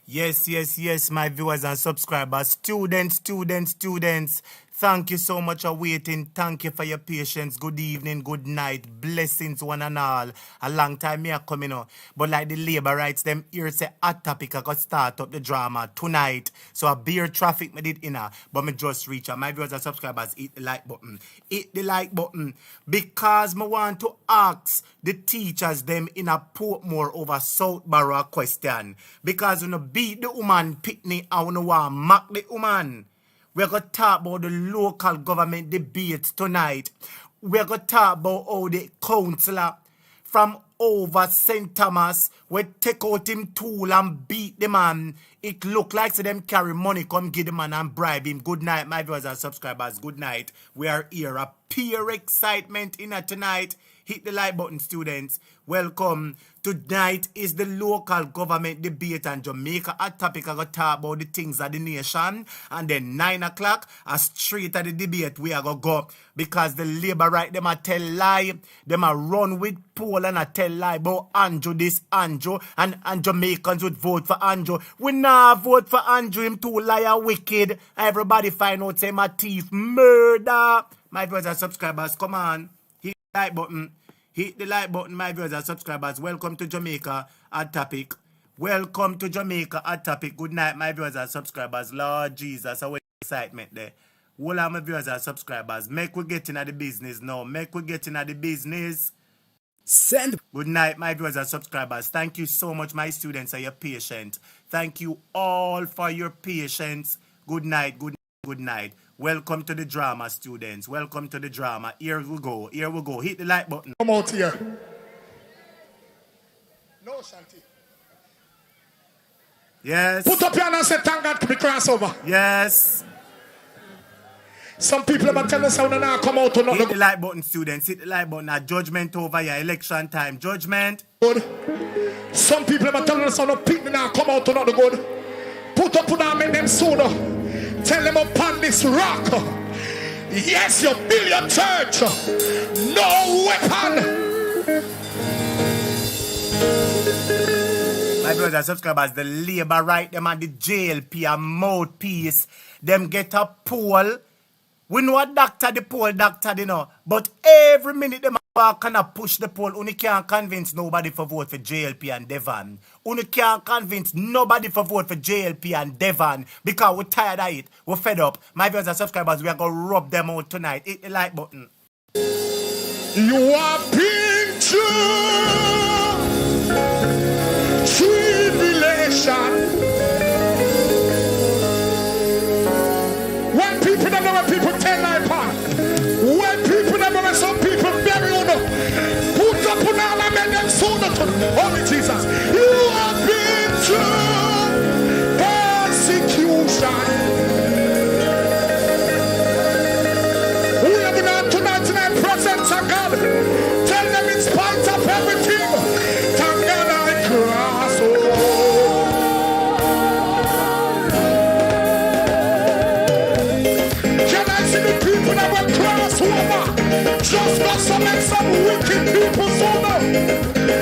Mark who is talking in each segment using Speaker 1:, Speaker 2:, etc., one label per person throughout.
Speaker 1: Yes, my viewers and subscribers. Students. Thank you so much for waiting. Thank you for your patience. Good evening, good night. Blessings one and all. A long time me a coming on. But like the labor rights, them here say hot topic I got start up the drama tonight. So a beer traffic me did inner. But me just reach out. My viewers and subscribers, hit the like button. Hit the like button. Because me want to ask the teachers them in a Portmore over Southborough a question. Because when you beat the woman Pitney and when you want mock the woman. We're going to talk about the local government debates tonight. We're going to talk about how the councillor from over St. Thomas will take out him tool and beat the man. It look like so them carry money, come give the man and bribe him. Good night, my viewers and subscribers. Good night. We are here. A pure excitement in it tonight. Hit the like button, students. Welcome. Tonight is the local government debate and Jamaica. A topic I got to talk about the things of the nation. And then 9 o'clock, a straight at the debate we are going to go. Because the labor right, them a tell lie. Them a run with poll and a tell lie about Andrew this, Andrew. And Jamaicans would vote for Andrew. We not vote for Andrew. Him too liar wicked. Everybody find out say my thief murder. My viewers and subscribers, come on. Hit the like button. Hit the like button, my viewers and subscribers. Welcome to Jamaica at Topic. Welcome to Jamaica at Topic. Good night, my viewers and subscribers. Lord Jesus, our excitement there. All of my viewers and subscribers. Make we get into the business now. Make we get into the business. Send. Good night, my viewers and subscribers. Thank you so much, my students, and your patience. Thank you all for your patience. Good night, good night. Welcome to the drama, students. Welcome to the drama. Here we go. Hit the like button.
Speaker 2: Come out here. No, Shanti.
Speaker 1: Yes.
Speaker 2: Put up your hand and say, thank God to be crossover.
Speaker 1: Yes.
Speaker 2: Some people are telling us how they now come out to not.
Speaker 1: Hit the like button, students. Hit the like button. Now, judgment over your election time. Judgment.
Speaker 2: Good. Some people are telling us how the people now come out to not the good. Put up and make them sooner. Tell them upon this rock. Yes, you build your church. No weapon.
Speaker 1: My brothers and subscribers, the labor right, them and the JLP and mouthpiece, them get a poll. We know a doctor, the poll doctor, you know. But every minute them kind of push the poll. Only can't convince nobody for vote for JLP and Devon. Only can't convince nobody for vote for JLP and Devon. Because we're tired of it. We're fed up. My viewers and subscribers, we are going to rub them out tonight. Hit the like button.
Speaker 2: You are being true. Tribulation. When people don't know what people tell like part. When people don't know what some people bury on them. Put up on all and make them sooner to Holy Jesus. You have been through persecution. We have been out tonight in the presence of God. Tell them in spite of everything. Thank God I cross over. Just got some wicked people sooner.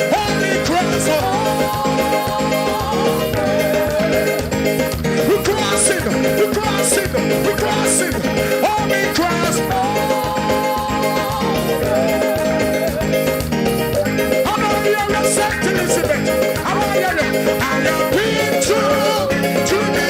Speaker 2: Holy cross. We're crossing. Holy cross. I'm not here to set Elizabeth. I'm not here to. I have been to me.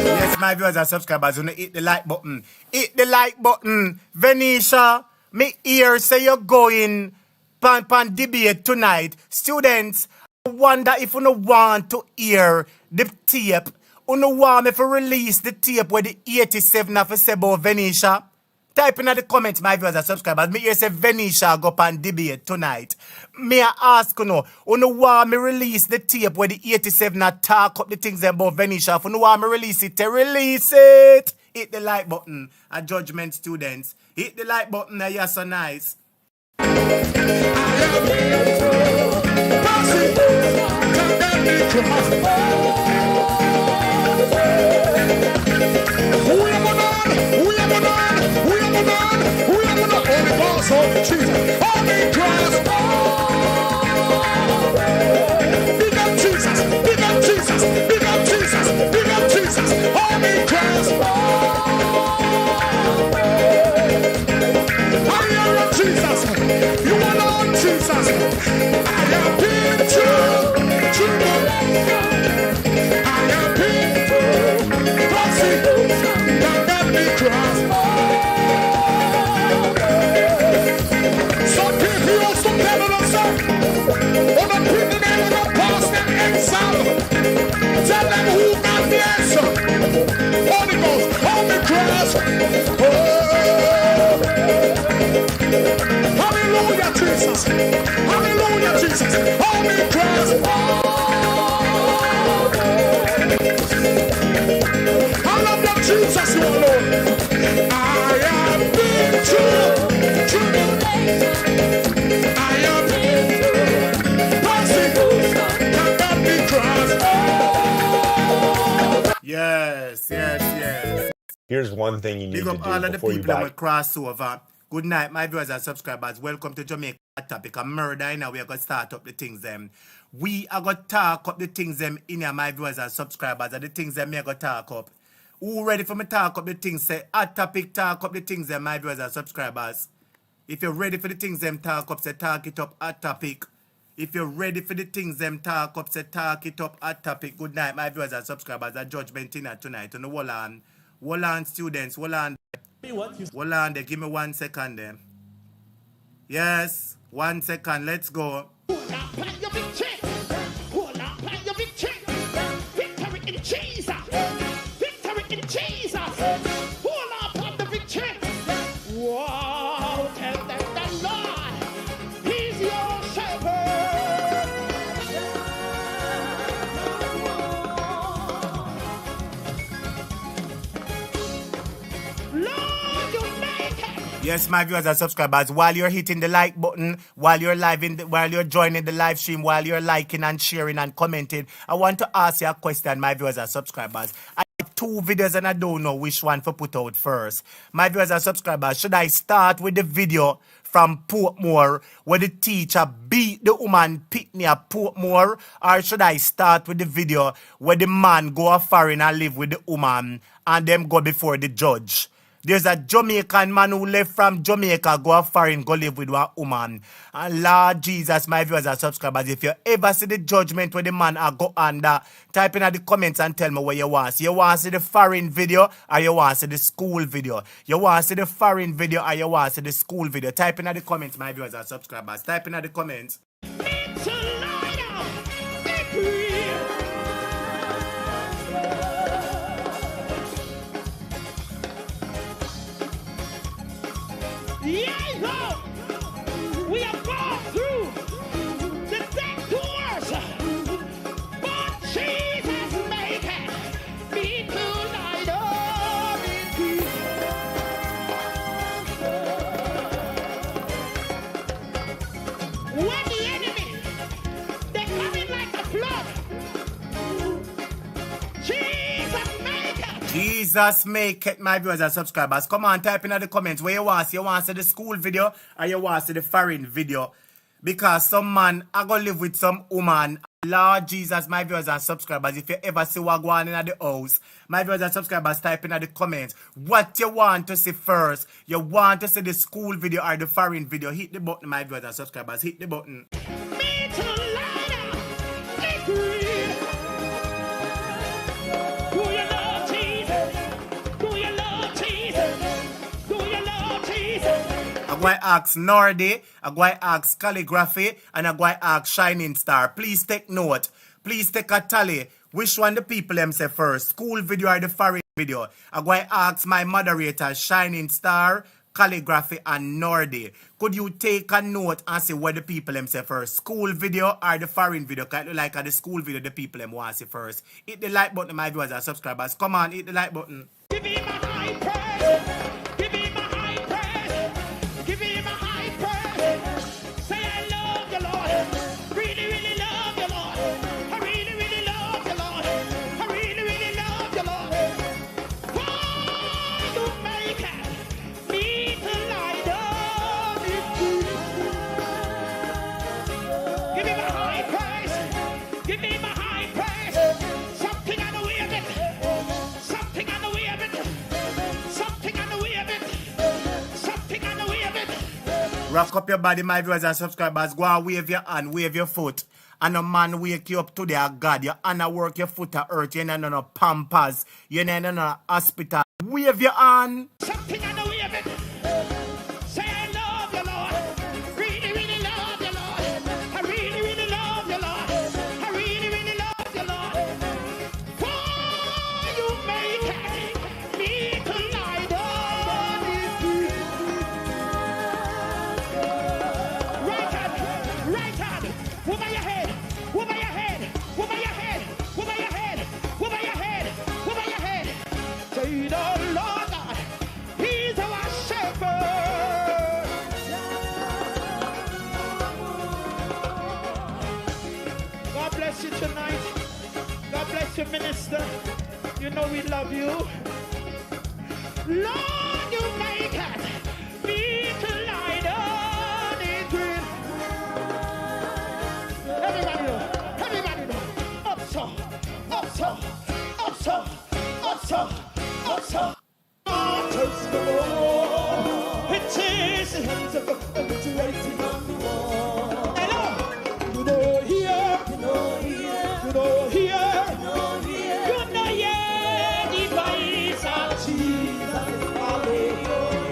Speaker 1: Yes, my viewers and subscribers, you know, hit the like button. Hit the like button. Venetia. Me ear say you're going pan debate tonight. Students, I wonder if you don't want to hear the tape. You don't want me to release the tape where the 87 of Sebo Venetia. Type in the comments, my viewers and subscribers. Me ear say Venetia go pan debate tonight. Me I ask you know want me release the tape where the 87 talk up the things about Venetia. If you don't want me release it, release it. Hit the like button. A judgment, students. Hit the like button. You're so nice.
Speaker 2: Big up Jesus.
Speaker 3: Here's one thing you need
Speaker 1: Big
Speaker 3: to
Speaker 1: up
Speaker 3: do
Speaker 1: all of the
Speaker 3: before you
Speaker 1: people that will
Speaker 3: buy.
Speaker 1: cross over. Good night, my viewers and subscribers. Welcome to Jamaica Topic. A murder in we are going to start up the things them. We are going to talk up the things them in here, my viewers and subscribers. And the things them we are going to talk up. Who ready for me talk up the things? Say, at topic, talk up the things them, my viewers and subscribers. If you're ready for the things them talk up, say talk it up at topic. If you're ready for the things them talk up, say talk it up at topic. Good night, my viewers and subscribers. A judgment in tonight. On the hold on, students. Hold on. Hold on there. Give me 1 second there. Yes. 1 second. Let's go.
Speaker 2: Hold on, plan your victory. Hold on, plan your victory. Victory in Jesus. Victory in Jesus. Hold on, plan the victory. Wow, tell them the Lord, He's your shepherd. Lord, you make it.
Speaker 1: Yes, my viewers and subscribers, while you're hitting the like button, while you're while you're joining the live stream, while you're liking and sharing and commenting, I want to ask you a question, my viewers and subscribers. I have 2 videos and I don't know which one to put out first. My viewers and subscribers, should I start with the video from Portmore where the teacher beat the woman Pitney at Portmore, or should I start with the video where the man go foreign and live with the woman and them go before the judge? There's a Jamaican man who left from Jamaica, go foreign, go live with one woman. And Lord Jesus, my viewers and subscribers, if you ever see the judgment where the man go under, type in the comments and tell me what you want. You want to see the foreign video or you want to see the school video? You want to see the foreign video or you want to see the school video? Type in the comments, my viewers and subscribers. Type in the comments.
Speaker 2: It's a light out. Victory. Yes, Lord. We have gone through the dead doors, but Jesus make it me tonight. Oh, when the enemy, they come in like a flood. Jesus make it.
Speaker 1: Jesus make it, my viewers and subscribers. Come on, type in the comments where you want to see. You want to see the school video or you want to see the foreign video? Because some man I go live with some woman. Lord Jesus, my viewers and subscribers, if you ever see what going on in the house, my viewers and subscribers, type in the comments what you want to see first. You want to see the school video or the foreign video? Hit the button, my viewers and subscribers. Hit the button.
Speaker 2: Me to light up. Victory. Do you love Jesus? Do you love Jesus? Do you love Jesus?
Speaker 1: I'm going to ask Nordy, I'm going to ask Calligraphy, and I'm going to ask Shining Star. Please take note. Please take a tally. Which one the people them say first? School video or the foreign video? I'm going to ask my moderators, Shining Star, Calligraphy, and Nordy. Could you take a note and see what the people them say first? School video or the foreign video? Because like the school video, the people them want to see first. Hit the like button, my viewers and subscribers. Come on, hit the like button.
Speaker 2: Give him a high praise. Give him a high praise. Give him a high praise. Say I love you, Lord. Really, really love you, Lord. I really, really love you, Lord. I really, really love you, Lord. For you make me to light up. Give him a high praise. Give him a high praise. Something on the way of it. Something on the way of it. Something on the way of it. Something on the way of it.
Speaker 1: Rock up your body, my viewers and subscribers. Go and wave your hand, wave your foot. And a man wake you up today, God. You honor work your foot at earth. You ain't no pampers. You ain't no hospital. Wave your hand.
Speaker 2: Something on the way of it. Say I love you, Lord. Really, really love you, Lord. I really, really love you, Lord. I really, really love you, Lord. For you make me to light up. Right hand, right hand. Over your head, over your head, over your head, over your head, over your head, over your head. Say the Lord God, He's our shepherd. God bless you tonight. God bless you, minister. You know we love you. Lord, you make me to lie down in green. Everybody know. Up so, up so, up so, up so, up so. Touch the Lord. It is the hands of God that's waiting on the wall. Hello. You know here, you know here, you know here, you know here, you know here, the voice of Jesus. Hallelujah.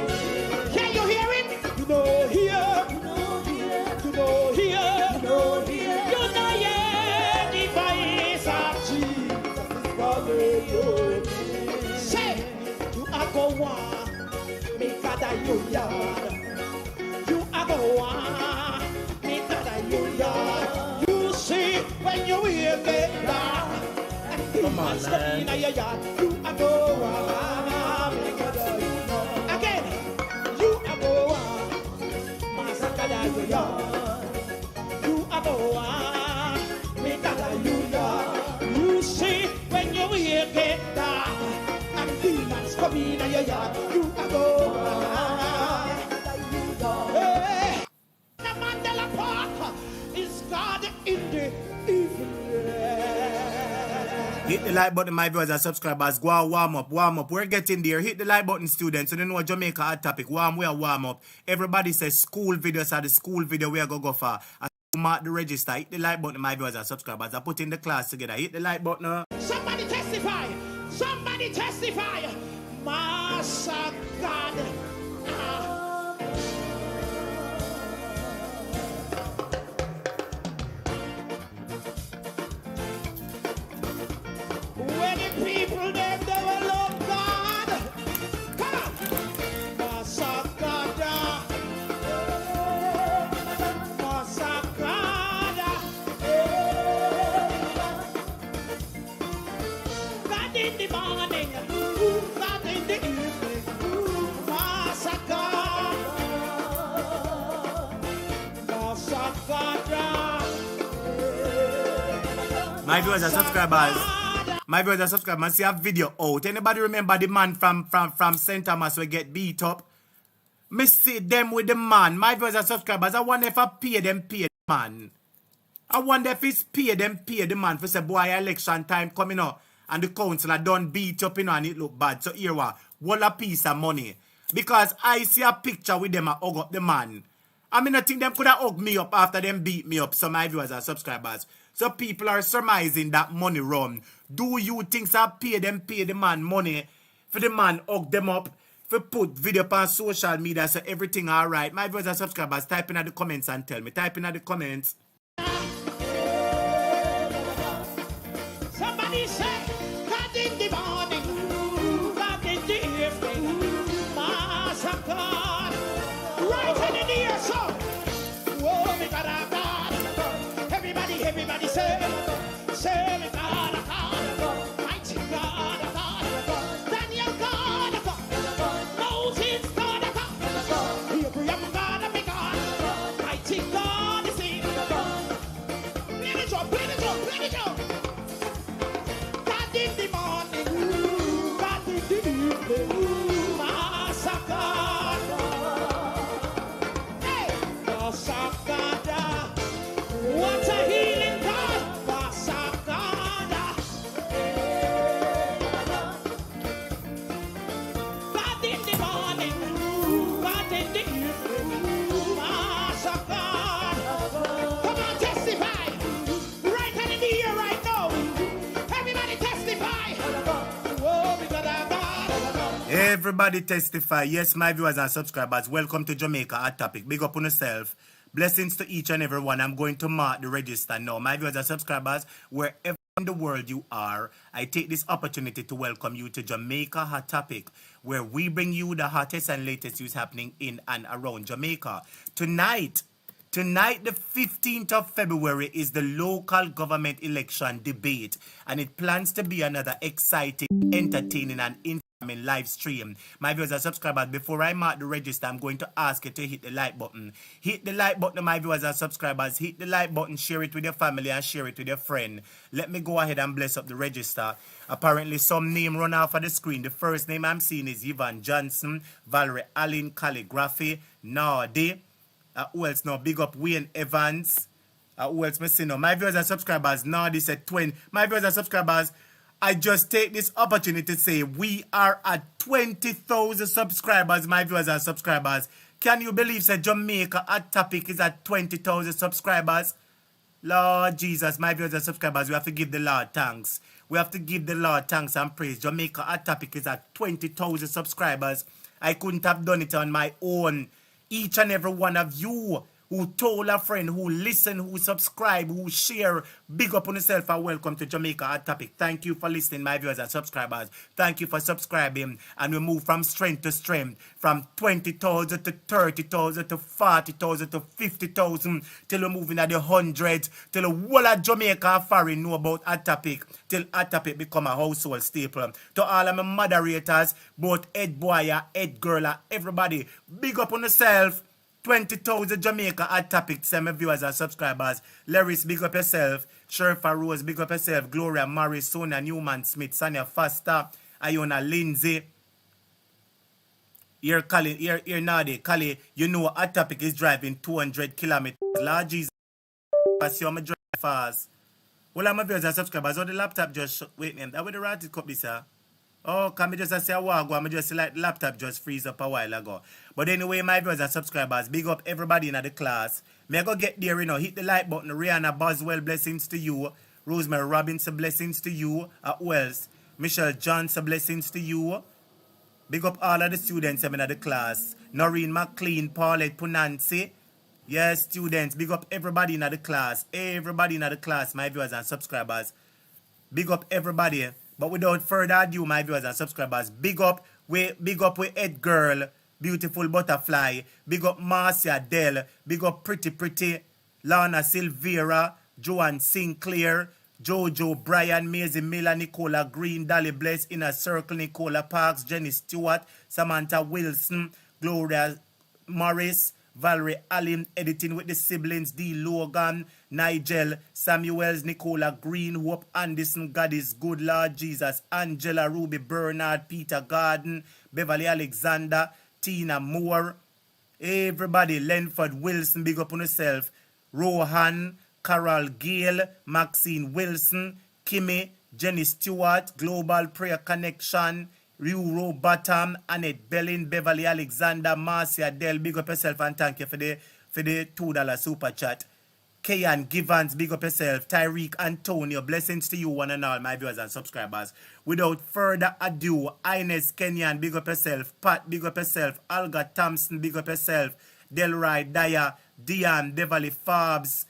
Speaker 2: Can you hear it? You know here, you know here, you know here, you know here, you know here, the voice of Jesus. Hallelujah. Say, you are go on, make that you yard. You are go on, make that you yard. You see when you hear me down, and demons coming in your yard. You are go on, make that you yard. Again, you are go on, massacre that you yard. You are go on, make that you yard. You see when you hear me down, and demons coming in your yard. You are go on. Hey, the Mandela Park is God in the evening.
Speaker 1: Hit the like button, my viewers and subscribers. Go on, warm up, warm up. We're getting there. Hit the like button, students. So you know Jamaica hot topic. Warm up. Everybody says school videos are the school video we are going to go for. And mark the register. Hit the like button, my viewers and subscribers. I put in the class together. Hit the like button.
Speaker 2: Somebody testify. Somebody testify. Master God. When the people them they will love God. Come on. Master God. Master God. God in the morning. God in the evening. Master God. Master God.
Speaker 1: My viewers and subscribers. My viewers and subscribers, see a video out. Anybody remember the man from St. Thomas will get beat up? Me see them with the man. My viewers and subscribers, I wonder if I pay the man. I wonder if it's pay the man for say, boy, election time coming up and the councillor done beat up, you know, and it look bad. So here what a piece of money. Because I see a picture with them and hug up the man. I mean, I think them could have hugged me up after them beat me up. So my viewers and subscribers. So people are surmising that money run. Do you think I pay the man money for the man hug them up, for put video on social media so everything alright? My viewers and subscribers, type in the comments and tell me. Type in the comments.
Speaker 2: Somebody say, God in the morning, God in the evening, Master God, right in the ear, so, whoa, we got a God. Everybody say, we got a God, mighty God, Daniel God, Moses God, Abraham God, big God, mighty God, is in play the drum, play the drum, play the drum. God in the morning, God in the evening, Master God. Hey, Master God. What a healing God, Master God. God in the morning, God in the evening, Master God. Come on, testify. Right hand in the ear right now. Everybody testify. Oh, we got a God.
Speaker 1: Everybody testify. Yes, my viewers and subscribers, welcome to Jamaica Hot Topic. Big up on yourself. Blessings to each and every one. I'm going to mark the register now. My viewers and subscribers, wherever in the world you are, I take this opportunity to welcome you to Jamaica Hot Topic, where we bring you the hottest and latest news happening in and around Jamaica. Tonight, the 15th of February, is the local government election debate, and it plans to be another exciting, entertaining, and in live stream. My viewers and subscribers, before I mark the register, I'm going to ask you to hit the like button. Hit the like button, my viewers and subscribers. Hit the like button, share it with your family and share it with your friend. Let me go ahead and bless up the register. Apparently, some name run off of the screen. The first name I'm seeing is Yvonne Johnson, Valerie Allen, Calligraphy, Nardi. Who else now? Big up Wayne Evans. Who else me see now? My viewers and subscribers, Nardi said 20. My viewers and subscribers, I just take this opportunity to say we are at 20,000 subscribers, my viewers and subscribers. Can you believe that Jamaica Hot Topic is at 20,000 subscribers? Lord Jesus, my viewers and subscribers, we have to give the Lord thanks. We have to give the Lord thanks and praise. Jamaica Hot Topic is at 20,000 subscribers. I couldn't have done it on my own. Each and every one of you who told a friend, who listen, who subscribe, who share, big up on yourself and welcome to Jamaica Hot Topic. Thank you for listening, my viewers and subscribers. Thank you for subscribing. And we move from strength to strength, from 20,000 to 30,000 to 40,000 to 50,000, till we move into the hundreds, till the whole of Jamaica and foreign know about Hot Topic, till Hot Topic become a household staple. To all of my moderators, both Ed Boya, Ed Girl, everybody, big up on yourself. 20,000 Jamaica Hot Topic, send my viewers and subscribers. Larry's, big up yourself. Sherifa Rose, big up yourself. Gloria Morris, Sonia Newman Smith, Sonia Foster, Iona Lindsay. Here, Kali, here, Nadi. Kali, you know Hot Topic is driving 200 kilometers. Lord Jesus, I see how I drive fast. Well, I'm my viewers and subscribers. Oh, the laptop just, wait, name. That was the right copy, sir. Oh, can me just say a while ago, I just like the laptop just freeze up a while ago. But anyway, my viewers and subscribers, big up everybody in the class. May I go get there, you know, hit the like button. Rihanna Boswell, blessings to you. Rosemary Robinson, blessings to you. Who else? Michelle Johnson, blessings to you. Big up all of the students in the class. Noreen McLean, Paulette Punansi. Yes, students, big up everybody in the class. Everybody in the class, my viewers and subscribers. Big up everybody. But without further ado, my viewers and subscribers, big up with Ed Girl, Beautiful Butterfly, big up Marcia Dell, big up Pretty, Lana Silvera, Joanne Sinclair, Jojo, Brian, Maisie Miller, Nicola Green, Dolly Bless, Inner Circle, Nicola Parks, Jenny Stewart, Samantha Wilson, Gloria Morris, Valerie Allen, editing with the siblings, D. Logan, Nigel, Samuels, Nicola Green, Hope Anderson, God is good, Lord Jesus, Angela, Ruby Bernard, Peter Garden, Beverly Alexander, Tina Moore, everybody, Lenford Wilson, big up on yourself, Rohan, Carol Gale, Maxine Wilson, Kimmy, Jenny Stewart, Global Prayer Connection, Ruro Bottom, Annette Bellin, Beverly Alexander, Marcia Dell, big up yourself and thank you for the $2 super chat. Kayan Givens, big up yourself. Tyreek Antonio, blessings to you one and all, my viewers and subscribers. Without further ado, Ines Kenyan, big up yourself. Pat, big up yourself. Alga Thompson, big up yourself. Delroy Dyer, Diane, Beverly Farbs.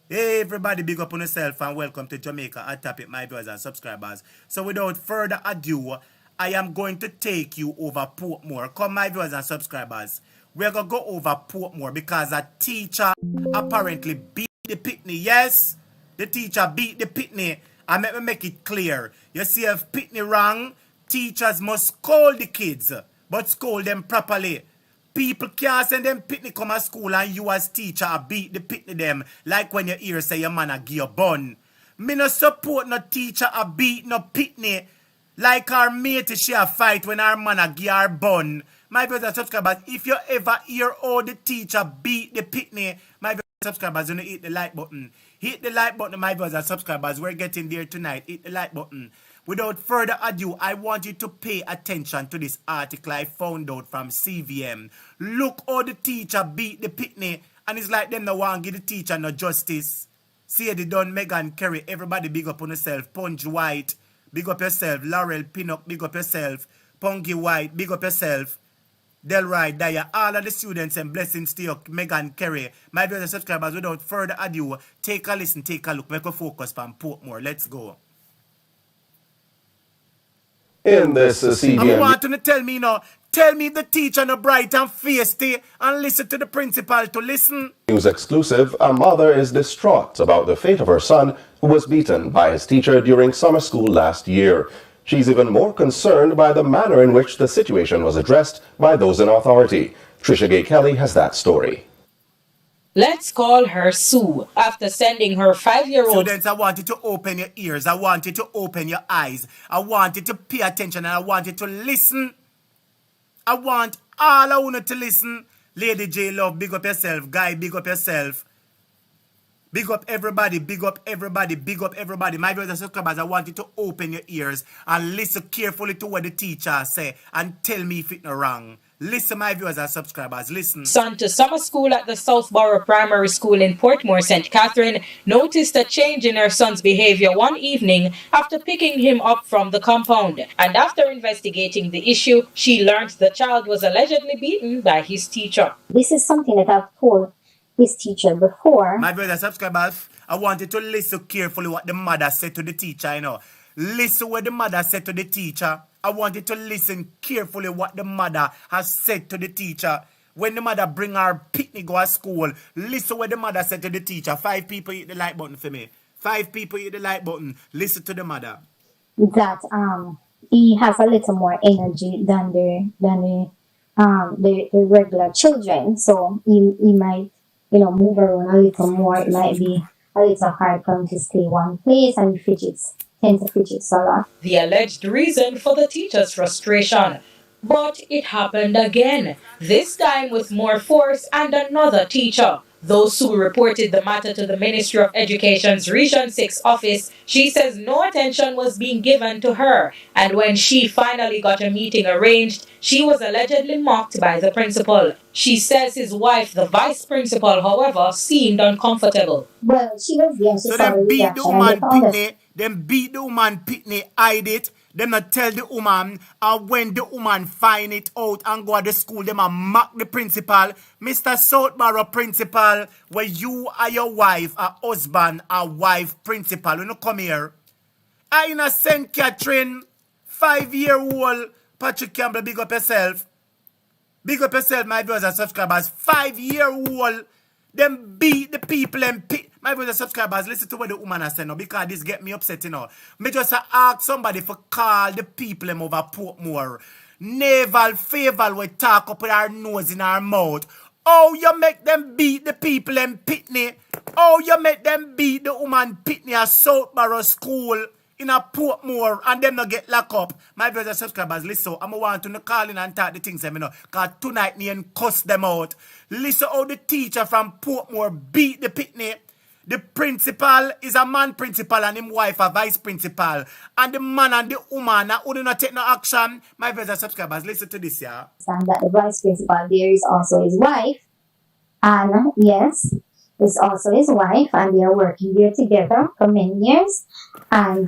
Speaker 1: Everybody big up on yourself and welcome to Jamaica Hot Topic, my viewers and subscribers. So without further ado, I am going to take you over Portmore. Come, my viewers and subscribers. We're going to go over Portmore because a teacher apparently beat the Pitney. Yes, the teacher beat the Pitney. And let me make it clear. You see, if Pitney wrong, teachers must scold the kids, but scold them properly. People can't send them Pitney come to school and you as teacher beat the Pitney them like when you hear say your man a give a bun. Me no support no teacher beat no Pitney. Like our mate, she a fight when our man a give her bun. My viewers and subscribers, if you ever hear how the teacher beat the Pitney, my viewers and subscribers, you know, hit the like button. Hit the like button, my viewers and subscribers. We're getting there tonight. Hit the like button. Without further ado, I want you to pay attention to this article I found out from CVM. Look how the teacher beat the Pitney, and it's like them no want to give the teacher no justice. See they done Megan Kerry. Everybody big up on yourself. Punch White. Big up yourself. Laurel Pinnock, big up yourself. Punky White, big up yourself. Delroy Dyer, all of the students and blessings to you, Megan Kerry. My viewers and subscribers, without further ado, take a listen, take a look. Make a focus on Portmore. Let's go.
Speaker 3: In this CVM.
Speaker 1: I want you to tell me now, tell me the teacher no bright and feisty and listen to the principal to listen.
Speaker 3: News exclusive, a mother is distraught about the fate of her son who was beaten by his teacher during summer school last year. She's even more concerned by the manner in which the situation was addressed by those in authority. Trisha Gay Kelly has that story.
Speaker 4: Let's call her Sue. After sending her 5-year-old
Speaker 1: Students, I want you to open your ears. I want you to open your eyes. I want you to pay attention and I want you to listen. I want all of you to listen. Lady J Love, big up yourself. Guy, big up yourself. Big up everybody, big up everybody, big up everybody. My brothers and subscribers, I want you to open your ears and listen carefully to what the teacher say and tell me if it's not wrong. Listen, my viewers and subscribers, listen.
Speaker 4: son to summer school at the Southborough Primary School in Portmore, St. Catherine, noticed a change in her son's behavior one evening after picking him up from the compound. And after investigating the issue, she learned the child was allegedly beaten by his teacher.
Speaker 5: This is something that I've told his teacher before.
Speaker 1: My brothers and subscribers, I want you to listen carefully what the mother said to the teacher, you know. Listen what the mother said to the teacher. I want you to listen carefully what the mother has said to the teacher. When the mother bring her picnic go to school, listen what the mother said to the teacher. 5 people hit the like button for me. 5 people hit the like button. Listen to the mother.
Speaker 5: That he has a little more energy than the regular children. So he might, move around a little more. It might be a little hard for him to stay one place, and he tends to fidget a lot.
Speaker 4: The alleged reason for the teacher's frustration. But it happened again, this time with more force and another teacher. Those who reported the matter to the Ministry of Education's Region 6 office, she says no attention was being given to her, and when she finally got a meeting arranged, she was allegedly mocked by the principal. She says his wife, the vice principal, however, seemed uncomfortable.
Speaker 5: Well, she was there.
Speaker 1: So them beat the woman pitney, hide it. Them not tell the woman, and when the woman find it out and go to the school, them a mock the principal. Mr. Southborough principal, where you are your wife, a husband, a wife principal. You know, come here. I in a St. Catherine, 5-year-old, Patrick Campbell, big up yourself. Big up yourself, my viewers and subscribers. 5-year-old, them beat the people and my brothers and subscribers, listen to what the woman has said now, because this get me upset, Me just ask somebody for call the people them over Portmore. Naval Faval will talk up with our nose in our mouth. Oh, you make them beat the people in Pitney. Oh, you make them beat the woman Pitney at Southborough School in a Portmore and them not get locked up. My brothers and subscribers, listen, I'm want to call in and talk the things, because tonight me and cuss them out. Listen how the teacher from Portmore beat the Pitney. The principal is a man principal and his wife a vice principal. And the man and the woman who do not take no action. My brothers and subscribers, listen to this, yeah.
Speaker 5: And that the vice principal there is also his wife. And yes, it's also his wife, and they are working there together for many years. And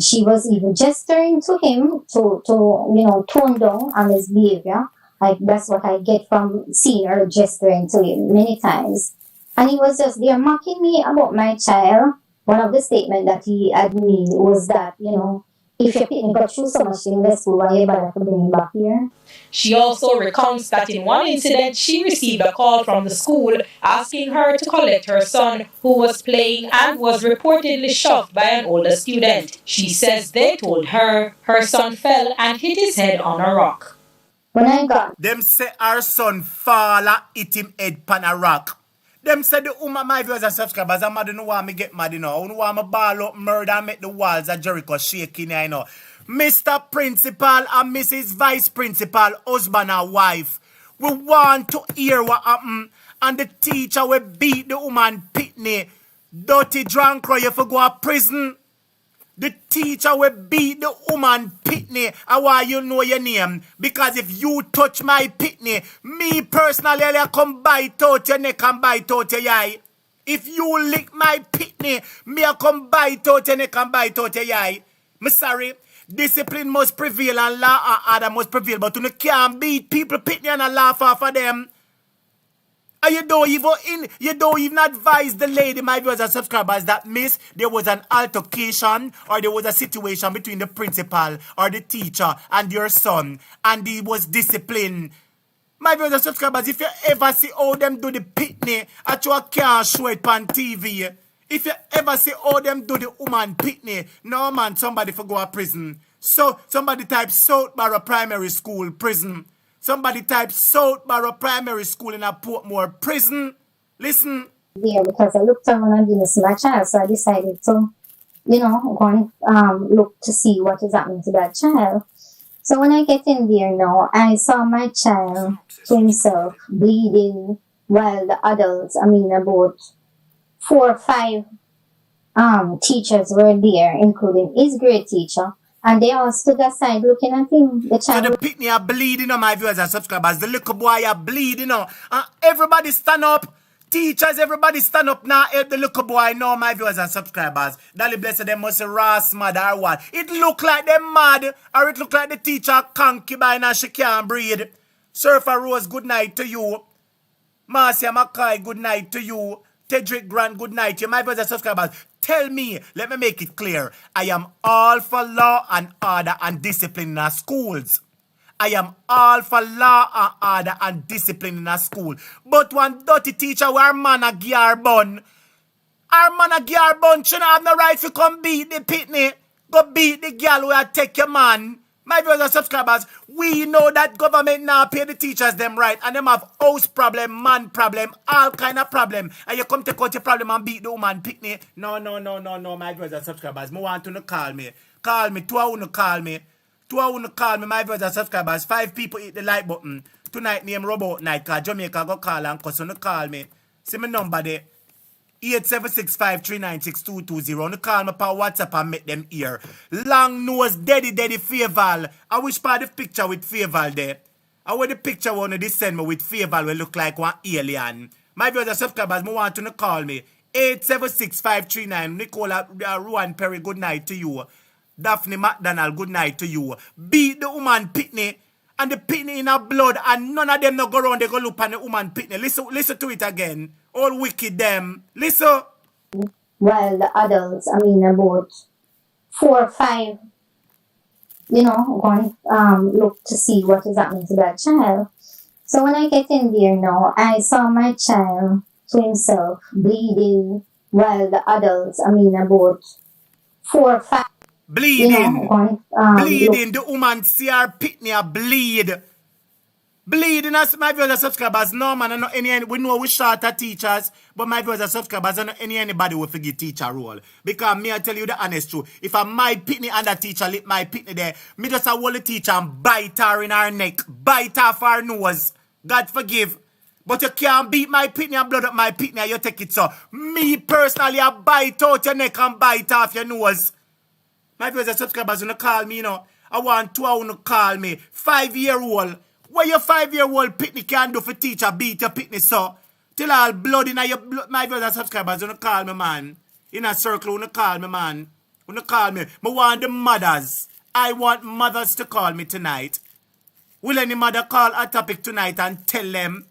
Speaker 5: she was even gesturing to him to tone down on his behavior. Like, that's what I get from seeing her gesturing to him many times. And he was just there mocking me about my child. One of the statements that he had made was that, if your picnic got through so much in the school, why you bother to bring him back here?
Speaker 4: She also recounts that in one incident, she received a call from the school asking her to collect her son, who was playing and was reportedly shoved by an older student. She says they told her son fell and hit his head on a rock.
Speaker 5: When I got
Speaker 1: them say our son fall and hit him head pan a rock. Them say the woman, my viewers and subscribers, I'm mad, don't want me get mad, I don't want me ball up murder and make the walls of Jericho shaking, Mr. Principal and Mrs. Vice Principal, husband and wife, we want to hear what happened. And the teacher will beat the woman Pitney. Dirty drunk, you for go to prison. The teacher will beat the woman Pitney. And why you know your name? Because if you touch my Pitney, me personally, I'll come bite out your neck and bite out your eye. If you lick my Pitney, me I'll come bite out your neck and bite out your eye. Me sorry. Discipline must prevail and law and order must prevail. But you can't beat people Pitney and laugh off of them. And you don't even advise the lady, my viewers and subscribers, that miss, there was an altercation or there was a situation between the principal or the teacher and your son, and he was disciplined. My viewers and subscribers, if you ever see how them do the Pitney, actually can't show it on TV. If you ever see how them do the woman Pitney, no man, somebody for go to prison. So somebody type Southborough Primary School prison. Somebody type Southborough Primary School in a Portmore prison. Listen.
Speaker 5: There because I looked around and didn't see my child, so I decided to, go and look to see what is happening to that child. So when I get in there now, I saw my child to himself bleeding while the adults, about 4 or 5 teachers were there, including his grade teacher, and they all stood aside looking at him. The
Speaker 1: So
Speaker 5: child
Speaker 1: the pitney are bleeding on my viewers and subscribers. The little boy are bleeding on. Everybody stand up. Teachers, everybody stand up now. Help the little boy now, my viewers and subscribers. Dali bless them must say Ross mad or what. It look like them mad, or it look like the teacher concubine and she can't breathe. Surfer Rose, good night to you. Marcia Mackay, good night to you. Tedrick Grant, good night to you. My viewers and subscribers, tell me, let me make it clear. I am all for law and order and discipline in our schools. I am all for law and order and discipline in a school. But one dirty teacher where man a gear bun, our man a gear bun shouldn't have no right to come beat the pitney. Go beat the girl where take your man. My viewers and subscribers, we know that government now pay the teachers them right, and them have house problem, man problem, all kind of problem. And you come take out your problem and beat the woman pitney. No, my viewers and subscribers. Me want to call me. Call me. 2 hours call me. 2 hours call me, my viewers and subscribers. 5 people hit the like button. Tonight name Robot Night, cause Jamaica go call and cause you call me. See my number there. 876-539-6220. You call me per WhatsApp and make them hear. Long nose, daddy Faval. I wish for the picture with Faval there. I want the picture one they send me with Faval will look like one alien. My viewers and subscribers, I want to call me. 876-539. Nicola Ruan Perry, good night to you. Daphne McDonald, good night to you. Beat the woman pitney. And the pitney in her blood. And none of them no go around. They go look on the woman pitney. Listen to it again. All wicked them. Listen.
Speaker 5: while the adults, about 4 or 5, go and look to see what is happening to that child. So when I get in there now, I saw my child to himself bleeding while the adults, about 4 or 5,
Speaker 1: Bleeding. Bleeding.
Speaker 5: look
Speaker 1: The woman see her pitney bleed. Bleeding as my viewers and subscribers. No man, not any we know we shorter teachers, but my viewers and subscribers are not anybody will forget teacher role. Because me I tell you the honest truth. If I my pitney and the teacher lit my pitney there, me just a hold the teacher and bite her in her neck, bite her for her nose. God forgive. But you can't beat my pitney and blood up my pitney and you take it so. Me personally I bite out your neck and bite off your nose. My viewers and subscribers when you call me, I want 2 hours to call me. 5-year-old. What your 5-year-old pitney can do for teacher beat your pitney so? Till all blood in your blood. My viewers and subscribers when you call me, man. In a circle when you call me, man. When you call me. I want the mothers. I want mothers to call me tonight. Will any mother call a topic tonight and tell them?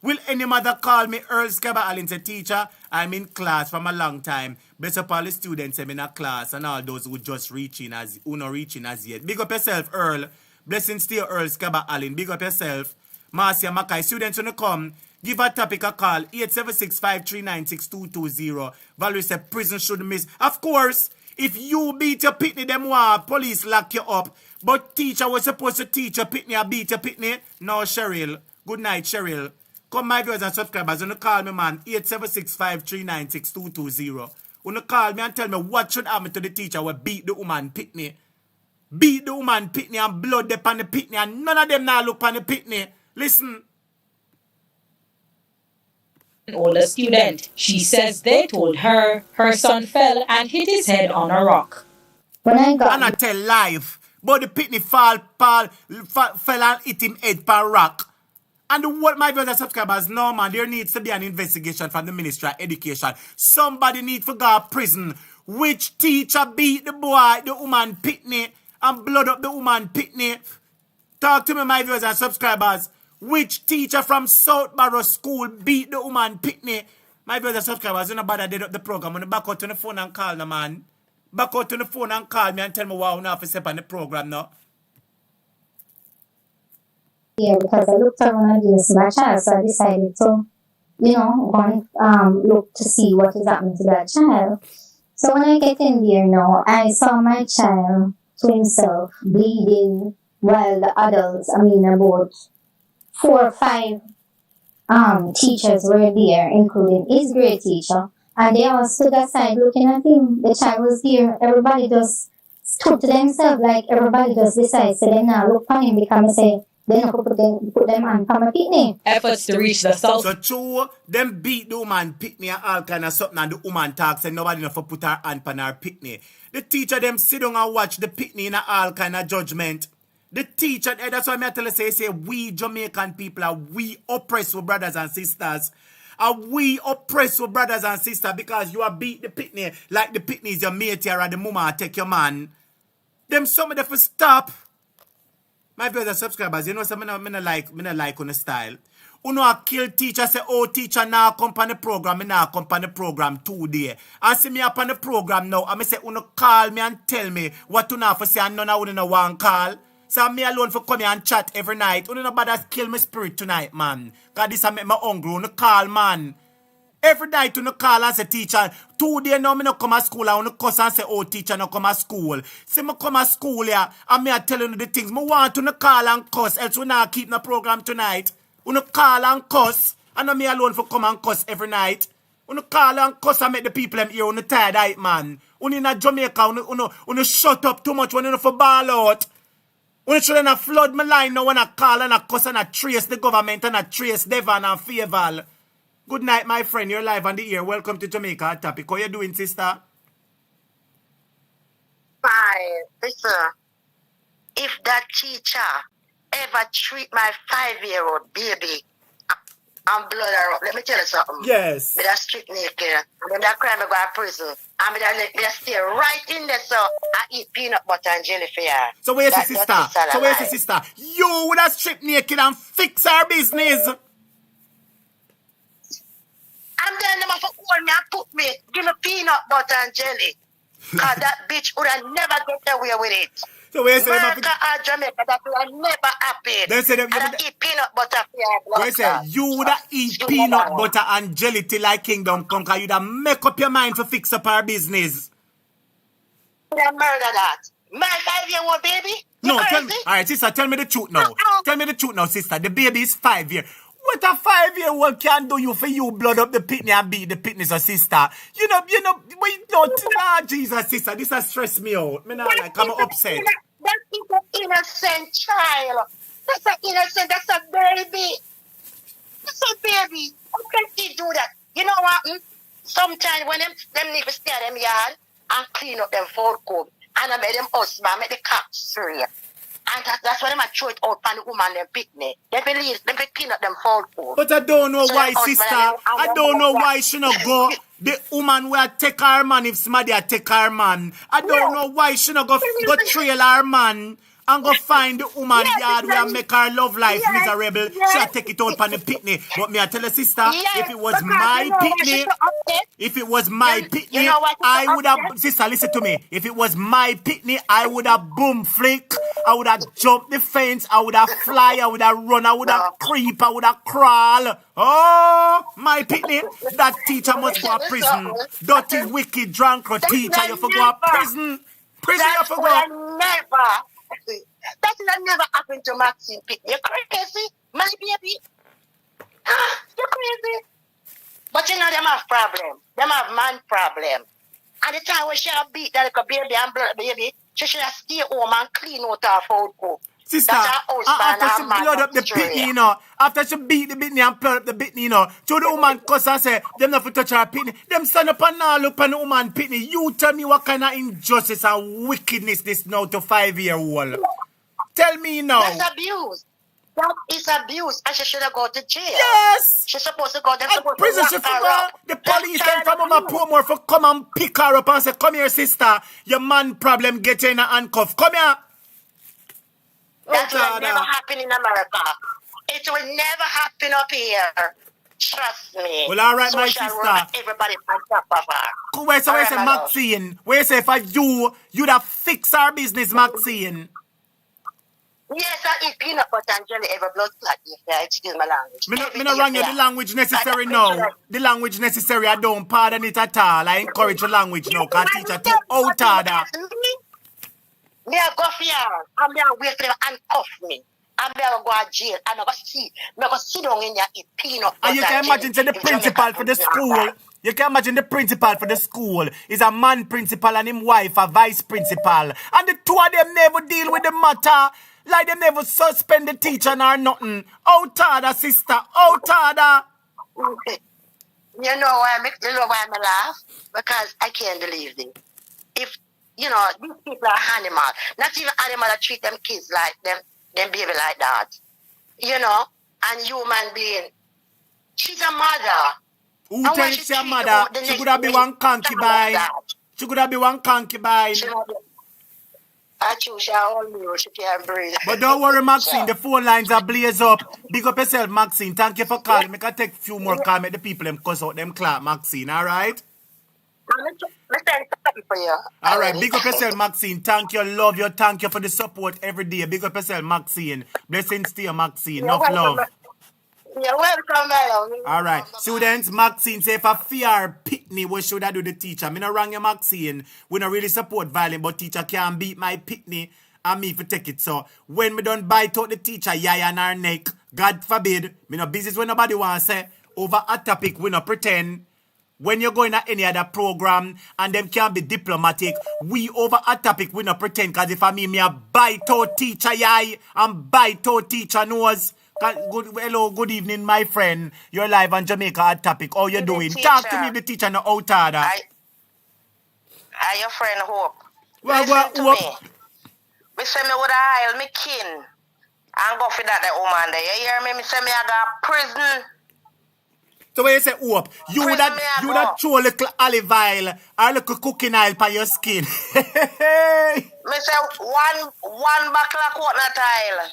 Speaker 1: Will any mother call me Earl Skeba Allen say, teacher, I'm in class from a long time. Bless up all the students I'm in a class and all those who just reaching as who not reaching as yet. Big up yourself, Earl. Blessings to you, Earl Skeba Allen. Big up yourself. Marcia Mackay. Students when you come, give a topic a call. 876-539-6220. Valerie said prison should miss. Of course, if you beat your pitney, them want police lock you up. But teacher was supposed to teach your pitney or beat your pitney. No, Cheryl. Good night, Cheryl. Come, my viewers and subscribers, when you call me, man, 876-539-6220. When you call me and tell me what should happen to the teacher who beat the woman pitney. Beat the woman pitney and blood upon the pitney and none of them now look on the pitney. Listen.
Speaker 4: An older student. She says they told her son fell and hit his head on a rock.
Speaker 5: when I got
Speaker 1: And I tell life. But the pitney fell and hit him head per rock. And what my brothers and subscribers know, man, there needs to be an investigation from the Ministry of Education. Somebody needs to go to prison. Which teacher beat the boy, the woman pitney, and blood up the woman pitney? Talk to me, my viewers and subscribers. Which teacher from Southborough School beat the woman pitney? My viewers and subscribers, you know bother dead up the program. I'm going to back out to the phone and call the man. Back out to the phone and call me and tell me what I have to step on the program now.
Speaker 5: here because I looked around and didn't see my child, so I decided to, go and look to see what is happening to that child. So when I get in there now, I saw my child to himself, bleeding, while the adults, about 4 or 5 teachers were there, including his grade teacher, and they all stood aside looking at him. The child was there. Everybody just stood to themselves, like everybody just decided, so they now look on him because they say, they not put them on from a picnic.
Speaker 4: Efforts to reach the south.
Speaker 1: So true, them beat the woman pitney and all kind of something, and the woman talks and nobody enough for put her hand on her pitney. The teacher them sit down and watch the pitney in all kind of judgment. The teacher, that's why I tell you, say we Jamaican people are we oppressed with brothers and sisters. Are we oppressed with brothers and sisters because you are beat the pitney like the pitney is your mate here and the mama take your man. Them some of them for stop. My brothers subscribers, you know something I like on the style. Uno a kill teacher say, oh teacher now come on the program, me now come on the program today. And see me up on the program now, and me say uno call me and tell me what you know for say and none of you want call. So me alone for come here and chat every night. Uno no bother kill my spirit tonight, man. Cause this I make me hungry, uno call man. Every night you no call and say teacher, today now me no come to school and you cuss and say, oh teacher no come to school. See me come to school here and me a telling you the things. Me want to no call and cuss, else we not keep no program tonight. You no call and cuss, and not me alone for come and cuss every night. You no call and cuss and make the people them here, you no tired out man. You in Jamaica, you no shut up too much when you no for ball out. You should not flood my line now when I call and I cuss and I trace the government and I trace Devon and Fayeval. Good night, my friend. You're live on the air. Welcome to Jamaica Hot Topic. How you doing, sister?
Speaker 6: Fine. Listen, if that teacher ever treat my 5-year-old baby and blood her up, let me tell you something.
Speaker 1: Yes.
Speaker 6: Me that strip naked. When that crime me go to prison. And me that stay right in there so I eat peanut butter and jelly for her.
Speaker 1: So where's your sister? So where's your sister? You would have stripped naked and fix her business.
Speaker 6: And then them have to hold me and put me, give me peanut butter and jelly. Cause that bitch would have never get away with it.
Speaker 1: So where's your
Speaker 6: America or Jamaica, that would have never happened.
Speaker 1: They say that
Speaker 6: and I eat peanut butter for your
Speaker 1: they say you would have eat peanut butter and jelly till like kingdom come, cause you'd have make up your mind for fix up our business.
Speaker 6: You murder that. My 5-year-old baby?
Speaker 1: No, tell me. Alright, sister, tell me the truth now. Tell me the truth now, sister. The baby is 5 years. What a 5-year-old can do you for you blood up the pitney and beat the pitney, so sister? You know, wait, no, Jesus, sister, this has stressed me out. Me not like, I'm upset.
Speaker 6: That is an innocent child. That's an innocent, that's a baby. That's a baby. How can he do that? You know what? Sometimes when them need to stay at them yard and clean up them food coat, and I make them husband, make the cops straight. And that's why I throw it out on the woman and picnic. They clean up them foul food.
Speaker 1: But I don't know why, sister. I don't know why she not go. The woman will take her man if somebody take her man. I don't know why she not go trail her man and go find the woman yard where make her love life miserable. She'll take it out on the picnic. But me I tell her, sister, if it was my picnic, I would have, sister, listen to me. If it was my picnic, I would have boom flick. I would have jumped the fence. I would have fly. I would have run. I would have creep. I would have crawl. Oh, my picnic. That teacher must go to prison. Dirty, wicked, drunk teacher. You forgot go to prison. Prison, you forgot.
Speaker 6: That will never happen to Maxine Pitt. You're crazy, my baby. You're crazy. But you know them have problem. Them have man problem. And the time when she have beat that little baby and blood baby, she should have stay home and clean out her food cook.
Speaker 1: Sister, after she blood up the pitney, you know, after she beat the pitney and blood up the pitney, you know, so the woman cuss and say, them not to touch her pitney. Them stand up and now look on the woman pitney. You tell me what kind of injustice and wickedness this now to 5-year-old. Tell me now.
Speaker 6: That's abuse. That is abuse, and she should have gone to jail.
Speaker 1: Yes.
Speaker 6: She's supposed to go to
Speaker 1: prison. She forgot. The police came from over Portmore for come and pick her up and say, come here, sister. Your man problem get you in a handcuff. Come here.
Speaker 6: That will never happen in America. It will never happen up here. Trust me.
Speaker 1: Well, all right, my sister.
Speaker 6: Everybody on top of her.
Speaker 1: Where say Maxine? Where say for you'd have fixed our business, Maxine?
Speaker 6: Yes, I eat peanut butter and jelly every blood clot. Excuse my language.
Speaker 1: Me not wrong you the language necessary now. The language necessary, I don't pardon it at all. I encourage the language now, because teacher too out order.
Speaker 6: Me a go for her, and me a wait for them handcuff me. And me a go to jail, and I go sit down in there eat peanut butter.
Speaker 1: And you can imagine say the
Speaker 6: in
Speaker 1: principal
Speaker 6: Jamaica
Speaker 1: for the
Speaker 6: food
Speaker 1: school.
Speaker 6: bar.
Speaker 1: You can imagine the principal for the school is a man principal and him wife a vice principal. And the two of them never deal with the matter. Like they never suspend the teacher nor nothing. Out order, sister. Out order.
Speaker 6: You know why I laugh? Because I can't believe this. If these people are animal, not even animal that treat them kids like them baby like that. And human being. She's a mother.
Speaker 1: Who
Speaker 6: And why
Speaker 1: tells
Speaker 6: she
Speaker 1: she a
Speaker 6: treat
Speaker 1: mother?
Speaker 6: the
Speaker 1: She
Speaker 6: next
Speaker 1: could have been
Speaker 6: minute
Speaker 1: one concubine.
Speaker 6: like that?
Speaker 1: She could have been one concubine.
Speaker 6: She not- I choose she all new, she can't breathe.
Speaker 1: But don't worry, Maxine. The phone lines are blaze up. Big up yourself, Maxine. Thank you for calling. Me can take a few more calls. Make the people them cuss out them clap, Maxine. All right?
Speaker 6: Let's send something for you.
Speaker 1: All right. Big up yourself, Maxine. Thank you, love you. Thank you for the support every day. Big up yourself, Maxine. Blessings to you, Maxine.
Speaker 6: You're
Speaker 1: Enough
Speaker 6: welcome.
Speaker 1: love.
Speaker 6: You're welcome, my love.
Speaker 1: All right. Students, Maxine say if a fear pitney, what should I do the teacher? Me no wrong you, Maxine. We no really support violence, but teacher can't beat my pitney and me for take it. So when me don't bite out the teacher, yaya on her neck, God forbid, me no business when nobody want to say, over a topic, we no pretend. When you're going at any other program and them can't be diplomatic, we over a topic, we no pretend. Because if I me a bite out teacher yai and bite out teacher nose. Hello, good evening, my friend. You're live on Jamaica Hot Topic. How you doing? Talk to me, the teacher, no out order.
Speaker 6: I your friend Hope.
Speaker 1: Well,
Speaker 6: Listen to
Speaker 1: well,
Speaker 6: me. Me say me would hire me kin and go for that woman there. You hear me? Me say me I got prison.
Speaker 1: So when you say Hope, you would have throw a little olive oil or a little cooking oil for your skin.
Speaker 6: Me say one buckle of coconut oil.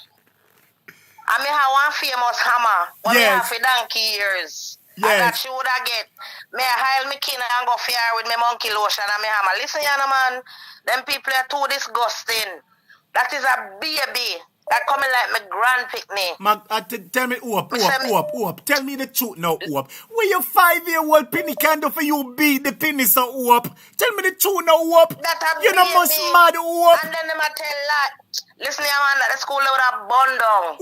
Speaker 6: And me have one famous hammer. What me have for donkey years.
Speaker 1: Yes.
Speaker 6: And that she would have get. Me hire me kin and go for her with me monkey lotion and me hammer. Listen, you know, man. Them people are too disgusting. That is a baby. That coming like my grand picnic.
Speaker 1: Tell me, Hope. Tell me the truth now, Hope. What your 5-year-old penny can do for you beat the penny so Hope? Tell me the truth now, Hope. You know must mad, Hope.
Speaker 6: And then them a tell that. Listen, man, that the school would have burned down.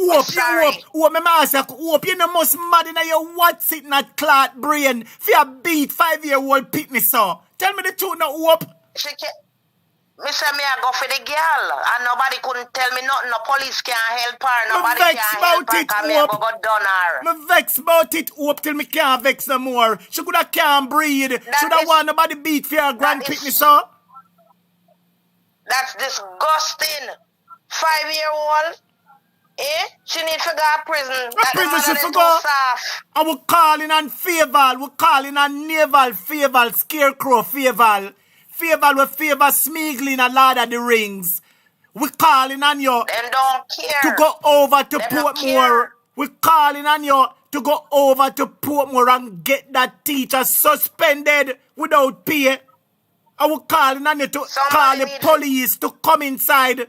Speaker 1: Hope, me ask you, Hope, you know must mad in your what sitting at clot brain for a beat 5-year-old penny so. Tell me the truth now, Hope.
Speaker 6: Me say me I go for the girl, and nobody couldn't tell me nothing. No police can't help her. Nobody can't help her. Cause me I go done her.
Speaker 1: Me vex about it, Hope, till me can't vex no more. She coulda can't breathe. Should have want nobody beat for her grand picnic, so.
Speaker 6: That's disgusting. 5-year-old. She need to go to prison.
Speaker 1: A prison she for go. I will call in on Fayeval. We calling on Naval, Fayeval, Scarecrow, Fayeval. Fayeval with favor Smeagling and Lord of the Rings. We calling on you
Speaker 6: them don't care.
Speaker 1: to go over to
Speaker 6: Them
Speaker 1: Portmore. We calling on you to go over to Portmore and get that teacher suspended without pay. I will calling on you to call the police to come inside.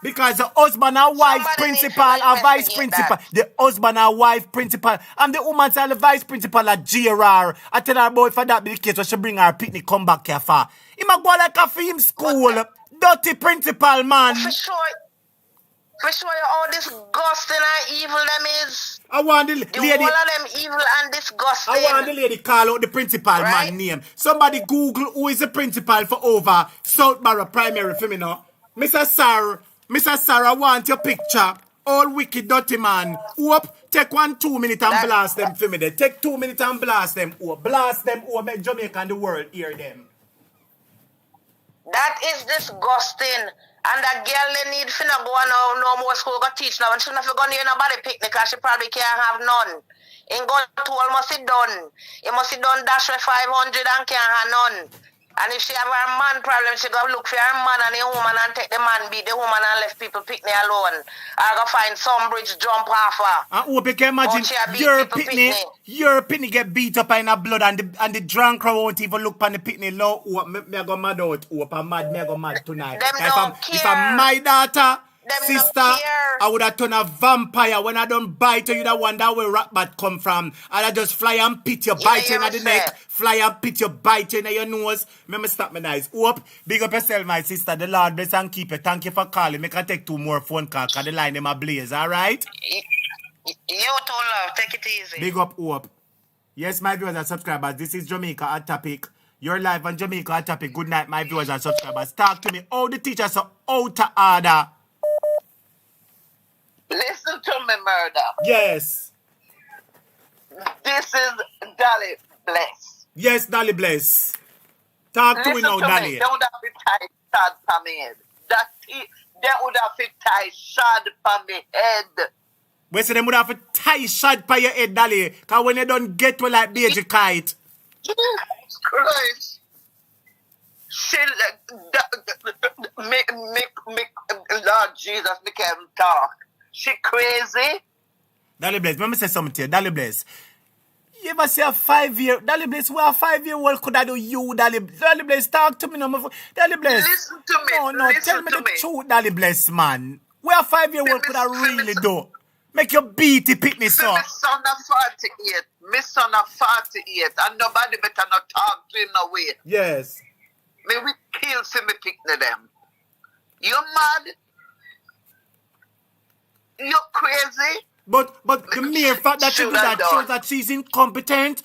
Speaker 1: Because the husband and wife principal and vice principal. The husband and wife principal. And the woman and the vice principal at GRR. I tell her boy for that be the case so she bring her picnic come back here for. He might go like a film school. Dirty principal, man.
Speaker 6: For sure you how disgusting and evil them is.
Speaker 1: I want the lady.
Speaker 6: All of them evil and disgusting.
Speaker 1: I want the lady call out the principal man name. Somebody Google who is the principal for over Southborough Primary for me now. Mr. Sarah, I want your picture. All wicked dirty man. Whoop, take 2 minutes and blast them for me there. Take 2 minutes and blast them. Blast them or make Jamaica and the world hear them.
Speaker 6: That is disgusting. And that girl they need to not go no more school go teach now. And she not go near nobody picnic because she probably can't have none. In go to almost it done. It must be done dash for 500 and can't have none. And if she have her man problem, she go look for her man and the woman and take the man, beat the woman and left people picnic alone. I go find some bridge jump off her.
Speaker 1: I hope you can imagine your picnic get beat up in the blood and the drunk crowd won't even look on the picnic. No, me I go mad out. I'm mad, me I go mad tonight.
Speaker 6: Them don't care.
Speaker 1: If I'm my daughter,
Speaker 6: them
Speaker 1: Sister,
Speaker 6: no care.
Speaker 1: I would have turned a vampire when I don't bite you. You the one that where rat bat come from. And I just fly and pit you, bite you in the neck. Fly and pit you, bite you in your nose. Let me stop my eyes. Hope, big up yourself, my sister. The Lord bless and keep you. Thank you for calling. Make I take 2 more phone calls because the line them a blaze, alright?
Speaker 6: You too, love. Take it easy.
Speaker 1: Big up, Hope. Yes, my viewers and subscribers. This is Jamaica Hot Topic. You're live on Jamaica Hot Topic. Good night, my viewers and subscribers. Talk to me. All the teachers are out of order.
Speaker 6: Listen to me, Murder.
Speaker 1: Yes.
Speaker 6: This is Dolly Bless.
Speaker 1: Yes, Dolly Bless. Talk to me now, Dolly.
Speaker 6: They would have been tied shad for me head. They would have been tied shad for me head.
Speaker 1: We say them would have to tie shot by your head, Dolly. Because when you don't get to like baby kite.
Speaker 6: Jesus Christ. She, Lord Jesus, me can't talk. She crazy.
Speaker 1: Dolly Bless, let me say something to you. Dolly Bless. You ever see a 5-year... Dolly Bless, what a 5-year-old could I do you, Dolly Bless? Talk to me now. Dolly Bless.
Speaker 6: Listen to me.
Speaker 1: No, tell me the truth, Dolly Bless, man. What a 5-year-old could I really do? Make your beaty pitney, sir.
Speaker 6: My son of 48. My son of 48. And nobody better not talk to him no way.
Speaker 1: Yes.
Speaker 6: Me we kill for me picnic them. You mad? You crazy?
Speaker 1: But the mere fact that you do that shows that she's incompetent.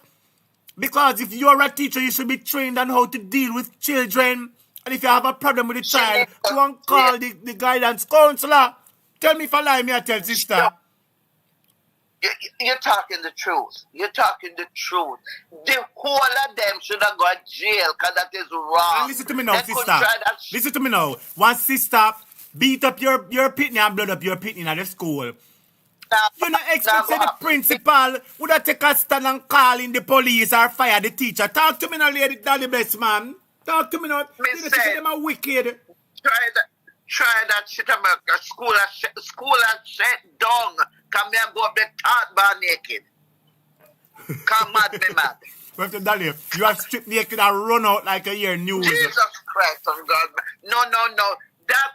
Speaker 1: Because if you're a teacher, you should be trained on how to deal with children. And if you have a problem with a child, go and call the guidance counselor. Tell me if I lie, me I tell sister.
Speaker 6: You're talking the truth. You're talking the truth. The whole of them should have gone to jail because that is wrong.
Speaker 1: And listen to me now, sister. Listen to me now. One sister beat up your pitney and blood up your pitney at the school. You not expect the principal would have take a stand and call in the police or fire the teacher. Talk to me now, lady Dolly Bless, man. Talk to me now. You say them are wicked.
Speaker 6: Try that shit, America. School has shut down. Come here and go up the third bar naked. Come mad me mad.
Speaker 1: Well, Dolly, you have stripped naked and run out like a year news.
Speaker 6: Jesus Christ on God. No. That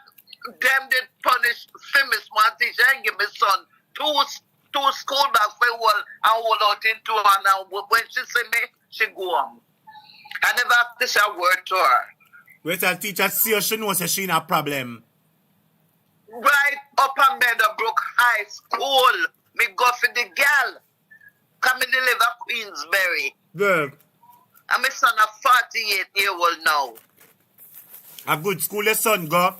Speaker 6: them did punish famous one teacher and give me son two school bags for one and hold out into her. And when she see me, she go on. I never have to say a word to her.
Speaker 1: Wait till teacher see her, she knows that she not a problem.
Speaker 6: Right up on Meadowbrook High School. Me go for the girl. Come in the live at Queensberry.
Speaker 1: Girl.
Speaker 6: And my son a 48-year-old now.
Speaker 1: A good school your son go.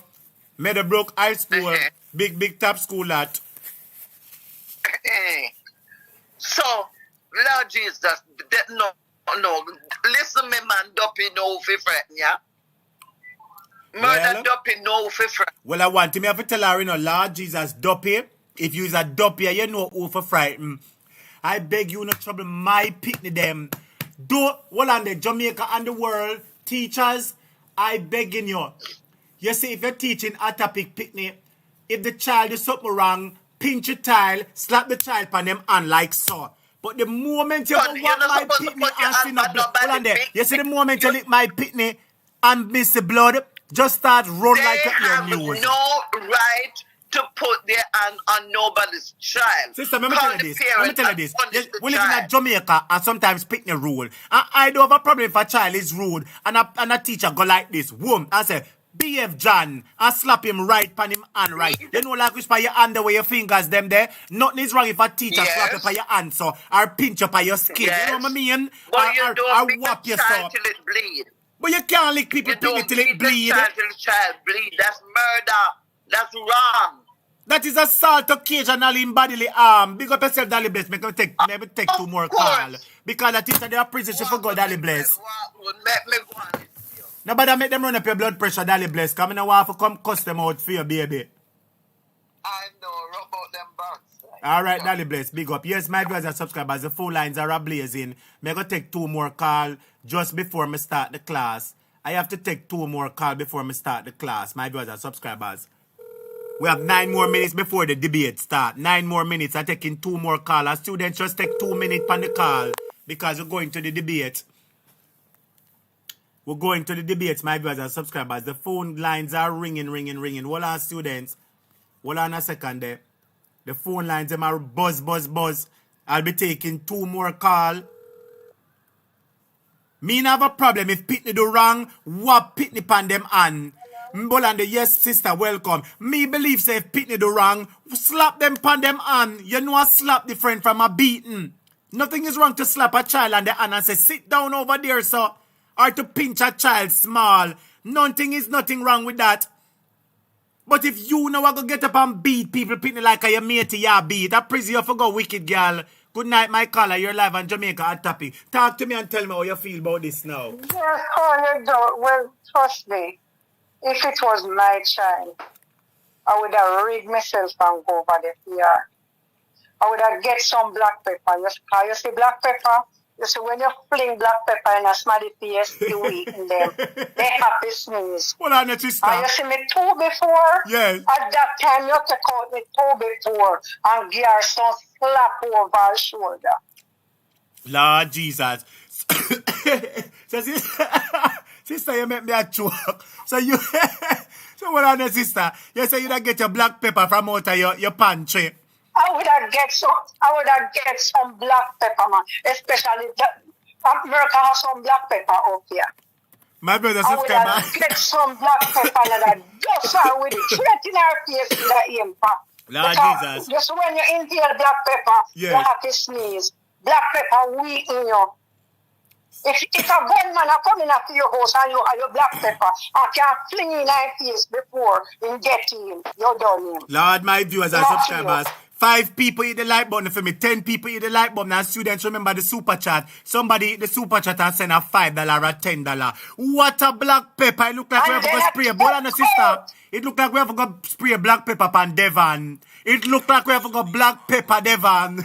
Speaker 1: Meadowbrook High School. Big top school at.
Speaker 6: So, Lord Jesus, no. Listen me man, Duppy no fi threaten ya. Murder Duppy no fi threaten.
Speaker 1: Well, I want me have to tell her, you know, Lord Jesus, Duppy, if you is a Duppy, you know who for frighten. I beg you not trouble my pitney them. Do well on the Jamaica and the world, teachers, I begging you. You see, if you're teaching a topic pitney, if the child is something wrong, pinch your child, slap the child on them hand like so. But the moment you want my pitney and see no blood, hold on there. You see the moment you lick my pitney and miss the blood, just start run like a ear news.
Speaker 6: No right to put their hand on nobody's child.
Speaker 1: Sister, let me tell you this. We live in Jamaica and sometimes pitney rule. And I don't have a problem if a child is rude and a teacher go like this, whoom, and say, behave John, and slap him right on him hand right. You know like which by your hand where your fingers them there. Nothing is wrong if a teacher slap you by your hand so or pinch you by your skin. You know what I mean?
Speaker 6: But you don't
Speaker 1: whap you
Speaker 6: child till it bleed.
Speaker 1: But you can't lick people till it bleed.
Speaker 6: Child till the child bleed. That's murder. That's wrong.
Speaker 1: That is assault occasionally in bodily harm. Big up yourself, Dolly Bless. Make me take 2 more calls. Because the teacher they are prison, she forgot Dolly Bless.
Speaker 6: Let me go on.
Speaker 1: Nobody make them run up your blood pressure, Dolly Bless. Come in and want to come cuss them out for your baby.
Speaker 6: I know, rub out them bugs.
Speaker 1: Alright, Dolly Bless, big up. Yes, my viewers and subscribers, the phone lines are blazing. I'm going to take 2 more calls just before I start the class. I have to take 2 more calls before I start the class, my viewers and subscribers. We have 9 more minutes before the debate start. 9 more minutes. I'm taking 2 more calls. Our students just take 2 minutes on the call because we're going to the debate. We're going to the debates, my viewers and subscribers. The phone lines are ringing. Hold on, students. Hold on a second there. The phone lines them are buzz, buzz, buzz. I'll be taking 2 more calls. Me not have a problem if Pitney do wrong, whop Pitney pan them on. Mbolande, yes, sister, welcome. Me believe say if Pitney do wrong, slap them pan them on. You know a slap different from a beating. Nothing is wrong to slap a child on the hand and say, sit down over there, sir. Or to pinch a child small. Nothing wrong with that. But if you know I go get up and beat people, Pitney like a matey, you beat. I prison you for go wicked girl. Good night, my caller. You're live on Jamaica at Tappy. Talk to me and tell me how you feel about this now.
Speaker 6: Yes, oh, you don't. Well, trust me. If it was my child, I would have rigged myself and go over the PR. I would have get some black pepper. You see black pepper? You see when you fling black pepper in a smelly face, you eat in them. They happy sneeze.
Speaker 1: Hold on, sister.
Speaker 6: And you see me two before?
Speaker 1: Yes.
Speaker 6: At that time, you take out me two before and give her some slap over her shoulder.
Speaker 1: Lord Jesus. So, sister, you make me a joke. So you, so what on, sister? You say you don't get your black pepper from out of your pantry.
Speaker 6: I would have get some black pepper, man. Especially America has some black pepper up here.
Speaker 1: My brother,
Speaker 6: I would have get some black pepper and I dust her with it straight in her face with the impact.
Speaker 1: Lord
Speaker 6: Because
Speaker 1: Jesus.
Speaker 6: just when you inhale black pepper,
Speaker 1: Yes.
Speaker 6: you have to sneeze. Black pepper weaken you. If a gunman are coming after your house and you have your black pepper, I can fling in her face before you get him. You're done him.
Speaker 1: Lord, my viewers and
Speaker 6: Not
Speaker 1: subscribers. 5 people hit the like button for me. 10 people hit the like button. And students, remember the super chat. Somebody hit the super chat and send a $5 or $10. What a black pepper. It look like we have to go spray. Hold on, sister. It look like we have to go spray black pepper on Devon. It look like we have to go black pepper Devon.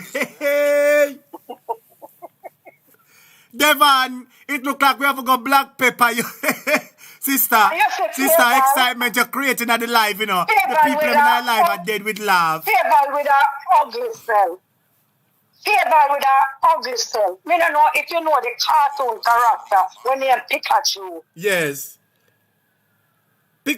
Speaker 1: Devon, it look like we have to go black pepper. Sister, excitement you're creating at the live, you know. The people in our live are dead with love.
Speaker 6: Favor with her ugly self. Favor with her ugly self. Me don't know if you know the cartoon character when they are Pikachu.
Speaker 1: Yes. No,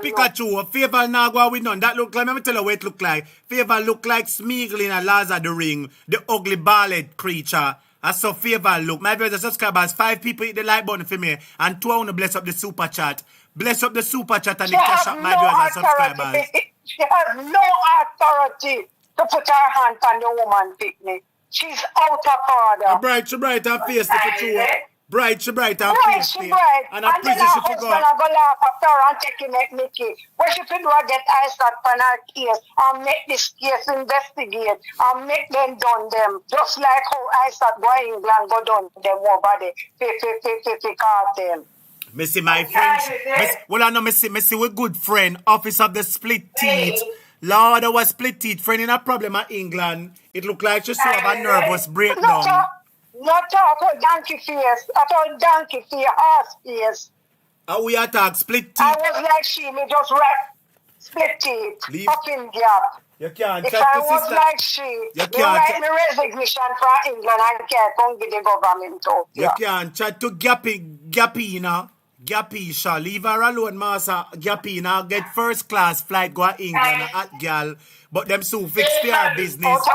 Speaker 1: Pikachu. Favor now go with none. That look like, let me tell you what it look like. Favor look like Smeagol in a Lord of the Ring, the ugly bald creature. That's so Favor look. My brothers and subscribers, 5 people hit the like button for me, and 2 I want to bless up the super chat. Bless up the super chat and the cash up, my brothers and subscribers.
Speaker 6: She has no authority to put her hand on the woman picnic. She's out of order.
Speaker 1: She bright and face the true. Bright, she bright and face
Speaker 6: She
Speaker 1: me.
Speaker 6: bright.
Speaker 1: And I
Speaker 6: then
Speaker 1: appreciate
Speaker 6: her
Speaker 1: she
Speaker 6: husband
Speaker 1: forgot.
Speaker 6: will go laugh after her and take him at Mickey. What she could do is get eyes on her case and make this case investigate and make them done them. Just like how ISAT go England go done them over the cartel.
Speaker 1: Me see my friends. Well, I know me see we good friend, office of the split teeth. Lord, I was split teeth friend in a problem at England. It looked like she have a nervous breakdown.
Speaker 6: Not talk about donkey face. I thought donkey face, horse face.
Speaker 1: How we attack split teeth?
Speaker 6: I was like she, me just right split teeth,
Speaker 1: Leave.
Speaker 6: up in gap.
Speaker 1: You can't
Speaker 6: If
Speaker 1: chat
Speaker 6: I
Speaker 1: to
Speaker 6: was
Speaker 1: sister.
Speaker 6: like she,
Speaker 1: You
Speaker 6: you
Speaker 1: can't
Speaker 6: write me resignation from England and can't come get the government out
Speaker 1: You
Speaker 6: here.
Speaker 1: can't chat to Gappina. Gapisha, leave her alone, Master. Gappina get first class flight go to England at gal. But them soon fix their business.
Speaker 6: Out of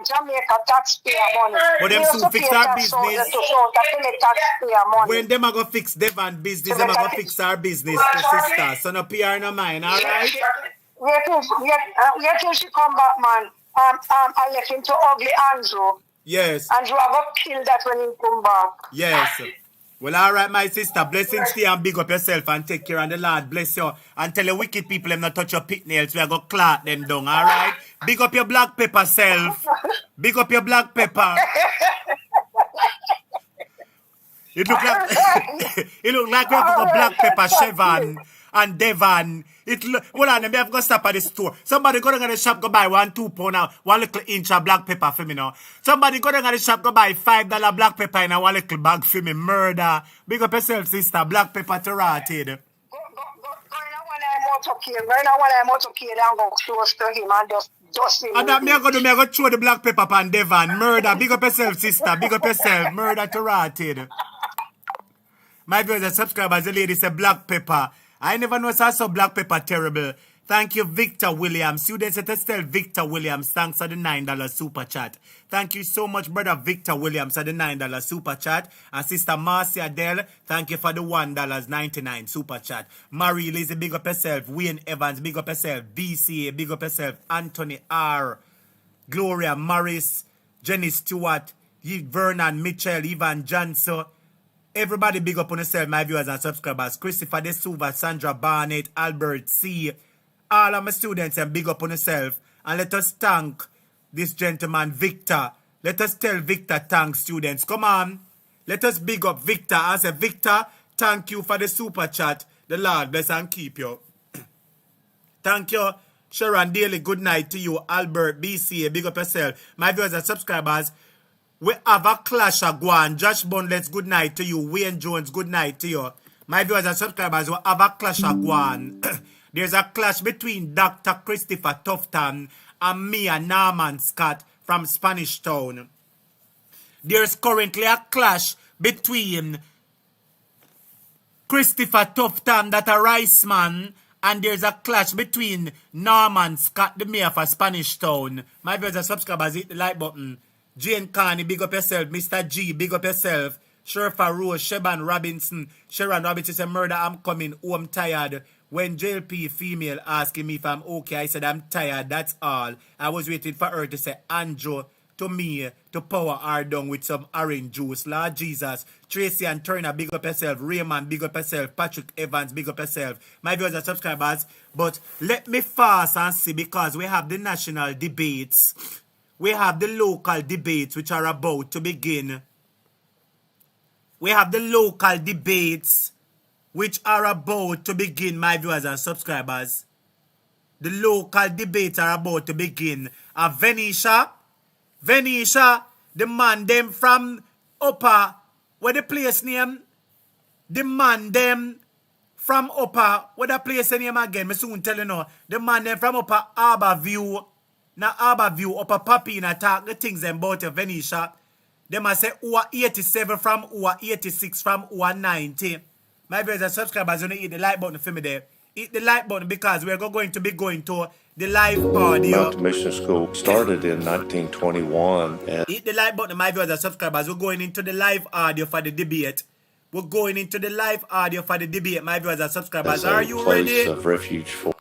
Speaker 6: Jamaica taxpayer money.
Speaker 1: But them
Speaker 6: We
Speaker 1: soon
Speaker 6: also
Speaker 1: fix
Speaker 6: pay
Speaker 1: their
Speaker 6: tax out
Speaker 1: business.
Speaker 6: to South Africa taxpayer money.
Speaker 1: When them a go fix Devon business, them a go fix our business, the sister. So no PR no mind, alright?
Speaker 6: Wait till she come back, man. I left him to ugly Andrew.
Speaker 1: Yes,
Speaker 6: Andrew, I got killed that when he come back.
Speaker 1: yes. Well, alright, my sister. Blessings to you and big up yourself and take care, and the Lord bless you. And tell the wicked people them not touch your pit nails. We are going to clot them down, alright? Big up your black pepper self. Big up your black pepper. It look like it look like we have got black pepper, Chevron and Devon. Hold on, we have to stop at the store. Somebody go down to the shop, go buy 1-2 pound now, 1 little inch of black pepper for me now. Somebody go down to the shop, go buy $5 black pepper in a 1 little bag for me. Murder. Big up yourself, sister. Black pepper to rotted.
Speaker 6: Go in a motorcade and go close to him and just him.
Speaker 1: And that me I go do, me I go throw the black pepper on Devon. Murder. Big up yourself, sister. Big up yourself. Murder to rotted. My viewers and subscribers, the lady said black pepper. I never know I saw black pepper terrible. Thank you, Victor Williams. Students, let us tell Victor Williams, thanks for the $9 super chat. Thank you so much, brother Victor Williams, for the $9 super chat. And Sister Marcia Dell, thank you for the $1.99 super chat. Marie Lizzie, big up yourself. Wayne Evans, big up yourself. BCA, big up yourself. Anthony R. Gloria Morris, Jenny Stewart, Vernon Mitchell, Ivan Johnson. Everybody big up on yourself, my viewers and subscribers. Christopher De Souva, Sandra Barnett, Albert C. All of my students, and big up on yourself. And let us thank this gentleman, Victor. Let us tell Victor thanks, students. Come on. Let us big up Victor. I say, Victor, thank you for the super chat. The Lord bless and keep you. Thank you, Sharon Daly. Good night to you. Albert BCA, big up yourself. My viewers and subscribers, we have a clash of Guan. Josh Bundles, good night to you. Wayne Jones, good night to you. My viewers and subscribers, we have a clash of Guan. There's a clash between Dr. Christopher Tufton and me and Norman Scott from Spanish Town. There's currently a clash between Christopher Tufton, that a rice man, and there's a clash between Norman Scott, the mayor for Spanish Town. My viewers and subscribers, hit the like button. Jane Carney, big up yourself. Mr. G, big up yourself. Sherfa Rose, Sheban Robinson. Sharon Robinson said, murder, I'm coming. Oh, I'm tired. When JLP female asking me if I'm okay, I said, I'm tired, that's all. I was waiting for her to say, Andrew, to me, to power her down with some orange juice. Lord Jesus. Tracy and Turner, big up yourself. Raymond, big up yourself. Patrick Evans, big up yourself. My viewers and subscribers. But let me fast and see, because we have the national debates. We have the local debates which are about to begin. We have the local debates which are about to begin, my viewers and subscribers. The local debates are about to begin. And Venetia, the man them from Upper, where the place name? The man them from Upper, where the place name again? Me soon tell you now. The man them from Upper Harborview. Now Harborview, Upper Papina talk the things about Venetia. They must say who are 87 from, who are 86 from, who are 90. My viewers and subscribers, you need to hit the like button for me there. Hit the like button because we're going to be going to the live audio.
Speaker 7: Mountain Mission School started in 1921. And
Speaker 1: hit the like button, my viewers and subscribers. We're going into the live audio for the debate. We're going into the live audio for the debate, my viewers and subscribers. Are you ready?
Speaker 7: Place of refuge for.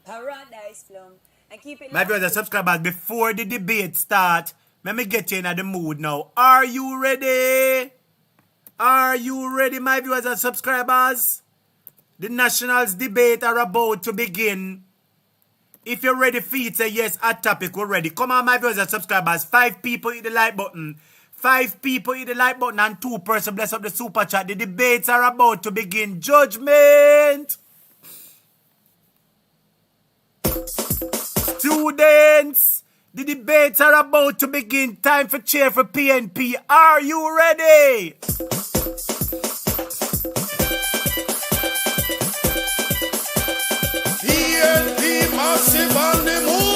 Speaker 8: Paradise Plum. And keep it
Speaker 1: my viewers and subscribers, before the debate start, let me get you in the mood now. Are you ready? Are you ready, my viewers and subscribers? The Nationals debate are about to begin. If you're ready for it, say yes, at topic, we're ready. Come on, my viewers and subscribers. 5 people hit the like button. 5 people hit the like button and 2 persons bless up the super chat. The debates are about to begin. Judgment! Students, the debates are about to begin. Time for cheer for PNP. Are you ready?
Speaker 2: PNP massive on the move.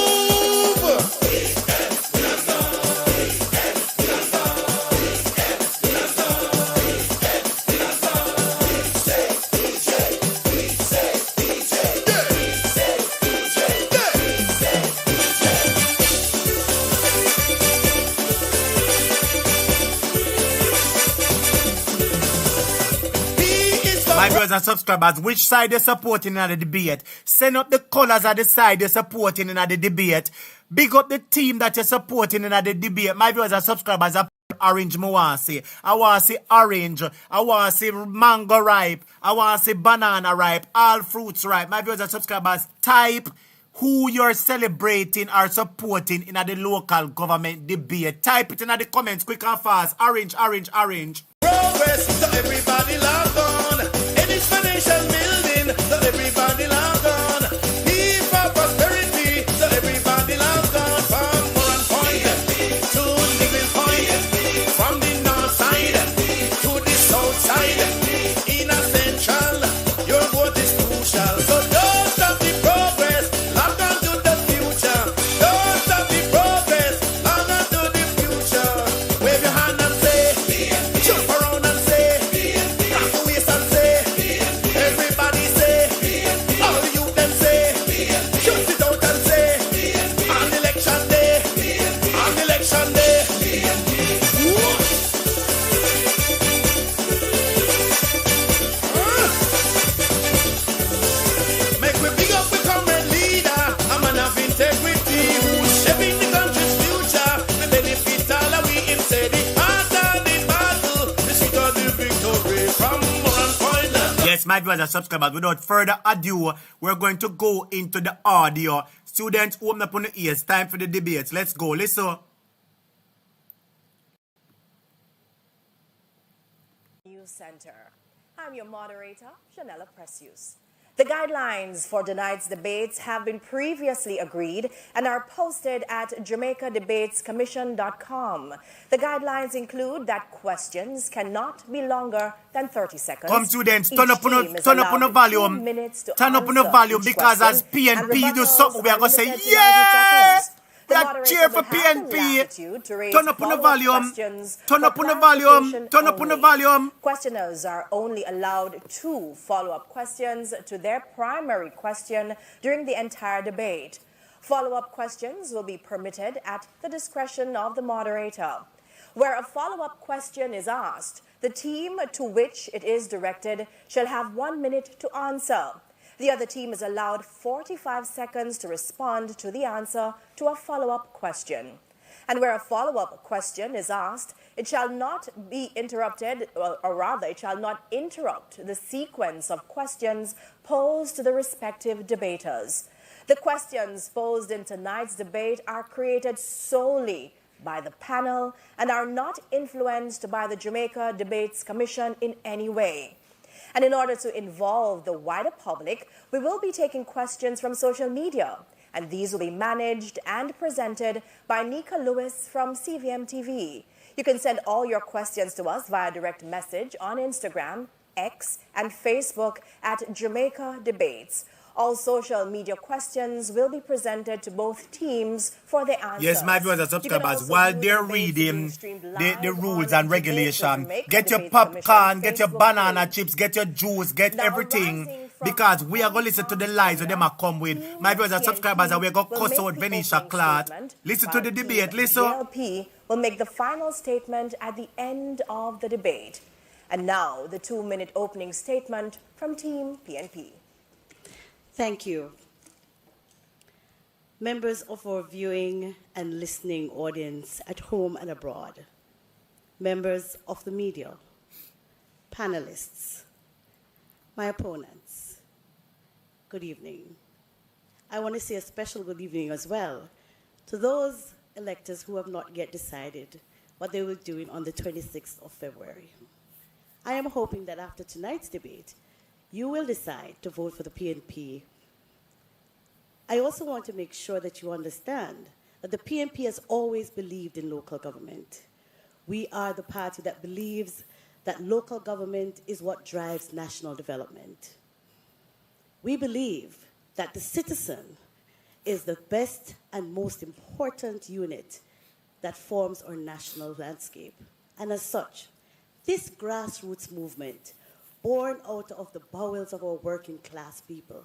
Speaker 1: My viewers and subscribers, which side you're supporting in the debate? Send up the colors of the side you're supporting in the debate. Big up the team that you're supporting in the debate. My viewers and subscribers, orange, I want to see. I want to see orange. I want to see mango ripe. I want to see banana ripe. All fruits ripe. My viewers and subscribers, type who you're celebrating or supporting in the local government debate. Type it in the comments quick and fast. Orange, orange, orange.
Speaker 2: Progress, so everybody log on. An exponential building, so everybody log on. Peace for prosperity, so everybody log on. From Moran Point to Nigel Point, from the north side to the south side, in a central, your vote is crucial. So don't stop the progress, log on to the future. Don't stop the progress, log on to the future. Wave your hand and say, jump around and say, rock the waist and say, everybody.
Speaker 1: Yes, my viewers and subscribers, without further ado, we're going to go into the audio. Students, open up on the ears. Time for the debates. Let's go. Listen.
Speaker 9: News Center. I'm your moderator, Janella Precious. The guidelines for tonight's debates have been previously agreed and are posted at JamaicaDebatesCommission.com. The guidelines include that questions cannot be longer than 30 seconds.
Speaker 1: Come students, turn up on the volume. Turn up on the volume because as PNP do something, we are going to say, yeah! We are cheer for PNP. Turn up on the volume. Turn up on the volume. Turn up on the volume.
Speaker 9: Questioners are only allowed 2 follow-up questions to their primary question during the entire debate. Follow-up questions will be permitted at the discretion of the moderator. Where a follow-up question is asked, the team to which it is directed shall have 1 minute to answer. The other team is allowed 45 seconds to respond to the answer to a follow-up question. And where a follow-up question is asked, it shall not be interrupted, or rather, it shall not interrupt the sequence of questions posed to the respective debaters. The questions posed in tonight's debate are created solely by the panel and are not influenced by the Jamaica Debates Commission in any way. And in order to involve the wider public, we will be taking questions from social media. And these will be managed and presented by Nika Lewis from CVM TV. You can send all your questions to us via direct message on Instagram, X, and Facebook at Jamaica Debates. All social media questions will be presented to both teams for the answers.
Speaker 1: Yes, my viewers and subscribers, while they're reading the rules and regulation, get your popcorn, get your banana chips, get your juice, get everything, because we are going to listen to the lies that them are come with. My viewers and subscribers, and we're going to cuss out Venetia Clark. Listen to the debate, listen.
Speaker 9: DLP will make the final statement at the end of the debate. And now, the 2-minute opening statement from Team PNP.
Speaker 10: Thank you. Members of our viewing and listening audience at home and abroad, members of the media, panelists, my opponents, good evening. I want to say a special good evening as well to those electors who have not yet decided what they will do on the 26th of February. I am hoping that after tonight's debate, you will decide to vote for the PNP. I also want to make sure that you understand that the PNP has always believed in local government. We are the party that believes that local government is what drives national development. We believe that the citizen is the best and most important unit that forms our national landscape. And as such, this grassroots movement, born out of the bowels of our working class people,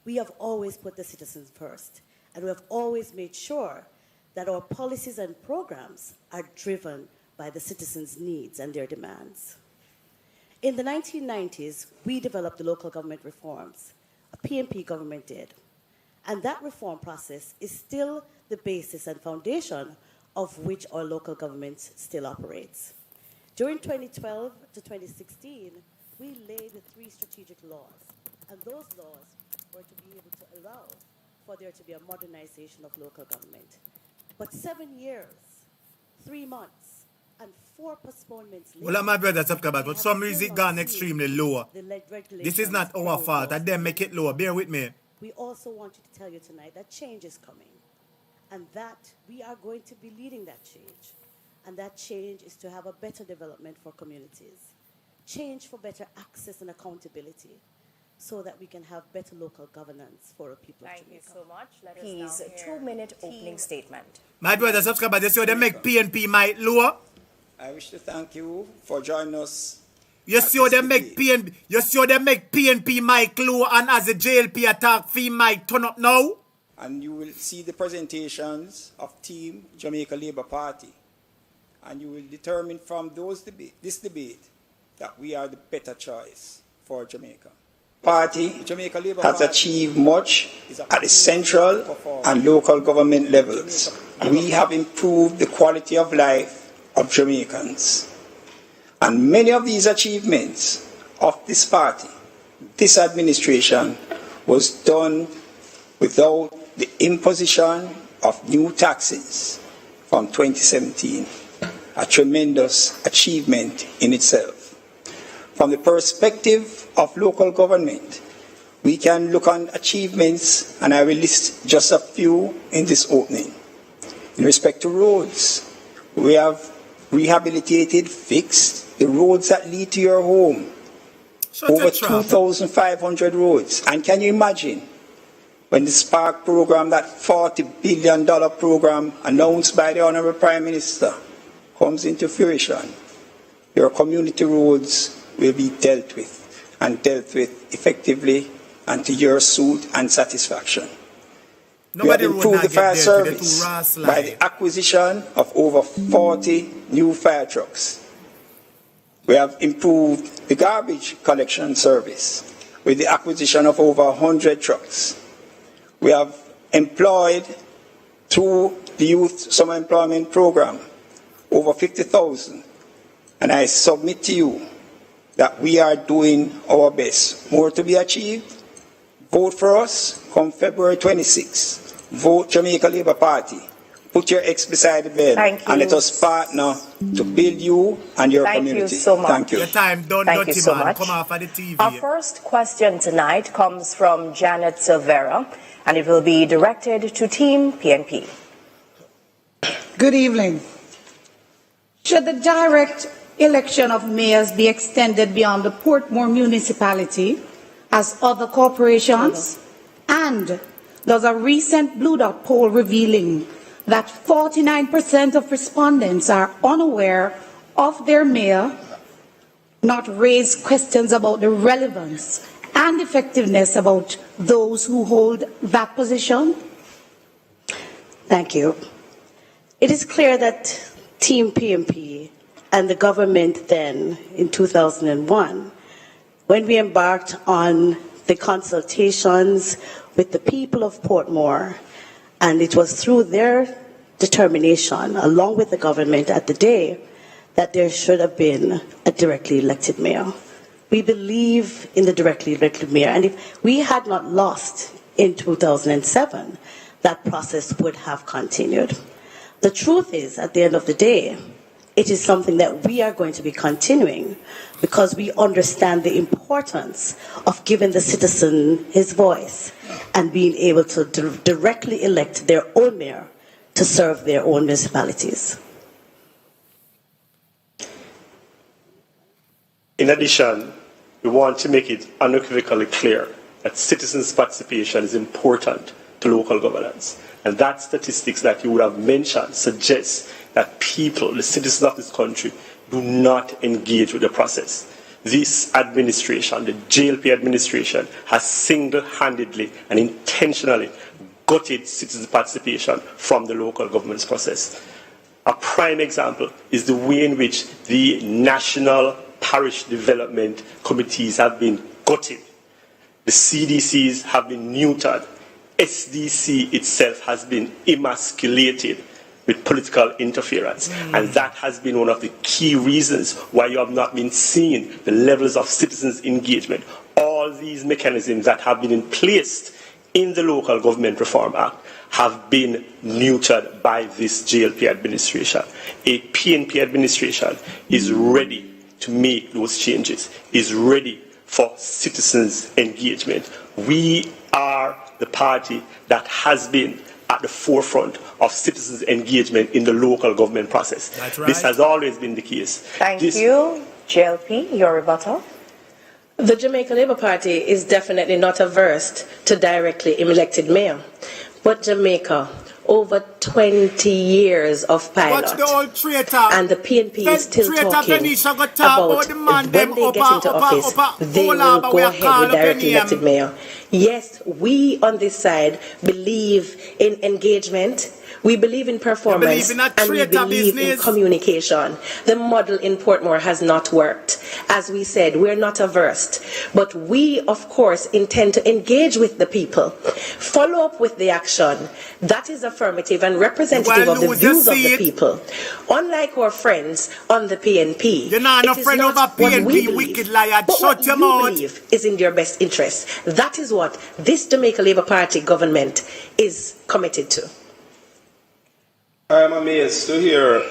Speaker 10: we have always put the citizens first, and we have always made sure that our policies and programs are driven by the citizens' needs and their demands. In the 1990s, we developed the local government reforms. A PNP government did. And that reform process is still the basis and foundation of which our local government still operates. During 2012 to 2016, we laid the 3 strategic laws, and those laws were to be able to allow for there to be a modernization of local government. But 7 years, 3 months, and 4 postponements later...
Speaker 1: Well, my brother, subscribers, but some reason it gone extremely low. This is not our fault, and them make it lower. Bear with me.
Speaker 10: We also want you to tell you tonight that change is coming, and that we are going to be leading that change. And that change is to have a better development for communities. Change for better access and accountability, so that we can have better local governance for our people.
Speaker 9: Thank you so much. Let us now hear 2-minute opening statement.
Speaker 1: My brother, subscribers, they say they make PNP might lower.
Speaker 11: I wish to thank you for joining us.
Speaker 1: You see they make PNP. You see they make PNP mic low, and as the JLP attack fee might turn up now.
Speaker 11: And you will see the presentations of Team Jamaica Labour Party, and you will determine from this debate that we are the better choice for Jamaica. Party Jamaica Labour has achieved much at the central and local government levels. We have improved the quality of life of Jamaicans. And many of these achievements of this party this administration was done without the imposition of new taxes from 2017, a tremendous achievement in itself. From the perspective of local government, we can look on achievements, and I will list just a few in this opening. In respect to roads, we have rehabilitated, fixed the roads that lead to your home. Over 2,500 roads. And can you imagine when the Spark program, that $40 billion program announced by the Honorable Prime Minister, comes into fruition, your community roads will be dealt with, and dealt with effectively and to your suit and satisfaction. We have improved the fire service by the acquisition of over 40 new fire trucks. We have improved the garbage collection service with the acquisition of over 100 trucks. We have employed, through the Youth Summer Employment Program, over 50,000. And I submit to you that we are doing our best. More to be achieved. Vote for us come February 26th. Vote Jamaica Labour Party. Put your X beside the bed and let us partner to build you and your community.
Speaker 9: Thank you so much.
Speaker 11: Thank you.
Speaker 1: Your time done,
Speaker 9: Thank you so
Speaker 1: man.
Speaker 9: much.
Speaker 1: Come off of the TV.
Speaker 9: Our first question tonight comes from Janet Silvera, and it will be directed to Team PNP.
Speaker 12: Good evening. Should the direct election of mayors be extended beyond the Portmore municipality as other corporations? And there's a recent Blue Dot poll revealing that 49% of respondents are unaware of their mayor, not raise questions about the relevance and effectiveness about those who hold that position?
Speaker 10: Thank you. It is clear that Team PNP and the government then, in 2001, when we embarked on the consultations with the people of Portmore, and it was through their determination, along with the government at the day, that there should have been a directly elected mayor. We believe in the directly elected mayor, and if we had not lost in 2007, that process would have continued. The truth is, at the end of the day, it is something that we are going to be continuing because we understand the importance of giving the citizen his voice and being able to directly elect their own mayor to serve their own municipalities.
Speaker 13: In addition, we want to make it unequivocally clear that citizens' participation is important to local governance. And that statistics that you would have mentioned suggests that people, the citizens of this country, do not engage with the process. This administration, the JLP administration, has single-handedly and intentionally gutted citizen participation from the local government's process. A prime example is the way in which the national parish development committees have been gutted. The CDCs have been neutered. SDC itself has been emasculated with political interference. And that has been one of the key reasons why you have not been seeing the levels of citizens' engagement. All these mechanisms that have been in place in the Local Government Reform Act have been neutered by this JLP administration. A PNP administration is ready to make those changes, is ready for citizens' engagement. We are the party that has been at the forefront of citizens' engagement in the local government process.
Speaker 1: That's right.
Speaker 13: This has always been the case.
Speaker 9: Thank you. JLP, your rebuttal.
Speaker 14: The Jamaica Labour Party is definitely not averse to directly elected mayor. But Jamaica, over 20 years of pilot,
Speaker 1: Watch the old traitor.
Speaker 14: and the PNP is still talking about when they get into office, they will go ahead with directly elected mayor. Yes, we on this side believe in engagement. We believe in performance, and we believe in communication. The model in Portmore has not worked. As we said, we're not averse But we, of course, intend to engage with the people, follow up with the action that is affirmative and representative of the views of the people. Unlike our friends on the PNP,
Speaker 1: you're not a friend of a PNP, wicked liar. Shut your mouth.
Speaker 14: Believe is in their best interest. That is what this Jamaica Labour Party government is committed to.
Speaker 15: I am amazed to hear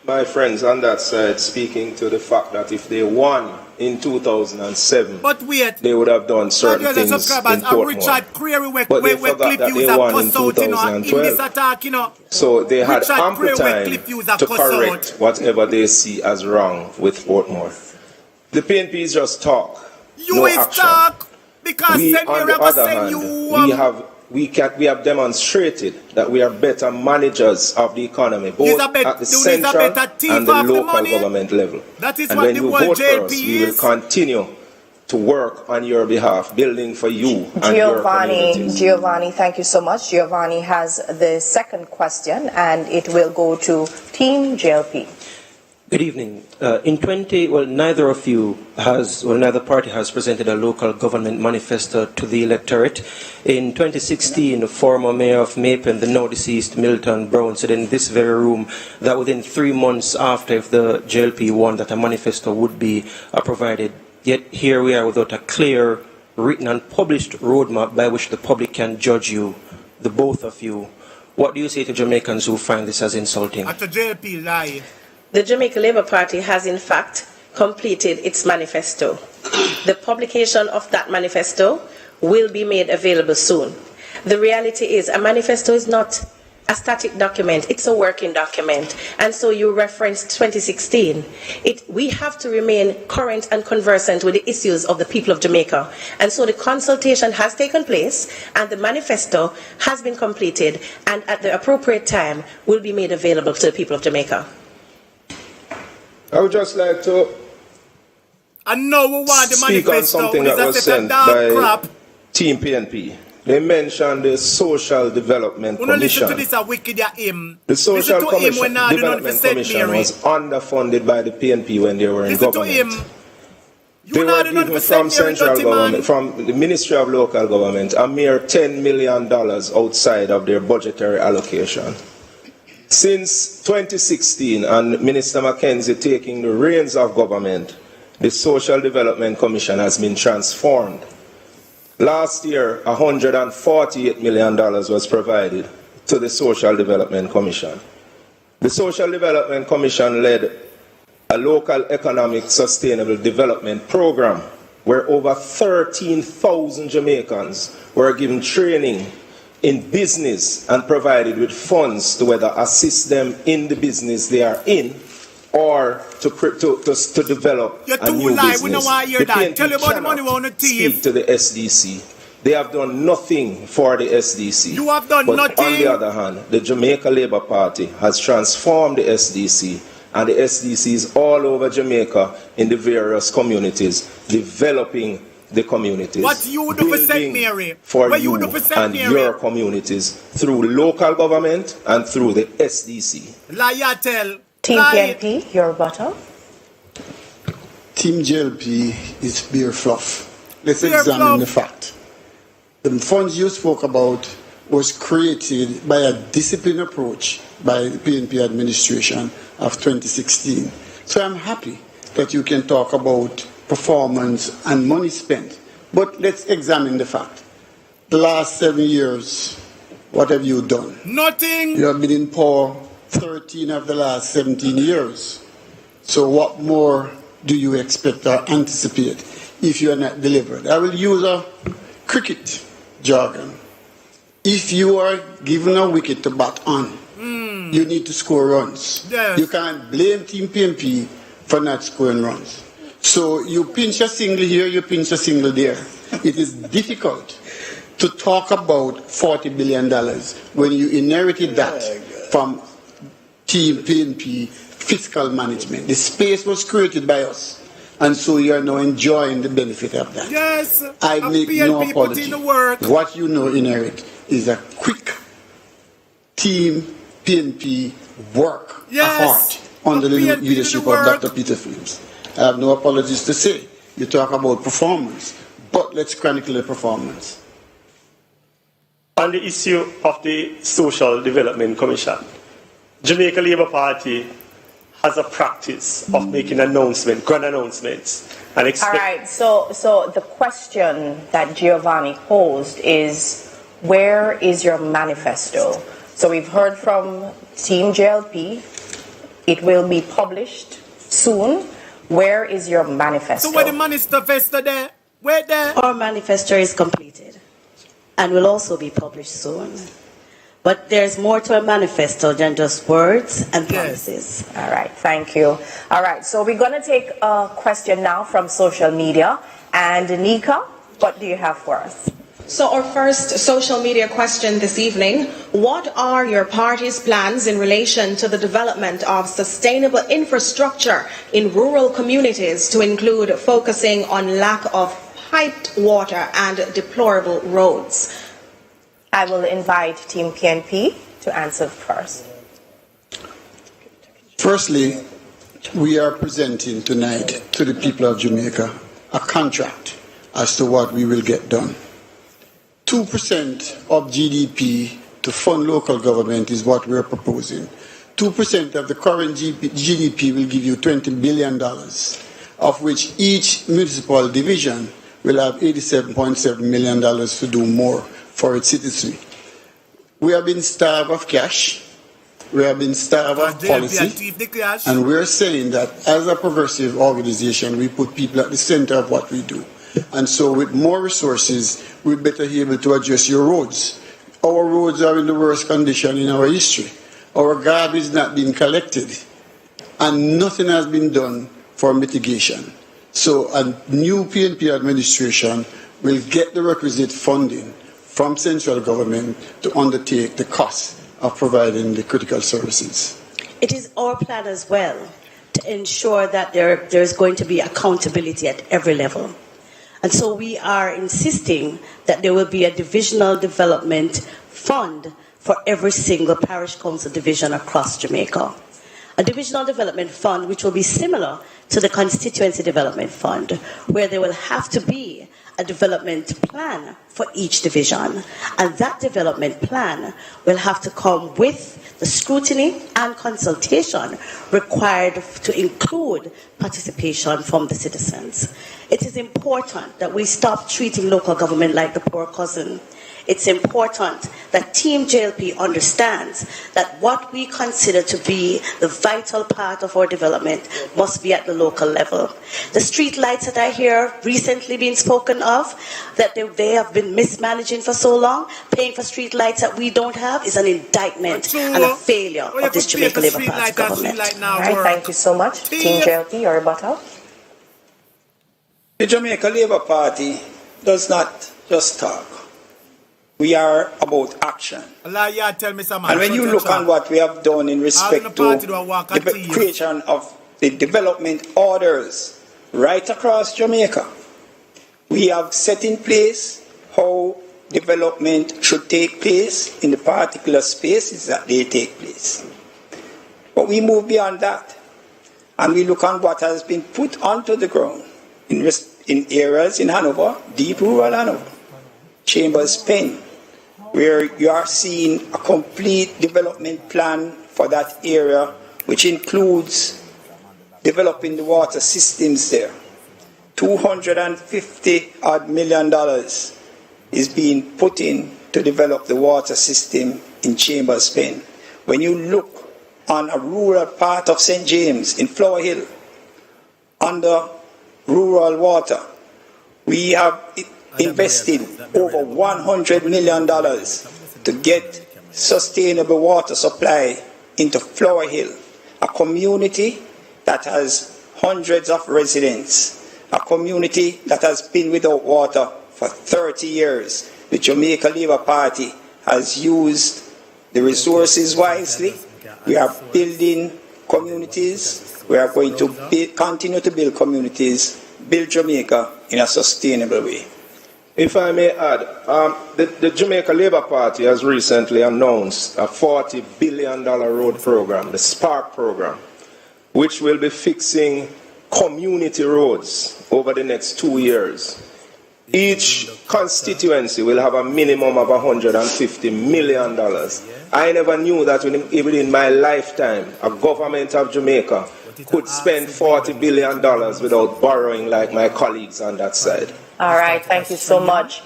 Speaker 15: my friends on that side speaking to the fact that if they won in 2007,
Speaker 1: but wait,
Speaker 15: they would have done certain things in Portmore.
Speaker 1: Richard Creary,
Speaker 15: but they forgot that they won in 2012. So they had ample time to correct whatever they see as wrong with Portmore. The PNP is just talk, no action.
Speaker 1: Because
Speaker 15: we, on the other hand, we have demonstrated that we are better managers of the economy, both at the central and the local government level.
Speaker 1: That is
Speaker 15: and
Speaker 1: what
Speaker 15: when
Speaker 1: the
Speaker 15: you
Speaker 1: word
Speaker 15: vote for
Speaker 1: JLP
Speaker 15: us, we will continue to work on your behalf, building for you and your communities.
Speaker 9: Giovanni, thank you so much. Giovanni has the second question, and it will go to Team JLP.
Speaker 16: Good evening. Neither party has presented a local government manifesto to the electorate. In 2016, the former mayor of Mapen, the now deceased Milton Brown, said in this very room that within 3 months after if the JLP won, that a manifesto would be provided. Yet here we are without a clear, written and published roadmap by which the public can judge you, the both of you. What do you say to Jamaicans who find this as insulting?
Speaker 1: At the JLP lie.
Speaker 14: The Jamaica Labour Party has in fact completed its manifesto. The publication of that manifesto will be made available soon. The reality is a manifesto is not a static document, it's a working document. And so you referenced 2016. We have to remain current and conversant with the issues of the people of Jamaica. And so the consultation has taken place and the manifesto has been completed and at the appropriate time will be made available to the people of Jamaica.
Speaker 15: I would just like to speak on something that was sent by Team PNP. They mentioned the Social Development Commission. The Social Development Commission was underfunded by the PNP when they were in government. They were given from central government, from the Ministry of Local Government, a mere $10 million outside of their budgetary allocation. Since 2016 and Minister Mackenzie taking the reins of government, the Social Development Commission has been transformed. Last year, $148 million was provided to the Social Development Commission. The Social Development Commission led a local economic sustainable development program where over 13,000 Jamaicans were given training in business and provided with funds to whether assist them in the business they are in or to develop a new business. The PNP cannot speak to the SDC. They have done nothing for the SDC.
Speaker 1: You have done nothing.
Speaker 15: On the other hand, the Jamaica Labour Party has transformed the SDC, and the SDC is all over Jamaica in the various communities, developing the communities.
Speaker 1: What you do for St. Mary?
Speaker 15: For you and your communities through local government and through the SDC.
Speaker 9: Team PNP, your rebuttal.
Speaker 17: Team JLP is beer fluff. Let's examine the fact. The funds you spoke about was created by a disciplined approach by the PNP administration of 2016. So I'm happy that you can talk about performance and money spent. But let's examine the fact. The last 7 years, what have you done?
Speaker 1: Nothing.
Speaker 17: You have been in power 13 of the last 17 years. So what more do you expect or anticipate if you are not delivered? I will use a cricket jargon. If you are given a wicket to bat on, you need to score runs.
Speaker 1: Yes.
Speaker 17: You can't blame Team PNP for not scoring runs. So you pinch a single here, you pinch a single there. It is difficult to talk about $40 billion when you inherited that from Team PNP fiscal management. The space was created by us, and so you are now enjoying the benefit of that.
Speaker 1: Yes,
Speaker 17: I make no apology. What you know inherit is a quick Team PNP work, a heart, under the leadership of Dr. Peter Phillips. I have no apologies to say. You talk about performance, but let's chronicle the performance.
Speaker 13: On the issue of the Social Development Commission, Jamaica Labour Party has a practice of making grand announcements. And
Speaker 18: all right, so the question that Giovanni posed is, where is your manifesto? So we've heard from Team JLP. It will be published soon. Where is your manifesto?
Speaker 1: So where the manifesto there? Where there?
Speaker 10: Our manifesto is completed and will also be published soon. But there's more to a manifesto than just words and promises.
Speaker 18: All right, thank you. All right, so we're going to take a question now from social media. And Nika, what do you have for us?
Speaker 19: So our first social media question this evening: what are your party's plans in relation to the development of sustainable infrastructure in rural communities, to include focusing on lack of piped water and deplorable roads?
Speaker 18: I will invite Team PNP to answer first.
Speaker 17: Firstly, we are presenting tonight to the people of Jamaica a contract as to what we will get done. 2% of GDP to fund local government is what we're proposing. 2% of the current GDP will give you $20 billion, of which each municipal division will have $87.7 million to do more for its citizenry. We have been starved of cash. We have been starved of policy. And we're saying that as a progressive organization, we put people at the center of what we do. And so with more resources, we're better able to address your roads. Our roads are in the worst condition in our history. Our garbage is not being collected. And nothing has been done for mitigation. So a new PNP administration will get the requisite funding from central government to undertake the cost of providing the critical services.
Speaker 10: It is our plan as well to ensure that there's going to be accountability at every level. And so we are insisting that there will be a divisional development fund for every single parish council division across Jamaica. A divisional development fund which will be similar to the constituency development fund, where there will have to be a development plan for each division. And that development plan will have to come with the scrutiny and consultation required to include participation from the citizens. It is important that we stop treating local government like the poor cousin. It's important that Team JLP understands that what we consider to be the vital part of our development must be at the local level. The street lights that I hear recently being spoken of, that they have been mismanaging for so long, paying for street lights that we don't have, is an indictment and a failure of this Jamaica Labour Party government.
Speaker 18: All right, thank you so much. Team JLP, your rebuttal.
Speaker 11: The Jamaica Labour Party does not just talk. We are about action. And when you look on what we have done in respect to the creation of the development orders right across Jamaica, we have set in place how development should take place in the particular spaces that they take place. But we move beyond that, and we look on what has been put onto the ground in areas in Hanover, deep rural Hanover, Chambers Pen, where you are seeing a complete development plan for that area, which includes developing the water systems there. $250 million is being put in to develop the water system in Chambers Pen. When you look on a rural part of St. James in Flower Hill, under rural water, we have invested over $100 million to get sustainable water supply into Flower Hill, a community that has hundreds of residents, a community that has been without water for 30 years. The Jamaica Labour Party has used the resources wisely. We are building communities. We are going to continue to build communities, build Jamaica in a sustainable way.
Speaker 15: If I may add, the Jamaica Labour Party has recently announced a $40 billion road program, the SPARK program, which will be fixing community roads over the next 2 years. Each constituency will have a minimum of $150 million. I never knew that even in my lifetime, a government of Jamaica could spend $40 billion without borrowing like my colleagues on that side.
Speaker 18: All right, thank you so much.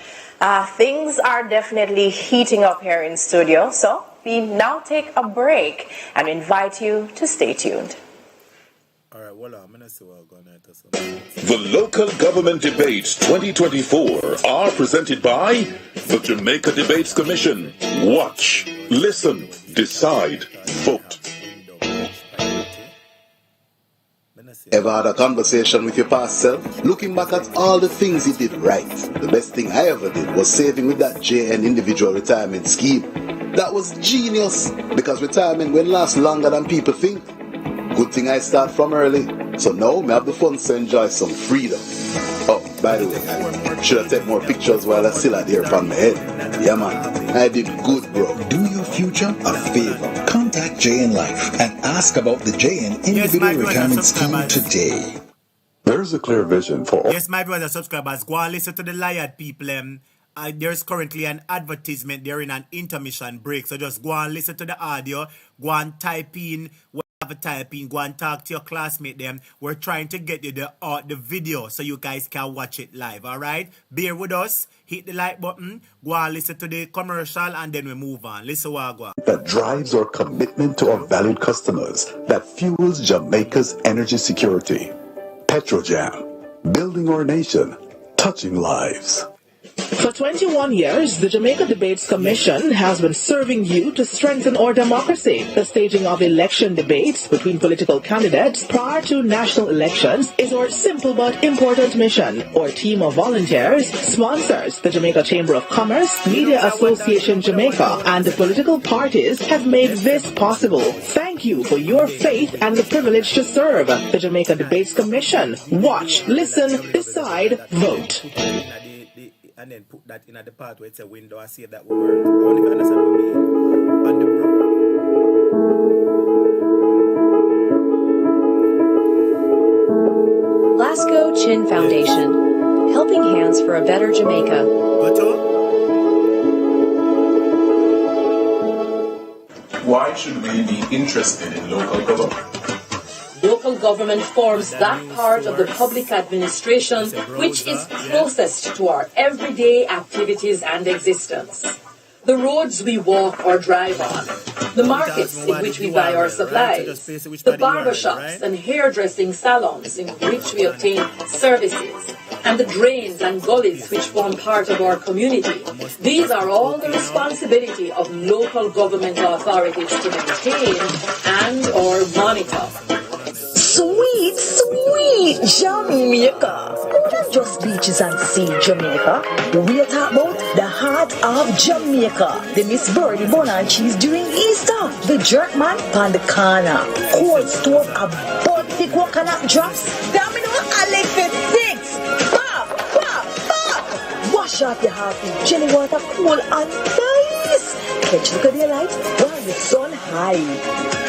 Speaker 18: Things are definitely heating up here in studio, so we now take a break and invite you to stay tuned.
Speaker 20: The Local Government Debates 2024 are presented by the Jamaica Debates Commission. Watch, listen, decide, vote.
Speaker 21: Ever had a conversation with your past self? Looking back at all the things you did right. The best thing I ever did was saving with that JN individual retirement scheme. That was genius, because retirement will last longer than people think. Good thing I start from early, so now I have the funds to enjoy some freedom. Oh, by the way, should I take more pictures while I still had hair on my head? Yeah man, I did good, bro.
Speaker 22: Do your future a favor. Contact JN Life and ask about the JN Individual Retirement Scheme today.
Speaker 20: There's a clear vision for all.
Speaker 1: Yes, my brothers subscribers, go and listen to the Liard people. There's currently an advertisement. They're in an intermission break, so just go and listen to the audio. Go and type in. Go and talk to your classmate them. We're trying to get you the video so you guys can watch it live. All right, bear with us, hit the like button, go and listen to the commercial, and then we move on. Listen what I go on.
Speaker 22: That drives our commitment to our valued customers, that fuels Jamaica's energy security. Petrojam, building our nation, touching lives.
Speaker 23: For 21 years, the Jamaica Debates Commission has been serving you to strengthen our democracy. The staging of election debates between political candidates prior to national elections is our simple but important mission. Our team of volunteers, sponsors, the Jamaica Chamber of Commerce, Media Association Jamaica, and the political parties have made this possible. Thank you for your faith and the privilege to serve. The Jamaica Debates Commission. Watch, listen, decide, vote.
Speaker 1: And then put that in at the part where it's a window. I see that will work. I want to understand what I mean. On the
Speaker 24: Lasco Chin Foundation, helping hands for a better Jamaica.
Speaker 25: Why should we be interested in local government?
Speaker 24: Local government forms that part of the public administration which is closest to our everyday activities and existence. The roads we walk or drive on, the markets in which we buy our supplies, the barbershops and hairdressing salons in which we obtain services, and the drains and gullies which form part of our community. These are all the responsibility of local government authorities to maintain and or monitor.
Speaker 26: Sweet, sweet Jamaica. Not just beaches and sea, Jamaica. We are talking about the heart of Jamaica. The Miss Birdie Bun and Cheese during Easter. The Jerkman on the corner. Cold stove, a bud thick coconut drops. Damn it, I like the six. Pop, pop, pop. Wash off your happy jelly water, cool and nice. Catch look at the light while the sun high.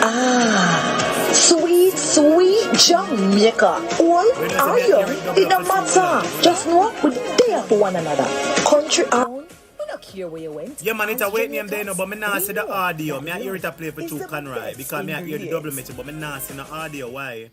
Speaker 26: Ah. Sweet, sweet Jamaica. All are young. It don't matter. Just know we're there for one another. Country owned. We don't care where you went.
Speaker 1: Yeah, man, it's a wait name there, no, but I not see the audio. I hear it a play for 2 Conroy because I hear the double message, but I not see the audio. Why?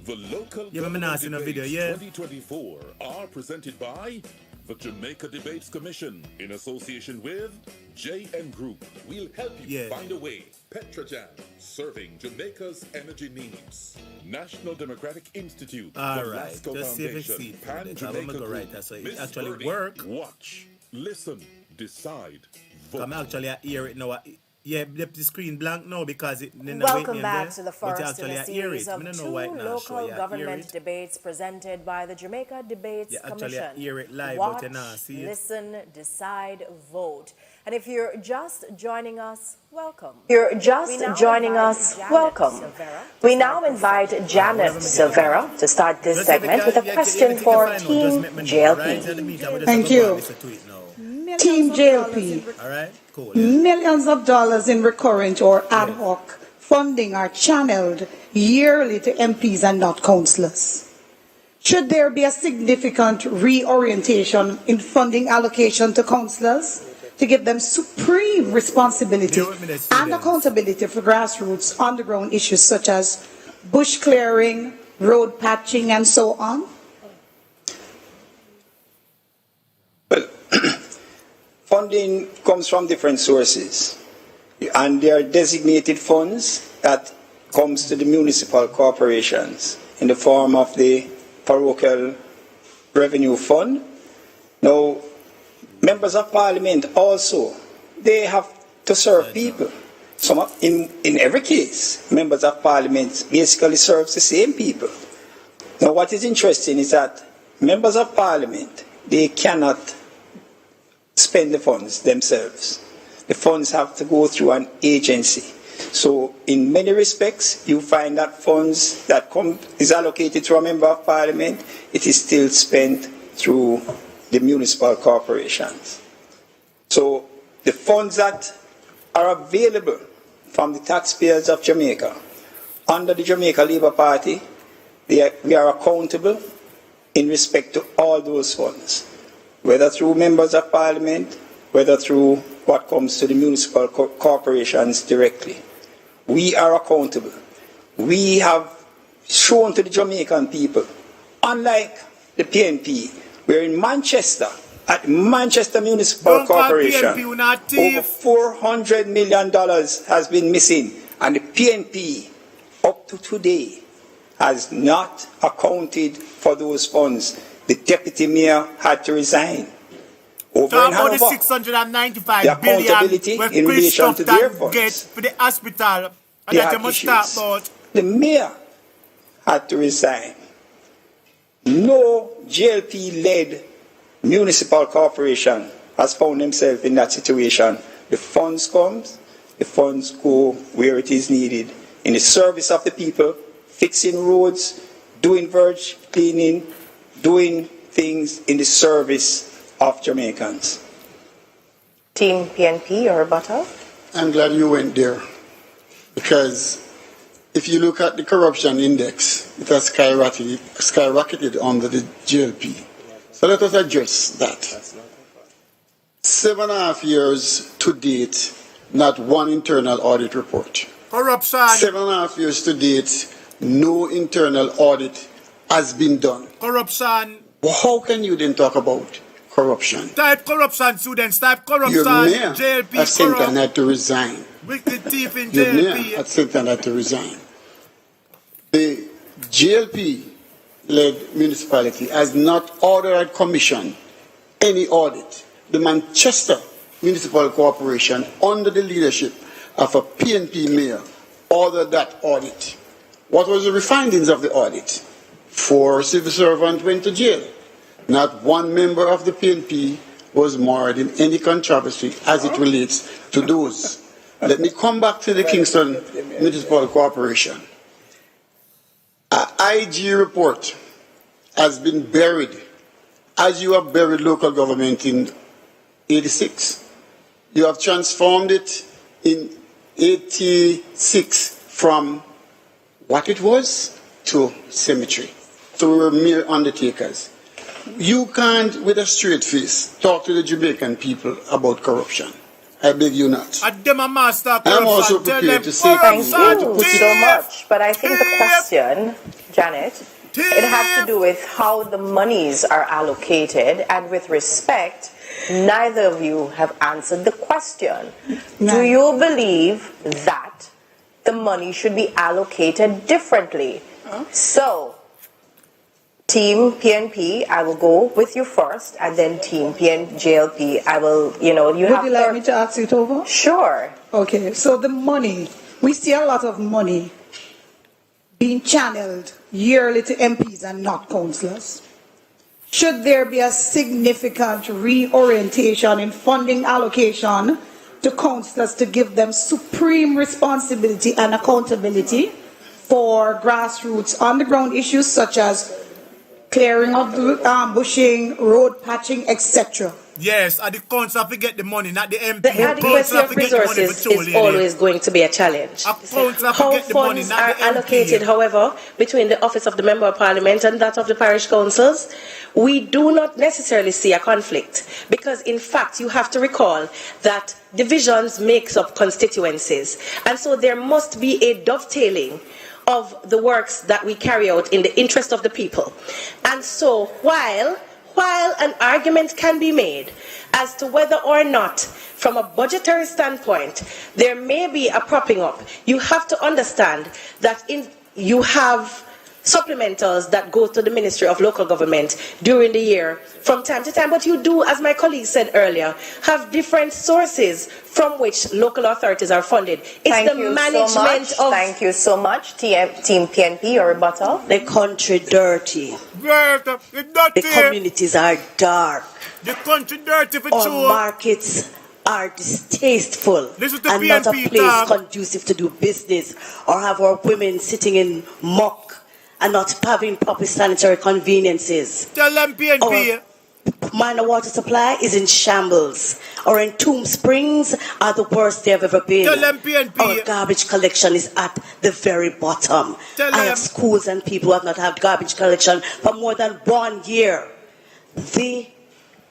Speaker 20: The Local
Speaker 1: Government Debates video,
Speaker 20: 2024 are presented by the Jamaica Debates Commission in association with JN Group. We'll help you find a way. Petrojam, serving Jamaica's energy needs. National Democratic Institute.
Speaker 1: All right, just see if it's see.
Speaker 20: Pan
Speaker 1: Jamaica go right, so it actually work.
Speaker 20: Watch, listen, decide, vote.
Speaker 1: I'm actually hear it now. Yeah, the screen blank now because it.
Speaker 9: Welcome back to the first in a series of 2 local government debates presented by the Jamaica Debates Commission.
Speaker 1: Hear it live,
Speaker 9: Watch,
Speaker 1: but you not see it.
Speaker 9: listen, decide, vote. And if you're just joining us, welcome.
Speaker 18: You're just joining us, welcome. We now invite Janet Silvera to start this segment with a question for Team JLP.
Speaker 12: Thank you. Team JLP.
Speaker 1: All right, cool.
Speaker 12: Millions of dollars in recurrent or ad hoc funding are channeled yearly to MPs and not councillors. Should there be a significant reorientation in funding allocation to councillors to give them supreme responsibility and accountability for grassroots underground issues such as bush clearing, road patching, and so on?
Speaker 11: Well, funding comes from different sources, and there are designated funds that comes to the municipal corporations in the form of the parochial revenue fund. Now, members of parliament also, they have to serve people. In every case, members of parliament basically serves the same people. Now, what is interesting is that members of parliament, they cannot spend the funds themselves. The funds have to go through an agency. So in many respects, you find that funds that is allocated to a member of parliament, it is still spent through the municipal corporations. So the funds that are available from the taxpayers of Jamaica under the Jamaica Labour Party, we are accountable in respect to all those funds, whether through members of parliament, whether through what comes to the municipal corporations directly. We are accountable. We have shown to the Jamaican people, unlike the PNP, where in Manchester, at Manchester Municipal Corporation, over $400 million has been missing, and the PNP, up to today, has not accounted for those funds. The deputy mayor had to resign. Over in Hanover,
Speaker 1: the 695
Speaker 11: the accountability
Speaker 1: billion
Speaker 11: in relation to their funds.
Speaker 1: Get for the hospital, and that you must talk about.
Speaker 11: The mayor had to resign. No JLP-led municipal corporation has found themselves in that situation. The funds come, the funds go where it is needed, in the service of the people, fixing roads, doing verge cleaning, doing things in the service of Jamaicans.
Speaker 18: Team PNP, your rebuttal?
Speaker 17: I'm glad you went there, because if you look at the corruption index, it has skyrocketed under the GLP. So let us address that. 7.5 years to date, not one internal audit report.
Speaker 1: Corruption.
Speaker 17: 7.5 years to date, no internal audit has been done.
Speaker 1: Corruption.
Speaker 17: Well, how can you then talk about corruption?
Speaker 1: Type corruption, students. Type corruption.
Speaker 17: Your mayor
Speaker 1: JLP
Speaker 17: at St. Ann had to resign.
Speaker 1: Wicked thief in
Speaker 17: Your mayor
Speaker 1: JLP.
Speaker 17: at St. Ann had to resign. The GLP-led municipality has not ordered or commissioned any audit. The Manchester Municipal Corporation, under the leadership of a PNP mayor, ordered that audit. What was the findings of the audit? 4 civil servants went to jail. Not one member of the PNP was marred in any controversy as it relates to those. Let me come back to the Kingston Municipal Corporation. An IG report has been buried, as you have buried local government in 86. You have transformed it in 86 from what it was to cemetery. So we were mere undertakers. You can't, with a straight face, talk to the Jamaican people about corruption. I beg you not. I'm also prepared to say
Speaker 18: thank you so much. But I think the question, Janet, it has to do with how the monies are allocated, and with respect, neither of you have answered the question. Do you believe that the money should be allocated differently? So, Team PNP, I will go with you first, and then Team JLP, I will, you have...
Speaker 12: Would you like me to ask it over?
Speaker 18: Sure.
Speaker 12: Okay, so the money, we see a lot of money being channeled yearly to MPs and not councillors. Should there be a significant reorientation in funding allocation to councillors to give them supreme responsibility and accountability for grassroots underground issues such as clearing of the bushing, road patching, etc.
Speaker 1: Yes, and the council have to get the money, not the MP.
Speaker 14: The adequacy of resources is always going to be a challenge. How funds are allocated, however, between the office of the Member of Parliament and that of the parish councils, we do not necessarily see a conflict. Because, in fact, you have to recall that divisions makes up constituencies. And so there must be a dovetailing of the works that we carry out in the interest of the people. And so, while an argument can be made as to whether or not, from a budgetary standpoint, there may be a propping up, you have to understand that you have supplementals that go to the Ministry of Local Government during the year from time to time, but you do, as my colleague said earlier, have different sources from which local authorities are funded. It's the management of...
Speaker 18: Thank you so much. Team PNP, your rebuttal.
Speaker 10: The country dirty. The communities are dark.
Speaker 1: The country dirty for
Speaker 10: Our
Speaker 1: sure.
Speaker 10: markets are distasteful and not a place conducive to do business or have our women sitting in muck and not having proper sanitary conveniences.
Speaker 1: Tell them PNP.
Speaker 10: Our minor water supply is in shambles. Our entombed springs are the worst they have ever been.
Speaker 1: Tell them PNP.
Speaker 10: Our garbage collection is at the very bottom. I have schools and people who have not had garbage collection for more than 1 year. The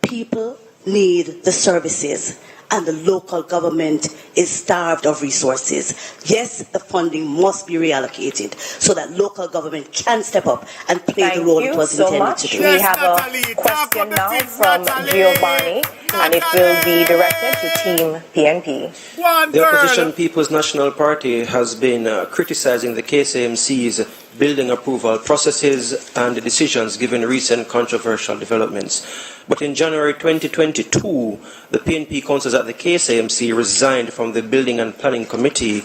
Speaker 10: people need the services, and the local government is starved of resources. Yes, the funding must be reallocated so that local government can step up and play the role it was intended to do.
Speaker 18: We have a question now from Giovanni, and it will be directed to Team PNP.
Speaker 16: The Opposition People's National Party has been criticizing the KCMC's building approval processes and decisions given recent controversial developments. But in January 2022, the PNP councillors at the KCMC resigned from the Building and Planning Committee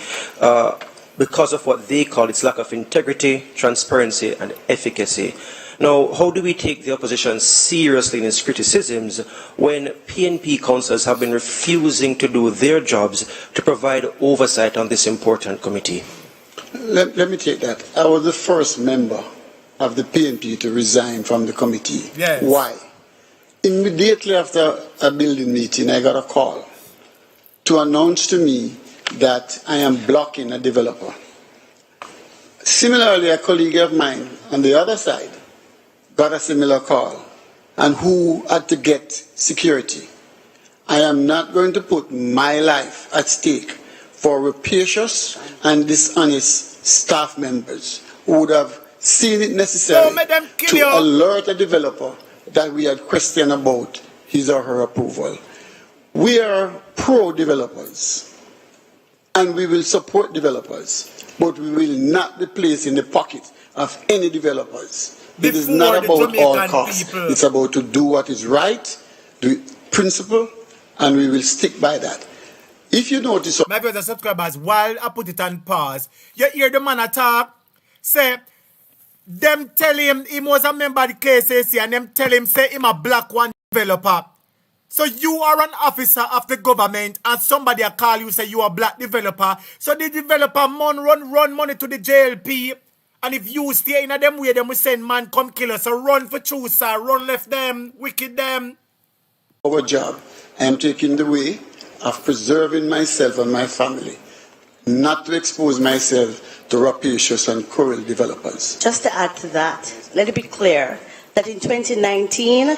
Speaker 16: because of what they call its lack of integrity, transparency and efficacy. Now, how do we take the opposition seriously in its criticisms when PNP councillors have been refusing to do their jobs to provide oversight on this important committee?
Speaker 17: Let me take that. I was the first member of the PNP to resign from the committee.
Speaker 1: Yes.
Speaker 17: Why? Immediately after a building meeting, I got a call to announce to me that I am blocking a developer. Similarly, a colleague of mine on the other side got a similar call, and who had to get security. I am not going to put my life at stake for rapacious and dishonest staff members who would have seen it necessary to alert a developer that we had questioned about his or her approval. We are pro-developers, and we will support developers, but we will not be placed in the pocket of any developers. It is not about all costs. It's about to do what is right, the principle, and we will stick by that. If you notice...
Speaker 1: My brothers and subscribers, while I put it on pause, you hear the man talk, say, them tell him he was a member of the KCC, and them tell him, say, him a black one developer. So you are an officer of the government, and somebody will call you, say you are a black developer. So the developer man run money to the JLP, and if you stay in a them way, them will send man come kill us. So run for truth, sir. Run left them, wicked them.
Speaker 17: Our job, I am taking the way of preserving myself and my family, not to expose myself to rapacious and cruel developers.
Speaker 10: Just to add to that, let it be clear that in 2019,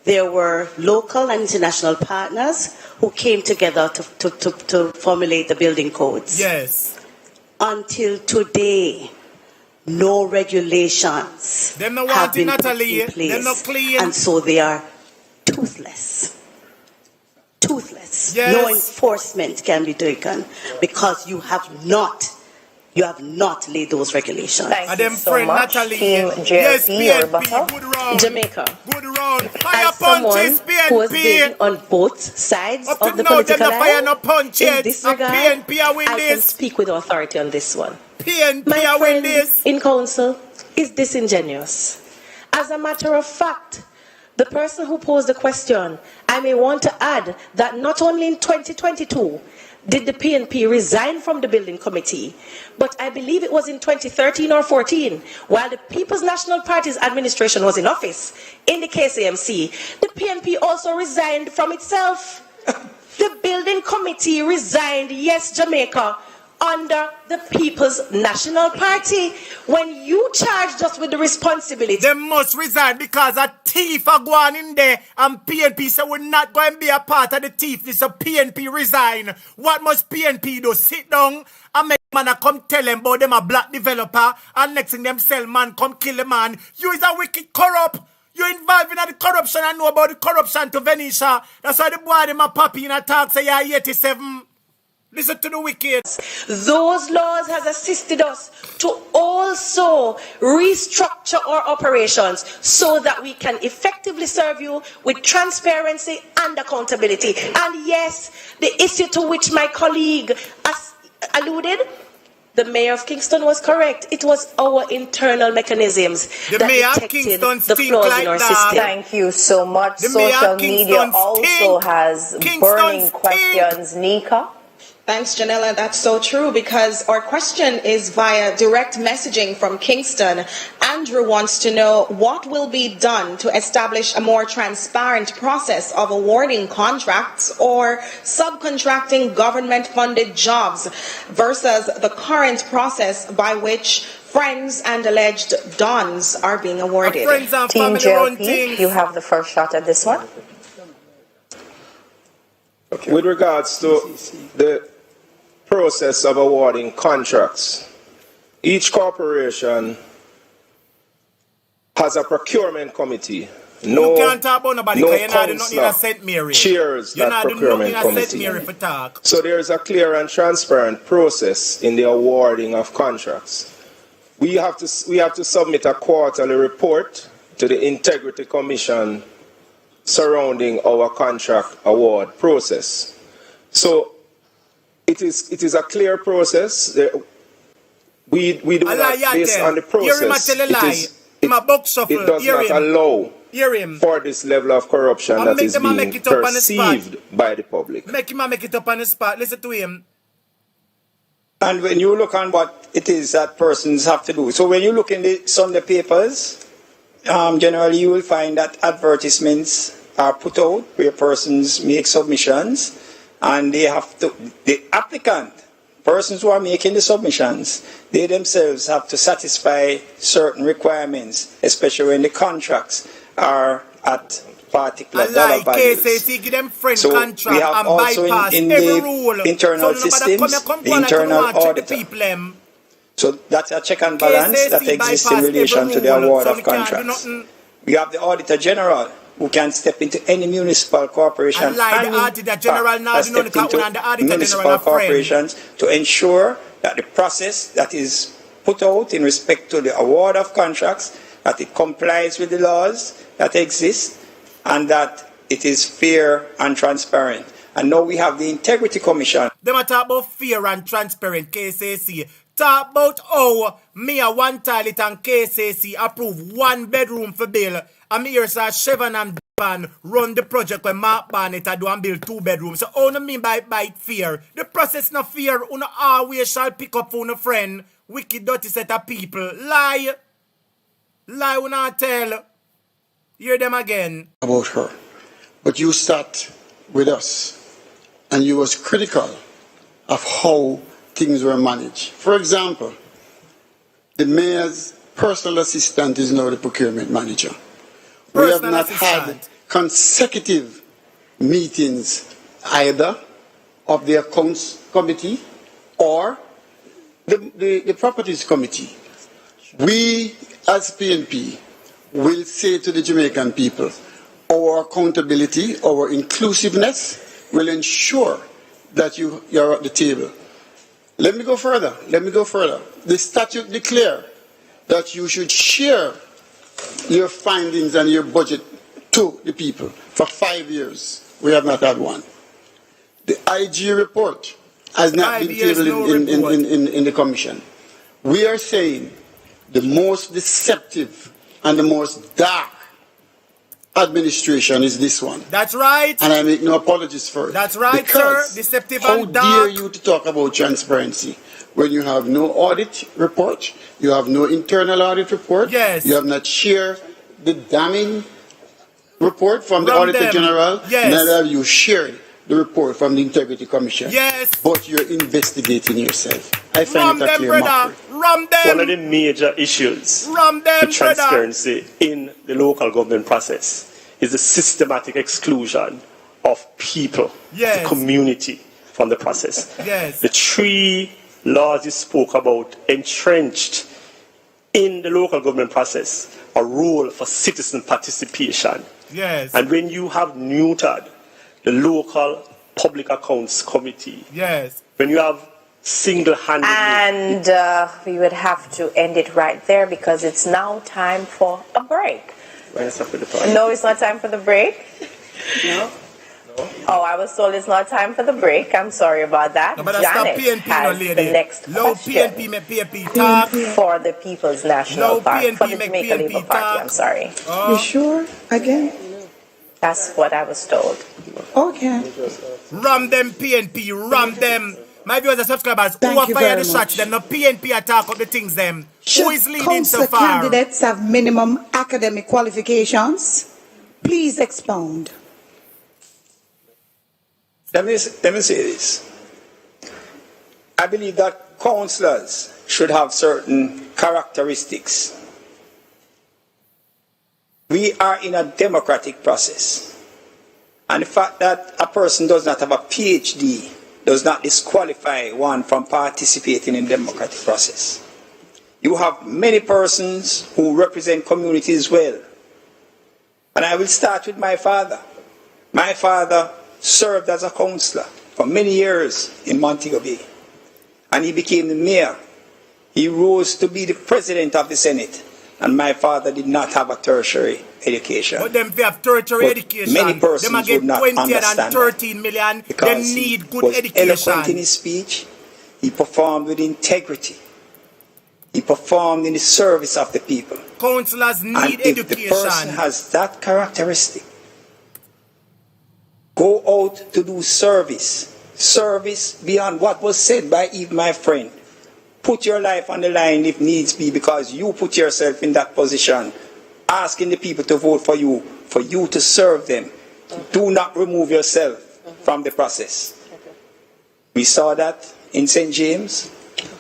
Speaker 10: there were local and international partners who came together to formulate the building codes.
Speaker 1: Yes.
Speaker 10: Until today, no regulations have been put in place, and so they are toothless. Yes. No enforcement can be taken because you have not laid those regulations.
Speaker 18: Thank you so much, Team JLP,
Speaker 1: good round.
Speaker 10: Jamaica.
Speaker 1: Good round.
Speaker 10: As someone who has been on both sides of the political line, in this regard, I can speak with authority on this one. My friend in council is disingenuous. As a matter of fact, the person who posed the question, I may want to add that not only in 2022,
Speaker 14: did the PNP resign from the building committee, but I believe it was in 2013 or 14, while the People's National Party's administration was in office in the KCMC, the PNP also resigned from itself. The building committee resigned, yes, Jamaica, under the People's National Party. When you charged us with the responsibility,
Speaker 1: they must resign because a thief are going in there and PNP said we're not going to be a part of the thief. This so PNP resign. What must PNP do? Sit down and make man come tell them about them a black developer and next thing them sell man come kill the man. You is a wicked corrupt. You involved in the corruption and know about the corruption to Venetia. That's why the boy them a poppy in a talk say you're 87. Listen to the wicked.
Speaker 14: Those laws has assisted us to also restructure our operations so that we can effectively serve you with transparency and accountability. And yes, the issue to which my colleague alluded, the mayor of Kingston was correct. It was our internal mechanisms that detected the flaws in our system.
Speaker 18: Thank you so much. Social media also has burning questions. Nika?
Speaker 19: Thanks, Janella. That's so true because our question is via direct messaging from Kingston. Andrew wants to know what will be done to establish a more transparent process of awarding contracts or subcontracting government-funded jobs versus the current process by which friends and alleged dons are being awarded.
Speaker 18: Team JLP, you have the first shot at this one.
Speaker 15: Okay. With regards to the process of awarding contracts, each corporation has a procurement committee.
Speaker 1: You can't talk about nobody because you're not doing nothing in St. Mary.
Speaker 15: Chairs that procurement committee. So there is a clear and transparent process in the awarding of contracts. We have to submit a quarterly report to the Integrity Commission surrounding our contract award process. So it is a clear process. We do not based on the process. It does not allow for this level of corruption that is being perceived by the public.
Speaker 1: Make him make it up on the spot. Listen to him.
Speaker 11: And when you look on what it is that persons have to do, so when you look in the Sunday papers, generally you will find that advertisements are put out where persons make submissions. And they have to, the applicant, persons who are making the submissions, they themselves have to satisfy certain requirements, especially when the contracts are at particular dollar values. So we have also in the internal systems, the internal auditor. So that's a check and balance that exists in relation to the award of contracts. We have the Auditor General, who can step into any municipal corporation and municipal corporations to ensure that the process that is put out in respect to the award of contracts, that it complies with the laws that exist and that it is fair and transparent. And now we have the Integrity Commission.
Speaker 1: They might talk about fair and transparent, KCC. Talk about how me a one toilet and KCC approve 1 bedroom for bill. I'm here so Chevron and Ban run the project when Mark Barnett do and build 2 bedrooms. So how do you mean by it fair? The process not fair. Una always shall pick up for una friend. Wicked dirty set of people. Lie. Lie una tell. Hear them again.
Speaker 17: About her. But you sat with us and you was critical of how things were managed. For example, the mayor's personal assistant is now the procurement manager. We have not had consecutive meetings either of the accounts committee or the properties committee. We as PNP will say to the Jamaican people, our accountability, our inclusiveness will ensure that you're at the table. Let me go further. The statute declares that you should share your findings and your budget to the people for 5 years. We have not had one. The IG report has not been tabled in the commission. We are saying the most deceptive and the most dark administration is this one.
Speaker 1: That's right.
Speaker 17: And I make no apologies for it.
Speaker 1: That's right,
Speaker 17: because
Speaker 1: sir. Deceptive
Speaker 17: how
Speaker 1: and dark.
Speaker 17: dare you to talk about transparency when you have no audit report, you have no internal audit report,
Speaker 1: yes.
Speaker 17: You have not shared the damning report from the Auditor General,
Speaker 1: yes.
Speaker 17: Neither have you shared the report from the Integrity Commission.
Speaker 1: Yes.
Speaker 17: But you're investigating yourself. I find it a clear mockery.
Speaker 13: One of the major issues with transparency in the local government process is the systematic exclusion of people,
Speaker 1: yes.
Speaker 13: the community from the process.
Speaker 1: Yes.
Speaker 13: The 3 laws you spoke about entrenched in the local government process a role for citizen participation.
Speaker 1: Yes.
Speaker 13: And when you have neutered the local public accounts committee,
Speaker 1: yes.
Speaker 13: when you have single-handedly...
Speaker 18: And we would have to end it right there because it's now time for a break. No, it's not time for the break. No? Oh, I was told it's not time for the break. I'm sorry about that.
Speaker 1: No, but
Speaker 18: Janet
Speaker 1: PNP,
Speaker 18: has
Speaker 1: no,
Speaker 18: the next question
Speaker 1: PNP talk.
Speaker 18: for the People's National Party, for the Jamaica
Speaker 1: PNP
Speaker 18: Labour Party. I'm sorry.
Speaker 12: You sure? Again?
Speaker 18: That's what I was told.
Speaker 12: Okay.
Speaker 1: Ram them PNP, ram them. My viewers and subscribers,
Speaker 12: Thank
Speaker 1: who are
Speaker 12: you
Speaker 1: fire
Speaker 12: very
Speaker 1: the shots, them no PNP attack up the things them. Who is leading so
Speaker 12: Council
Speaker 1: far?
Speaker 12: candidates have minimum academic qualifications? Please expound.
Speaker 11: Let me say this. I believe that councillors should have certain characteristics. We are in a democratic process. And the fact that a person does not have a PhD does not disqualify one from participating in the democratic process. You have many persons who represent communities well. And I will start with my father. My father served as a councillor for many years in Montego Bay. And he became the mayor. He rose to be the president of the Senate. And my father did not have a tertiary education.
Speaker 1: But them have tertiary education.
Speaker 11: Many persons
Speaker 1: them get
Speaker 11: would not
Speaker 1: 20
Speaker 11: understand
Speaker 1: and 13 million.
Speaker 11: because
Speaker 1: They need good
Speaker 11: he was
Speaker 1: education.
Speaker 11: eloquent in his speech. He performed with integrity. He performed in the service of the people.
Speaker 1: Councillors need
Speaker 11: and if
Speaker 1: education.
Speaker 11: the person has that characteristic, go out to do service beyond what was said by even my friend. Put your life on the line if needs be, because you put yourself in that position, asking the people to vote for you to serve them. Do not remove yourself from the process. We saw that in St. James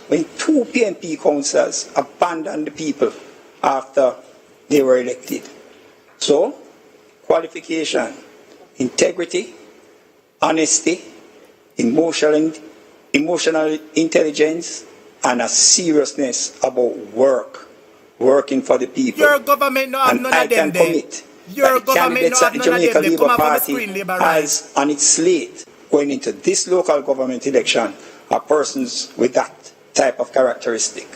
Speaker 11: when 2 PNP councillors abandoned the people after they were elected. So, qualification, integrity, honesty, emotional intelligence, and a seriousness about working for the people.
Speaker 1: Your government no have
Speaker 11: and
Speaker 1: none
Speaker 11: I
Speaker 1: of them
Speaker 11: can commit
Speaker 1: Your
Speaker 11: that the candidates at the Jamaica Labour Party has on its slate going into this local government election are persons with that type of characteristic.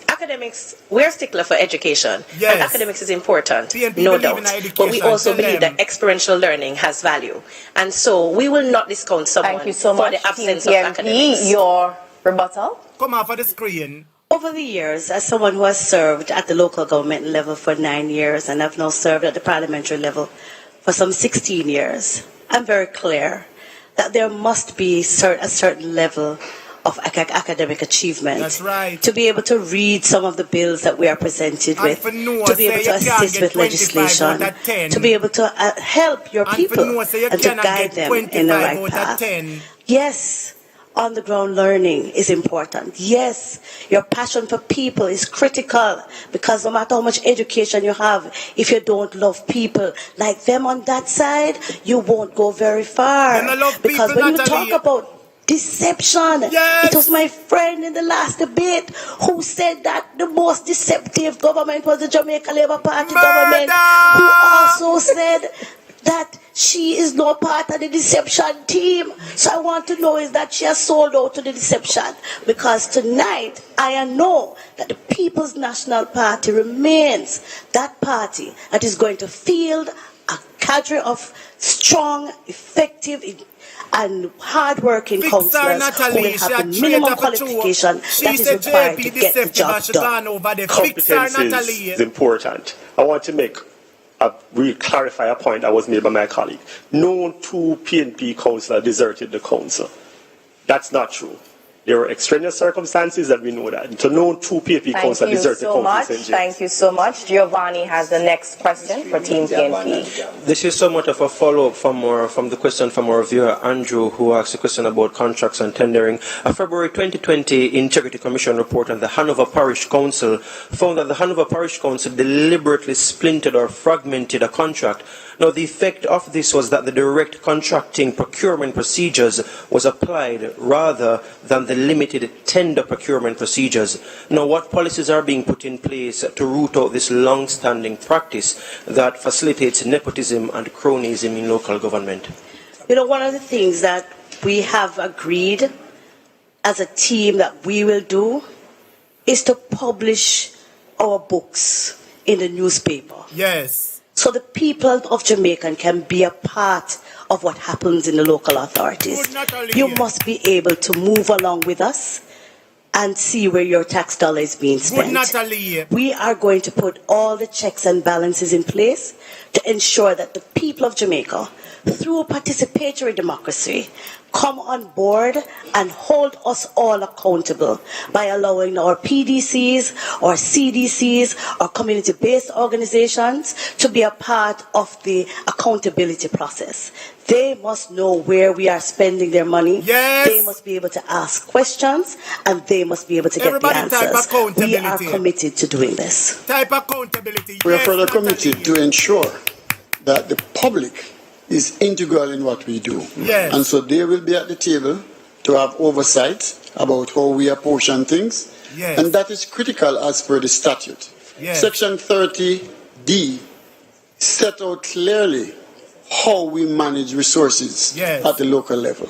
Speaker 14: Academics, we're stickler for education.
Speaker 1: Yes.
Speaker 14: And academics is important,
Speaker 1: PNP
Speaker 14: no
Speaker 1: believe in
Speaker 14: doubt.
Speaker 1: education.
Speaker 14: But we also
Speaker 1: Tell
Speaker 14: believe
Speaker 1: them.
Speaker 14: that experiential learning has value. And so we will not discount someone
Speaker 18: Thank you so
Speaker 14: for
Speaker 18: much,
Speaker 14: the absence
Speaker 18: Team
Speaker 14: of
Speaker 18: PNP.
Speaker 14: academics.
Speaker 18: Your rebuttal?
Speaker 1: Come off of the screen.
Speaker 10: Over the years, as someone who has served at the local government level for 9 years and I've now served at the parliamentary level for some 16 years, I'm very clear that there must be a certain level of academic achievement.
Speaker 1: That's right.
Speaker 10: To be able to read some of the bills that we are presented
Speaker 1: And
Speaker 10: with,
Speaker 1: for no
Speaker 10: to be
Speaker 1: say
Speaker 10: able
Speaker 1: you
Speaker 10: to
Speaker 1: can't
Speaker 10: assist
Speaker 1: get
Speaker 10: with
Speaker 1: 25
Speaker 10: legislation,
Speaker 1: out of 10.
Speaker 10: to be able to help your
Speaker 1: And
Speaker 10: people
Speaker 1: for no say you
Speaker 10: and to
Speaker 1: cannot
Speaker 10: guide
Speaker 1: get
Speaker 10: them in the
Speaker 1: 25
Speaker 10: right
Speaker 1: out of
Speaker 10: path.
Speaker 1: 10.
Speaker 10: Yes, on-the-ground learning is important. Yes, your passion for people is critical, because no matter how much education you have, if you don't love people like them on that side, you won't go very far.
Speaker 1: Then I love
Speaker 10: Because
Speaker 1: people,
Speaker 10: when you
Speaker 1: Natalie.
Speaker 10: talk about deception,
Speaker 1: Yes.
Speaker 10: it was my friend in the last debate who said that the most deceptive government was the Jamaica Labour Party government, who also said that she is no part of the deception team. So I want to know is that she has sold out to the deception, because tonight I know that the People's National Party remains that party that is going to field a cadre of strong, effective, and hard-working councillors who will have the minimum qualification that is required to get the job done.
Speaker 13: Competency is important. I want to make will clarify a point that was made by my colleague. No two PNP councillors deserted the council. That's not true. There were extraneous circumstances and we know that. So no two PNP councillors deserted the council.
Speaker 18: Thank you so much. Giovanni has the next question for Team PNP.
Speaker 16: This is somewhat of a follow-up from the question from our viewer Andrew, who asked a question about contracts and tendering. A February 2020 Integrity Commission report on the Hanover Parish Council found that the Hanover Parish Council deliberately splintered or fragmented a contract. Now, the effect of this was that the direct contracting procurement procedures was applied rather than the limited tender procurement procedures. Now, what policies are being put in place to root out this long-standing practice that facilitates nepotism and cronyism in local government?
Speaker 10: You know, one of the things that we have agreed as a team that we will do is to publish our books in the newspaper.
Speaker 1: Yes.
Speaker 10: So the people of Jamaica can be a part of what happens in the local authorities. You must be able to move along with us and see where your tax dollar is being spent. We are going to put all the checks and balances in place to ensure that the people of Jamaica, through participatory democracy, come on board and hold us all accountable by allowing our PDCs, our CDCs, our community-based organizations to be a part of the accountability process. They must know where we are spending their money.
Speaker 1: Yes.
Speaker 10: They must be able to ask questions and they must be able to get the answers. We are committed to doing this.
Speaker 1: Type accountability.
Speaker 17: We are further committed to ensure that the public is integral in what we do.
Speaker 1: Yes.
Speaker 17: And so they will be at the table to have oversight about how we apportion things.
Speaker 1: Yes.
Speaker 17: And that is critical as per the statute.
Speaker 1: Yes.
Speaker 17: Section 30D set out clearly how we manage resources
Speaker 1: Yes.
Speaker 17: at the local level.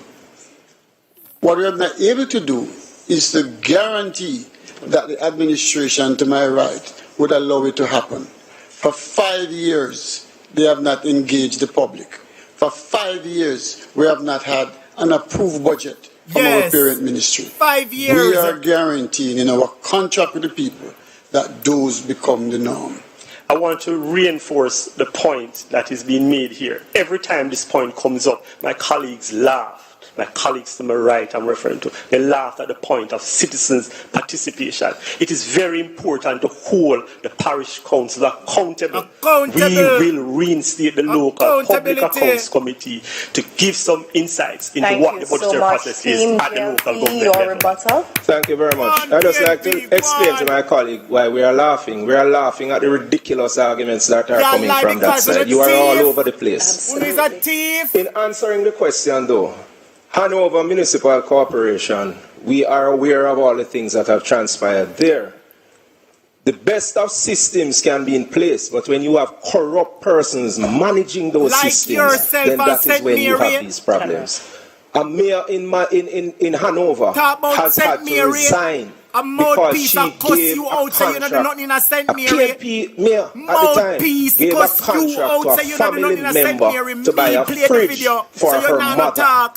Speaker 17: What we are not able to do is to guarantee that the administration, to my right, would allow it to happen. For 5 years, they have not engaged the public. For 5 years, we have not had an approved budget from our parent ministry.
Speaker 1: 5 years.
Speaker 17: We are guaranteeing in our contract with the people that those become the norm.
Speaker 13: I want to reinforce the point that is being made here. Every time this point comes up, my colleagues laugh. My colleagues to my right I'm referring to, they laughed at the point of citizens' participation. It is very important to hold the parish council accountable. We will reinstate the local public accounts committee to give some insights into what the budgetary process is at the local government level.
Speaker 15: Thank you very much. I'd just like to explain to my colleague why we are laughing. We are laughing at the ridiculous arguments that are coming from that side. You are all over the place.
Speaker 1: Who is a thief?
Speaker 15: In answering the question though, Hanover Municipal Corporation, we are aware of all the things that have transpired there. The best of systems can be in place, but when you have corrupt persons managing those systems, then that is when you have these problems. A mayor in Hanover has had to resign because she gave a contract. A PNP mayor at the time gave a contract to a family member to buy a fridge for her mother.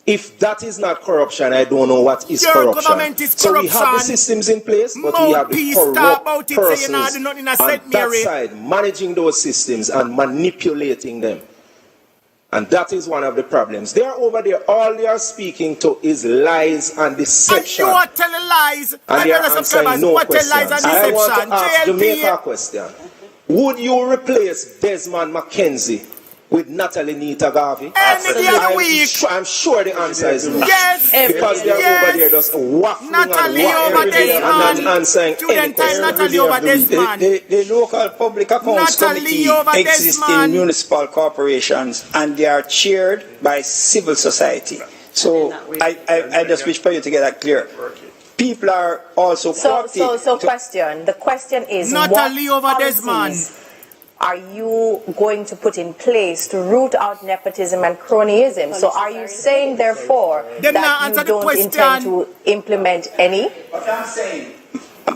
Speaker 15: If that is not corruption, I don't know what is corruption. So we have the systems in place, but we have the corrupt persons on that side managing those systems and manipulating them. And that is one of the problems. They are over there. All they are speaking to is lies and deception.
Speaker 1: And you are telling lies.
Speaker 15: And they are answering no questions. I want to ask Jamaica a question. Would you replace Desmond McKenzie with Natalie Nita Garvey? I'm sure the answer is no.
Speaker 1: Yes.
Speaker 15: Because they are over there just waffling
Speaker 1: Natalie
Speaker 15: and waffling and not answering any question.
Speaker 11: The local public accounts committee exists in municipal corporations and they are chaired by civil society. So I just wish for you to get that clear. People are also
Speaker 18: question. The question is,
Speaker 1: Natalie
Speaker 18: what
Speaker 1: over Desmond
Speaker 18: are you going to put in place to root out nepotism and cronyism? So are you saying, therefore, that you don't intend to implement any?
Speaker 11: What I'm saying,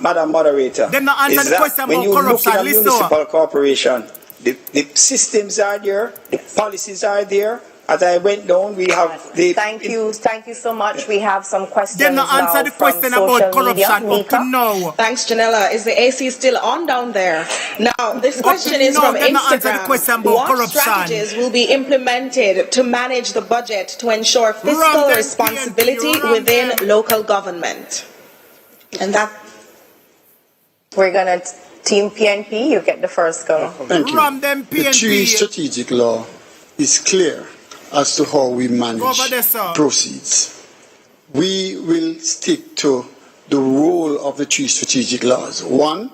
Speaker 11: Madam Moderator,
Speaker 1: then answer
Speaker 11: is
Speaker 1: the question
Speaker 11: that when
Speaker 1: about
Speaker 11: you look
Speaker 1: corruption,
Speaker 11: at a municipal corporation, the systems are there, the policies are there, As I went down, we have the...
Speaker 18: Thank you so much. We have some questions
Speaker 1: Then answer the question about corruption up to now.
Speaker 19: Thanks, Janella. Is the AC still on down there? Now, this question is from Instagram. What strategies will be implemented to manage the budget to ensure fiscal responsibility within local government? And that...
Speaker 18: We're going to... Team PNP, you get the first go.
Speaker 17: Thank you. The Tree Strategic Law is clear as to how we manage proceeds. We will stick to the role of the three strategic laws. One,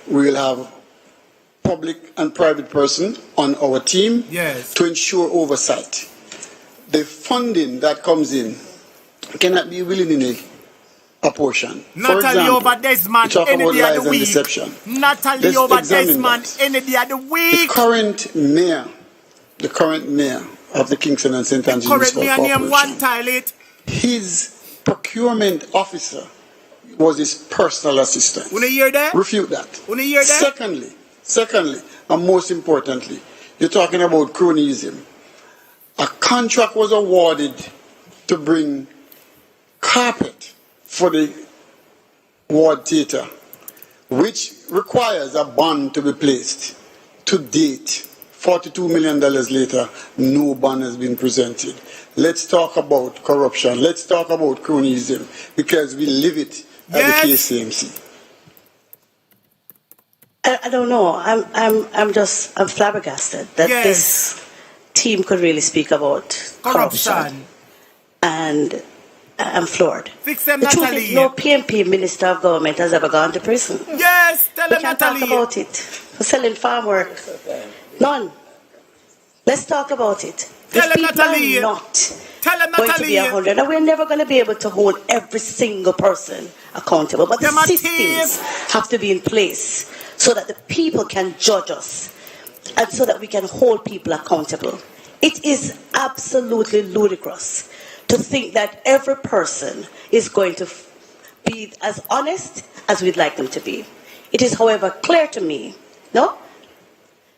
Speaker 17: we will have public and private person on our team to ensure oversight. The funding that comes in cannot be willingly apportioned.
Speaker 1: Natalie over Desmond any day of the week. Natalie over Desmond any day of the week.
Speaker 17: The current mayor of the Kingston and St. Andrews Municipal Corporation. His procurement officer was his personal assistant.
Speaker 1: Wanna hear that?
Speaker 17: Refute that.
Speaker 1: Wanna hear that?
Speaker 17: Secondly, and most importantly, you're talking about cronyism. A contract was awarded to bring carpet for the Ward Theatre, which requires a bond to be placed. To date, $42 million later, no bond has been presented. Let's talk about corruption. Let's talk about cronyism, because we live it at the KCMC.
Speaker 10: I don't know. I'm flabbergasted that this team could really speak about corruption. And I'm floored.
Speaker 1: Fix them,
Speaker 10: the truth
Speaker 1: Natalie.
Speaker 10: is, no PNP Minister of Government has ever gone to prison.
Speaker 1: Yes, tell them, Natalie.
Speaker 10: We can't talk about it. For selling farm work. None. Let's talk about it.
Speaker 1: Tell them, Natalie.
Speaker 10: Tell them, going to be 100. And we're never going to be able to hold every single person accountable. But the systems have to be in place so that the people can judge us and so that we can hold people accountable. It is absolutely ludicrous to think that every person is going to be as honest as we'd like them to be. It is, however, clear to me,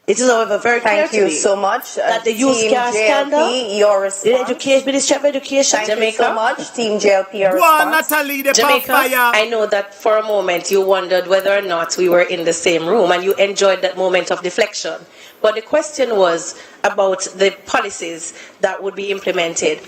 Speaker 10: it is, however, very clear to me.
Speaker 18: Thank you so much.
Speaker 10: That the youth car scandal,
Speaker 18: your response.
Speaker 10: The Ministry of Education,
Speaker 18: Thank you so much. Team JLP, your
Speaker 1: response.
Speaker 18: Natalie,
Speaker 14: Jamaica, I know that for a moment you wondered whether or not we were in the same room and you enjoyed that moment of deflection. But the question was about the policies that would be implemented.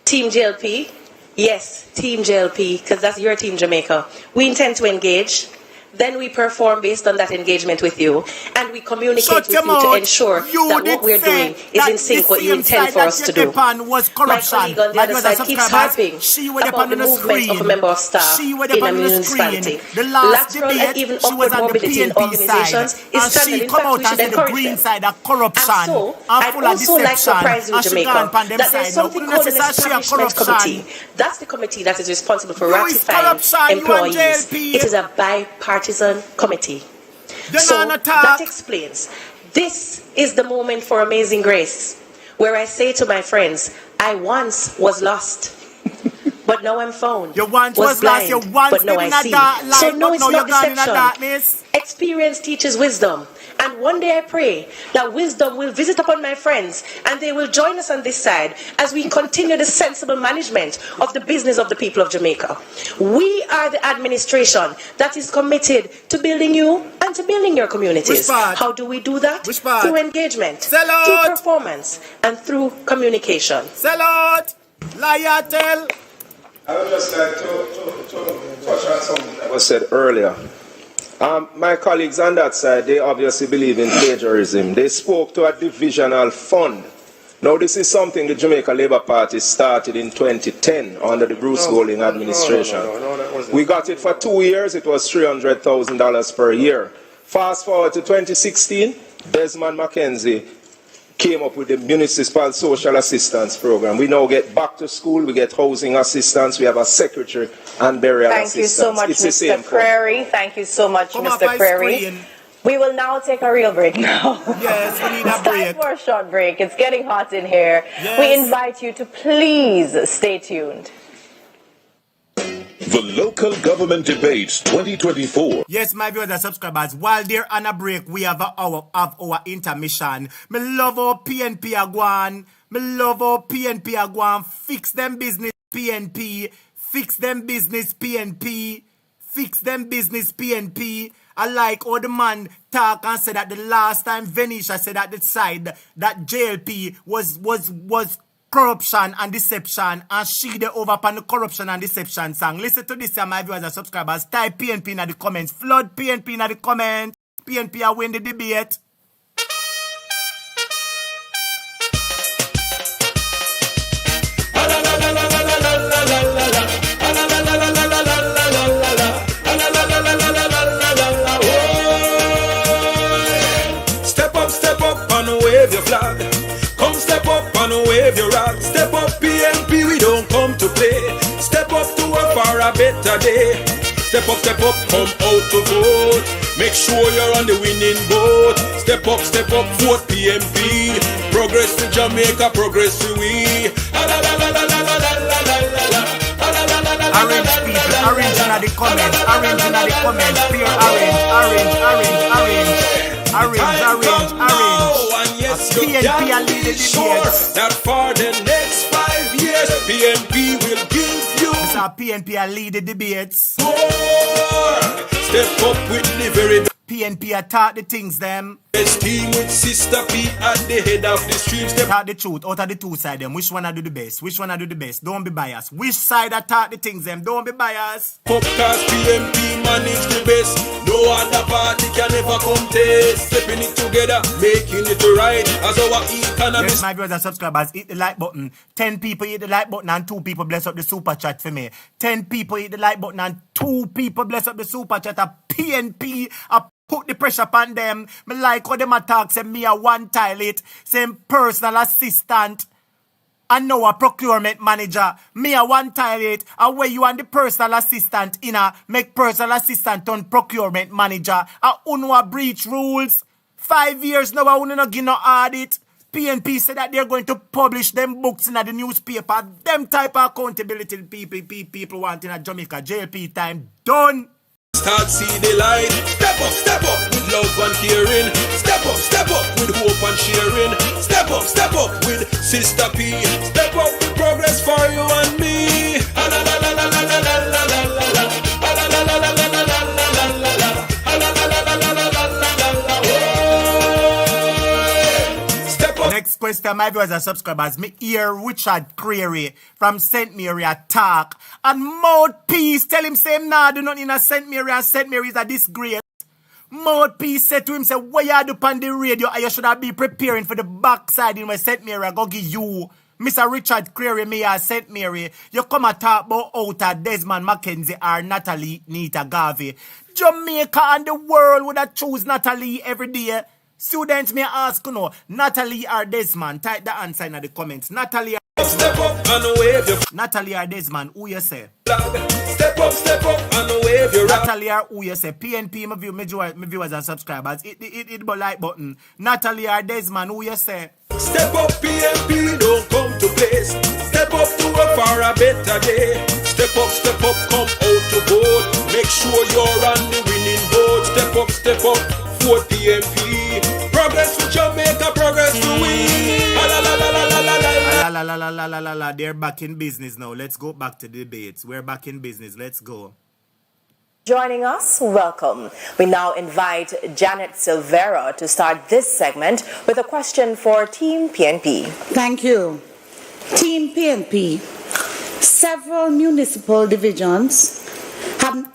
Speaker 14: Team JLP, yes, Team JLP, because that's your Team Jamaica. We intend to engage. Then we perform based on that engagement with you, and we communicate with you to ensure that what we're doing is in sync with what you intend for us to do.
Speaker 1: Was corruption.
Speaker 14: My colleague on the other side keeps harping about the movement of a member of staff in a municipality. Lateral and even upward mobility in organizations is standard. In fact, we should encourage them. And so, I'd also like to surprise you, Jamaica, that there's something called an establishment committee. That's the committee that is responsible for ratifying employees. It is a bipartisan committee. So that explains. This is the moment for amazing grace, where I say to my friends, I once was lost, but now I'm found.
Speaker 1: You once
Speaker 14: was blind,
Speaker 1: lost, you once
Speaker 14: but now I see. So no, it's not deception. Experience teaches wisdom. And one day I pray that wisdom will visit upon my friends and they will join us on this side as we continue the sensible management of the business of the people of Jamaica. We are the administration that is committed to building you and to building your communities. How do we do that? Through engagement, through performance, and through communication.
Speaker 1: Sell out! Liar tell!
Speaker 15: I would just like to touch on something that was said earlier. My colleagues on that side, they obviously believe in plagiarism. They spoke to a divisional fund. Now, this is something the Jamaica Labour Party started in 2010 under the Bruce Golding administration. We got it for 2 years. It was $300,000 per year. Fast forward to 2016, Desmond McKenzie came up with the Municipal Social Assistance Program. We now get back to school, we get housing assistance, we have a secretary and burial assistance.
Speaker 18: Thank you so much, Mr. Prairie. Thank you so much, Mr. Prairie. We will now take a real break now.
Speaker 1: Yes, we need a break.
Speaker 18: It's time for a short break. It's getting hot in here. Yes. We invite you to please stay tuned.
Speaker 20: The Local Government Debates 2024.
Speaker 1: Yes, my viewers and subscribers, while they're on a break, we have our intermission. Me love our PNP Agwan. Me love our PNP Agwan. Fix them business PNP. Fix them business PNP. Fix them business PNP. I like how the man talk and say that the last time Venetia said at the side that JLP was corruption and deception, and she the over upon the corruption and deception song. Listen to this, my viewers and subscribers. Type PNP in the comments. Flood PNP in the comments. PNP will win the debate.
Speaker 3: Step up and wave your flag. Come step up and wave your rag. Step up PNP, we don't come to play. Step up to a far a better day. Step up, come out to vote. Make sure you're on the winning boat. Step up, vote PNP. Progress to Jamaica, progress to we.
Speaker 1: Orange people, orange in the comments, orange in the comments, pure orange. And yes, PNP are leading
Speaker 3: sure that for the next 5 years, PNP will give you.
Speaker 1: PNP are leading debates.
Speaker 3: More. Step up with the very
Speaker 1: PNP are taught the things them.
Speaker 3: Best team with Sister P at the head of the stream. Step
Speaker 1: taught the truth out of the two sides them. Which one I do the best? Which one I do the best? Don't be biased. Which side I taught the things them? Don't be biased.
Speaker 3: Podcast PNP manage the best. No other party can ever contest. Stepping it together, making it right. As our economy.
Speaker 1: Yes, my viewers and subscribers, hit the like button. 10 people hit the like button and 2 people bless up the super chat for me. 10 people hit the like button and 2 people bless up the super chat. A PNP, put the pressure upon them. Me like how them attack, say me a one toilet, same personal assistant, and now a procurement manager. Me a one toilet, and where you and the personal assistant in a make personal assistant on procurement manager. A unwa breach rules. 5 years now, I won't not give no audit. PNP said that they're going to publish them books in the newspaper. Them type of accountability people want in a Jamaica. JLP time done.
Speaker 3: Start see the light. Step up with love and caring. Step up with hope and sharing. Step up with Sister P. Step up with progress for you and me.
Speaker 1: Next question, my viewers and subscribers. Me hear Richard Creary from St. Mary attack. And Mouthpiece tell him say, nah, do nothing in St. Mary, and St. Mary is a disgrace. Mouthpiece said to him, say, what you do on the radio? You should have been preparing for the backside in my St. Mary. I go give you. Mr. Richard Creary, me at St. Mary. You come and talk about outer Desmond Mackenzie or Natalie Nita Garvey. Jamaica and the world would have choose Natalie every day. Students may ask, you know, Natalie or Desmond? Type the answer in the comments. Natalie or
Speaker 3: Step up and wave your
Speaker 1: Natalie or Desmond, who you say?
Speaker 3: Step up and wave your
Speaker 1: Natalie or who you say? PNP, my viewers and subscribers. Hit the like button. Natalie or Desmond, who you say?
Speaker 3: Step up PNP, don't come to place. Step up to a far a better day. Step up, come out to vote. Make sure you're on the winning boat. Step up, vote PNP. Progress for Jamaica, progress to we.
Speaker 1: They're back in business now. Let's go back to the debates. We're back in business. Let's go.
Speaker 9: Joining us, welcome. We now invite Janet Silvera to start this segment with a question for Team PNP.
Speaker 12: Thank you. Team PNP, several municipal divisions have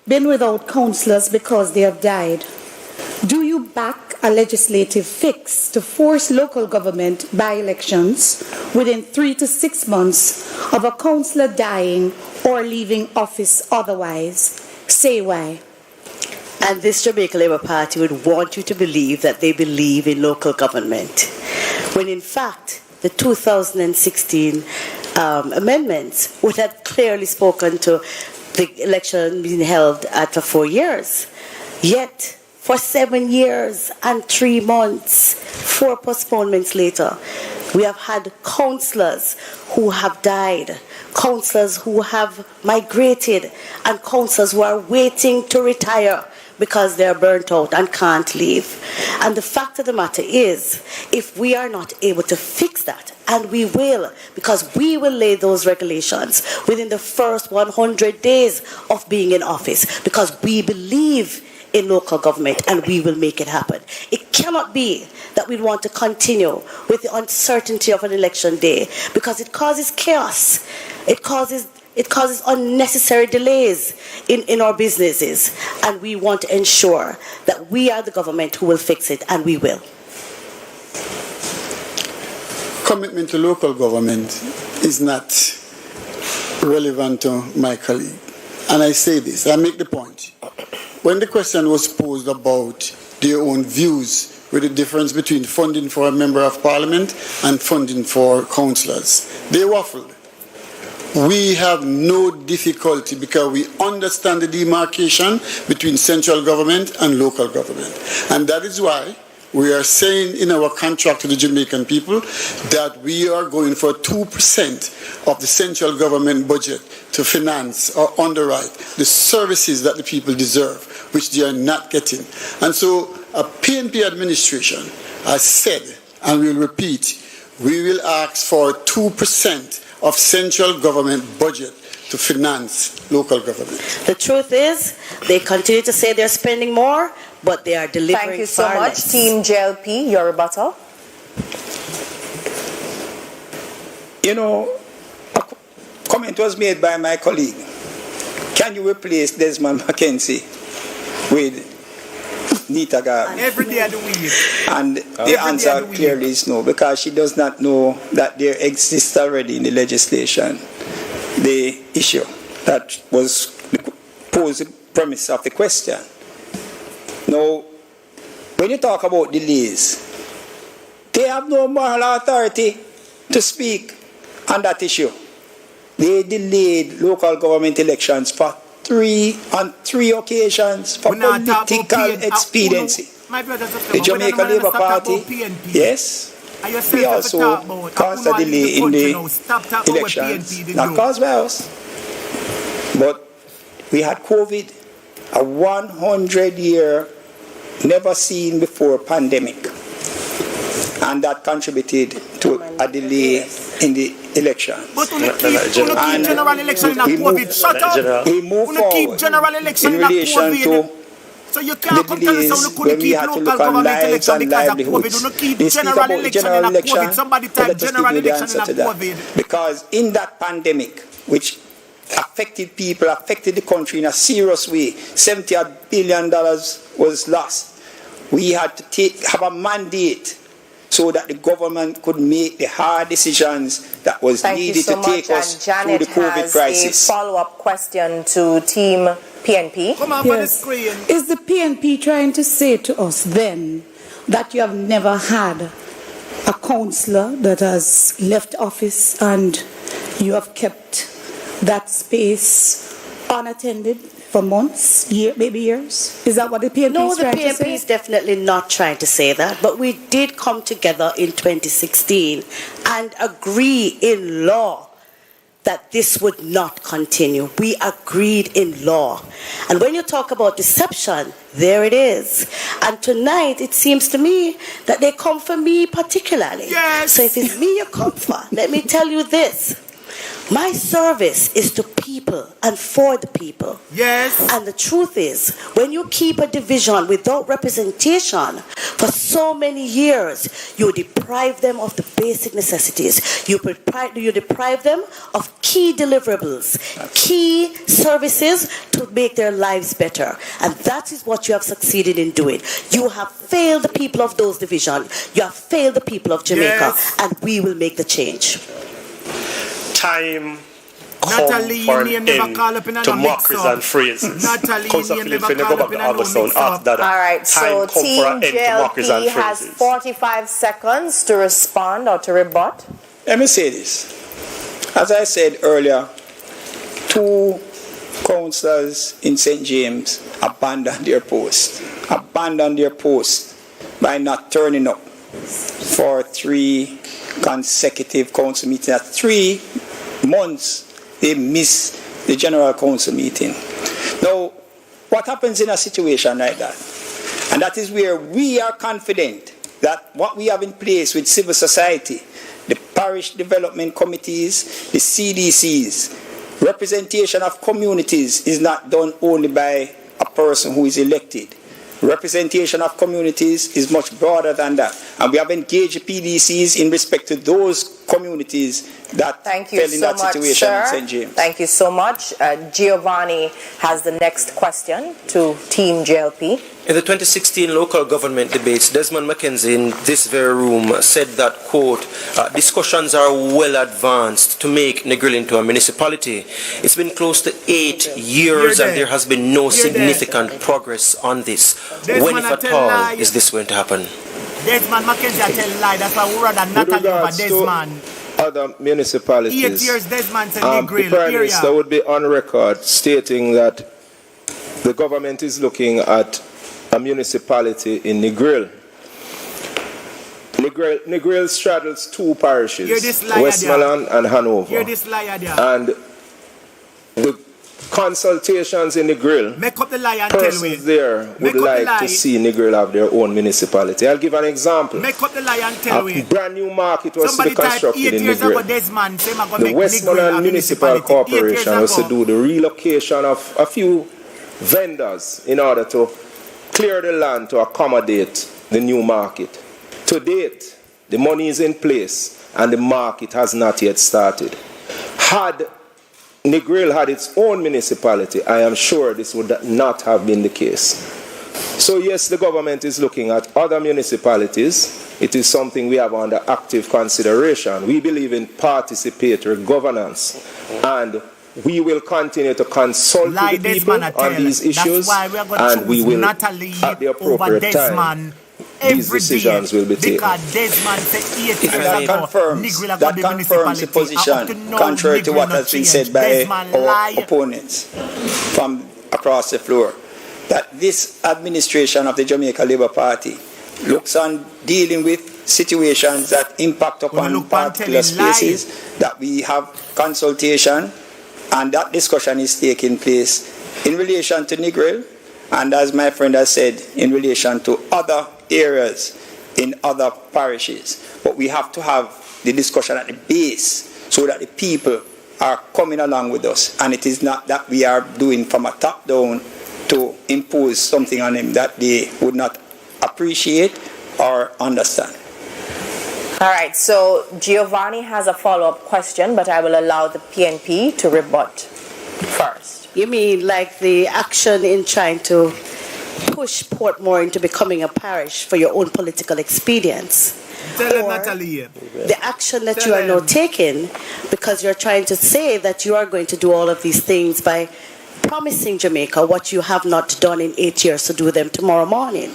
Speaker 12: been without councillors because they have died. Do you back a legislative fix to force local government by-elections within 3 to 6 months of a councillor dying or leaving office otherwise? Say why.
Speaker 10: And this Jamaica Labour Party would want you to believe that they believe in local government, when in fact the 2016 amendments would have clearly spoken to the election being held after 4 years. Yet, for 7 years and 3 months, 4 postponements later, We have had councillors who have died, councillors who have migrated, and councillors who are waiting to retire because they're burnt out and can't leave. And the fact of the matter is, if we are not able to fix that, and we will, because we will lay those regulations within the first 100 days of being in office, because we believe in local government and we will make it happen. It cannot be that we want to continue with the uncertainty of an election day, because it causes chaos. It causes unnecessary delays in our businesses, and we want to ensure that we are the government who will fix it, and we will.
Speaker 17: Commitment to local government is not relevant to my colleague. And I say this, I make the point. When the question was posed about their own views with the difference between funding for a member of parliament and funding for councillors, they waffled. We have no difficulty because we understand the demarcation between central government and local government. And that is why we are saying in our contract to the Jamaican people that we are going for 2% of the central government budget to finance or underwrite the services that the people deserve, which they are not getting. And so a PNP administration has said, and we'll repeat, we will ask for 2% of central government budget to finance local government.
Speaker 10: The truth is, they continue to say they're spending more, but they are delivering.
Speaker 18: Thank you so much, Team JLP. Your rebuttal.
Speaker 11: You know, a comment was made by my colleague. Can you replace Desmond McKenzie with Nita Garvey?
Speaker 1: Every day of the week.
Speaker 11: And the answer clearly is no, because she does not know that there exists already in the legislation the issue that was posed the premise of the question. Now, when you talk about delays, they have no moral authority to speak on that issue. They delayed local government elections on three occasions for political expediency. The Jamaica Labour Party, yes, we also caused a delay in the elections, not caused by us, but we had COVID, a 100-year, never seen before pandemic, and that contributed to a delay in the election.
Speaker 1: But we keep general election in a COVID. Shut up.
Speaker 11: We move forward in relation to
Speaker 1: so you can't come tell us how we couldn't keep local government election because of COVID. We keep general election in a COVID. Somebody type general election in a COVID.
Speaker 11: Because in that pandemic, which affected people, affected the country in a serious way, $70 billion was lost. We had to have a mandate so that the government could make the hard decisions that was needed to take us through the COVID crisis.
Speaker 18: A follow-up question to Team PNP.
Speaker 1: Come on, yes. The screen.
Speaker 12: Is the PNP trying to say to us then that you have never had a councillor that has left office and you have kept that space unattended for months, maybe years? Is that what the PNP is trying to say?
Speaker 10: No, the PNP is definitely not trying to say that. But we did come together in 2016 and agree in law that this would not continue. We agreed in law. And when you talk about deception, there it is. And tonight, it seems to me that they come for me particularly.
Speaker 1: Yes.
Speaker 10: So if it's me you come for, let me tell you this. My service is to people and for the people.
Speaker 1: Yes.
Speaker 10: And the truth is, when you keep a division without representation for so many years, you deprive them of the basic necessities. You deprive them of key deliverables, key services to make their lives better. And that is what you have succeeded in doing. You have failed the people of those divisions. You have failed the people of Jamaica.
Speaker 1: Yes.
Speaker 10: And we will make the change.
Speaker 13: Time
Speaker 1: Natalie,
Speaker 13: for an
Speaker 1: name never call up in
Speaker 13: end to mockeries and phrases.
Speaker 1: Natalie, name never call up in a
Speaker 11: All right, so Team JLP has 45 seconds to respond or to rebut. Let me say this. As I said earlier, 2 councillors in St. James abandoned their post by not turning up for 3 consecutive council meetings. At 3 months, they miss the general council meeting. Now, what happens in a situation like that? And that is where we are confident that what we have in place with civil society, the parish development committees, the CDCs, representation of communities is not done only by a person who is elected. Representation of communities is much broader than that. And we have engaged PDCs in respect to those communities that fell in that situation in St. James.
Speaker 9: Thank you so much. Giovanni has the next question to Team JLP.
Speaker 16: In the 2016 local government debates, Desmond McKenzie in this very room said that, quote, discussions are well advanced to make Negril into a municipality. It's been close to 8 years and there has been no significant progress on this. When, if at all, is this going to happen?
Speaker 1: Desmond McKenzie tell lie. That's why we rather not talk about Desmond.
Speaker 15: Other municipalities,
Speaker 1: 8 years Desmond said Negril.
Speaker 15: The Prime Minister would be on record stating that the government is looking at a municipality in Negril. Negril straddles 2 parishes, Westmoreland and Hanover.
Speaker 1: Hear this liar there.
Speaker 15: And the consultations in Negril, persons there would like to see Negril have their own municipality. I'll give an example.
Speaker 1: Make up the lie and tell
Speaker 15: A brand new market was to be constructed in Negril. The
Speaker 1: The
Speaker 15: Westmoreland Municipal Corporation was to do the relocation of a few vendors in order to clear the land to accommodate the new market. To date, the money is in place and the market has not yet started. Had Negril had its own municipality, I am sure this would not have been the case. So yes, the government is looking at other municipalities. It is something we have under active consideration. We believe in participatory governance, and we will continue to consult with the people on these issues, and we will, at the appropriate time, these decisions will be taken.
Speaker 11: That confirms the position, contrary to what has been said by our opponents from across the floor, that this administration of the Jamaica Labour Party looks on dealing with situations that impact upon particular spaces, that we have consultation, and that discussion is taking place in relation to Negril, and as my friend has said, in relation to other areas in other parishes. But we have to have the discussion at the base so that the people are coming along with us, and it is not that we are doing from a top down to impose something on them that they would not appreciate or understand.
Speaker 9: All right, so Giovanni has a follow-up question, but I will allow the PNP to rebut first.
Speaker 10: You mean like the action in trying to push Portmore into becoming a parish for your own political expedience?
Speaker 1: Tell Natalie.
Speaker 10: The action that you are now taking because you're trying to say that you are going to do all of these things by promising Jamaica what you have not done in 8 years to do them tomorrow morning.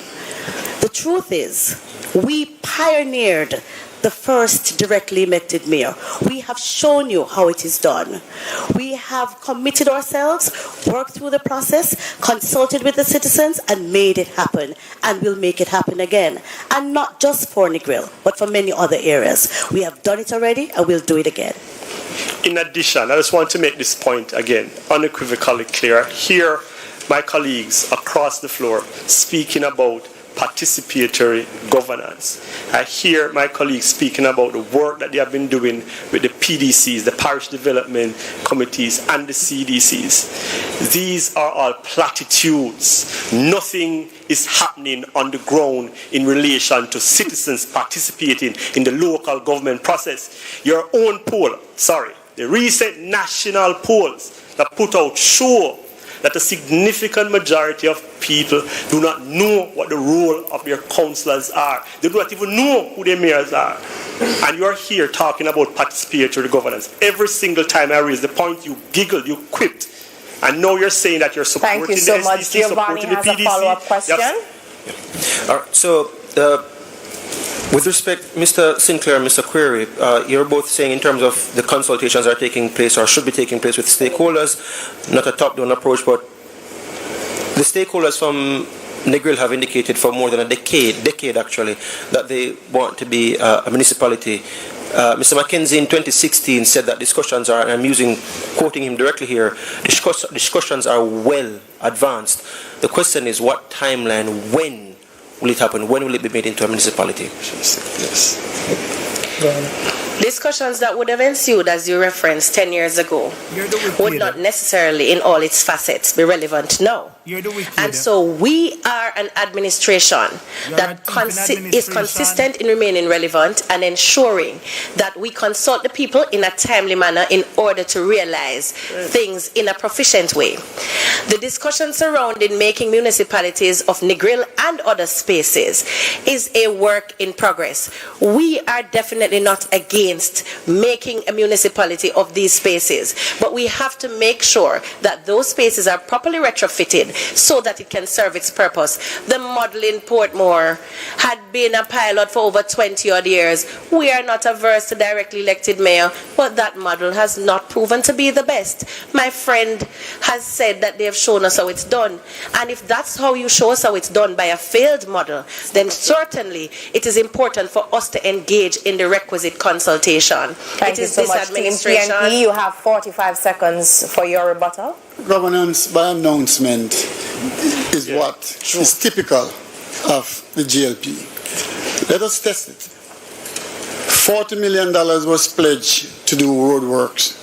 Speaker 10: The truth is, we pioneered the first directly elected mayor. We have shown you how it is done. We have committed ourselves, worked through the process, consulted with the citizens, and made it happen. And we'll make it happen again. And not just for Negril, but for many other areas. We have done it already, and we'll do it again.
Speaker 13: In addition, I just want to make this point again, unequivocally clear. Here, my colleagues across the floor speaking about participatory governance. I hear my colleagues speaking about the work that they have been doing with the PDCs, the parish development committees, and the CDCs. These are all platitudes. Nothing is happening on the ground in relation to citizens participating in the local government process. Your own poll, the recent national polls that put out show that a significant majority of people do not know what the role of their councillors are. They do not even know who their mayors are. And you're here talking about participatory governance. Every single time I raise the point, you giggle, you quipped. And now you're saying that you're supporting the SDC,
Speaker 9: much. Giovanni
Speaker 13: supporting the PDC.
Speaker 9: Has a follow-up question.
Speaker 13: Yes.
Speaker 16: All right, so with respect, Mr. Sinclair and Mr. Query, you're both saying in terms of the consultations are taking place or should be taking place with stakeholders, not a top-down approach, but the stakeholders from Negril have indicated for more than a decade actually, that they want to be a municipality. Mr. Mackenzie in 2016 said that discussions are, and I'm quoting him directly here, discussions are well advanced. The question is what timeline, when will it happen? When will it be made into a municipality?
Speaker 17: Yes.
Speaker 14: Discussions that would have ensued, as you referenced 10 years ago, would not necessarily in all its facets be relevant now. And so we are an administration that is consistent in remaining relevant and ensuring that we consult the people in a timely manner in order to realize things in a proficient way. The discussion surrounding making municipalities of Negril and other spaces is a work in progress. We are definitely not against making a municipality of these spaces, but we have to make sure that those spaces are properly retrofitted so that it can serve its purpose. The model in Portmore had been a pilot for over 20 odd years. We are not averse to directly elected mayor, but that model has not proven to be the best. My friend has said that they have shown us how it's done, and if that's how you show us how it's done by a failed model, then certainly it is important for us to engage in the requisite consultation.
Speaker 18: Thank you so much, Team PNP. You have 45 seconds for your rebuttal.
Speaker 17: Governance by announcement is what is typical of the GLP. Let us test it. $40 million was pledged to do road works.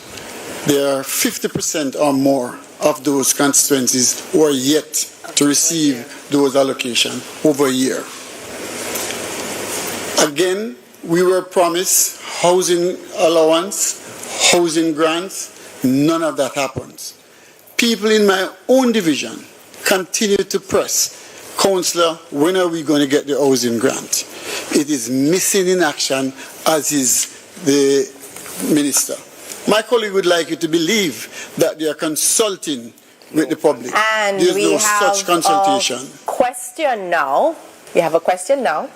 Speaker 17: There are 50% or more of those constituencies who are yet to receive those allocations over a year. Again, we were promised housing allowance, housing grants. None of that happens. People in my own division continue to press, Councillor, when are we going to get the housing grant? It is missing in action, as is the minister. My colleague would like you to believe that they are consulting with the public.
Speaker 18: And
Speaker 17: there's
Speaker 18: we
Speaker 17: no
Speaker 18: have
Speaker 17: such consultation.
Speaker 18: A question now. We have a question now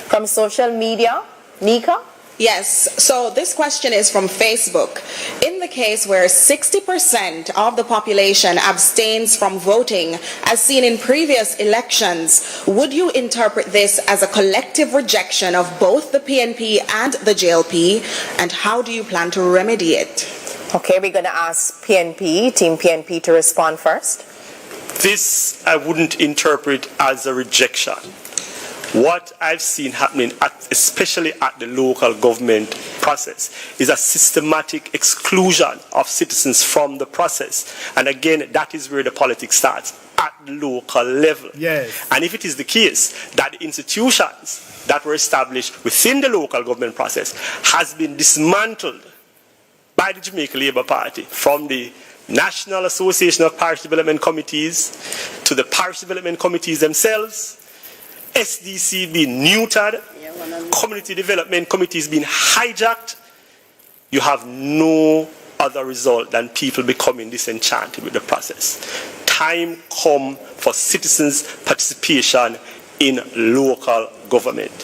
Speaker 18: from social media. Nika?
Speaker 19: Yes, so this question is from Facebook. In the case where 60% of the population abstains from voting, as seen in previous elections, would you interpret this as a collective rejection of both the PNP and the JLP, and how do you plan to remedy it?
Speaker 18: Okay, we're going to ask PNP, Team PNP, to respond first.
Speaker 13: This I wouldn't interpret as a rejection. What I've seen happening, especially at the local government process, is a systematic exclusion of citizens from the process. And again, that is where the politics starts, at the local level.
Speaker 1: Yes.
Speaker 13: And if it is the case that the institutions that were established within the local government process has been dismantled by the Jamaica Labour Party, from the National Association of Parish Development Committees to the Parish Development Committees themselves, SDC being neutered, community development committees being hijacked, you have no other result than people becoming disenchanted with the process. Time come for citizens' participation in local government.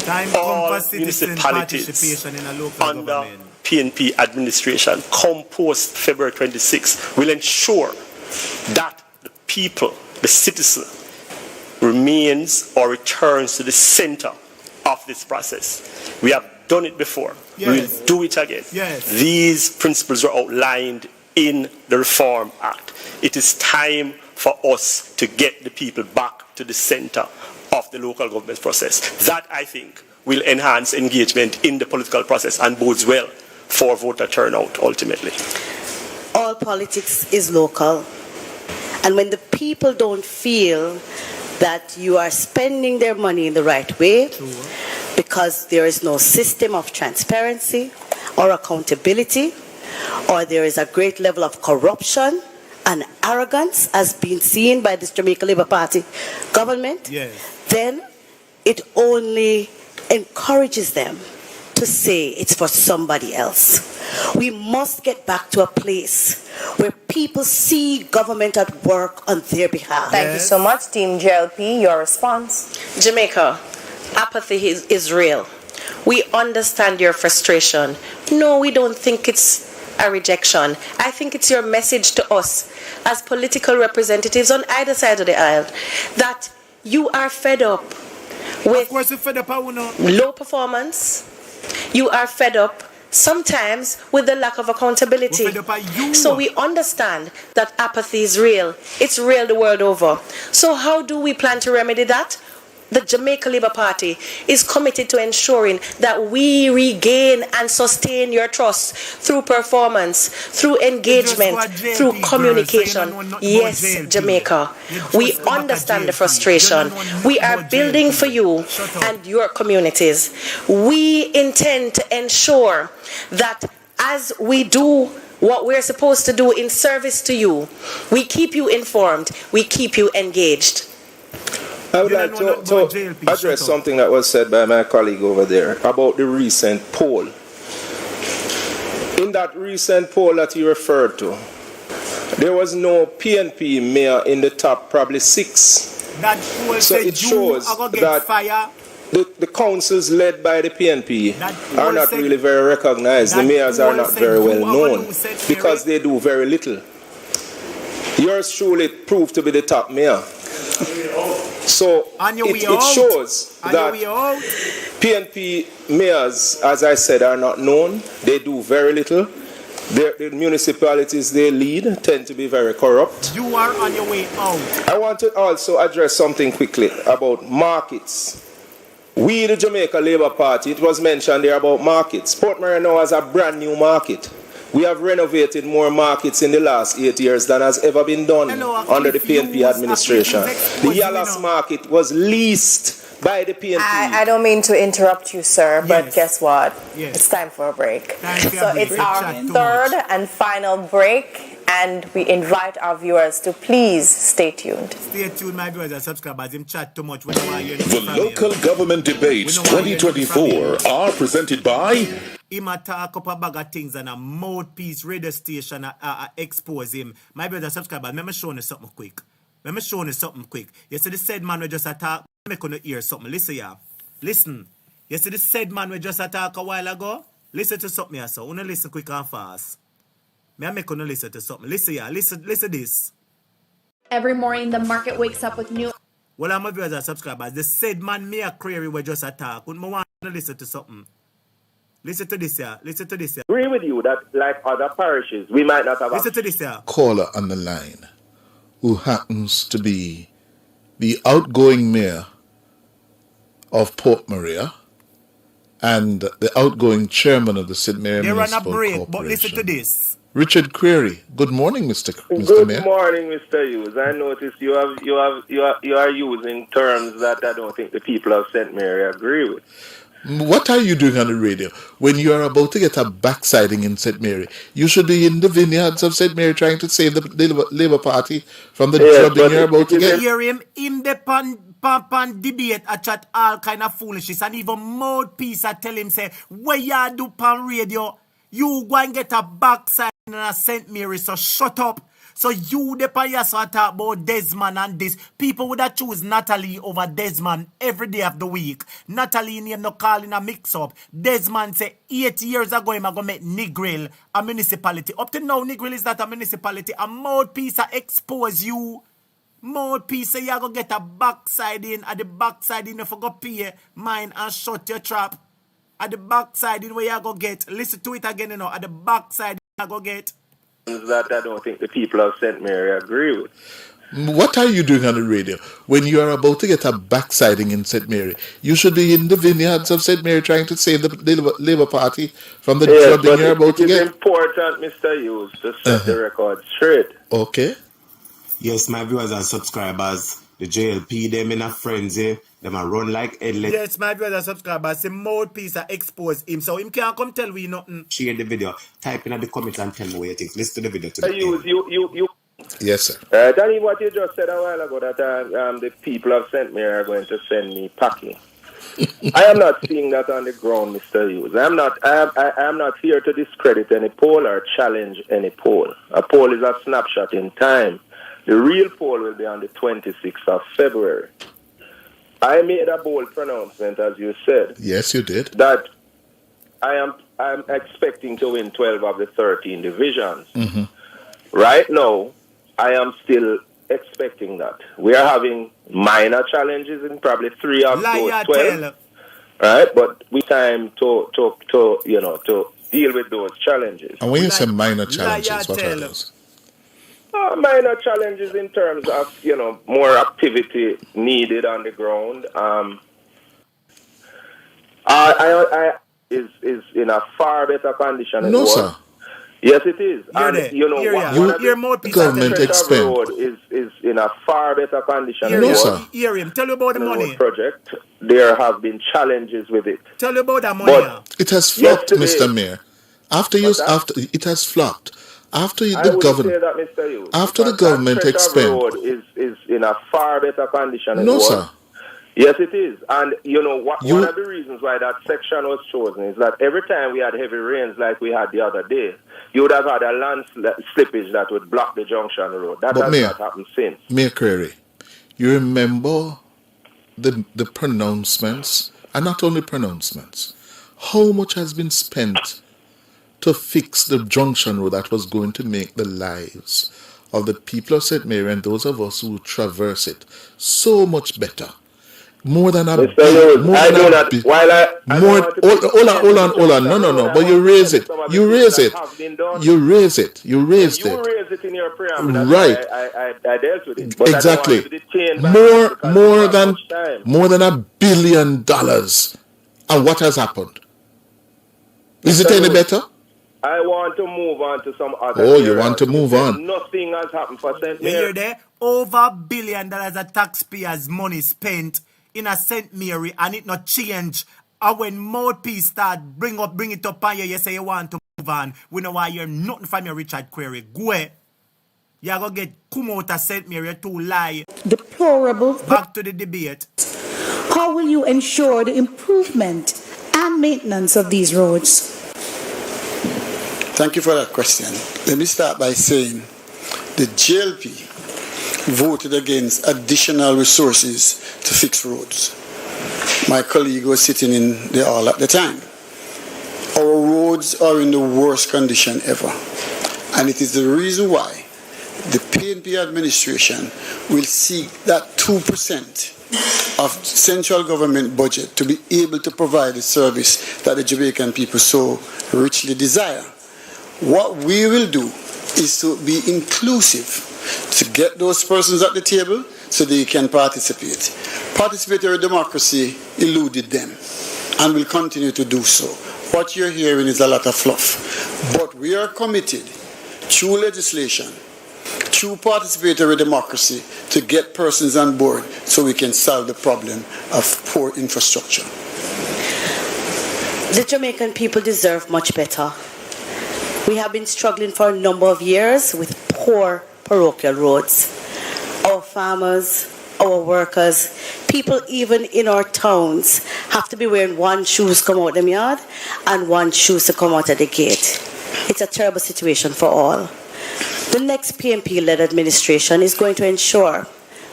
Speaker 1: Time
Speaker 13: all
Speaker 1: come for citizen participation in a local
Speaker 13: under
Speaker 1: government.
Speaker 13: PNP administration, come post February 26, will ensure that the people, the citizen, remains or returns to the center of this process. We have done it before.
Speaker 1: Yes.
Speaker 13: We will do it again.
Speaker 1: Yes.
Speaker 13: These principles are outlined in the Reform Act. It is time for us to get the people back to the center of the local government process. That, I think, will enhance engagement in the political process and bodes well for voter turnout ultimately.
Speaker 10: All politics is local. And when the people don't feel that you are spending their money in the right way, because there is no system of transparency or accountability, or there is a great level of corruption and arrogance as being seen by this Jamaica Labour Party government, then it only encourages them to say it's for somebody else. We must get back to a place where people see government at work on their behalf.
Speaker 18: Thank you so much, Team JLP. Your response?
Speaker 14: Jamaica, apathy is real. We understand your frustration. No, we don't think it's a rejection. I think it's your message to us as political representatives on either side of the aisle that you are fed up with low performance. You are fed up sometimes with the lack of accountability. So we understand that apathy is real. It's real the world over. So how do we plan to remedy that? The Jamaica Labour Party is committed to ensuring that we regain and sustain your trust through performance, through engagement, through communication. Yes, Jamaica, we understand the frustration. We are building for you and your communities. We intend to ensure that as we do what we're supposed to do in service to you, we keep you informed, we keep you engaged.
Speaker 15: I would like to address something that was said by my colleague over there about the recent poll. In that recent poll that you referred to, there was no PNP mayor in the top probably 6.
Speaker 1: That poll so it shows
Speaker 15: that the councils led by the PNP are not really very recognized. The mayors are not very well known because they do very little. Yours truly proved to be the top mayor. So it shows that PNP mayors, as I said, are not known. They do very little. The municipalities they lead tend to be very corrupt.
Speaker 1: You are on your way out.
Speaker 15: I want to also address something quickly about markets. We, the Jamaica Labour Party, it was mentioned there about markets. Port Murray now has a brand new market. We have renovated more markets in the last 8 years than has ever been done under the PNP administration. The Yallas market was leased by the PNP.
Speaker 18: I don't mean to interrupt you, sir, but guess what? It's time for a break. So it's our third and final break, and we invite our viewers to please stay tuned.
Speaker 1: Stay tuned, my viewers and subscribers. Him chat too much.
Speaker 20: The local government debates 2024 are presented by...
Speaker 1: Him a talk up a bag of things and a mouthpiece radio station expose him. My brother subscribers, let me show you something quick. You see the said man we just attack. Let me hear something. Listen, yeah. Listen. You see the said man we just attack a while ago? Listen to something here, so. Wanna listen quick and fast. Me make you listen to something. Listen, yeah. Listen this.
Speaker 2: Every morning the market wakes up with new...
Speaker 1: Well, I'm my viewers and subscribers. The said man me a query we just attack. Wouldn't want to listen to something. Listen to this here. Listen to this here.
Speaker 4: Agree with you that, like other parishes, we might not have.
Speaker 1: Listen to this here.
Speaker 5: Caller on the line, who happens to be the outgoing mayor of Port Maria and the outgoing chairman of the St. Mary Municipal Corporation. They run a break, but listen to this. Richard Query. Good morning, Mr. Mayor.
Speaker 4: Good morning, Mr. Hughes. I noticed you are using terms that I don't think the people of St. Mary agree with.
Speaker 5: What are you doing on the radio when you are about to get a backsliding in St. Mary? You should be in the vineyards of St. Mary trying to save the Labour Party from the drubbing you're about to get.
Speaker 1: Hear him in the pan debate, a chat all kind of foolishness, and even mouthpiece I tell him, say, where you do pan radio, you go and get a backside in a St. Mary, so shut up. So you the payas talk about Desmond and this. People would have choose Natalie over Desmond every day of the week. Natalie name no calling a mix up. Desmond say 8 years ago I'm gonna make Negril a municipality. Up to now Negril is not a municipality. A mouthpiece expose you. Mouthpiece you go get a backside in. At the backside in you go pay mine and shut your trap. At the backside in where you go get. Listen to it again, you know. At the backside you go get.
Speaker 4: That I don't think the people of St. Mary agree with.
Speaker 5: What are you doing on the radio when you are about to get a backsliding in St. Mary? You should be in the vineyards of St. Mary trying to save the Labour Party from the drubbing you're about to get.
Speaker 4: It's important, Mr. Hughes, to set the record straight.
Speaker 5: Okay.
Speaker 6: Yes, my viewers and subscribers, the JLP, them in a frenzy. Them a run like headless.
Speaker 1: Yes, my brother subscribers, the mouthpiece expose him, so him can't come tell we nothing.
Speaker 6: Share the video, type in the comments and tell me what you think. Listen to the video today.
Speaker 4: You.
Speaker 5: Yes, sir.
Speaker 4: Danny, what you just said a while ago that the people of St. Mary are going to send me packing. I am not seeing that on the ground, Mr. Hughes. I am not here to discredit any poll or challenge any poll. A poll is a snapshot in time. The real poll will be on the 26th of February. I made a bold pronouncement, as you said.
Speaker 5: Yes, you did.
Speaker 4: That I'm expecting to win 12 of the 13 divisions.
Speaker 5: Mm-hmm.
Speaker 4: Right now, I am still expecting that. We are having minor challenges in probably 3 of those 12. Right? But we time to deal with those challenges.
Speaker 5: And when you say minor challenges, what are those?
Speaker 4: Minor challenges in terms of, more activity needed on the ground. I is in a far better condition than it was.
Speaker 5: Sir.
Speaker 4: Yes, it is.
Speaker 5: The government expend.
Speaker 4: Road is in a far better condition than it
Speaker 5: No,
Speaker 4: was.
Speaker 5: sir.
Speaker 1: Hear him. Tell you about the money.
Speaker 4: Project. There have been challenges with it.
Speaker 1: Tell you about that money.
Speaker 4: But
Speaker 5: it has flopped, Mr. Mayor. After it has flopped. After the government, after the government expend.
Speaker 4: Road is in a far better condition than it
Speaker 5: No,
Speaker 4: was.
Speaker 5: sir.
Speaker 4: Yes, it is. And one of the reasons why that section was chosen is that every time we had heavy rains like we had the other day, you would have had a land slippage that would block the junction road. That has not happened since.
Speaker 5: Mayor Creary, you remember the pronouncements, and not only pronouncements, how much has been spent to fix the junction road that was going to make the lives of the people of St. Mary and those of us who traverse it so much better. More than a
Speaker 4: Mr. Lewis, I do not. While
Speaker 5: hold on. No. But you raise it. You raise it
Speaker 4: in your preamble.
Speaker 5: Right.
Speaker 4: I dealt with it. But
Speaker 5: exactly. More than $1 billion. And what has happened? Is it any better?
Speaker 4: I want to move on to some other.
Speaker 5: Oh, you want to move on?
Speaker 4: Nothing has happened for St.
Speaker 1: You
Speaker 4: Mary.
Speaker 1: hear there? Over $1 billion of taxpayers' money spent in a St. Mary, and it not change. And when mouthpiece start bring it up on you say you want to move on. We know why you're nothing from your Richard Query. Go ahead. You're going to get come out of St. Mary to lie.
Speaker 12: Deplorable.
Speaker 1: Back to the debate.
Speaker 12: How will you ensure the improvement and maintenance of these roads?
Speaker 17: Thank you for that question. Let me start by saying the JLP voted against additional resources to fix roads. My colleague was sitting in the hall at the time. Our roads are in the worst condition ever. And it is the reason why the PNP administration will seek that 2% of central government budget to be able to provide the service that the Jamaican people so richly desire. What we will do is to be inclusive, to get those persons at the table so they can participate. Participatory democracy eluded them and will continue to do so. What you're hearing is a lot of fluff. But we are committed through legislation, through participatory democracy, to get persons on board so we can solve the problem of poor infrastructure.
Speaker 10: The Jamaican people deserve much better. We have been struggling for a number of years with poor parochial roads. Our farmers, our workers, people even in our towns have to be wearing one shoes to come out of the yard and one shoes to come out of the gate. It's a terrible situation for all. The next PNP-led administration is going to ensure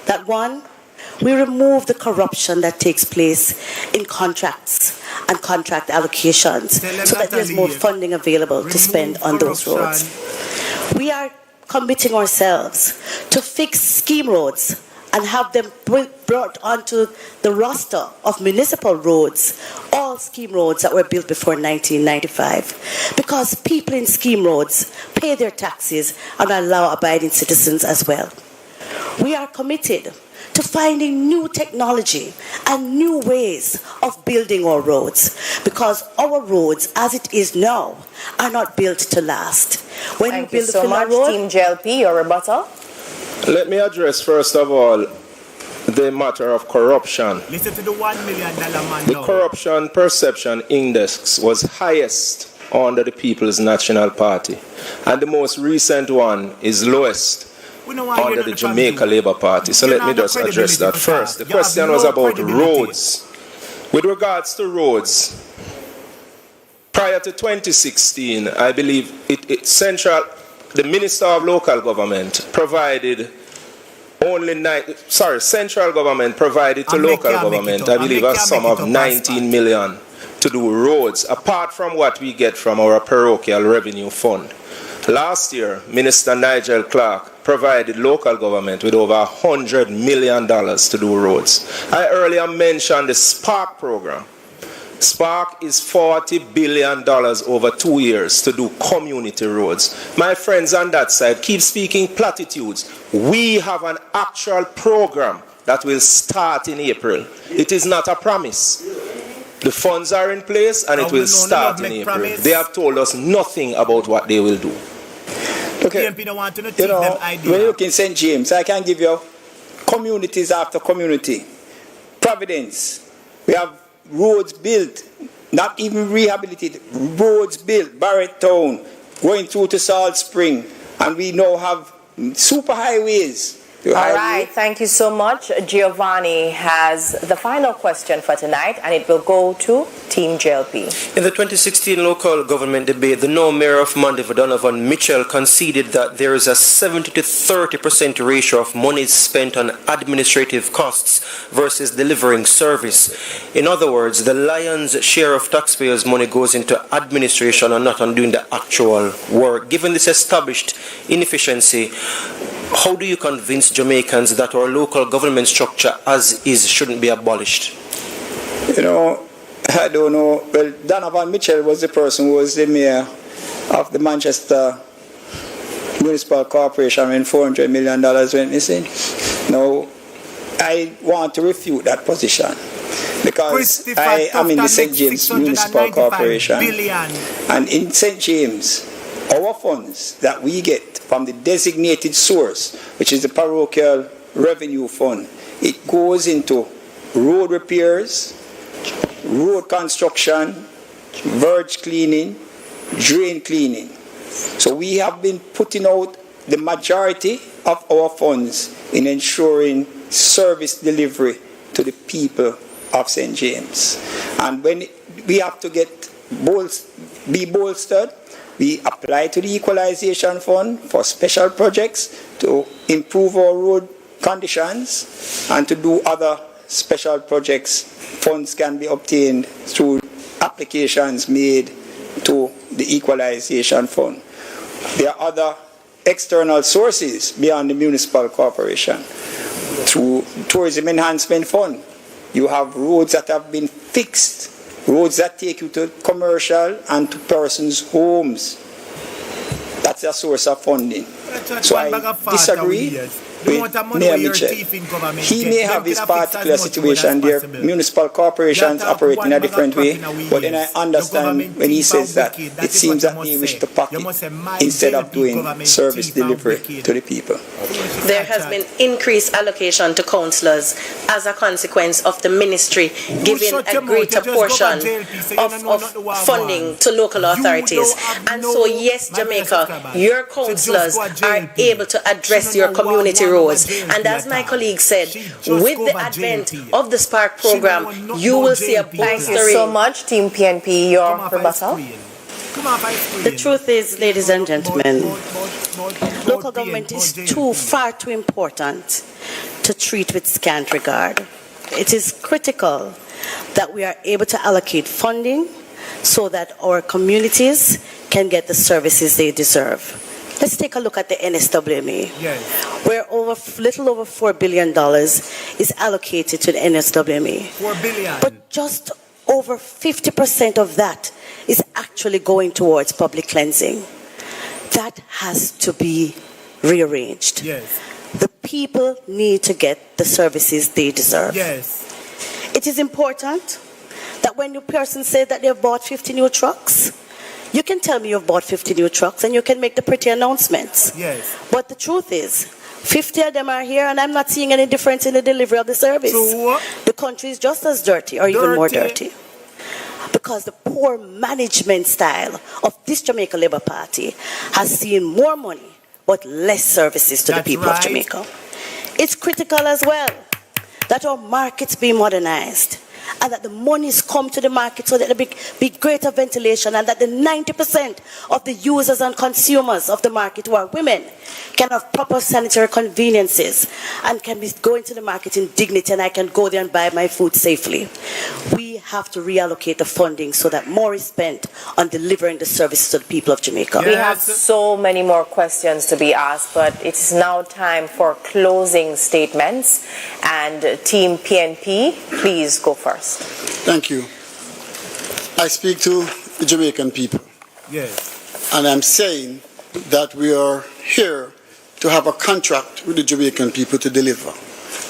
Speaker 10: that, one, we remove the corruption that takes place in contracts and contract allocations so that there's more funding available to spend on those roads. We are committing ourselves to fix scheme roads and have them brought onto the roster of municipal roads, all scheme roads that were built before 1995, because people in scheme roads pay their taxes and are law-abiding citizens as well. We are committed to finding new technology and new ways of building our roads, because our roads, as it is now, are not built to last. When
Speaker 9: Thank
Speaker 10: you build
Speaker 9: you so much, Team JLP. Your rebuttal?
Speaker 15: Let me address, first of all, the matter of corruption.
Speaker 1: Listen to the $1 million man.
Speaker 15: The Corruption Perception Index was highest under the People's National Party, and the most recent one is lowest under the Jamaica Labour Party. So let me just address that first. The question was about roads. With regards to roads, prior to 2016, I believe the Minister of Local Government provided central government provided to local government, I believe, a sum of 19 million to do roads, apart from what we get from our parochial revenue fund. Last year, Minister Nigel Clark provided local government with over $100 million to do roads. I earlier mentioned the Spark program. Spark is $40 billion over 2 years to do community roads. My friends on that side keep speaking platitudes. We have an actual program that will start in April. It is not a promise. The funds are in place and it will start in April. Promise. They have told us nothing about what they will do.
Speaker 11: Okay. You know, when you look in St. James, I can give you communities after community. Providence, we have roads built, not even rehabilitated, roads built, Barrett Town, going through to Salt Spring, and we now have super highways.
Speaker 9: All right, thank you so much. Giovanni has the final question for tonight, and it will go to Team JLP.
Speaker 16: In the 2016 local government debate, the now mayor of Mandeville, Donovan Mitchell, conceded that there is a 70 to 30% ratio of money spent on administrative costs versus delivering service. In other words, the lion's share of taxpayers' money goes into administration and not on doing the actual work. Given this established inefficiency, how do you convince Jamaicans that our local government structure as is shouldn't be abolished?
Speaker 11: You know, I don't know. Well, Donovan Mitchell was the person who was the mayor of the Manchester Municipal Corporation when $400 million went missing. Now, I want to refute that position because I am in the St. James Municipal Corporation. And in St. James, our funds that we get from the designated source, which is the parochial revenue fund, it goes into road repairs, road construction, verge cleaning, drain cleaning. So we have been putting out the majority of our funds in ensuring service delivery to the people of St. James. And when we have to be bolstered, we apply to the Equalization Fund for special projects to improve our road conditions and to do other special projects. Funds can be obtained through applications made to the Equalization Fund. There are other external sources beyond the municipal corporation. Through Tourism Enhancement Fund, you have roads that have been fixed, roads that take you to commercial and to persons' homes. That's a source of funding. So I disagree with Mayor Mitchell. He may have his particular situation there. Municipal corporations operate in a different way. But then I understand when he says that it seems that they wish to pocket instead of doing service delivery to the people.
Speaker 10: There has been increased allocation to councillors as a consequence of the ministry giving a greater portion of funding to local authorities. And so, yes, Jamaica, your councillors are able to address your community roads. And as my colleague said, with the advent of the Spark program, you will see a bolstering.
Speaker 9: Thank you so much, Team PNP. Your rebuttal.
Speaker 10: The truth is, ladies and gentlemen, local government is far too important to treat with scant regard. It is critical that we are able to allocate funding so that our communities can get the services they deserve. Let's take a look at the NSWME, where little over $4 billion is allocated to the NSWME. $4 billion. But just over 50% of that is actually going towards public cleansing. That has to be rearranged. Yes. The people need to get the services they deserve. Yes. It is important that when the person says that they've bought 50 new trucks, you can tell me you've bought 50 new trucks and you can make the pretty announcements. Yes. But the truth is, 50 of them are here and I'm not seeing any difference in the delivery of the service. So, the country is just as dirty or even more dirty. Because the poor management style of this Jamaica Labour Party has seen more money but less services to the people of Jamaica. It's critical as well that our markets be modernized and that the monies come to the market so that there be greater ventilation and that the 90% of the users and consumers of the market who are women can have proper sanitary conveniences, and can be going to the market in dignity, and I can go there and buy my food safely. We have to reallocate the funding so that more is spent on delivering the services to the people of Jamaica.
Speaker 9: We have so many more questions to be asked, but it is now time for closing statements. And Team PNP, please go first.
Speaker 17: Thank you. I speak to the Jamaican people.
Speaker 1: Yes.
Speaker 17: And I'm saying that we are here to have a contract with the Jamaican people to deliver.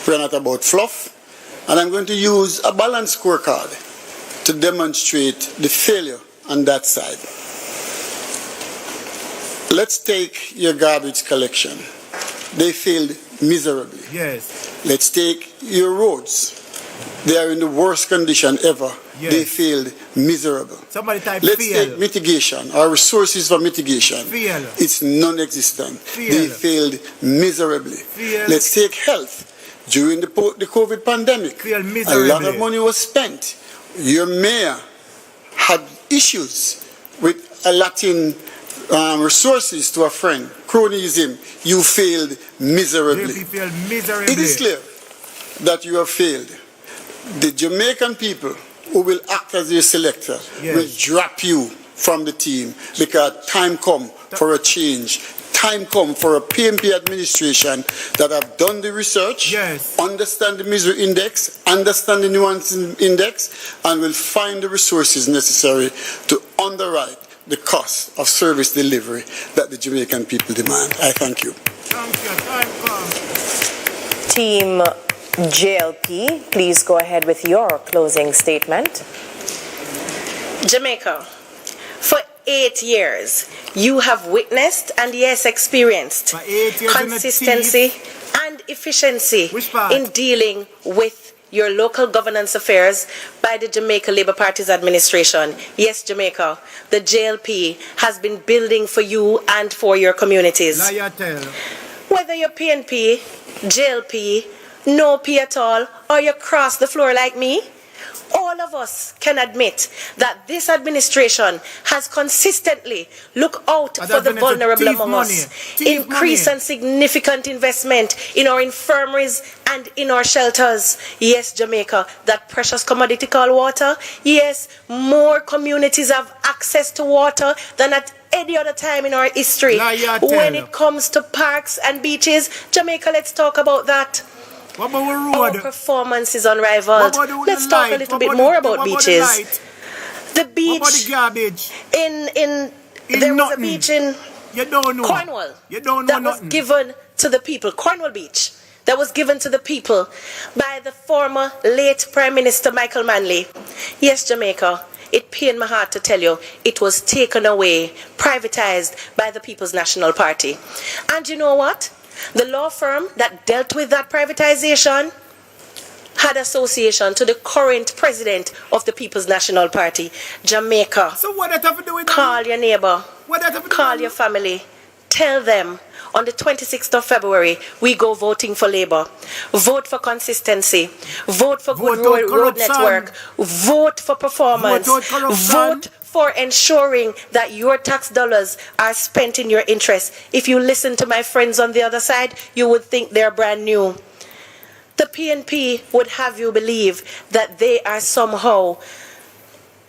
Speaker 17: We're not about fluff. And I'm going to use a balanced scorecard to demonstrate the failure on that side. Let's take your garbage collection. They failed miserably.
Speaker 1: Yes.
Speaker 17: Let's take your roads. They are in the worst condition ever.
Speaker 1: Yes.
Speaker 17: They failed miserable.
Speaker 1: Somebody type
Speaker 17: Let's
Speaker 1: fail.
Speaker 17: take mitigation. Our resources for mitigation.
Speaker 1: Fail.
Speaker 17: It's non-existent.
Speaker 1: Fail.
Speaker 17: They failed miserably.
Speaker 1: Fail.
Speaker 17: Let's take health. During the COVID pandemic, a lot of money was spent. Your mayor had issues with allotting resources to a friend, cronyism. You failed miserably. It is clear that you have failed. The Jamaican people who will act as your selector will drop you from the team because time come for a change. Time come for a PNP administration that have done the research, understand the misery index, understand the nuance index, and will find the resources necessary to underwrite the cost of service delivery that the Jamaican people demand. I thank you.
Speaker 9: Team JLP, please go ahead with your closing statement.
Speaker 10: Jamaica, for 8 years, you have witnessed and yes, experienced consistency and efficiency in dealing with your local governance affairs by the Jamaica Labour Party's administration. Yes, Jamaica, the JLP has been building for you and for your communities. Whether you're PNP, JLP, no P at all, or you cross the floor like me, all of us can admit that this administration has consistently looked out for the vulnerable among us. Increase and significant investment in our infirmaries and in our shelters. Yes, Jamaica, that precious commodity called water. Yes, more communities have access to water than at any other time in our history. When it comes to parks and beaches, Jamaica, let's talk about that. Our performance is unrivaled. Let's talk a little bit more about beaches. The beach there was a beach in Cornwall that was given to the people. Cornwall Beach that was given to the people by the former late Prime Minister Michael Manley. Yes, Jamaica, it pained my heart to tell you it was taken away, privatized by the People's National Party. And you know what? The law firm that dealt with that privatization had association to the current president of the People's National Party, Jamaica.
Speaker 1: So what that have to do with
Speaker 10: Call your neighbor, call your family, tell them on the 26th of February, we go voting for Labour. Vote for consistency. Vote for good road network. Vote for performance. Vote for ensuring that your tax dollars are spent in your interest. If you listen to my friends on the other side, you would think they're brand new. The PNP would have you believe that they are somehow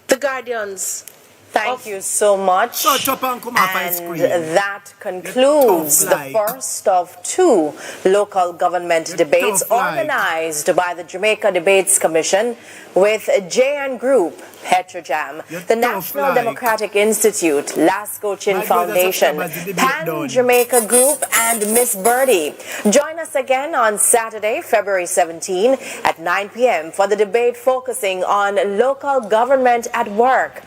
Speaker 10: the guardians.
Speaker 9: Thank you so much. And that concludes the first of 2 local government debates organized by the Jamaica Debates Commission with JN Group, Petrojam, the National Democratic Institute, Lasco Chin Foundation, Pan Jamaica Group, and Miss Birdie. Join us again on Saturday, February 17 at 9 p.m. for the debate focusing on local government at work.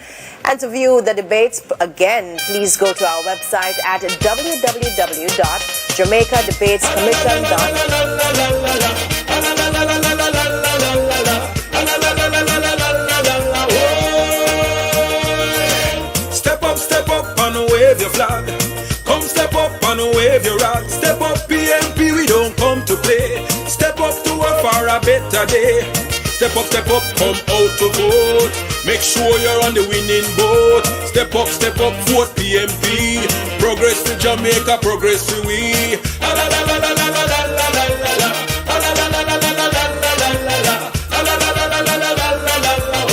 Speaker 9: And to view the debates again, please go to our website at www.jamaicadebatescommission.com.
Speaker 3: Step up and wave your flag. Come step up and wave your rag. Step up PNP, we don't come to play. Step up to a far a better day. Step up, come out to vote. Make sure you're on the winning boat. Step up, vote PNP. Progress to Jamaica, progress to we. La la la la la la la la la la la. La la la la la la la la la la la. La la la la la la la la la la.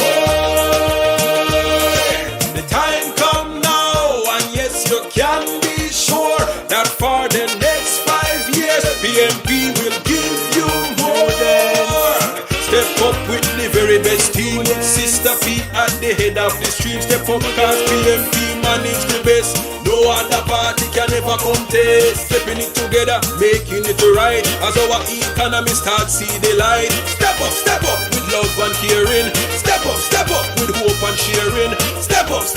Speaker 3: The time come now, and yes, you can be sure that for the next 5 years, PNP will give you more. Step up with the very best team. Sister P at the head of the stream. Step up cause PNP manage the best. No other party can ever contest. Stepping it together, making it right. As our economy starts see the light. Step up with love and caring. Step up with hope and sharing. Step up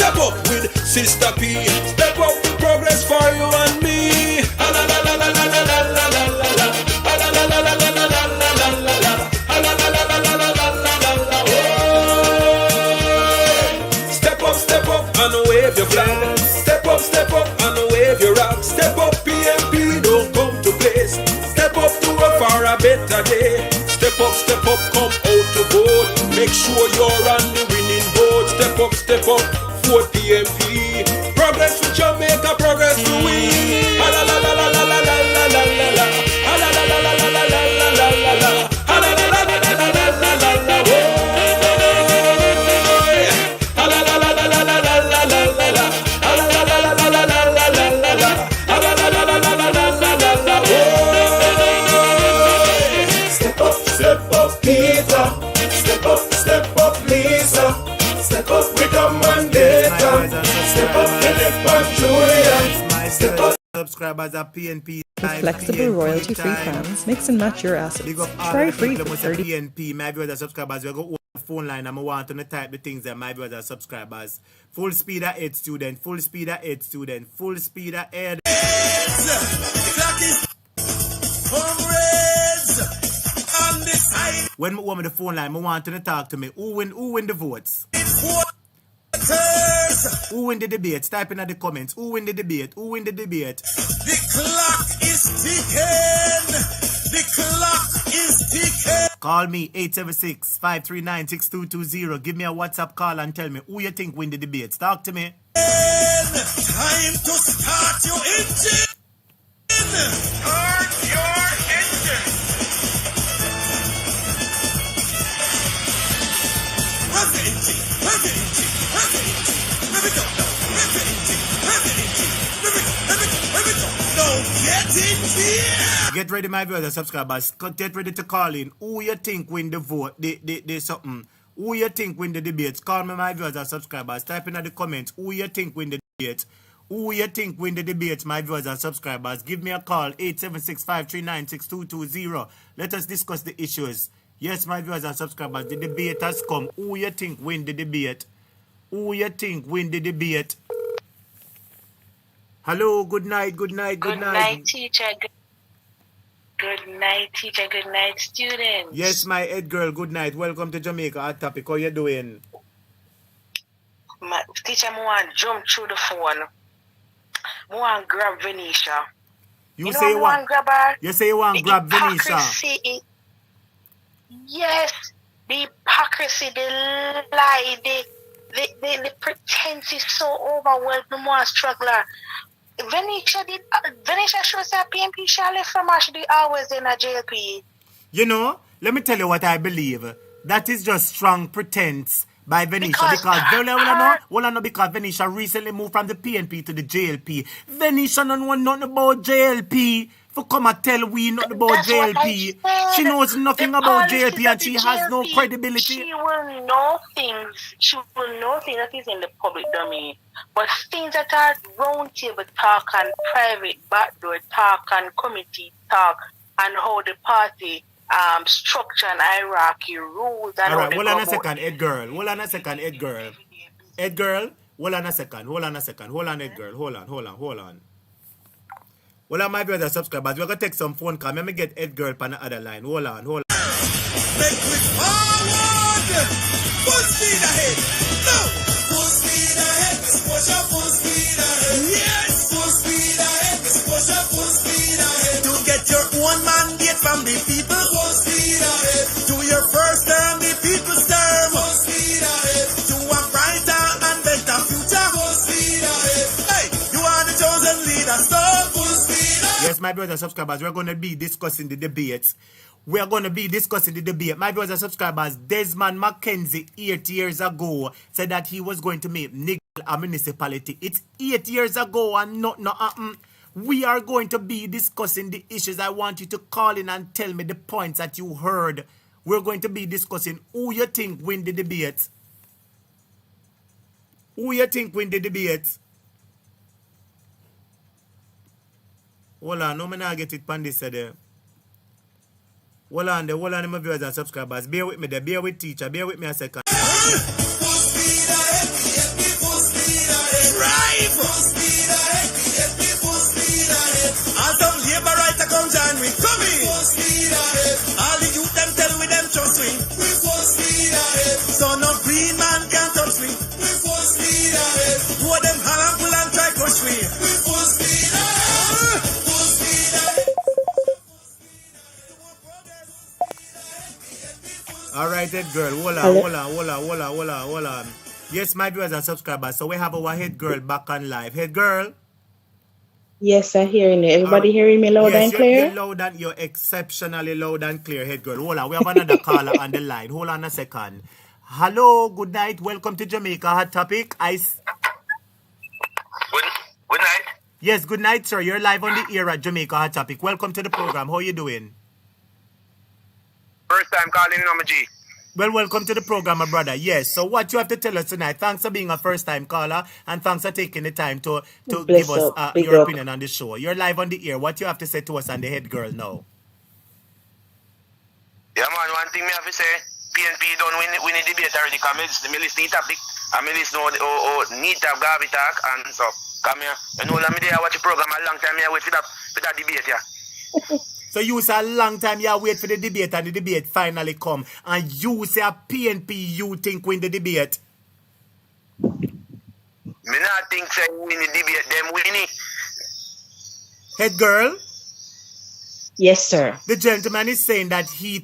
Speaker 3: with Sister P. Step up with progress for you and me. La la la la la la la la la la la. La la la la la la la la la la la. La la la la la la la la la la. Step up and wave your flag. Step up and wave your rock. Step up, PNP, don't come to place. Step up to a far a better day. Step up, come out to vote. Make sure you're on the winning boat. Step up, vote PNP. Progress to Jamaica, progress to we. La la la la la la la la la la la. La la la la la la la la la la la. La la la la la la la la la la. La la la la la la la la la la. Step up, Peter. Step up, Lisa. Step up, recommendation. Step up, Philip and Julia. Step up.
Speaker 1: Subscribers at PNP.
Speaker 7: With flexible royalty-free plans, mix and match your assets. Try free for 30
Speaker 1: PNP. My viewers subscribers, we go phone line and I want to type the things that my viewers are subscribers. Full speed at 8 student, full speed at 8 student, full speed at 8. When I want the phone line, I want to talk to me. Who win the votes? Who win the debate? Type in the comments. Who win the debate? Who win the debate?
Speaker 3: The clock is ticking. The clock is ticking.
Speaker 1: Call me 876-539-6220. Give me a WhatsApp call and tell me who you think win the debates. Talk to me.
Speaker 3: Time to start your engine. Start your engine. Have the engine. Have the engine. Have the engine. Let me go. Have the engine. Have the engine. Let me go. Let me go. Now get in here.
Speaker 1: Get ready, my viewers and subscribers. Get ready to call in. Who you think win the vote? The something. Who you think win the debates? Call me, my viewers and subscribers. Type in the comments. Who you think win the debates? Who you think win the debates, my viewers and subscribers? Give me a call. 876-539-6220. Let us discuss the issues. Yes, my viewers and subscribers. The debate has come. Who you think win the debate? Who you think win the debate? Hello, good night, good night, good night.
Speaker 8: Good night, teacher. Good night, teacher. Good night, students.
Speaker 1: Yes, my head girl, good night. Welcome to Jamaica Hot Topic. How you doing?
Speaker 8: Teacher, I want to jump through the phone. I want to grab Venetia.
Speaker 1: You say you want
Speaker 8: grab her?
Speaker 1: You say you want to grab Venetia?
Speaker 8: Yes, the hypocrisy, the lie, the pretense is so overwhelming. More struggler. Venetia shows that PNP shall left from her. She did always in a JLP.
Speaker 1: You know, let me tell you what I believe. That is just strong pretense by Venetia because Venetia recently moved from the PNP to the JLP. Venetia don't know nothing about JLP. For come and tell we nothing about JLP. She knows nothing about JLP and she has no credibility.
Speaker 8: She will know things. She will know things that is in the public domain. But things that are round table talk and private backdoor talk and committee talk and how the party structure and hierarchy rules and
Speaker 1: all right, hold on a second, Ed girl. Hold on a second, Ed girl. Ed girl, hold on a second. Hold on, Ed girl. Hold on. Well, my brothers subscribers, we're going to take some phone call. Let me get Ed girl on the other line. Hold on.
Speaker 3: Make we forward! Full speed ahead! No! Full speed ahead! Push up full speed ahead! Yes! Full speed ahead! Push up full speed ahead! To get your own mandate from the people! Full speed ahead! To your first term, the people's term! Full speed ahead! To a brighter and better future! Full speed ahead! Hey! You are the chosen leader!
Speaker 1: Yes, my brothers and subscribers, we're going to be discussing the debates. We are going to be discussing the debate. My brothers and subscribers, Desmond McKenzie 8 years ago said that he was going to make Nigel a municipality. It's 8 years ago and nothing happened. We are going to be discussing the issues. I want you to call in and tell me the points that you heard. We're going to be discussing who you think win the debate. Who you think win the debate? Hold on, no man I get it on this there. Hold on, my viewers and subscribers. Bear with me there, bear with teacher, bear with me a second.
Speaker 3: Come join me, come in. All the youth them tell me them trust me. So no green man can touch me. Who them hand pull and try push me.
Speaker 1: All right, head girl, hold on. Yes, my viewers and subscribers. So we have our head girl back on live. Head girl.
Speaker 21: Yes, I'm hearing you. Everybody hearing me loud and clear?
Speaker 1: You're exceptionally loud and clear, head girl. Hold on, we have another caller on the line. Hold on a second. Hello, good night. Welcome to Jamaica Hot Topic.
Speaker 22: Good night.
Speaker 1: Yes, good night, sir. You're live on the air at Jamaica Hot Topic. Welcome to the program. How are you doing?
Speaker 22: First time calling in, G.
Speaker 1: Well, welcome to the program, my brother. Yes, so what you have to tell us tonight, thanks for being a first-time caller, and thanks for taking the time to give us your opinion on the show. You're live on the air. What you have to say to us and the head girl now?
Speaker 22: Yeah, man, one thing me have to say, PNP don't win the debate already, because me listen to the topic, and me listen to need to have Garvey talk, and so, come here, you know, let me there watch the program a long time, here wait for that debate, yeah.
Speaker 1: So you say a long time you wait for the debate and the debate finally come. And you say a PNP you think win the debate.
Speaker 22: Me not think say win the debate, them win it.
Speaker 1: Head girl?
Speaker 21: Yes, sir.
Speaker 1: The gentleman is saying that he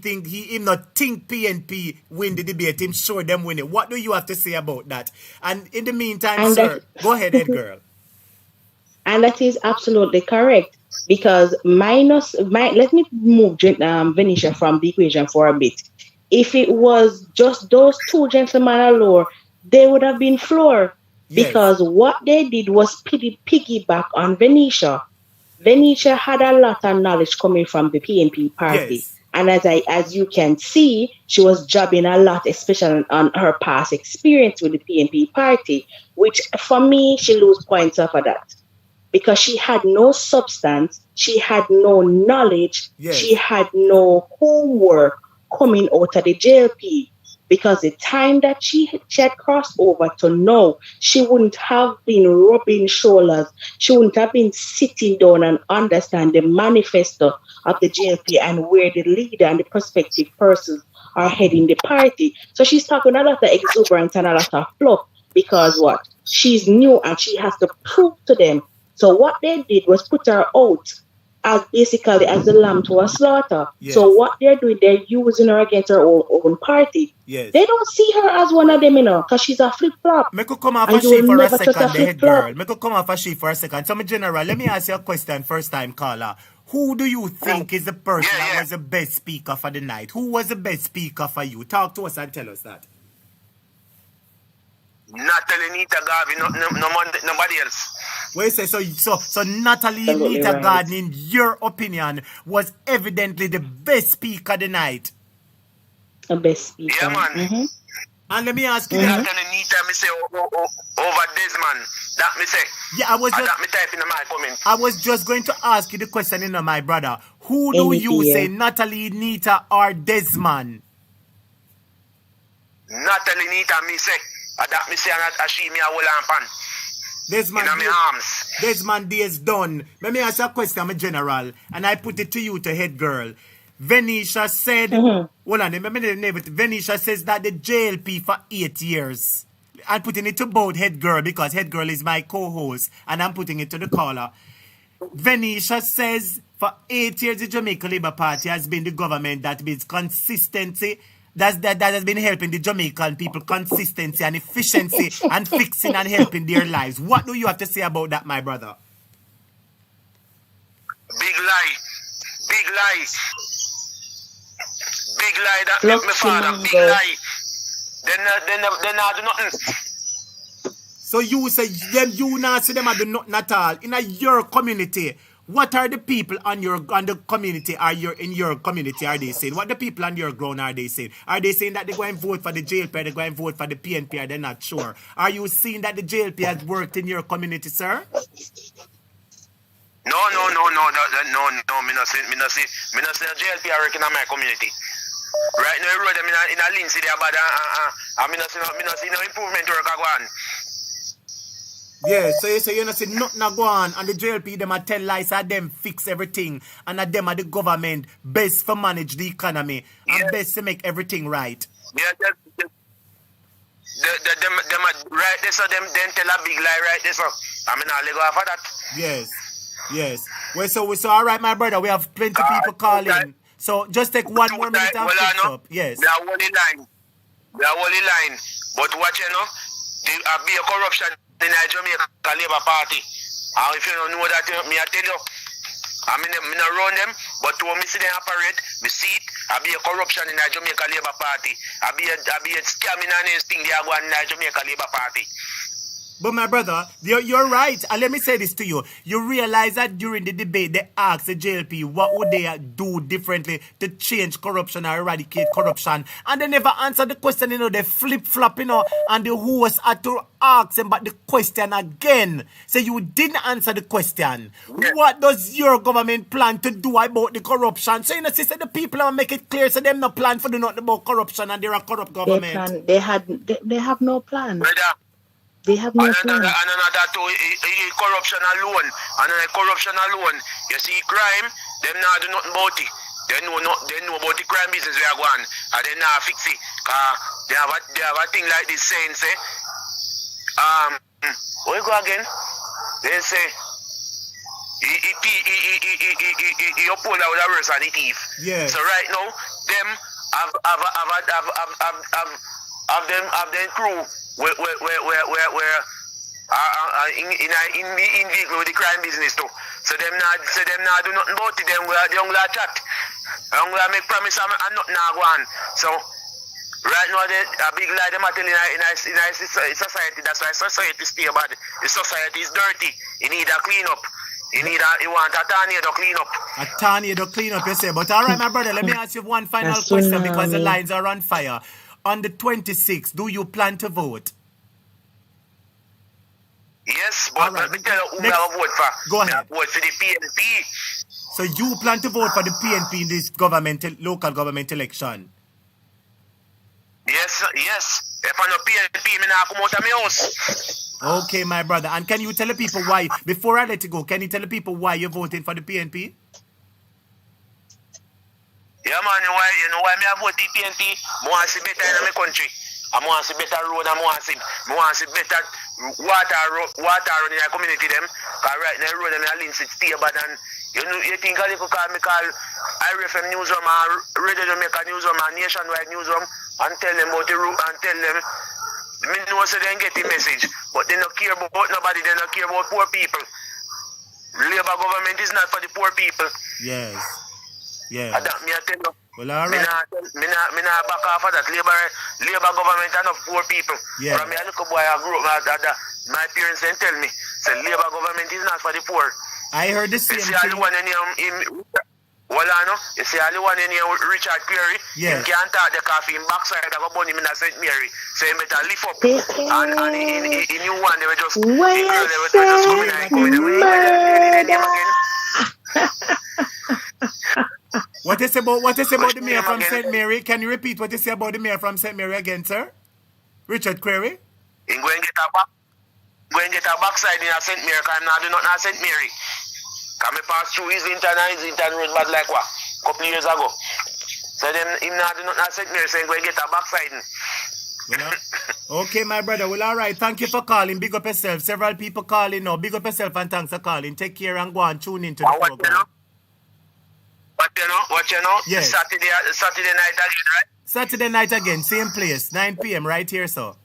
Speaker 1: not think PNP win the debate. Him sure them win it. What do you have to say about that? And in the meantime, and sir, go ahead, head girl.
Speaker 21: And that is absolutely correct. Because let me move Venetia from the equation for a bit. If it was just those two gentlemen alone, they would have been floored. Yes. Because what they did was piggyback on Venetia. Venetia had a lot of knowledge coming from the PNP party. Yes. And as you can see, she was jobbing a lot, especially on her past experience with the PNP party, which for me, she lose points off of that. Because she had no substance, she had no knowledge, yes. She had no homework coming out of the JLP. Because the time that she had crossed over to know, she wouldn't have been rubbing shoulders. She wouldn't have been sitting down and understand the manifesto of the JLP and where the leader and the prospective persons are heading the party. So she's talking a lot of exuberance and a lot of fluff. Because what? She's new and she has to prove to them. So what they did was put her out as basically as the lamb to a slaughter. Yes. So what they're doing, they're using her against her own party. Yes. They don't see her as one of them, because she's a flip-flop.
Speaker 1: Me could come off a sheet for a second, the head girl. Me could come off a sheet for a second. So, General, let me ask you a question, first-time caller. Who do you think is the person that was the best speaker for the night? Who was the best speaker for you? Talk to us and tell us that.
Speaker 22: Natalie Nita Garvey, nobody else.
Speaker 1: Wait, so Natalie Nita Garvey, in your opinion, was evidently the best speaker tonight.
Speaker 21: The best speaker.
Speaker 22: Yeah, man.
Speaker 1: Mm-hmm. And let me ask you,
Speaker 22: Natalie Nita, me say over Desmond. That me say.
Speaker 1: Yeah, I was just going to ask you the question, my brother. Who do you say, Natalie Nita or Desmond?
Speaker 22: Natalie Nita, me say. That me say she me a hold on pan.
Speaker 1: Desmond
Speaker 22: in my arms.
Speaker 1: Desmond Day is done. Let me ask you a question, my general, and I put it to you, to head girl. Venetia said, hold on, Venetia says that the JLP for 8 years. I'm putting it to both head girl because head girl is my co-host, and I'm putting it to the caller. Venetia says for 8 years the Jamaica Labour Party has been the government that means consistency. That has been helping the Jamaican people, consistency and efficiency and fixing and helping their lives. What do you have to say about that, my brother?
Speaker 22: Big lie. Big lie. Big lie that make me father. Big lie. Then I do nothing.
Speaker 1: So you say them you not see them at the nothing at all. In your community, what are the people on the community in your community are they saying? What the people on your ground are they saying? Are they saying that they go and vote for the JLP or they go and vote for the PNP or they're not sure? Are you seeing that the JLP has worked in your community, sir?
Speaker 22: No, me not see the JLP are working in my community. Right now, road them in a Lindsay there, but me not see no improvement work go on.
Speaker 1: Yeah, so you say you not see nothing go on, and the JLP them a tell lies that them fix everything, and that them are the government best for manage the economy and best to make everything right.
Speaker 22: Yeah, them right there, so them then tell a big lie right there, so I mean I'll go after that.
Speaker 1: Yes. Well, so all right, my brother, we have plenty people calling. So just take one more minute and fix up. Yes.
Speaker 22: They are only line. But watch you know, there be a corruption in the Jamaica Labour Party. And if you don't know that, me I tell you, I mean not run them, but when me see them operate, me see it. I be a corruption in the Jamaica Labour Party. I be a scamming and thing they are going in the Jamaica Labour Party.
Speaker 1: But my brother, you're right. And let me say this to you. You realize that during the debate, they asked the JLP what would they do differently to change corruption or eradicate corruption. And they never answered the question, they flip-flop, and the host had to ask them about the question again. So you didn't answer the question. Yeah. What does your government plan to do about the corruption? So, sister, the people are make it clear, so them no plan for nothing about corruption and they're a corrupt government.
Speaker 21: They have no plan.
Speaker 22: Brother.
Speaker 21: They have no plan.
Speaker 22: And another corruption alone. You see crime, them now do nothing about it. They know about the crime business we are going, and they now fix it. They have a thing like this saying, say, where you go again? They say, he uphold out the worse than the thief.
Speaker 1: Yeah.
Speaker 22: So right now, them have them crew where in vehicle with the crime business too. So them now do nothing about it. Them the young lad chat, young lad make promise and nothing now go on. So right now a big lie them are telling in a society. That's why society stay bad. The society is dirty. You need a clean up. You want a tornado clean up.
Speaker 1: A tornado clean up, you say. But all right, my brother, let me ask you one final question because the lines are on fire. On the 26th, do you plan to vote?
Speaker 22: Yes, but let me tell you who I vote for.
Speaker 1: Go ahead.
Speaker 22: I vote for the PNP.
Speaker 1: So you plan to vote for the PNP in this local government election?
Speaker 22: Yes. If I'm not PNP, I come out of my house.
Speaker 1: Okay, my brother. And can you tell the people why, before I let you go, can you tell the people why you're voting for the PNP?
Speaker 22: Yeah, man, why me I vote the PNP? I want to see better in my country. I want to see better road, I want to see better water in the community them. Because right now, road them in Lindsay stay bad, and you think I could call IRFM newsroom or Radio Jamaica newsroom or Nationwide newsroom and tell them about the route and tell them, me know so they get the message, but they don't care about nobody, they don't care about poor people. Labour government is not for the poor people.
Speaker 1: Yes. Yeah.
Speaker 22: I me I tell you.
Speaker 1: Well, all right.
Speaker 22: Me not back off of that. Labour government and of poor people.
Speaker 1: Yeah.
Speaker 22: From me a little boy I grew up, my parents then tell me, say Labour government is not for the poor.
Speaker 1: I heard the same thing.
Speaker 22: You see all the one in you see all the one in here Richard Perry.
Speaker 1: Yeah.
Speaker 22: He can't talk the coffee in backside of a bunny in St. Mary. So he better lift up. And in new one they were just coming
Speaker 1: What is about the mayor from St. Mary? Can you repeat what you say about the mayor from St. Mary again, sir? Richard Query?
Speaker 22: He go and get a backside in a St. Mary, because I'm not doing nothing at St. Mary. Because I passed through Islington Road bad like what? A couple of years ago. So then him not doing nothing at St. Mary, so he go and get a backside.
Speaker 1: Okay, my brother. Well, all right. Thank you for calling. Big up yourself. Several people calling now. Big up yourself and thanks for calling. Take care and go and tune into the program.
Speaker 22: What you know?
Speaker 1: Yes.
Speaker 22: Saturday night again, right?
Speaker 1: Saturday night again, same place, 9 p.m. right here, so.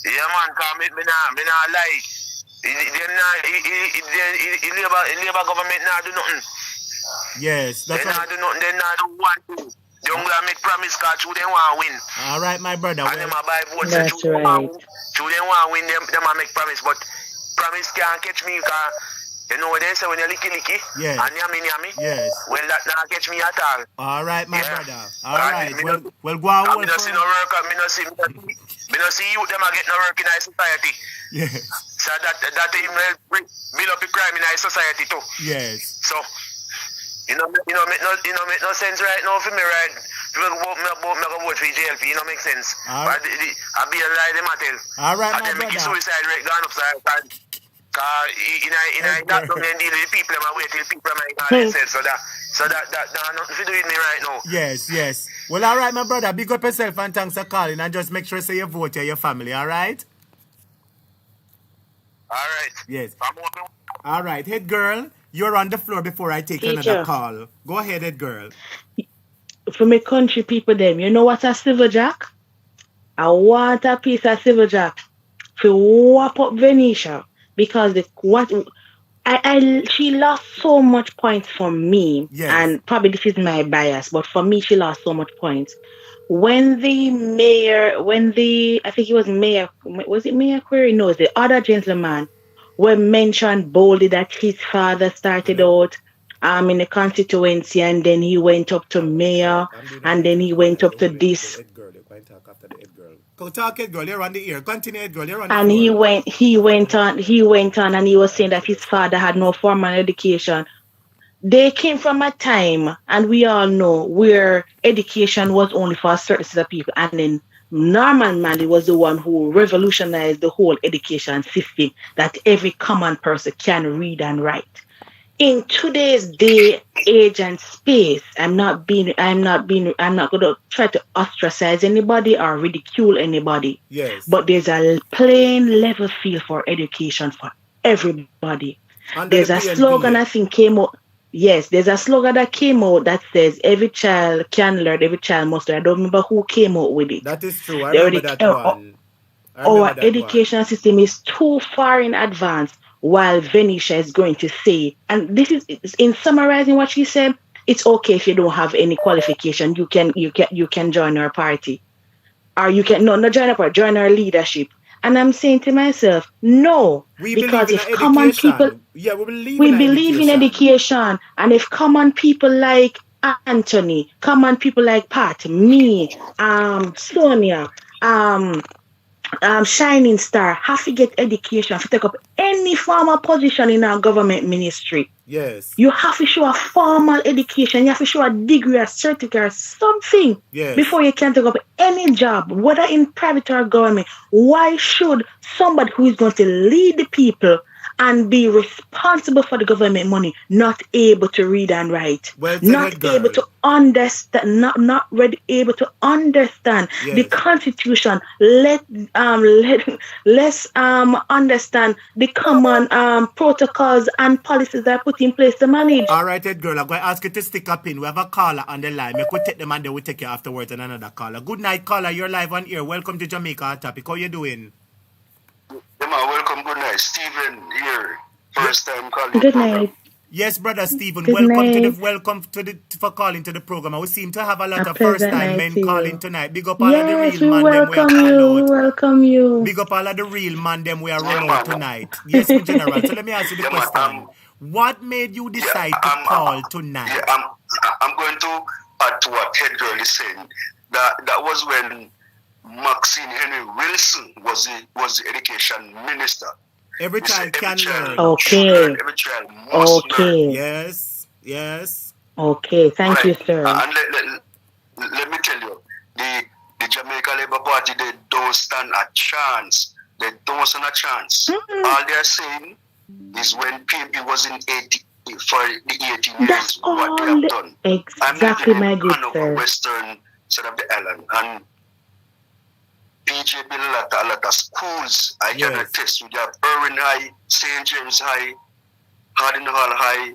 Speaker 22: Yeah, man, because me nah lie. Labour government now do nothing.
Speaker 1: Yes, that's
Speaker 22: they
Speaker 1: right.
Speaker 22: Not do nothing. They not do one thing. They don't make promise because they want to win.
Speaker 1: All right, my brother.
Speaker 22: And them buy votes.
Speaker 21: That's right.
Speaker 22: They want to win. Them make promise, but promise can't catch me because you know what they say when you licky
Speaker 1: yes.
Speaker 22: and yummy.
Speaker 1: Yes.
Speaker 22: Well, that not catch me at all.
Speaker 1: All right, my brother. All right. Well, go
Speaker 22: on.
Speaker 1: Me
Speaker 22: no see no work. Me no see you. Them are get no work in our society.
Speaker 1: Yes.
Speaker 22: So that even build up the crime in our society too.
Speaker 1: Yes.
Speaker 22: So. Make no sense right now for me, right? People go vote for JLP, make sense.
Speaker 1: All right.
Speaker 22: But I be a lie, them I tell.
Speaker 1: All right,
Speaker 22: and
Speaker 1: my
Speaker 22: then
Speaker 1: brother.
Speaker 22: make suicide rate gone upside. Because that don't deal with people, I'm wait till people might call themselves. So that nothing to do with me right now.
Speaker 1: Yes. Well, all right, my brother. Big up yourself and thanks for calling. And just make sure you vote your family, all right?
Speaker 22: All right.
Speaker 1: Yes. All right, head girl. You're on the floor before I take another call. Go ahead, head girl.
Speaker 21: For my country people, them, you know what a silver jack? I want a piece of silver jack to whop up Venetia because she lost so much points for me.
Speaker 1: Yes.
Speaker 21: And probably this is my bias, but for me, she lost so much points. When the mayor, I think it was Mayor Query? No, the other gentleman were mentioned boldly that his father started out in the constituency and then he went up to mayor and then he went up to this.
Speaker 1: Go talk, Ed girl. You're on the ear. Continue, Ed girl. You're on the
Speaker 21: and
Speaker 1: floor.
Speaker 21: he went on and he was saying that his father had no formal education. They came from a time, and we all know, where education was only for a certain set of people, and then Norman Manley was the one who revolutionized the whole education system that every common person can read and write. In today's day, age, and space, I'm not going to try to ostracize anybody or ridicule anybody.
Speaker 1: Yes.
Speaker 21: But there's a plain level field for education for everybody. There's a slogan I think came out. Yes, there's a slogan that came out that says every child can learn, every child must learn. I don't remember who came out with it.
Speaker 1: That is true. I remember that one.
Speaker 21: Our education system is too far in advance, while Venetia is going to say, and this is in summarizing what she said, it's okay if you don't have any qualification. You can join our party. Or you can not join our party, join our leadership. And I'm saying to myself, no, because if common people, we believe in education, and if common people like Anthony, common people like Pat, me, Sonia, Shining Star have to get education, have to take up any formal position in our government ministry.
Speaker 1: Yes.
Speaker 21: You have to show a formal education, you have to show a degree, a certificate, or something before you can take up any job, whether in private or government. Why should somebody who is going to lead the people and be responsible for the government money not able to read and write, not able to understand, not ready able to understand the Constitution? Let's understand the common protocols and policies that are put in place to manage.
Speaker 1: All right, Ed girl, I'm going to ask you to stick up in. We have a caller on the line. We could take them and then we'll take you afterwards and another caller. Good night, caller. You're live on air. Welcome to Jamaica Hot Topic. How you doing?
Speaker 13: Welcome, good night. Stephen here. First time calling.
Speaker 21: Good night.
Speaker 1: Yes, brother Stephen.
Speaker 21: Good
Speaker 1: Welcome for calling to the program. We seem to have a lot of first time men calling tonight. Big up all of the real man them we are calling out.
Speaker 21: Welcome you.
Speaker 1: Big up all of the real man them we are rolling out tonight. Yes, in general. So let me ask you the question. What made you decide to call tonight?
Speaker 13: Yeah, I'm going to add to what Head Girl is saying. That was when Maxine Henry Wilson was the education minister.
Speaker 1: Every child can learn.
Speaker 21: Okay.
Speaker 13: Every child must learn.
Speaker 1: Yes.
Speaker 21: Okay, thank you, sir.
Speaker 13: And let me tell you, the Jamaica Labour Party, they don't stand a chance. They don't stand a chance.
Speaker 21: Mm-hmm.
Speaker 13: All they're saying is when PNP was in 80, for the 18 years, what they have done.
Speaker 21: Exactly, my good sir.
Speaker 13: Western side of the island, and PJ built a lot of schools. I can attest. You have Irwin High, St. James High, Harding Hall High.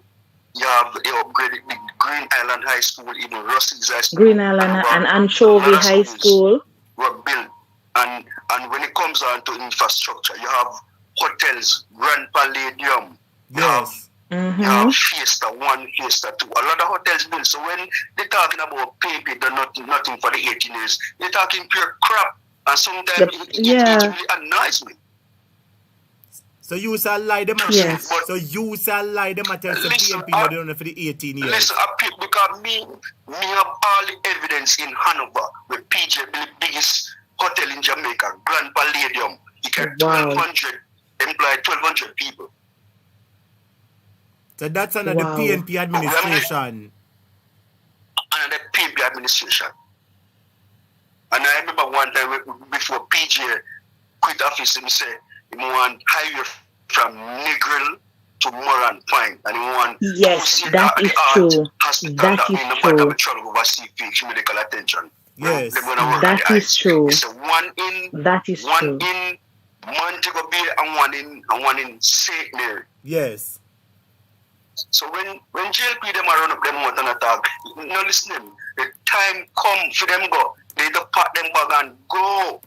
Speaker 13: You have upgraded the Green Island High School, even Russell's High School.
Speaker 21: Green Island and Anchovy High School
Speaker 13: were built. And when it comes down to infrastructure, you have hotels, Grand Palladium.
Speaker 1: Yes.
Speaker 13: You have Fiesta 1, Fiesta 2. A lot of hotels built. So when they're talking about PNP, they're nothing for the 18 years. They're talking pure crap. And sometimes it really annoys me.
Speaker 1: So you shall lie them at
Speaker 13: Yes.
Speaker 1: So you shall lie them at PNP not done for the 18 years.
Speaker 13: Listen, because me have all the evidence in Hanover with PJ, the biggest hotel in Jamaica, Grand Palladium. He got 1,200 employed, 1,200 people.
Speaker 1: So that's under the PNP administration.
Speaker 13: Under the PNP administration. And I remember one time before PJ quit office, he said he want highway from Negril to Moran Point. And he want
Speaker 21: Yes, that is true. That is true.
Speaker 13: Medical attention.
Speaker 1: Yes.
Speaker 21: That is true.
Speaker 13: It's one in Montego Bay and one in St. Mary.
Speaker 1: Yes.
Speaker 13: So when JLP them are run up them out and attack, no listen them. The time come for them go. They don't pack them bag and go.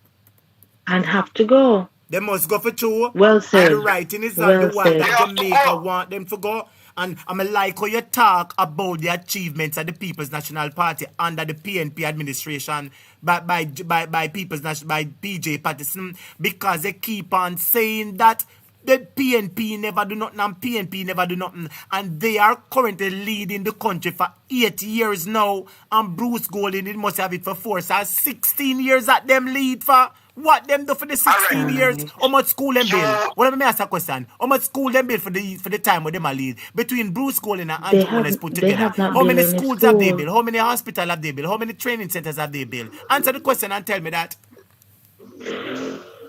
Speaker 21: And have to go.
Speaker 1: They must go for two.
Speaker 21: Well said.
Speaker 1: And the writing is on the one that Jamaica want them to go. And I'm like how you talk about the achievements of the People's National Party under the PNP administration by PJ Patterson, because they keep on saying that the PNP never do nothing and PNP never do nothing, and they are currently leading the country for 8 years now, and Bruce Golding it must have it for 4, so 16 years that them lead for. What them do for the 16 years? How much school them build? Well, let me ask a question. How much school them build for the time where them are lead? Between Bruce Golding and Andrew Wallace put together, how many schools have they built? How many hospitals have they built? How many training centers have they built? Answer the question and tell me that.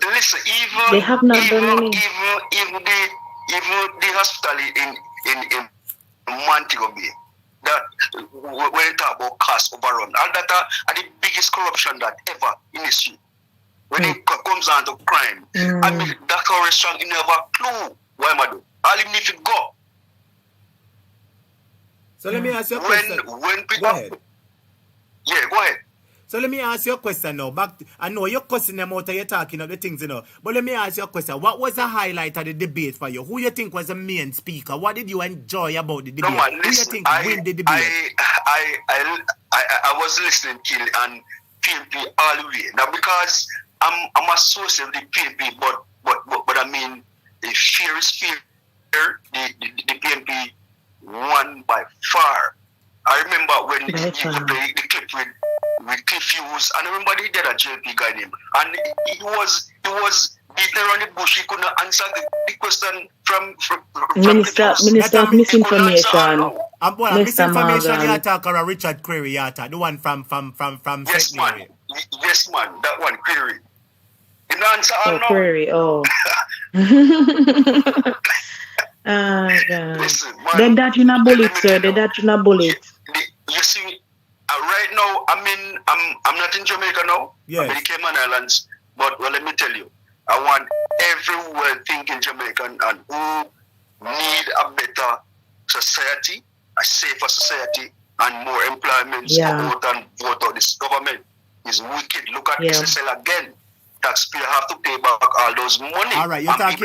Speaker 13: Listen, even
Speaker 21: they have not done any.
Speaker 13: Even the hospital in Montego Bay, that when you talk about cost overrun, all that are the biggest corruption that ever in history. When it comes down to crime, I mean that restaurant, you never clue why am I do. All even if it go.
Speaker 1: So let me ask you a question.
Speaker 13: When people,
Speaker 1: go ahead.
Speaker 13: Yeah, go ahead.
Speaker 1: So let me ask you a question now. I know you're cussing them out and you're talking of the things, but let me ask you a question. What was the highlight of the debate for you? Who you think was the main speaker? What did you enjoy about the debate?
Speaker 13: No, man,
Speaker 1: who you think win the debate?
Speaker 13: I was listening to it and PNP all the way. Now because I'm associated with the PNP, but I mean the fear is fear. The PNP won by far. I remember when he played the clip with Cliff Hughes, and I remember he did a JLP guy name, and he was beating around the bush. He couldn't answer the question from
Speaker 21: Minister of Misinformation.
Speaker 1: Misinformation, you talk about Richard Query, the one from
Speaker 13: yes, man. Yes, man, that one, Query. He didn't answer
Speaker 21: Query,
Speaker 13: Listen, man,
Speaker 21: then that you not bullet, sir. Then that you not bullet.
Speaker 13: You see, right now, I'm not in Jamaica now.
Speaker 1: Yes.
Speaker 13: I'm in the Cayman Islands. But let me tell you, I want every well-thinking Jamaican and who need a better society, a safer society, and more employment to vote out. This government is wicked. Look at SSL again. Taxpayer have to pay back all those money.
Speaker 1: All right, you're talking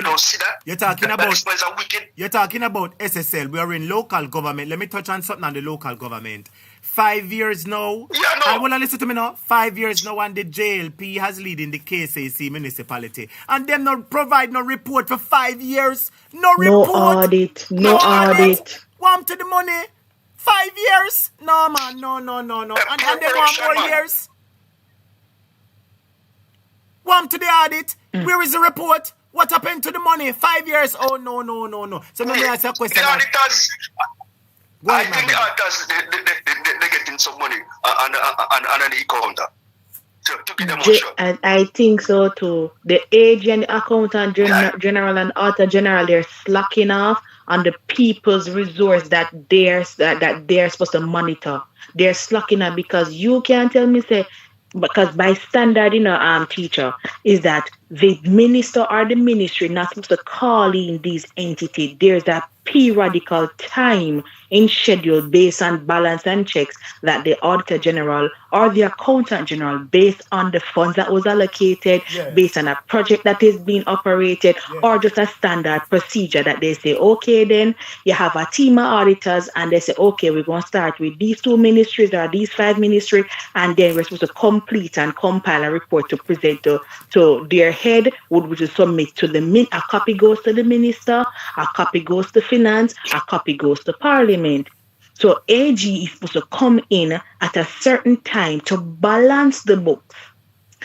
Speaker 1: about SSL. We are in local government. Let me touch on something on the local government. 5 years now. I want to listen to me now. 5 years now, and the JLP has leading the KCC municipality, and them not provide no report for 5 years. No report.
Speaker 21: No audit.
Speaker 1: Want to the money? 5 years? No man, no. And they want more years. Want to the audit? Where is the report? What happened to the money? 5 years? Oh, no. So let me ask you a question.
Speaker 13: The auditors, I think the auditors, they're getting some money on the counter to get them on.
Speaker 21: I think so too. The AG and the accountant general and auditor general, they're slacking off on the people's resource that they're supposed to monitor. They're slacking off because you can't tell me, say, because by standard, teacher, is that the minister or the ministry not supposed to call in these entities. There's a periodical time in schedule based on balance and checks that the Auditor General or the Accountant General, based on the funds that was allocated, based on a project that is being operated, or just a standard procedure that they say, okay, then you have a team of auditors and they say, okay, we're going to start with these 2 ministries or these 5 ministries, and then we're supposed to complete and compile a report to present to their head, which is submit to the a copy goes to the minister, a copy goes to finance, a copy goes to parliament. So AG is supposed to come in at a certain time to balance the books.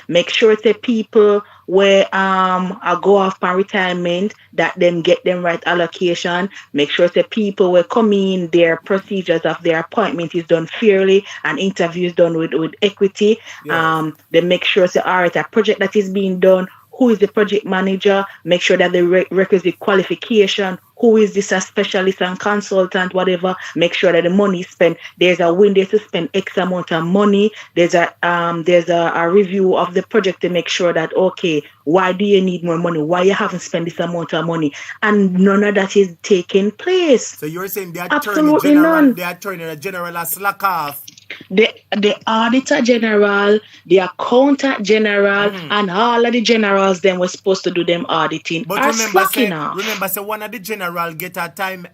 Speaker 21: Make sure the people where go off for retirement, that them get them right allocation. Make sure the people where come in, their procedures of their appointment is done fairly and interviews done with equity. They make sure a project that is being done, who is the project manager, make sure that the requisite qualification, who is this, a specialist and consultant, whatever, make sure that the money is spent. There's a window to spend X amount of money. There's a review of the project to make sure that, okay, why do you need more money? Why you haven't spent this amount of money? And none of that is taking place.
Speaker 1: So you're saying the Attorney General has slack off?
Speaker 21: The Auditor General, the Accountant General, and all of the generals then were supposed to do them auditing.
Speaker 1: But remember, say one of the general get a time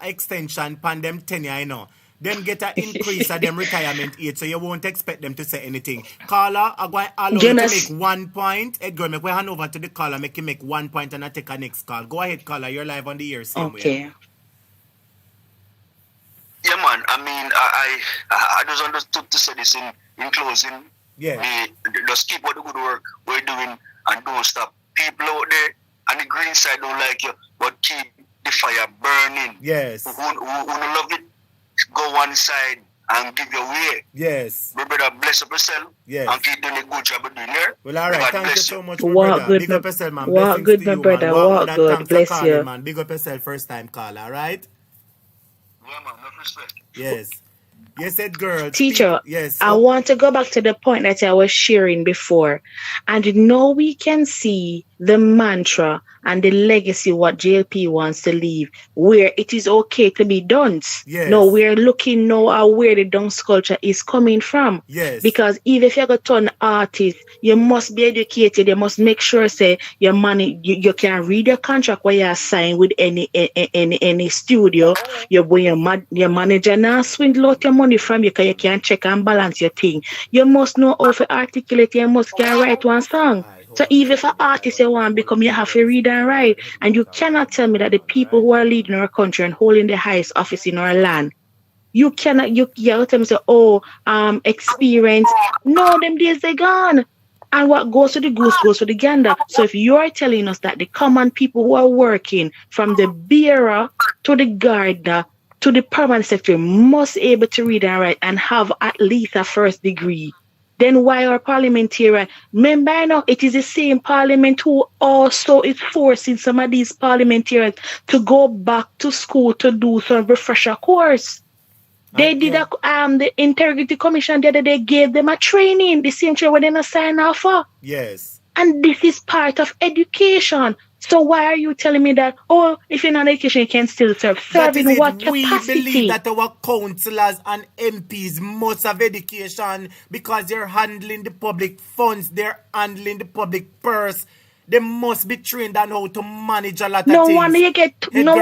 Speaker 1: extension pan them tenure, you know. Them get an increase of them retirement age, so you won't expect them to say anything. Caller, I'm going to allow you to make 1 point. Edgar, make we hand over to the caller, make him make 1 point and I take a next call. Go ahead, caller. You're live on the air.
Speaker 21: Okay.
Speaker 13: Yeah, man. I mean, I just understood to say this in closing.
Speaker 1: Yeah.
Speaker 13: Just keep what the good work we're doing and don't stop. People out there on the green side don't like you, but keep the fire burning.
Speaker 1: Yes.
Speaker 13: Who love it, go one side and give your way.
Speaker 1: Yes.
Speaker 13: My brother, bless up yourself.
Speaker 1: Yes.
Speaker 13: And keep doing a good job of doing here.
Speaker 1: Well, all right.
Speaker 13: God
Speaker 1: Thank you
Speaker 13: bless
Speaker 1: so much,
Speaker 21: Walk
Speaker 1: brother.
Speaker 21: good,
Speaker 1: Big up yourself, man.
Speaker 21: Walk good, my brother. Walk good. Bless you.
Speaker 1: Man. Big up yourself, first time caller, all right?
Speaker 13: Yeah, man. No respect.
Speaker 1: Yes. Yes, said girl.
Speaker 21: Teacher,
Speaker 1: yes.
Speaker 21: I want to go back to the point that I was sharing before. And now we can see the mantra and the legacy what JLP wants to leave, where it is okay to be dunce.
Speaker 1: Yes.
Speaker 21: No, we're looking now at where the dunce culture is coming from.
Speaker 1: Yes.
Speaker 21: Because even if you're going to turn artist, you must be educated. You must make sure, say, your money, you can read your contract where you sign with any studio. When your manager now swindle out your money from you, because you can't check and balance your thing. You must know how to articulate. You must can write one song. So even if an artist you want to become, you have to read and write. And you cannot tell me that the people who are leading our country and holding the highest office in our land, you cannot, you tell them, say, experience. No, them days they're gone. And what goes to the goose goes to the gander. So if you are telling us that the common people who are working from the bearer to the gardener to the permanent secretary must be able to read and write and have at least a first degree, then why are parliamentarians? Remember now, it is the same parliament who also is forcing some of these parliamentarians to go back to school to do some refresher course. They did the Integrity Commission the other day gave them a training, the same training where they not sign off for.
Speaker 1: Yes.
Speaker 21: And this is part of education. So why are you telling me that, if you're not education, you can still serve? Serve in what capacity?
Speaker 1: We believe that our councillors and MPs must have education because they're handling the public funds, they're handling the public purse. They must be trained on how to manage a lot of things.
Speaker 21: No wonder you get $50,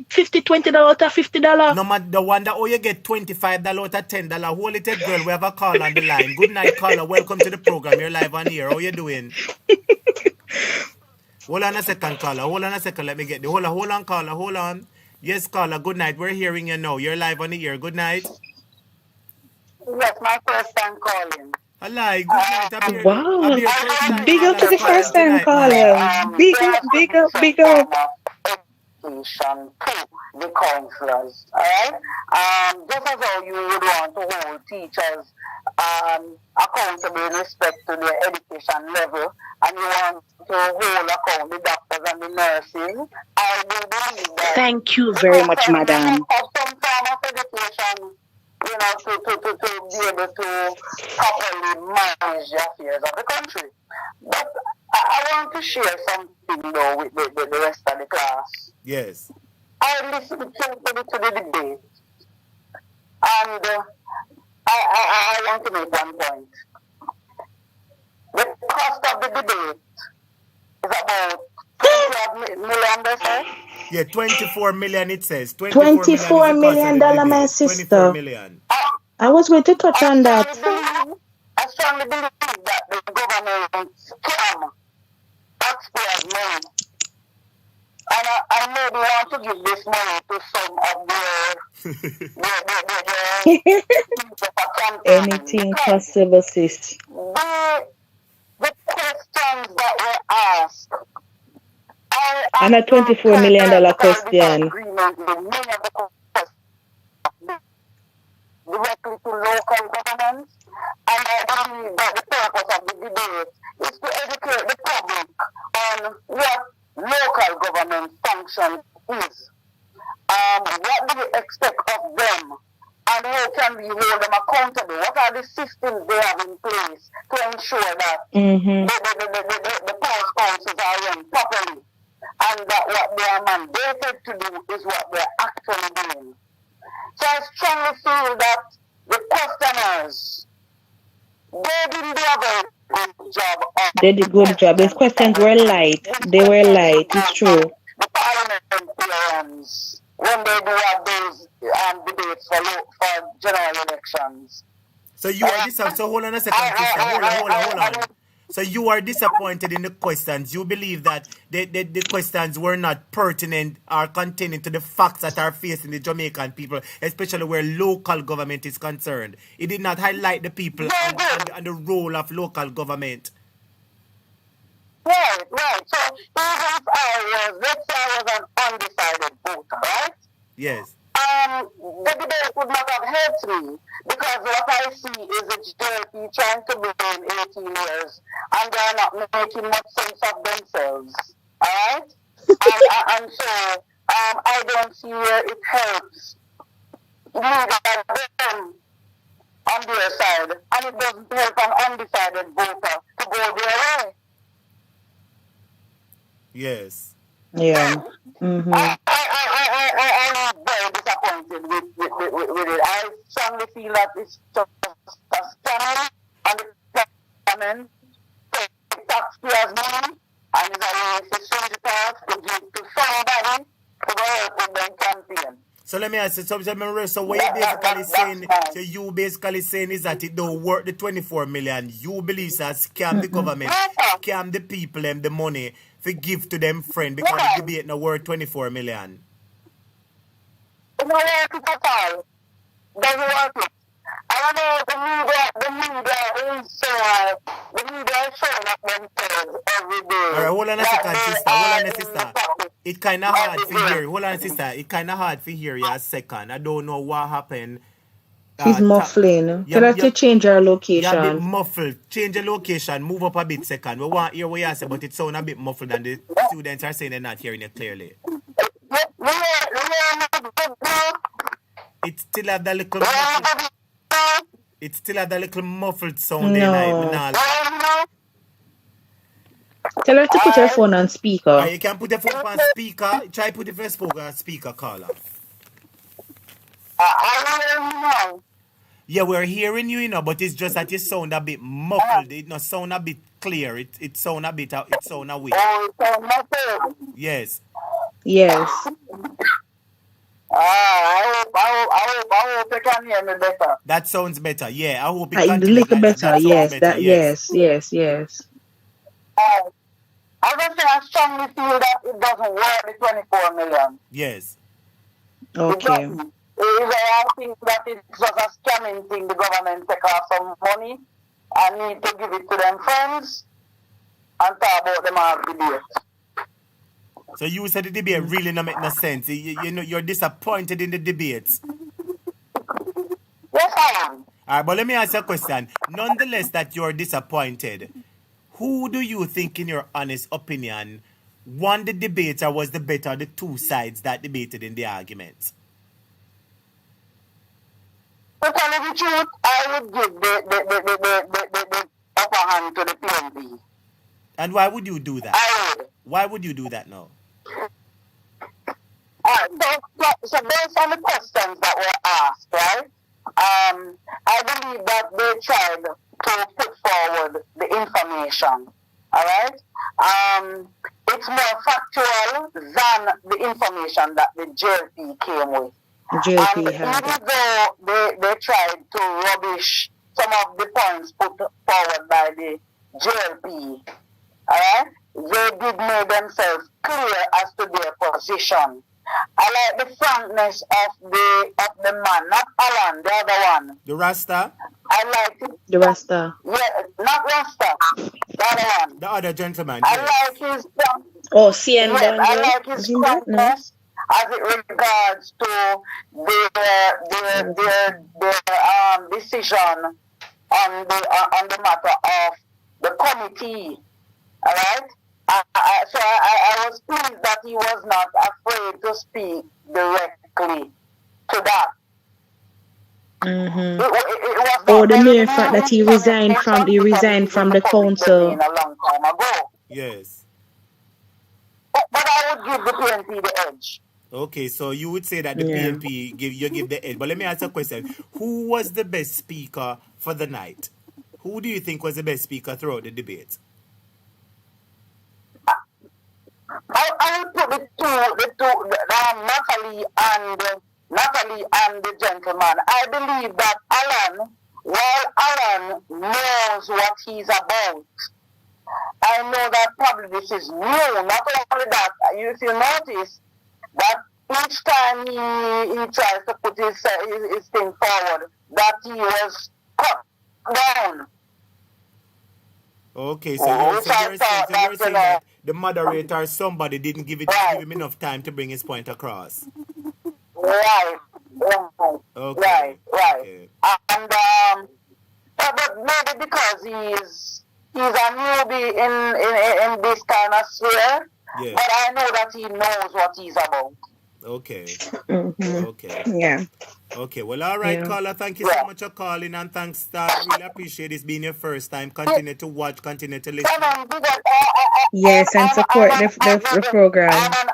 Speaker 21: $20 or $50.
Speaker 1: No matter the wonder you get $25 or $10. Hold it, girl. We have a call on the line. Good night, caller. Welcome to the program. You're live on here. How you doing? Hold on a second, caller. Hold on a second. Let me get the hold on, caller. Hold on. Yes, caller. Good night. We're hearing you now. You're live on the air. Good night.
Speaker 14: Yes, my first time calling.
Speaker 1: Good night.
Speaker 21: Wow. Big up to the first time caller. Big up.
Speaker 14: To the councillors, alright? Just as how you would want to hold teachers accountable in respect to their education level, and you want to hold account the doctors and the nurses, I do believe that.
Speaker 21: Thank you very much, madam.
Speaker 14: Of some form of education you know, to be able to properly manage the affairs of the country. But I want to share something, though, with the rest of the class.
Speaker 1: Yes.
Speaker 14: I listened carefully to the debate, and I want to make one point. The cost of the debate is about 20 million, they say?
Speaker 1: Yeah, 24 million it says.
Speaker 21: $24 million, my sister.
Speaker 1: 24 million.
Speaker 21: I was going to touch on that.
Speaker 14: I strongly believe that the government scam taxpayers' money. And I maybe want to give this money to some of their
Speaker 21: Anything possible, sis.
Speaker 14: The questions that were asked.
Speaker 21: And a $24 million question.
Speaker 14: Directly to local governments, and I believe that the purpose of the debate is to educate the public on what local government function is. What do we expect of them, and how can we hold them accountable? What are the systems they have in place to ensure that the parish councils are run properly, and that what they are mandated to do is what they are actually doing? So I strongly feel that the questioners, they didn't do a very good job.
Speaker 21: They did a good job. These questions were light. They were light. It's true.
Speaker 14: The parliamentarians, when they do have those debates for general elections.
Speaker 1: So you are disappointed. So hold on a second, sister. Hold on. So you are disappointed in the questions. You believe that the questions were not pertinent or containing to the facts that are facing the Jamaican people, especially where local government is concerned. It did not highlight the people and the role of local government.
Speaker 14: Right. So even if let's say I was an undecided voter, right?
Speaker 1: Yes.
Speaker 14: The debate would not have helped me, because what I see is the JLP trying to build 18 years, and they are not making much sense of themselves. Alright? and so I don't see where it helps them on their side, and it doesn't help an undecided voter to go their way.
Speaker 1: Yes.
Speaker 21: Yeah.
Speaker 14: I'm very disappointed with it. I strongly feel that it's just a scam on the government, taxpayers' money, and it's a way to change it off to give to somebody to go help with their campaign.
Speaker 1: So let me ask you, so what you basically saying is that it don't work the 24 million. You believe that scam the government, scam the people and the money to give to them friend because the debate now worth 24 million.
Speaker 14: It don't work it at all. Doesn't work it. I don't know, the media is showing up themselves every day.
Speaker 1: Alright, hold on a second, sister. It kind of hard to hear. Hold on, sister. It kind of hard to hear you a second. I don't know what happened.
Speaker 21: It's muffling. Tell us to change our location.
Speaker 1: You're a bit muffled. Change the location. Move up a bit second. We want to hear what you say, but it sounds a bit muffled and the students are saying they're not hearing it clearly. It still have that little muffled. It still have that little muffled sound.
Speaker 21: No. Tell her to put her phone on speaker.
Speaker 1: You can put your phone on speaker. Try put the first speaker caller. Yeah, we're hearing you, but it's just that you sound a bit muffled. It not sound a bit clear. It sound a bit. It sound a weak. Yes.
Speaker 21: Yes.
Speaker 14: I hope they can hear me better.
Speaker 1: That sounds better. Yeah, I hope it
Speaker 21: can. A little better. Yes. Yes.
Speaker 14: Obviously, I strongly feel that it doesn't work, the 24 million.
Speaker 1: Yes.
Speaker 21: Okay.
Speaker 14: I think that it's just a scamming thing. The government take off some money and need to give it to them friends and talk about them all debate.
Speaker 1: So you said the debate really not make no sense. You're disappointed in the debates.
Speaker 14: Yes, I am.
Speaker 1: Alright, but let me ask you a question. Nonetheless that you're disappointed, who do you think, in your honest opinion, won the debate or was the better of the two sides that debated in the arguments?
Speaker 14: To tell you the truth, I would give the upper hand to the PNP.
Speaker 1: And why would you do that?
Speaker 14: I would.
Speaker 1: Why would you do that now?
Speaker 14: So based on the questions that were asked, right? I believe that they tried to put forward the information. All right? It's more factual than the information that the JLP came with. And even though they tried to rubbish some of the points put forward by the JLP, all right? They did make themselves clear as to their position. I like the frankness of the man, not Alan, the other one.
Speaker 1: The Rasta?
Speaker 14: I like it.
Speaker 21: The Rasta.
Speaker 14: Yeah, not Rasta. The other one.
Speaker 1: The other gentleman.
Speaker 14: I like his
Speaker 21: CN
Speaker 14: yes, I like his frankness as it regards to their decision on the matter of the committee. All right? So I was pleased that he was not afraid to speak directly to that.
Speaker 21: Mm-hmm. The mere fact that he resigned from the council.
Speaker 14: A long time ago.
Speaker 1: Yes.
Speaker 14: But I would give the PNP the edge.
Speaker 1: Okay, so you would say that the PNP give the edge. But let me ask a question. Who was the best speaker for the night? Who do you think was the best speaker throughout the debate?
Speaker 14: I would put the two, Natalie and the gentleman. I believe that Alan, while Alan knows what he's about, I know that probably this is new. Not only that, if you notice that each time he tries to put his thing forward, that he was cut down.
Speaker 1: Okay, so you're saying that the moderator or somebody didn't give him enough time to bring his point across.
Speaker 14: Right.
Speaker 1: Okay.
Speaker 14: Right. And but maybe because he's a newbie in this kind of sphere, but I know that he knows what he's about.
Speaker 1: Okay.
Speaker 21: Mm-hmm.
Speaker 1: Okay.
Speaker 21: Yeah.
Speaker 1: Okay. Well, all right, caller. Thank you so much for calling, and thanks, Star. Really appreciate this being your first time. Continue to watch, continue to listen.
Speaker 21: Yes, and support the program.
Speaker 14: I'm an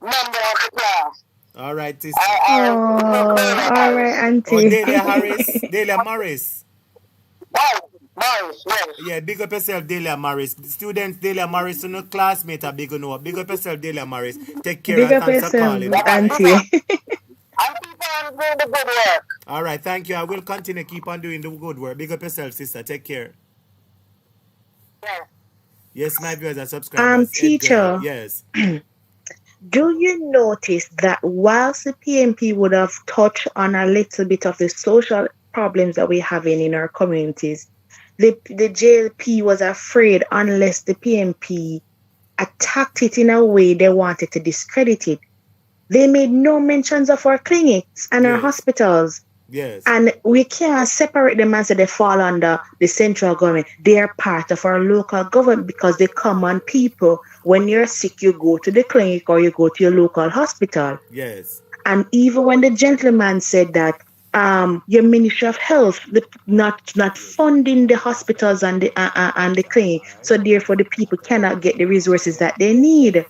Speaker 14: member of the class.
Speaker 1: All right, sister.
Speaker 21: All right, Auntie.
Speaker 1: Delia Morris.
Speaker 14: Morris, yes.
Speaker 1: Yeah, big up yourself, Delia Morris. Students, Delia Morris, no classmate, big up. Big up yourself, Delia Morris. Take care
Speaker 21: big
Speaker 1: and thanks for calling.
Speaker 21: Auntie.
Speaker 14: The good work.
Speaker 1: All right, thank you. I will continue keep on doing the good work. Big up yourself, sister. Take care. Yes, my viewers and subscribers.
Speaker 21: Teacher.
Speaker 1: Yes.
Speaker 21: Do you notice that whilst the PNP would have touched on a little bit of the social problems that we're having in our communities, the JLP was afraid unless the PNP attacked it in a way they wanted to discredit it. They made no mentions of our clinics and our hospitals.
Speaker 1: Yes.
Speaker 21: And we can't separate them and say they fall under the central government. They are part of our local government because the common people, when you're sick, you go to the clinic or you go to your local hospital.
Speaker 1: Yes.
Speaker 21: And even when the gentleman said that your Ministry of Health not funding the hospitals and the clinic, so therefore the people cannot get the resources that they need.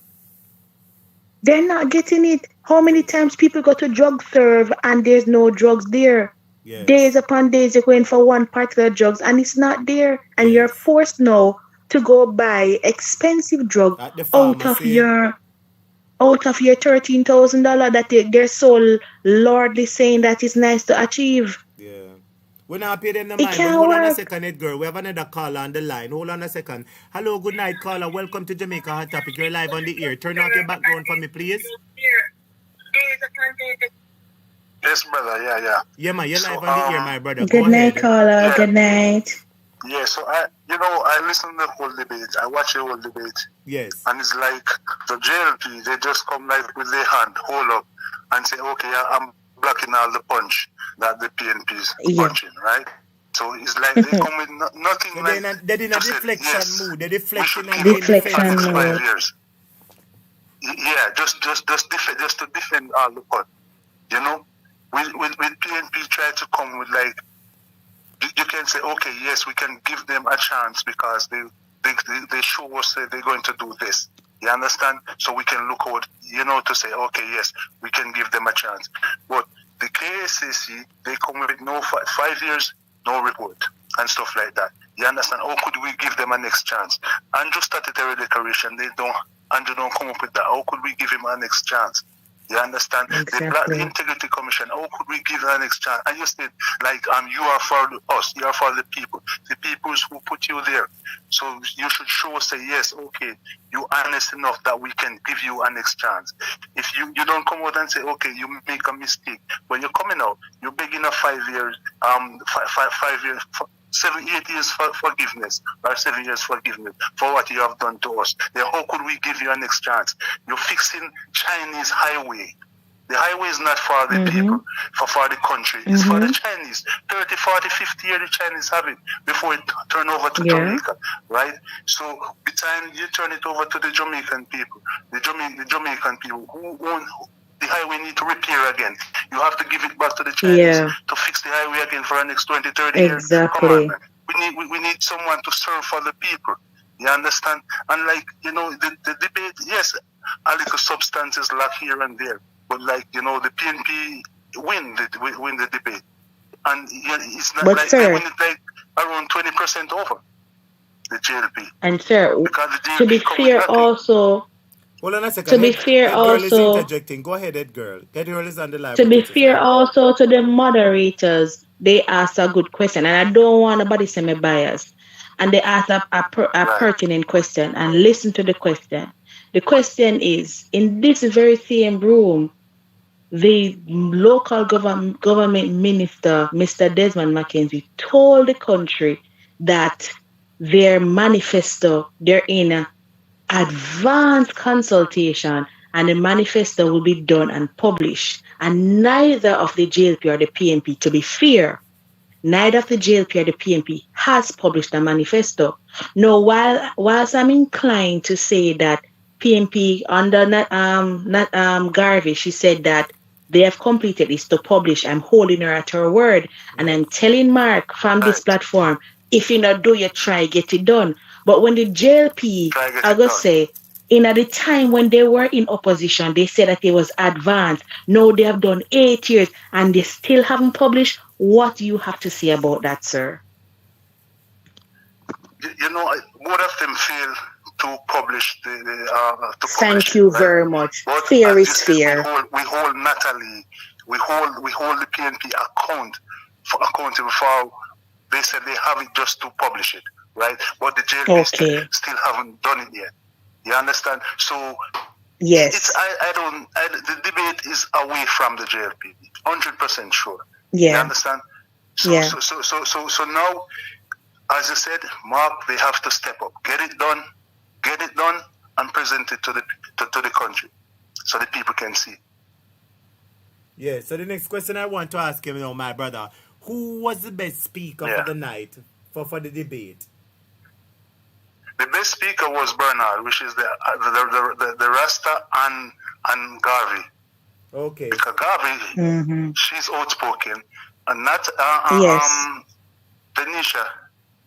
Speaker 21: They're not getting it. How many times people go to drug serve and there's no drugs there? Yes. Days upon days you're going for one particular drugs and it's not there. And you're forced now to go buy expensive drug out of your $13,000 that they're so lordly saying that it's nice to achieve.
Speaker 1: Yeah. We're not paying them the mind. Hold on a second, Edgar. We have another caller on the line. Hold on a second. Hello, good night, caller. Welcome to Jamaica Hot Topic. You're live on the air. Turn off your background for me, please.
Speaker 18: Yes, brother. Yeah.
Speaker 1: Yeah, man. You're live on the air, my brother.
Speaker 21: Good night, caller. Yeah. Good night.
Speaker 18: Yeah, so I listen to the whole debate. I watch the whole debate.
Speaker 1: Yes.
Speaker 18: And it's like the JLP, they just come like with their hand, hold up, and say, okay, I'm blocking all the punch that the PNP is punching, right? So it's like they come with nothing
Speaker 1: so
Speaker 18: like...
Speaker 1: They're in a deflection mood. They're deflecting on
Speaker 21: deflection mood.
Speaker 18: Yeah, just to defend all the punch, you know? with PNP try to come with like, you can say, okay, yes, we can give them a chance because they show us that they're going to do this. You understand? So we can look out, to say, okay, yes, we can give them a chance. But the KSCC, they come with no 5 years, no report and stuff like that. You understand? How could we give them a next chance? Andrew statutory declaration, Andrew don't come up with that. How could we give him a next chance? You understand?
Speaker 21: Exactly.
Speaker 18: The Integrity Commission, how could we give them a next chance? And you said, like, you are for us, you are for the people who put you there. So you should show us, say, yes, okay, you're honest enough that we can give you a next chance. If you don't come out and say, okay, you make a mistake. When you're coming out, you're begging a 5 years, 5 years, 8 years forgiveness, or 7 years forgiveness for what you have done to us. Then how could we give you a next chance? You're fixing Chinese highway. The highway is not for the people, for the country. It's for the Chinese. 30, 40, 50 years the Chinese have it before it turn over to Jamaica, right? So by the time you turn it over to the Jamaican people, the Jamaican people who own the highway need to repair again. You have to give it back to the Chinese to fix the highway again for the next 20, 30 years.
Speaker 21: Exactly.
Speaker 18: Come on, man. We need someone to serve for the people. You understand? And like, the debate, yes, a little substance is lack here and there. But like, the PNP win the debate. And it's not like they win it like around 20% over the JLP.
Speaker 21: And sir,
Speaker 18: because
Speaker 21: to be fair also,
Speaker 1: hold on a second.
Speaker 21: To be fair,
Speaker 1: Girl is
Speaker 21: also,
Speaker 1: interjecting. Go ahead, Ed Girl. Ed Girl is on the live.
Speaker 21: to be fair, also to the moderators, they asked a good question, and I don't want nobody to say me biased. And they asked a pertinent question, and listen to the question. The question is: in this very same room, the local government minister, Mr. Desmond McKenzie, told the country that their manifesto, they're in a advanced consultation, and the manifesto will be done and published. And neither of the JLP or the PNP, to be fair, neither of the JLP or the PNP has published a manifesto. Now, whilst I'm inclined to say that PNP under Garvey, she said that they have completed this to publish. I'm holding her at her word, and I'm telling Mark from this platform, if you not do, you try get it done. But when the JLP, I gotta say, at the time when they were in opposition, they said that it was advanced. Now they have done 8 years and they still haven't published. What do you have to say about that, sir?
Speaker 18: Both of them fail to publish
Speaker 21: Thank you very much.
Speaker 18: But
Speaker 21: Fair is fair.
Speaker 18: We hold Natalie, we hold the PNP accountable for. They said they have it just to publish it, right? But the JLP still haven't done it yet. You understand? So
Speaker 21: yes,
Speaker 18: the debate is away from the JLP, 100% sure.
Speaker 21: Yeah.
Speaker 18: You understand? So now, as I said, Mark, they have to step up, get it done, and present it to the country, so the people can see.
Speaker 1: Yeah. So the next question I want to ask you, my brother, who was the best speaker for the night for the debate?
Speaker 18: The best speaker was Bernard, which is the Rasta and Garvey.
Speaker 1: Okay.
Speaker 18: Because Garvey, she's outspoken, and not Denisha.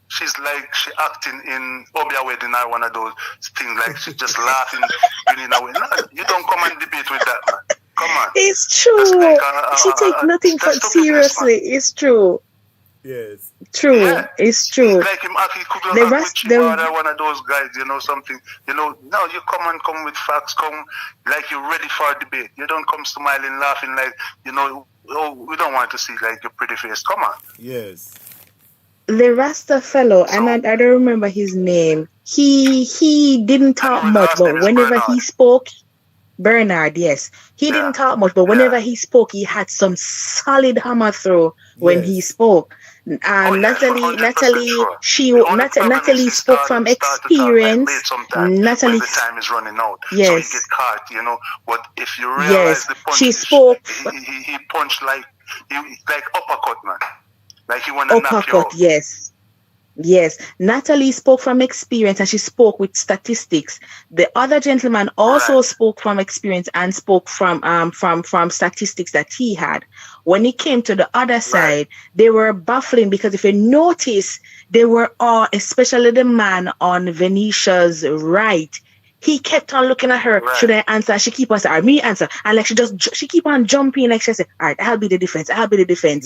Speaker 18: She's like she acting in Obia Wedding or one of those things, like she's just laughing, feeling away. No, you don't come and debate with that, man. Come on.
Speaker 21: It's true.
Speaker 18: Like
Speaker 21: she takes nothing but seriously. It's true.
Speaker 1: Yes.
Speaker 21: True. Yeah. It's true.
Speaker 18: Like him, he could have with one of those guys, something. No, you come with facts, come like you're ready for a debate. You don't come smiling, laughing like, we don't want to see like your pretty face. Come on.
Speaker 1: Yes.
Speaker 21: The Rasta fellow, and I don't remember his name. He didn't talk much, but whenever he spoke, Bernard, yes. He didn't talk much, but whenever he spoke, he had some solid hammer throw when he spoke. Natalie spoke from experience. Natalie,
Speaker 18: the time is running out.
Speaker 21: Yes.
Speaker 18: So you get caught, But if you realize the punch,
Speaker 21: she spoke.
Speaker 18: He punched like uppercut, man. Like he want to knock you out.
Speaker 21: Yes. Yes, Natalie spoke from experience and she spoke with statistics. The other gentleman also spoke from experience and spoke from statistics that he had. When it came to the other side, they were baffling because if you notice, they were all, especially the man on Venetia's right, he kept on looking at her. Should I answer? She keep on saying, me answer. And like she keep on jumping, like she said, all right, I'll be the defense.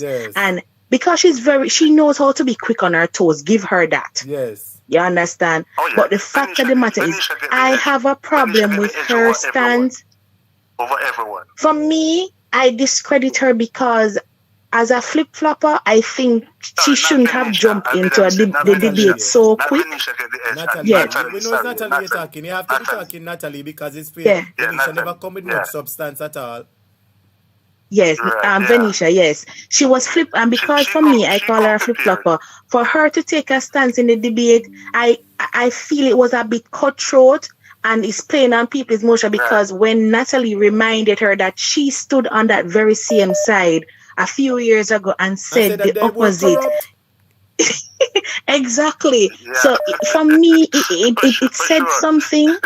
Speaker 1: Yes.
Speaker 21: And because she knows how to be quick on her toes, give her that.
Speaker 1: Yes.
Speaker 21: You understand? But the fact of the matter is, I have a problem with her stance.
Speaker 18: Over everyone.
Speaker 21: For me, I discredit her because as a flip-flopper, I think she shouldn't have jumped into the debate so quick.
Speaker 1: Yes. We know it's Natalie you're talking. You have to be talking Natalie because it's fair. Venetia never come with much substance at all.
Speaker 21: Yes, Venetia, yes. She was and because for me, I call her a flip-flopper. For her to take a stance in the debate, I feel it was a bit cutthroat and it's playing on people's emotion because when Natalie reminded her that she stood on that very same side a few years ago and said the opposite. Exactly. Yeah. So for me, it said something.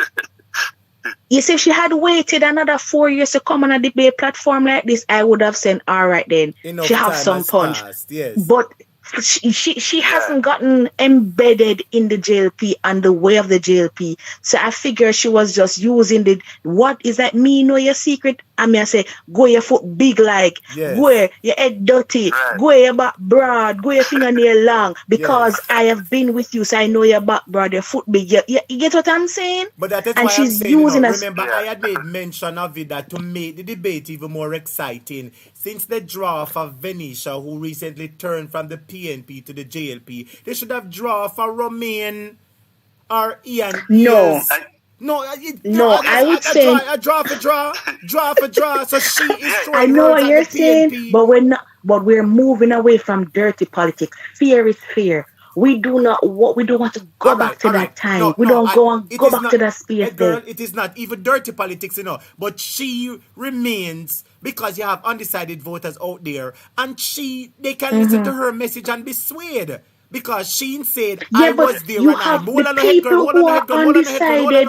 Speaker 21: You see, if she had waited another 4 years to come on a debate platform like this, I would have said, all right then, she have some punch.
Speaker 1: Yes.
Speaker 21: But she hasn't gotten embedded in the JLP and the way of the JLP. So I figure she was just using what is that me know your secret? I mean, I say, go your foot big like, go your head dirty, go your back broad, go your fingernail long, because I have been with you, so I know your back broad, your foot big. You get what I'm saying?
Speaker 1: But that is why she's using remember, I had made mention of it that to make the debate even more exciting, since the draw for Venetia, who recently turned from the PNP to the JLP, they should have draw for Romain or Ian.
Speaker 21: No.
Speaker 1: I
Speaker 21: would say
Speaker 1: a draw for draw. So she is.
Speaker 21: I know what you're saying, but we're moving away from dirty politics. Fear is fear. We don't want to go back to that time. We don't go back to that space there.
Speaker 1: It is not even dirty politics, but she remains, because you have undecided voters out there, and they can listen to her message and be swayed. Because she said, I was there
Speaker 21: you have the people who are undecided.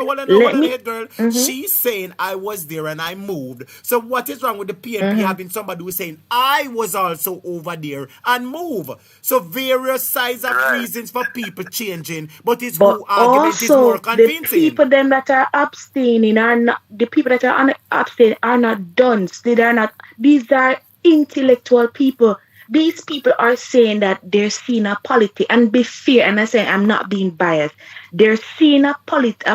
Speaker 1: She's saying, I was there and I moved. So what is wrong with the PNP having somebody who's saying, I was also over there and move? So various sides of reasons for people changing, but who argument is more convincing.
Speaker 21: The people then that are abstaining are not, the people that are abstaining are not dunce. These are intellectual people. These people are saying that they're seeing a politics, and be fair, and I say I'm not being biased, they're seeing a politics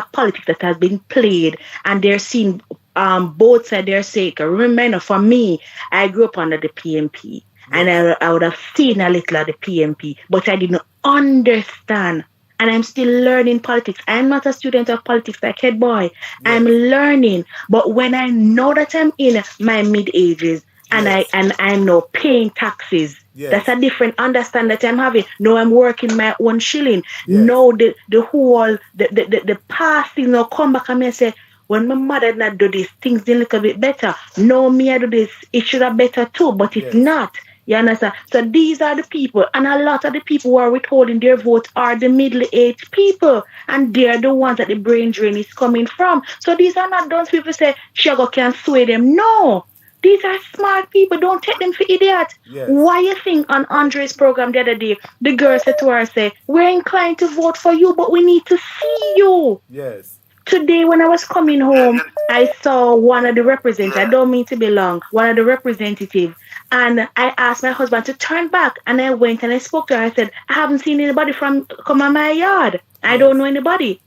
Speaker 21: that has been played, and they're seeing both sides their sake. Remember, for me, I grew up under the PNP, and I would have seen a little of the PNP, but I didn't understand. And I'm still learning politics. I'm not a student of politics like head boy. I'm learning. But when I know that I'm in my mid-ages, and I'm now paying taxes. Yes. That's a different understanding that I'm having. Now I'm working my own shilling. Yes. Now the whole the past thing now come back and me and say, when my mother did not do this, things did a little bit better. No, me I do this, it should have better too, but it's not. You understand? So these are the people, and a lot of the people who are withholding their vote are the middle-aged people, and they're the ones that the brain drain is coming from. So these are not those people say sugar can sway them. No. These are smart people. Don't take them for idiots. Yes. Why you think on Andre's program the other day, the girl said to her, we're inclined to vote for you, but we need to see you.
Speaker 1: Yes.
Speaker 21: Today when I was coming home, I saw one of the representatives, I don't mean to be long, one of the representatives, and I asked my husband to turn back, and I went and I spoke to her. I said, I haven't seen anybody come on my yard. I don't know anybody.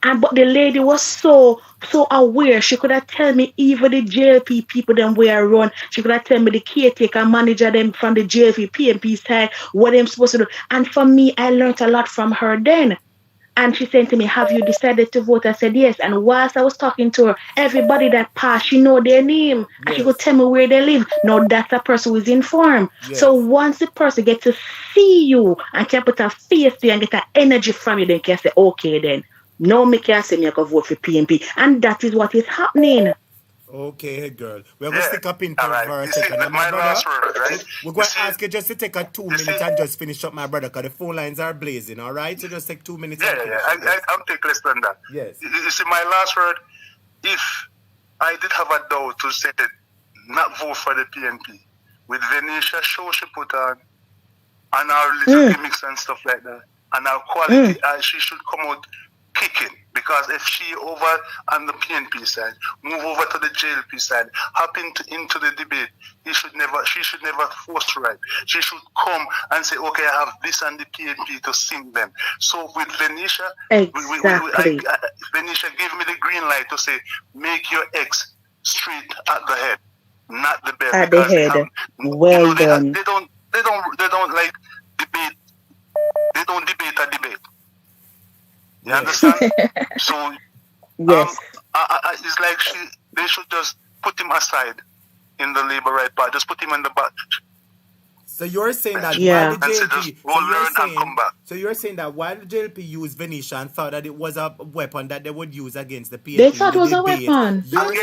Speaker 21: But the lady was so aware. She could have tell me even the JLP people them where run. She could have tell me the caretaker manager them from the JLP PNP side what them supposed to do. And for me, I learned a lot from her then. And she said to me, have you decided to vote? I said yes. And whilst I was talking to her, everybody that passed, she know their name. Yes. And she could tell me where they live. Now that's a person who is informed. Yes. So once the person gets to see you and can put a face to you and get that energy from you, then can say, okay then. No, me can say me I can vote for PNP. And that is what is happening.
Speaker 1: Okay, hey girl. We're going to stick up in for a
Speaker 18: You see,
Speaker 1: second. And
Speaker 18: my
Speaker 1: brother,
Speaker 18: last word, right?
Speaker 1: we're going to ask you just to take a 2 minutes and just finish up, my brother, because the phone lines are blazing, all right? So just take 2 minutes.
Speaker 18: I'll take less than that.
Speaker 1: Yes.
Speaker 18: You see, my last word, if I did have a doubt to say not vote for the PNP, with Venetia show she put on, and our little gimmicks and stuff like that, and our quality, she should come out kicking. Because if she over on the PNP side, move over to the JLP side, hop into the debate, she should never force right. She should come and say, okay, I have this and the PNP to sing them. So with Venetia, Venetia gave me the green light to say, make your ex straight at the head, not the best.
Speaker 21: At the head. Well done.
Speaker 18: They don't like debate. They don't debate a debate. You understand? So,
Speaker 21: yes.
Speaker 18: It's like they should just put him aside in the Labour Right Party. Just put him in the back.
Speaker 1: So you're saying that
Speaker 21: while
Speaker 1: the JLP, so you're saying that while the JLP used Venetia and thought that it was a weapon that they would use against the PNP,
Speaker 21: they thought it was a weapon.
Speaker 1: You're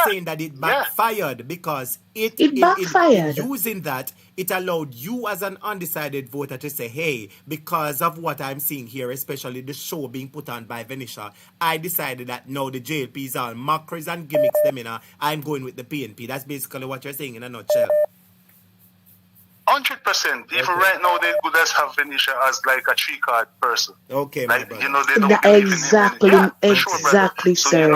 Speaker 1: saying that it backfired because it
Speaker 21: backfired.
Speaker 1: Using that, it allowed you as an undecided voter to say, hey, because of what I'm seeing here, especially the show being put on by Venetia, I decided that no, the JLP is all mockeries and gimmicks them in. I'm going with the PNP. That's basically what you're saying in a nutshell.
Speaker 18: 100%. Even right now, they could just have Venetia as like a 3-card person.
Speaker 1: Okay,
Speaker 18: like
Speaker 1: my
Speaker 18: they don't
Speaker 21: exactly, exactly,
Speaker 18: so,
Speaker 21: sir.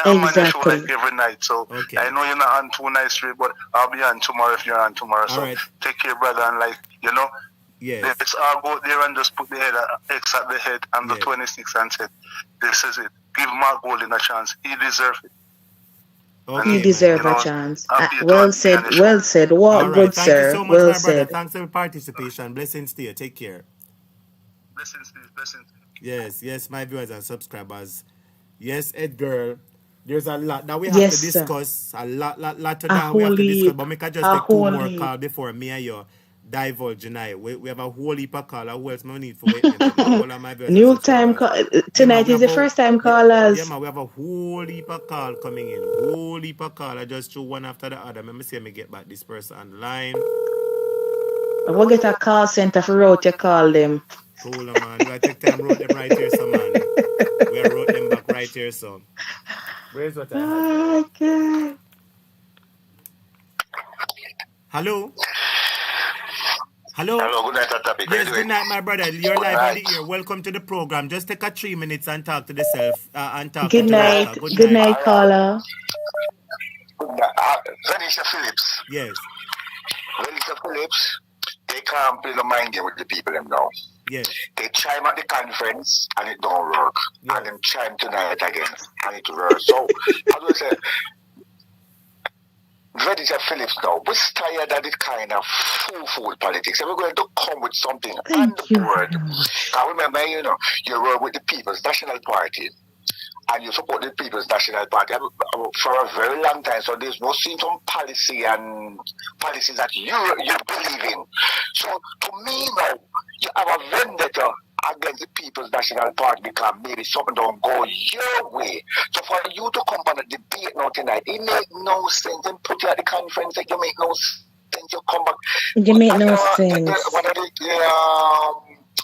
Speaker 18: I'm on the show like every night, so I know you're not on 2 nights straight, but I'll be on tomorrow if you're on tomorrow. So take care, brother, and let's all go there and just put the X at the head and the 26 and say, this is it. Give Mark Golding a chance. He deserves it.
Speaker 21: Okay, you deserve a chance. Well said. What good, sir.
Speaker 1: Thank you so much,
Speaker 21: well
Speaker 1: my
Speaker 21: said.
Speaker 1: brother. Thanks for your participation. Blessings to you. Take care.
Speaker 18: Blessings.
Speaker 1: Yes, my viewers and subscribers. Yes, Edgar. There's a lot that we have to discuss. A lot to that we have to discuss. But we can just take 2 more calls before me and you divulge tonight. We have a whole heap of callers. Who else no need for waiting?
Speaker 21: New time call. Tonight is the first time callers.
Speaker 1: Yeah, man, we have a whole heap of call coming in. Whole heap of call. I just threw one after the other. Let me see if I get back this person on the line.
Speaker 21: We'll get a call center for route to call them.
Speaker 1: Cool, man. We take time wrote them right here, so man. We wrote them back right here, so. Where's what I have?
Speaker 21: Okay.
Speaker 1: Hello?
Speaker 19: Hello, good night, topic.
Speaker 1: Yes, good night, my brother. You're live on the air. Welcome to the program. Just take a 3 minutes and talk to the self and talk
Speaker 21: good
Speaker 1: to
Speaker 21: night.
Speaker 1: the
Speaker 21: Good night, caller.
Speaker 19: Venetia Phillips.
Speaker 1: Yes.
Speaker 19: Venetia Phillips, they can't play the mind game with the people them now.
Speaker 1: Yes.
Speaker 19: They chime at the conference and it don't work. And them chime tonight again and it works. So, how do I say? Venetia Phillips now, we're tired of this kind of fool politics. And we're going to come with something on the board. I remember, you were with the People's National Party. And you support the People's National Party for a very long time. So there's no sense on policy and policies that you believe in. So to me now, you have a vendetta against the People's National Party because maybe something don't go your way. So for you to come on a debate now tonight, it make no sense. And put you at the conference, you make no sense. You come back.
Speaker 21: You make no sense.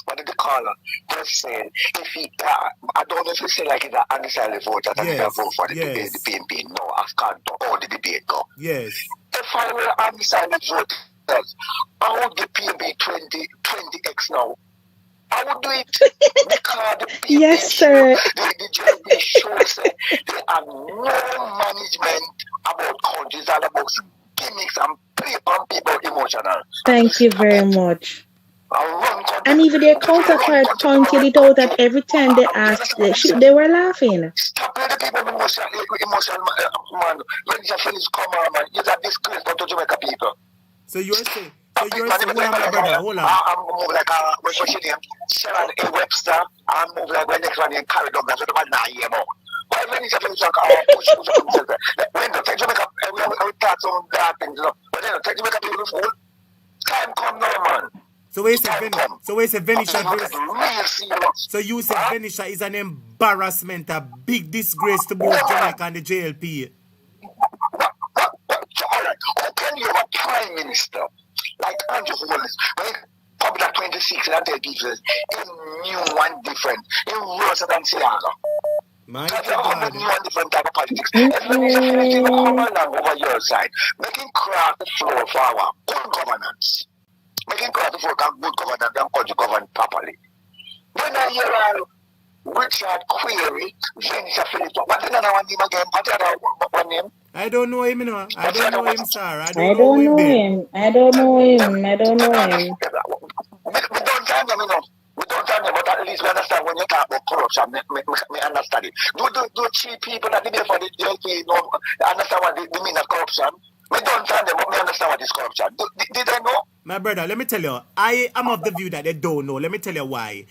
Speaker 19: What did the caller just said? If he, I don't know if he said like he's an undecided voter that he can vote for the debate, the PNP. No, I've can't all the debate go.
Speaker 1: Yes.
Speaker 19: If I were undecided voters, I would give PNP 20x now. I would do it because the PNP
Speaker 21: yes, sir.
Speaker 19: The JLP shows they have no management about countries and about gimmicks and play on people emotional.
Speaker 21: Thank you very much. And even their counterpart pointed it out that every time they asked, they were laughing.
Speaker 19: Stop letting people emotional, man. When you finish, come on, man. You're a disgrace to Jamaica people.
Speaker 1: So you're saying, hold on.
Speaker 19: I'm moving like what's your name? Sharon A. Webster. I'm moving like when next one in Carridown. That's what I'm not here more. Why when you finish, push. When the Jamaica, we talk some bad things, but then take Jamaica people fool. Time come now, man.
Speaker 1: So we say Venetia. So you say Venetia is an embarrassment, a big disgrace to both Jamaica and the JLP.
Speaker 19: Alright, how can you have a prime minister like Andrew Holness when he public at 26 and tell people it's new and different, it's worse than Siaga?
Speaker 1: My
Speaker 19: God. New and different type of politics. If Venetia come along over your side, making craft the floor for our good governance. Making craft the floor for good governance and country govern properly. When I hear Richard Query, Venetia Phillips, what's the other one name again? What's the other one name?
Speaker 1: I don't know him, you know. I don't know him, sir.
Speaker 21: I don't know him.
Speaker 19: We don't tell them, but at least we understand when you talk about corruption, we understand it. Do cheap people that debate for the JLP understand what they mean of corruption? We don't tell them, but we understand what is corruption. Did they know?
Speaker 1: My brother, let me tell you, I am of the view that they don't know. Let me tell you why.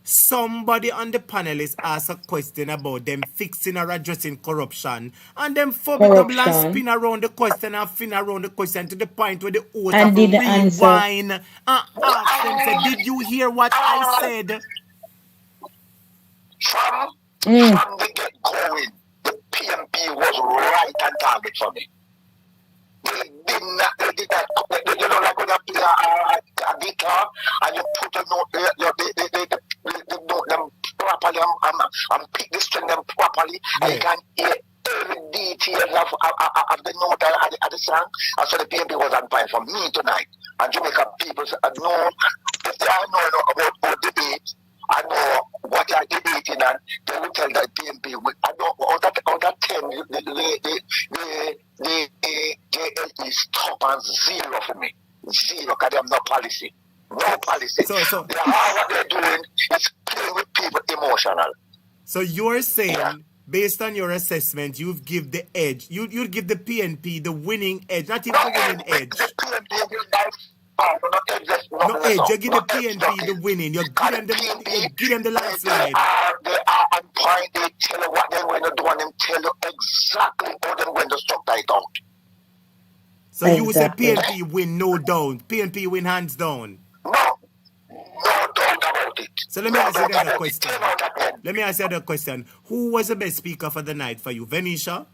Speaker 1: Somebody on the panel is asked a question about them fixing or addressing corruption, and them spin around the question and fin around the question to the point where the host have to rewind and ask them, say, did you hear what I said?
Speaker 19: From the get-going, the PNP was right on target for me. They did that. You know, like when you play a guitar and you put a note, they note them properly and pick the string them properly, and you can hear every detail of the note of the song. And so the PNP was on point for me tonight. And Jamaica people know, if they know about debate, I know what they are debating, and they will tell that PNP. I know out of 10, the JLP is top and zero for me. Zero, because they have no policy. No policy.
Speaker 1: So
Speaker 19: what they're doing is playing with people emotional.
Speaker 1: So you're saying, based on your assessment, you've give the edge. You'd give the PNP the winning edge, not even the winning edge.
Speaker 19: The PNP will
Speaker 1: no edge, you give the PNP the winning. You give them the landslide.
Speaker 19: They are on point. They tell you what they're going to do, and them tell you exactly how they're going to structure it out.
Speaker 1: So you say PNP win no down. PNP win hands down.
Speaker 19: No doubt about it.
Speaker 1: So let me ask you another question. Let me ask you another question. Who was the best speaker for the night for you? Venetia?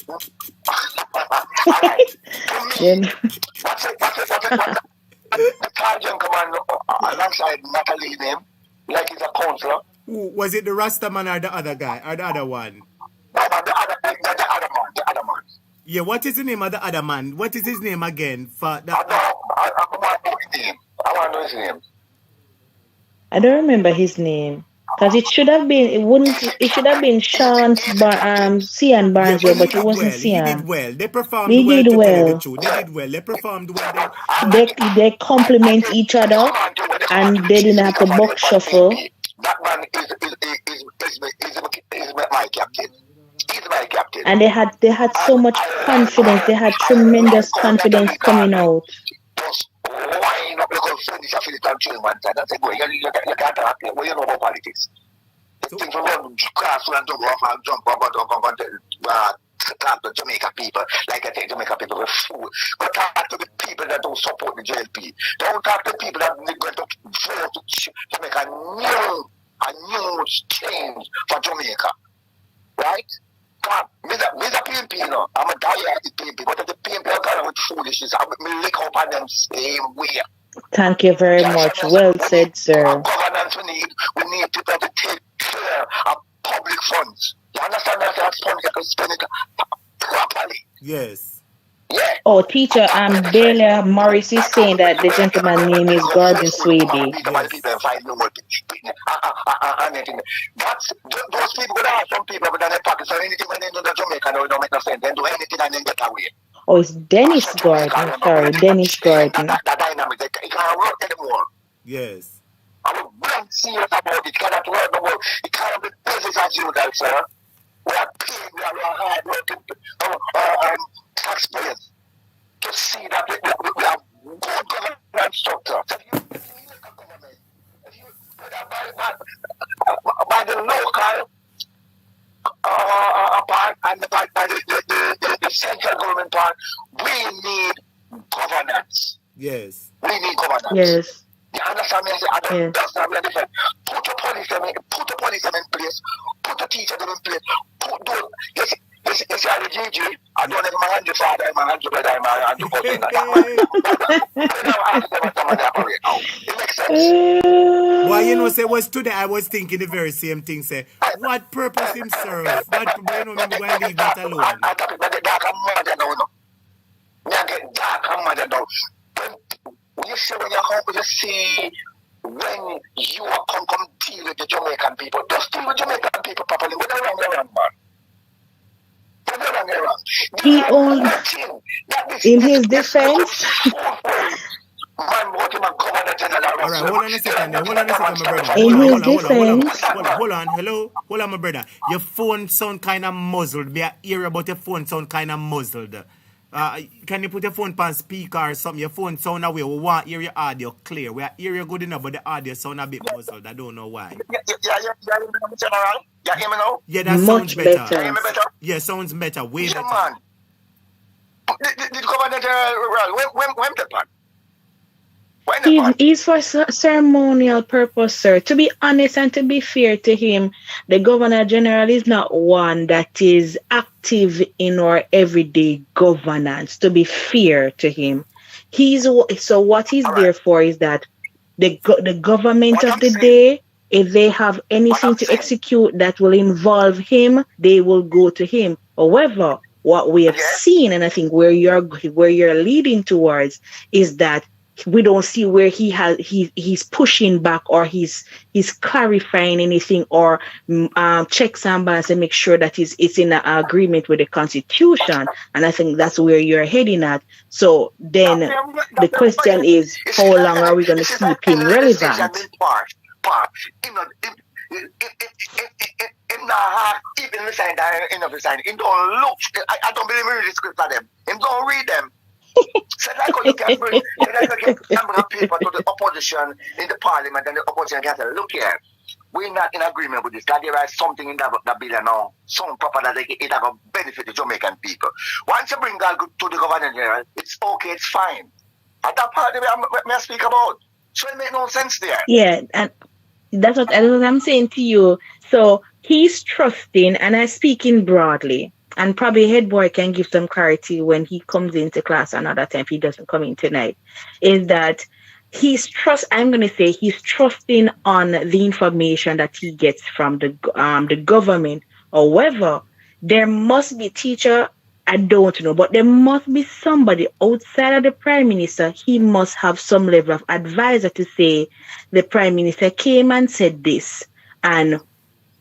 Speaker 19: What's it? The sergeant command alongside Natalie name, like he's a counselor.
Speaker 1: Who was it, the Rasta man or the other guy or the other one?
Speaker 19: No, but the other man.
Speaker 1: Yeah, what is the name of the other man? What is his name again? For the...
Speaker 19: I want to know his name.
Speaker 21: I don't remember his name. Because it should have been Sean Cian Barnes, but it wasn't Cian.
Speaker 1: He did well. They performed well. They did well. They performed well.
Speaker 21: They complement each other, and they didn't have to box shuffle.
Speaker 19: That man is my captain. He's my captain.
Speaker 21: And they had so much confidence. They had tremendous confidence coming out.
Speaker 19: Just wind up like a Venetia Phillips and chill one time. That's a good. You can't talk. What you know about politics? Things will run cross and jump off and jump up and talk to Jamaica people. Like I think Jamaica people are fool. But talk to the people that don't support the JLP. Don't talk to the people that are going to vote to make a new change for Jamaica. Right? With the PNP, you know, I'm a diehard PNP, but if the PNP are going with foolishness, I will lick up on them same way.
Speaker 21: Thank you very much. Well said, sir.
Speaker 19: Governance we need people to take care of public funds. You understand that funds you can spend it properly.
Speaker 1: Yes.
Speaker 19: Yeah.
Speaker 21: Oh, teacher, Delia Morris is saying that the gentleman's name is Gordon Swaby.
Speaker 19: That's those people that are some people that they practice anything when they do the Jamaica, they don't make no sense. They do anything and then get away.
Speaker 21: Oh, it's Dennis Gordon. Sorry, Dennis Gordon.
Speaker 19: That dynamic, it can't work anymore.
Speaker 1: Yes.
Speaker 19: I'm very serious about it. It cannot work no more. It can't be business as usual, sir. We are paying, we are hard working taxpayers to see that we have good government structure. By the local part and by the central government part, we need governance.
Speaker 1: Yes.
Speaker 19: We need governance.
Speaker 21: Yes.
Speaker 19: You understand me? I say, I don't understand me. Different. Put the police in place. Put the teacher in place. Put those. You see, the GG, I don't have my hand to father, my hand to brother, my hand to cousin. It makes sense.
Speaker 1: Well, you know, say, was today I was thinking the very same thing, say, what purpose him serve? What, you know, I'm going to leave that alone.
Speaker 19: I talk about the dark and mother now, no. I get dark and mother now. When you see when you're home, you see when you are come deal with the Jamaican people, just deal with Jamaican people properly. Whether wrong or wrong, man.
Speaker 21: He owned, in his defense.
Speaker 1: All right, hold on a second, my brother.
Speaker 21: In his defense.
Speaker 1: Hold on, hello. Hold on, my brother. Your phone sound kind of muzzled. Me hear about your phone sound kind of muzzled. Can you put your phone on speaker or something? Your phone sound away. We want to hear your audio clear. We hear you good enough, but the audio sound a bit muzzled. I don't know why.
Speaker 19: Yeah, hear me now?
Speaker 1: Yeah, that sounds better.
Speaker 19: Hear me better?
Speaker 1: Yeah, sounds better. Way better.
Speaker 19: Man. Did governor when the plan?
Speaker 21: He's for ceremonial purpose, sir. To be honest and to be fair to him, the Governor General is not one that is active in our everyday governance. To be fair to him, so what he's there for is that the government of the day, if they have anything to execute that will involve him, they will go to him. However, what we have seen, and I think where you're leading towards, is that we don't see where he's pushing back or he's clarifying anything or checks and balances and make sure that it's in agreement with the Constitution. And I think that's where you're heading at. So then the question is, how long are we going to keep him relevant?
Speaker 19: I don't believe in the script for them. Him don't read them. So like how you can bring people to the opposition in the parliament and the opposition can say, look here, we're not in agreement with this. That there is something in that bill now, some proper that it have a benefit the Jamaican people. Once you bring that to the Governor General, it's okay, it's fine. At that part, may I speak about? So it makes no sense there.
Speaker 21: Yeah, and that's what I'm saying to you. So he's trusting, and I'm speaking broadly. And probably head boy can give some clarity when he comes into class another time if he doesn't come in tonight. Is that he's trusting on the information that he gets from the government. However, there must be teacher, I don't know, but there must be somebody outside of the Prime Minister. He must have some level of advisor to say the Prime Minister came and said this, and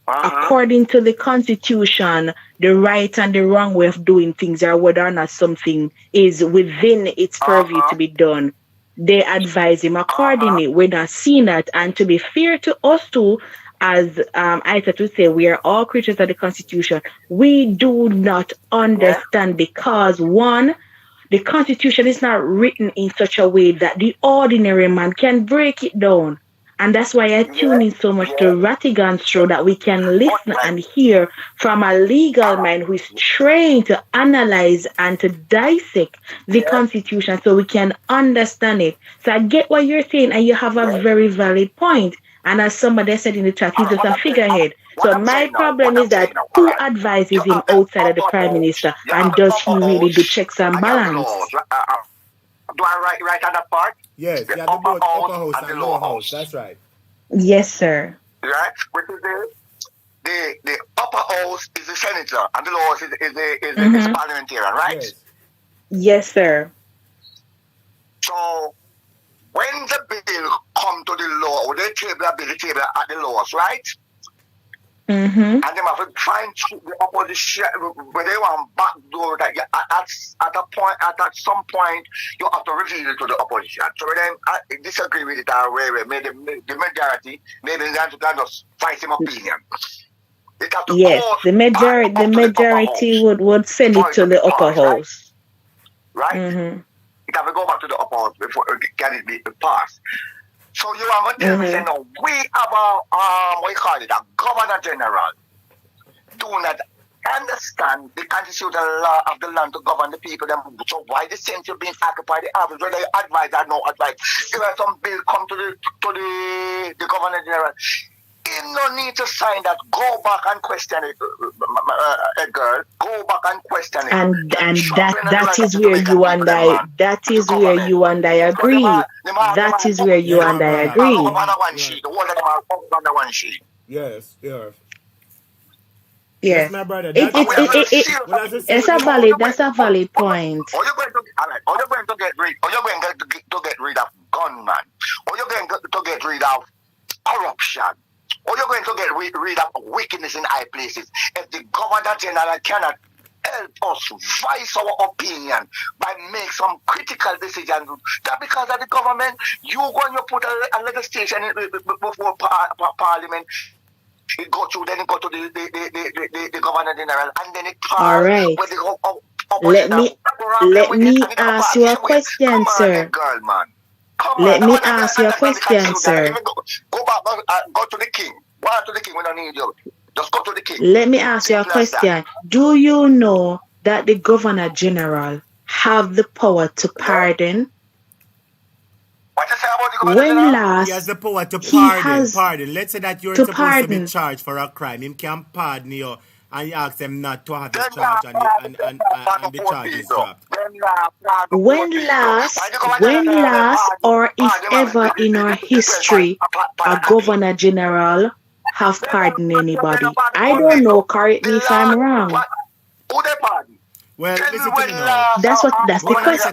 Speaker 21: according to the Constitution, the right and the wrong way of doing things, or whether or not something is within its purview to be done, they advise him accordingly. We're not seeing that. And to be fair to us too, as I said to say, we are all creatures of the Constitution. We do not understand because, one, the Constitution is not written in such a way that the ordinary man can break it down. And that's why I tune in so much to Rattigan's show, that we can listen and hear from a legal man who is trained to analyze and to dissect the Constitution so we can understand it. So I get what you're saying, and you have a very valid point. And as somebody said in the chat, he's just a figurehead. So my problem is that who advises him outside of the Prime Minister, and does he really do checks and balance?
Speaker 19: Do I write on that part?
Speaker 1: Yes, the upper house and the lower house. That's right.
Speaker 21: Yes, sir.
Speaker 19: Right? Which is the upper house is the senator and the lower house is the parliamentarian, right?
Speaker 21: Yes, sir.
Speaker 19: So when the bill come to the law, or they table at the laws, right?
Speaker 21: Mm-hmm.
Speaker 19: And they have to try and treat the opposition when they want backdoor that at some point you have to reveal it to the opposition. So when I disagree with it maybe the majority maybe they have to just fight him opinion.
Speaker 21: Yes, the majority would send it to the upper house.
Speaker 19: Right?
Speaker 21: Mm-hmm.
Speaker 19: It have to go back to the upper house before it can be passed. So you are going to tell me, say, no, we have a Governor General do not I understand the constitutional law of the land to govern the people. So why the sense you're being occupied the office, whether you advise or no advice? If some bill come to the Governor General, he no need to sign that. Go back and question it, girl. Go back and question it.
Speaker 21: And that is where you and I agree. That is where you and I agree.
Speaker 1: Yes, yeah.
Speaker 21: Yes,
Speaker 1: my brother.
Speaker 21: That's a valid point.
Speaker 19: Or you're going to get rid of gunmen. Or you're going to get rid of corruption. Or you're going to get rid of wickedness in high places. If the Governor General cannot help us voice our opinion by make some critical decisions, that because of the government, you put a legislation before Parliament. It go through, then it go to the Governor General, and then it pass.
Speaker 21: All right. Let me ask you a question, sir. Let me ask you a question, sir.
Speaker 19: Go back, go to the king. Go to the king. We don't need you. Just go to the king.
Speaker 21: Let me ask you a question. Do you know that the Governor General have the power to pardon?
Speaker 19: What you say about the Governor
Speaker 21: When
Speaker 19: General?
Speaker 21: last
Speaker 1: He has the power to
Speaker 21: he
Speaker 1: pardon.
Speaker 21: has
Speaker 1: Pardon. Let's say that you're
Speaker 21: to
Speaker 1: supposed to
Speaker 21: pardon.
Speaker 1: be charged for a crime. Him can pardon you and you ask them not to have the charge and the charge is dropped.
Speaker 21: When last, or if ever in our history, a Governor General have pardoned anybody? I don't know. Correct me if I'm wrong.
Speaker 19: Who they pardon?
Speaker 1: Well, listen to me now.
Speaker 21: That's the question.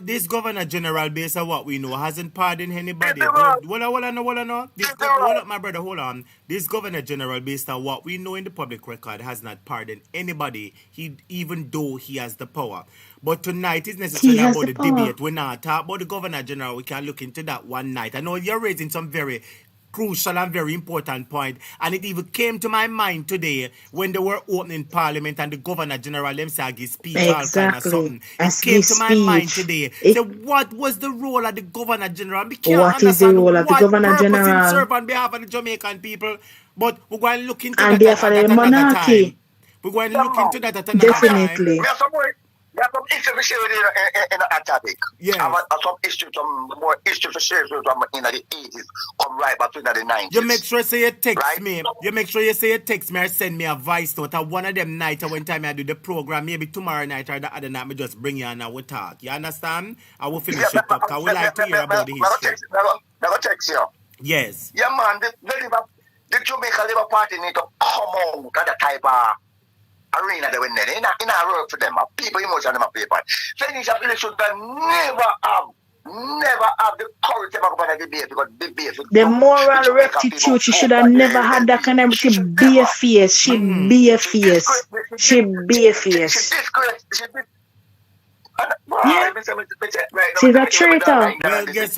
Speaker 1: This governor general, based on what we know, hasn't pardoned anybody. Hold on. Hold up, my brother, hold on. This governor general, based on what we know in the public record, has not pardoned anybody, even though he has the power. But tonight is necessarily about the debate. We're not talking about the governor general. We can look into that one night. I know you're raising some very crucial and very important point, and it even came to my mind today when they were opening Parliament and the Governor General them said his speech all kind of something. It came to my mind today. So what was the role of the Governor General?
Speaker 21: What is the role of the Governor General?
Speaker 1: Serve on behalf of the Jamaican people, but we're going to look into
Speaker 21: and
Speaker 1: that
Speaker 21: for
Speaker 1: at
Speaker 21: the
Speaker 1: another
Speaker 21: monarchy.
Speaker 1: time. We're going to look into that at another
Speaker 21: Definitely.
Speaker 1: time.
Speaker 19: There are some issues to share in a topic.
Speaker 1: Yes.
Speaker 19: Some issues, some more issues to share in the 80s, come right back to the 90s.
Speaker 1: You make sure you text me. You make sure you text me or send me a voice note. At one of them nights when time I do the program, maybe tomorrow night or the other night, I just bring you and I will talk. You understand? I will finish it up because we like to hear about the history.
Speaker 19: Never text you.
Speaker 1: Yes.
Speaker 19: Yeah, man. The Jamaica Labour Party need to come out of that type of arena they were in a work for them. People emotion in my paper. Finish up should never have the courage to go on a debate because debate.
Speaker 21: The moral rectitude, she should have never had that kind of. She be a fierce. She be a fierce. She be a fierce. Yeah. She's a traitor,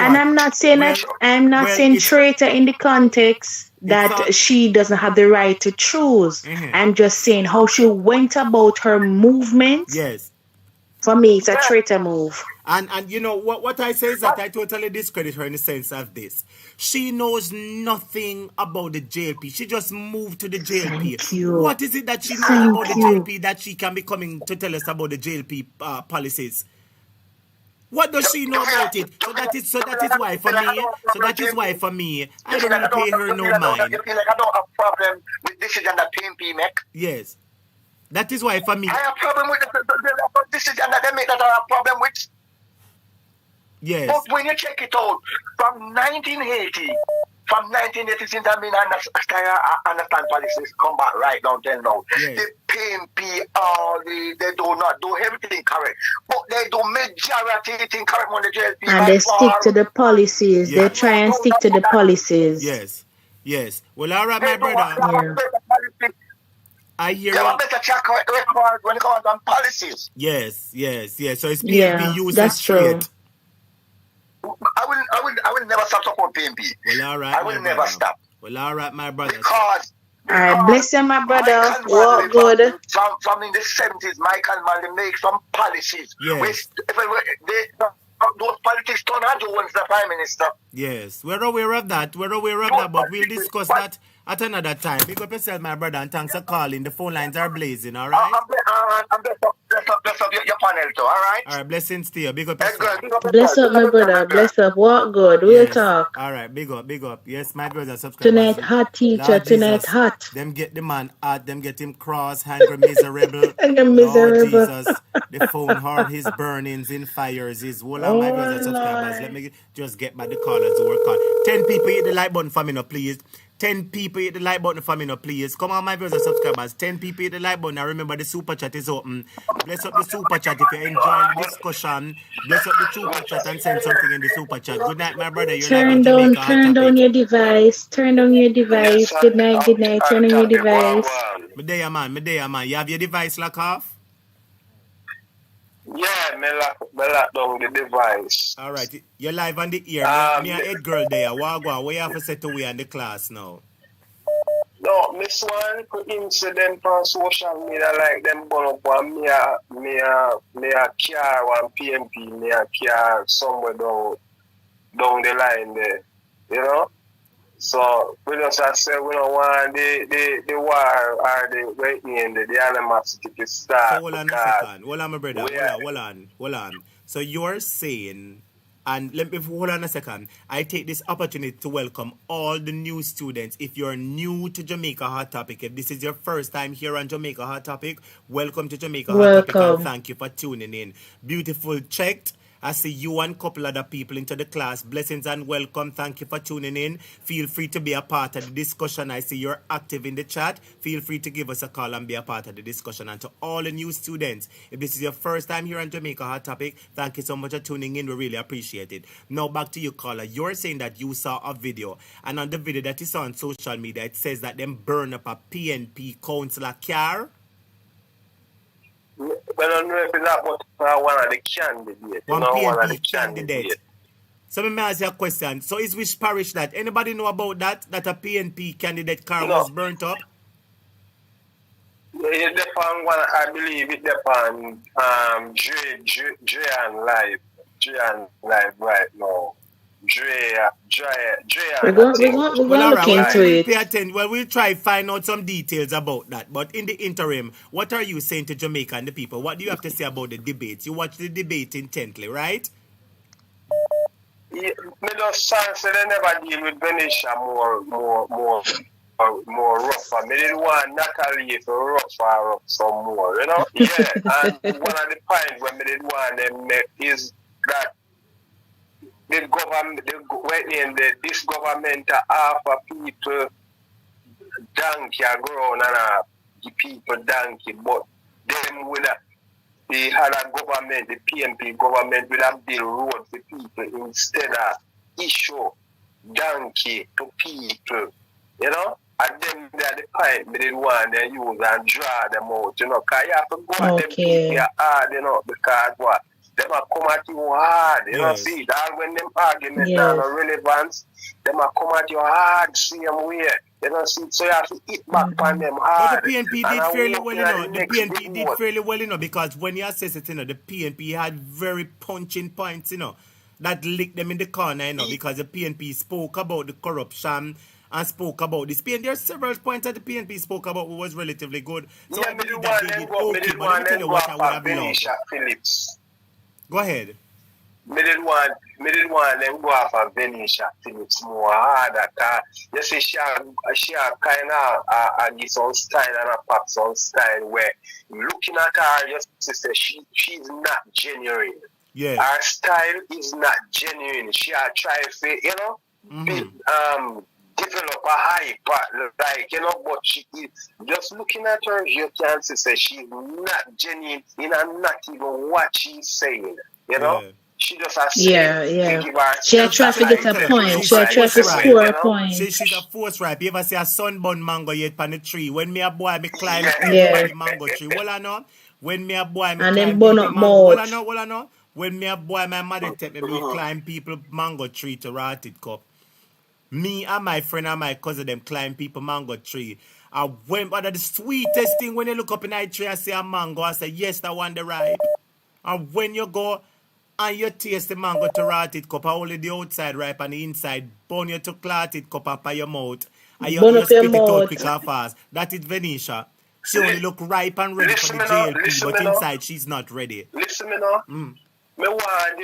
Speaker 21: and I'm not saying that. I'm not saying traitor in the context that she doesn't have the right to choose. I'm just saying how she went about her movement.
Speaker 1: Yes.
Speaker 21: For me, it's a traitor move.
Speaker 1: And you know what I say is that I totally discredit her in the sense of this. She knows nothing about the JLP. She just moved to the JLP. What is it that she knows about the JLP that she can be coming to tell us about the JLP policies? What does she know about it? So that is why for me. So that is why for me, I don't really pay her no mind.
Speaker 19: You feel like I don't have a problem with decision that PNP make?
Speaker 1: Yes. That is why for me.
Speaker 19: I have a problem with the decision that they make that I have a problem with.
Speaker 1: Yes.
Speaker 19: But when you check it out, from 1980 since I've been understand policies come back right down till now.
Speaker 1: Yes.
Speaker 19: The PNP, they do not do everything correct. But they do majority thing correct on the JLP.
Speaker 21: And they stick to the policies. They try and stick to the policies.
Speaker 1: Yes. Well, all right, my brother. I hear you.
Speaker 19: They have a better track record when it comes on policies.
Speaker 1: Yes. So it's PNP useless straight.
Speaker 19: I will never stop supporting PNP.
Speaker 1: Well, all right.
Speaker 19: I will never stop.
Speaker 1: Well, all right, my brother.
Speaker 19: Because
Speaker 21: all right, bless you, my brother. Walk good.
Speaker 19: From in the 70s, Michael Manley make some policies.
Speaker 1: Yes.
Speaker 19: those politics turn on Jones the Prime Minister.
Speaker 1: Yes, we're aware of that. We're aware of that, but we'll discuss that at another time. Big up yourself, my brother, and thanks for calling. The phone lines are blazing, all right?
Speaker 19: And bless up your panel too, all right?
Speaker 1: All right, blessings to you. Big up yourself.
Speaker 21: Bless up, my brother. Bless up. Walk good. We'll talk.
Speaker 1: All right, big up. Yes, my brothers, subscribers.
Speaker 21: Tonight hot, teacher.
Speaker 1: Lord
Speaker 21: Tonight
Speaker 1: Jesus,
Speaker 21: hot.
Speaker 1: Them get the man hot. Them get him cross, hungry, miserable.
Speaker 21: Hungry, miserable.
Speaker 1: Lord Jesus, the phone heart, his burnings in fires. His my brothers, subscribers. Let me just get back the callers to work on. 10 people hit the like button for me now, please. 10 people hit the like button for me now, please. Come on, my brothers and subscribers. 10 people hit the like button. Now remember, the super chat is open. Bless up the super chat if you're enjoying the discussion. Bless up the super chat and send something in the super chat. Good night, my brother. You're
Speaker 21: Turn down your device. Turn down your device. Good night. Turn on your device.
Speaker 1: Me there, man. You have your device locked off?
Speaker 2: Yeah, me lock down the device.
Speaker 1: All right, you're live on the ear. Me and Ed Girl there. What you have to say to we in the class now?
Speaker 2: No, Miss One could incident on social media like them burn up one me a car one PNP, me a car somewhere down the line there. You know? So we just say we don't want the war or the waiting the animosity to start.
Speaker 1: So hold on a second. Hold on, my brother. Hold on. So you're saying, and let me hold on a second. I take this opportunity to welcome all the new students. If you're new to Jamaica Hot Topic, if this is your first time here on Jamaica Hot Topic, welcome to Jamaica Hot Topic and thank you for tuning in. Beautiful checked. I see you and a couple other people into the class. Blessings and welcome. Thank you for tuning in. Feel free to be a part of the discussion. I see you're active in the chat. Feel free to give us a call and be a part of the discussion. And to all the new students, if this is your first time here on Jamaica Hot Topic, thank you so much for tuning in. We really appreciate it. Now back to you, caller. You're saying that you saw a video. And on the video that you saw on social media, it says that them burn up a PNP councillor car.
Speaker 2: Well, I don't know if it's not one of the candidates.
Speaker 1: One PNP candidate. So let me ask you a question. So is which parish that? Anybody know about that? That a PNP candidate car was burnt up?
Speaker 2: It depends one, I believe it depends Dre live right now.
Speaker 21: We're going to look into it.
Speaker 1: Pay attention. Well, we'll try find out some details about that. But in the interim, what are you saying to Jamaica and the people? What do you have to say about the debates? You watch the debate intently, right?
Speaker 2: Yeah, me just say they never deal with Venetia more rougher. Me didn't want Natalie to rougher up some more, you know? Yeah, and one of the points when me didn't want them make is that this government offer people donkey ground and give people donkey, but them will they had a government, the PNP government will have build road for people instead of issue donkey to people, you know? And then they are the point they didn't want to use and draw them out, you know, because you have to go at them people hard, you know, because what? Them are come at you hard, you know, see that when them arguments are no relevance, them are come at you hard, same way. You know, see, so you have to hit back on them hard.
Speaker 1: But the PNP did fairly well, you know. The PNP did fairly well, you know, because when you assess it, you know, the PNP had very punching points, you know, that licked them in the corner, you know, because the PNP spoke about the corruption and spoke about this. There are several points that the PNP spoke about which was relatively good. So I believe that they did okay, but let me tell you what I would have loved. Go ahead.
Speaker 2: Me didn't want them go off of Venetia Phillips more harder. You see, she kind of give some style and a pop some style where looking at her, you see, she's not genuine.
Speaker 1: Yeah.
Speaker 2: Her style is not genuine. She try to, you know, develop a hype, like, you know, but she is just looking at her, you can see she's not genuine, you know, not even what she's saying, you know. Yeah. She just has
Speaker 21: She had tried to get a point. She had tried to score a point.
Speaker 1: She's a force ripe. You ever see a sunburn mango yet on the tree? When me a boy, me climb the mango tree. Well, I know. When me a boy, me
Speaker 21: and
Speaker 1: climb
Speaker 21: then up more.
Speaker 1: Well, I know. When me a boy, my mother take me climb people mango tree to rot it cup. Me and my friend and my cousin them climb people mango tree. I went, but the sweetest thing when you look up in that tree and see a mango, I say, yes, that one the ripe. And when you go And you taste the mango to rot it cup, only the outside ripe and the inside bone you to clot it cup up by your mouth. And you spit it out quick and fast. That is Venetia. She only look ripe and ready for the JLP, but inside she's not ready.
Speaker 2: Listen, me now. Me want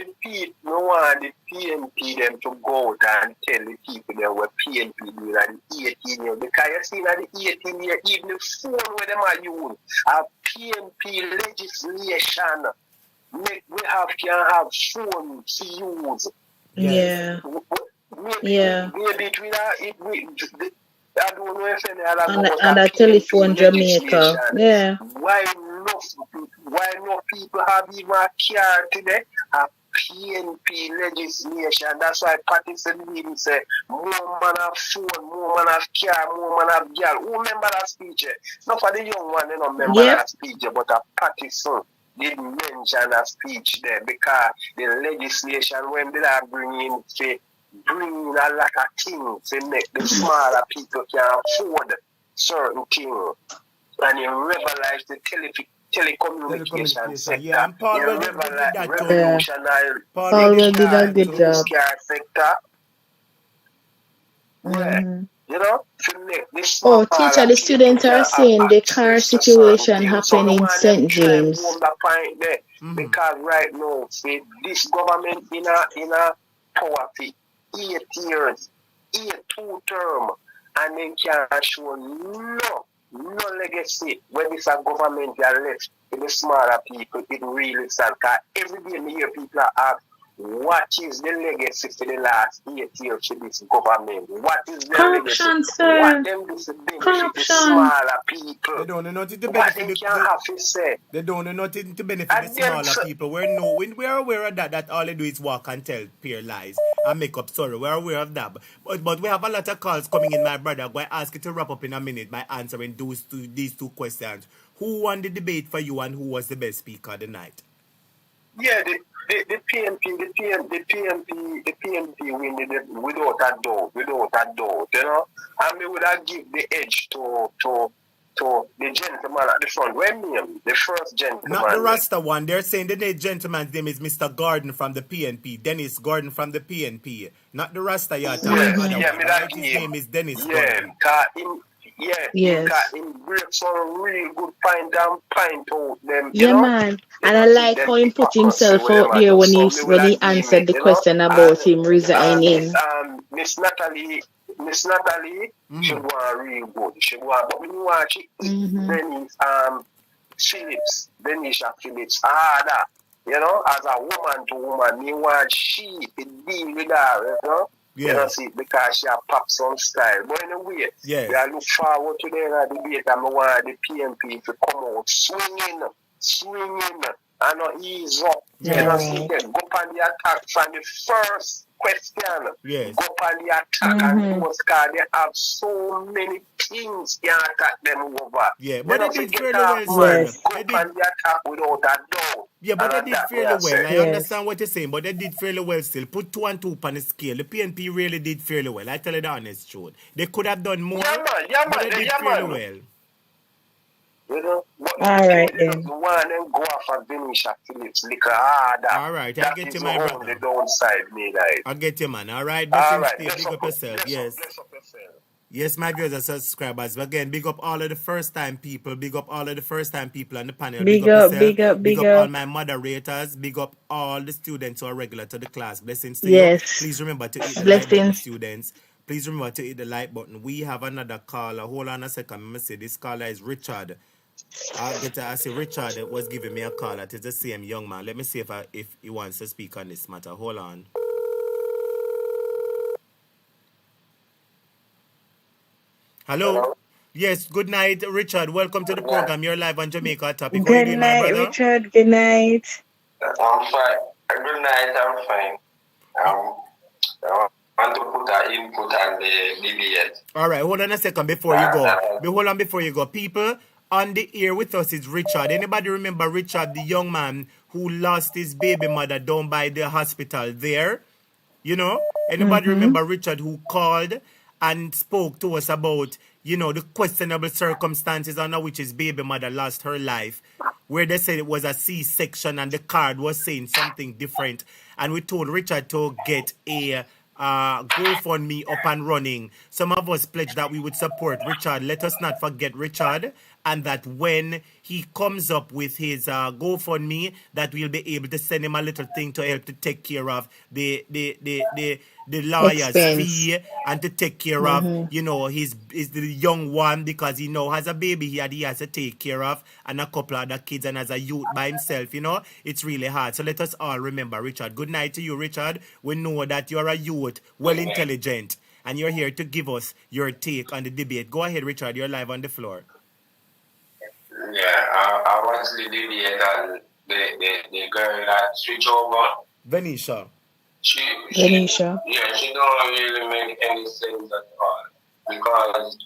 Speaker 2: the PNP them to go out and tell the people them what PNP do at the 18 year. Because you see at the 18 year, even the phone where them are using, a PNP legislation, we can have phone to use.
Speaker 21: Yeah.
Speaker 2: Maybe I don't know if any other
Speaker 21: and a telephone Jamaica. Yeah.
Speaker 2: Why no people have even a car today? A PNP legislation. That's why Patterson even say more man have phone, more man have car, more man have girl. Who remember that speech? Not for the young one, they don't remember that speech, but a Patterson did mention a speech there because the legislation when they are bringing a lot of things to make the smaller people can afford certain things. And you revitalize the telecommunication sector.
Speaker 1: Yeah, and Paul will did that
Speaker 2: revolutionary.
Speaker 21: Paul will did a good job.
Speaker 2: Sector. You know, to make this
Speaker 21: teacher, the students are saying the car situation happening in St. James.
Speaker 2: Because right now, see, this government in a power for 8 years, 2 term, and they can't show no legacy when this a government that left to the smaller people. It really sad. Because every day me hear people ask, what is the legacy for the last 8 years to this government? What is the
Speaker 21: corruption,
Speaker 2: legacy?
Speaker 21: Sir.
Speaker 2: What them do to benefit the smaller people?
Speaker 1: They don't know nothing to
Speaker 2: What
Speaker 1: benefit
Speaker 2: they can have to say?
Speaker 1: They don't know nothing to benefit the smaller people. We are aware of that all they do is walk and tell pure lies and make up story. We're aware of that. But we have a lot of calls coming in, my brother. I'm going to ask you to wrap up in a minute by answering these two questions. Who won the debate for you and who was the best speaker of the night?
Speaker 2: Yeah, the PNP win it without a doubt, you know. And we would have give the edge to the gentleman at the front. When the first gentleman.
Speaker 1: Not the Rasta one. They're saying the gentleman's name is Mr. Gordon from the PNP. Dennis Gordon from the PNP. Not the Rasta yet. His name is Dennis Gordon.
Speaker 2: He breaks some real good pint out them.
Speaker 21: Man. And I like how he put himself out there when he answered the question about him resigning.
Speaker 2: Miss Natalie, she was real good. She was, but when you watch it, Denisha Phillips, harder. You know, as a woman to woman, you want she to deal with her, you know. You know, see, because she has pop some style. But anyway, I look forward to the debate and I want the PNP to come out swinging, and not ease up. You know, see, them go on the attack from the first question. Go on the attack and those guys, they have so many things to attack them over.
Speaker 1: But they did fairly well, sir.
Speaker 2: Go on the attack without a doubt.
Speaker 1: But they did fairly well. I understand what you're saying, but they did fairly well still. Put 2 and 2 on the scale. The PNP really did fairly well. I tell you the honest truth. They could have done more, but they did fairly well.
Speaker 2: You know,
Speaker 21: all right then.
Speaker 2: One and go after Denisha Phillips liquor harder.
Speaker 1: All right, I'll get you, my brother.
Speaker 2: The downside, me, like.
Speaker 1: I'll get you, man. All right, big up yourself. Yes. Yes, my viewers and subscribers. Again, big up all of the first-time people. Big up all of the first-time people on the panel.
Speaker 21: Big up
Speaker 1: all my moderators. Big up all the students who are regular to the class. Blessings to you. Please remember to hit the like button, students. Please remember to hit the like button. We have another caller. Hold on a second. Let me see. This caller is Richard. I see Richard was giving me a call. It is the same young man. Let me see if he wants to speak on this matter. Hold on. Hello? Yes, good night, Richard. Welcome to the program. You're live on Jamaica Topic.
Speaker 21: Good night, Richard. Good night.
Speaker 6: I'm fine. Good night. I'm fine. I want to put an input on the BBS.
Speaker 1: All right, hold on a second before you go. Hold on before you go. People, on the air with us is Richard. Anybody remember Richard, the young man who lost his baby mother down by the hospital there? You know? Anybody remember Richard who called and spoke to us about, you know, the questionable circumstances under which his baby mother lost her life? where they said it was a C-section and the card was saying something different. And we told Richard to get a GoFundMe up and running. Some of us pledged that we would support Richard. Let us not forget Richard, and that when he comes up with his GoFundMe, that we'll be able to send him a little thing to help to take care of the lawyer's fee and to take care of, you know, his the young one, because he now has a baby here that he has to take care of, and a couple other kids, and as a youth by himself, you know, it's really hard. So let us all remember Richard. Good night to you, Richard. We know that you're a youth, well intelligent, and you're here to give us your take on the debate. Go ahead, Richard. You're live on the floor.
Speaker 6: Yeah, I watched the debate and the girl that switch over.
Speaker 1: Venetia.
Speaker 21: Venetia.
Speaker 6: Yeah, she don't really make any sense at all. Because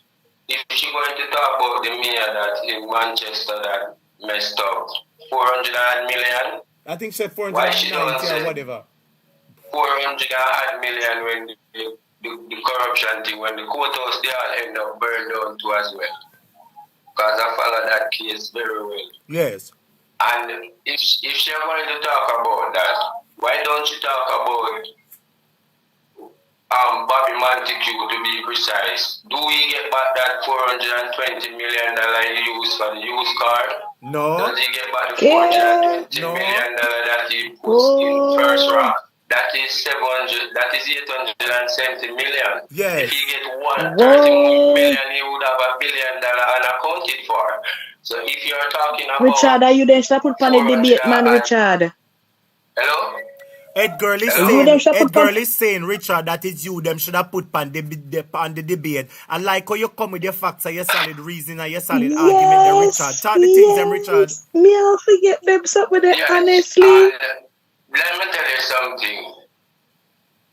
Speaker 6: if she going to talk about the mayor that in Manchester that messed up 400 million.
Speaker 1: I think she said 490 or whatever.
Speaker 6: 400 million when the corruption thing, when the courthouse they all end up burned down too as well. Because I follow that case very well.
Speaker 1: Yes.
Speaker 6: And if she's going to talk about that, why don't you talk about Bobby Montague, to be precise? Do we get back that $420 million he used for the used car?
Speaker 1: No.
Speaker 6: Does he get back the $420 million that he puts in first round? That is 870 million.
Speaker 1: Yes.
Speaker 6: If he get 130 million, he would have $1 billion unaccounted for. So if you're talking about
Speaker 21: Richard, are you there? Should I put on the debate, man, Richard?
Speaker 6: Hello?
Speaker 1: Edgar is saying, Richard, that is you. Them should have put on the debate. And like how you come with your facts and your solid reason and your solid argument, there, Richard. Talk the things, them, Richard.
Speaker 21: Me, I'll forget them something with it, honestly.
Speaker 6: Let me tell you something.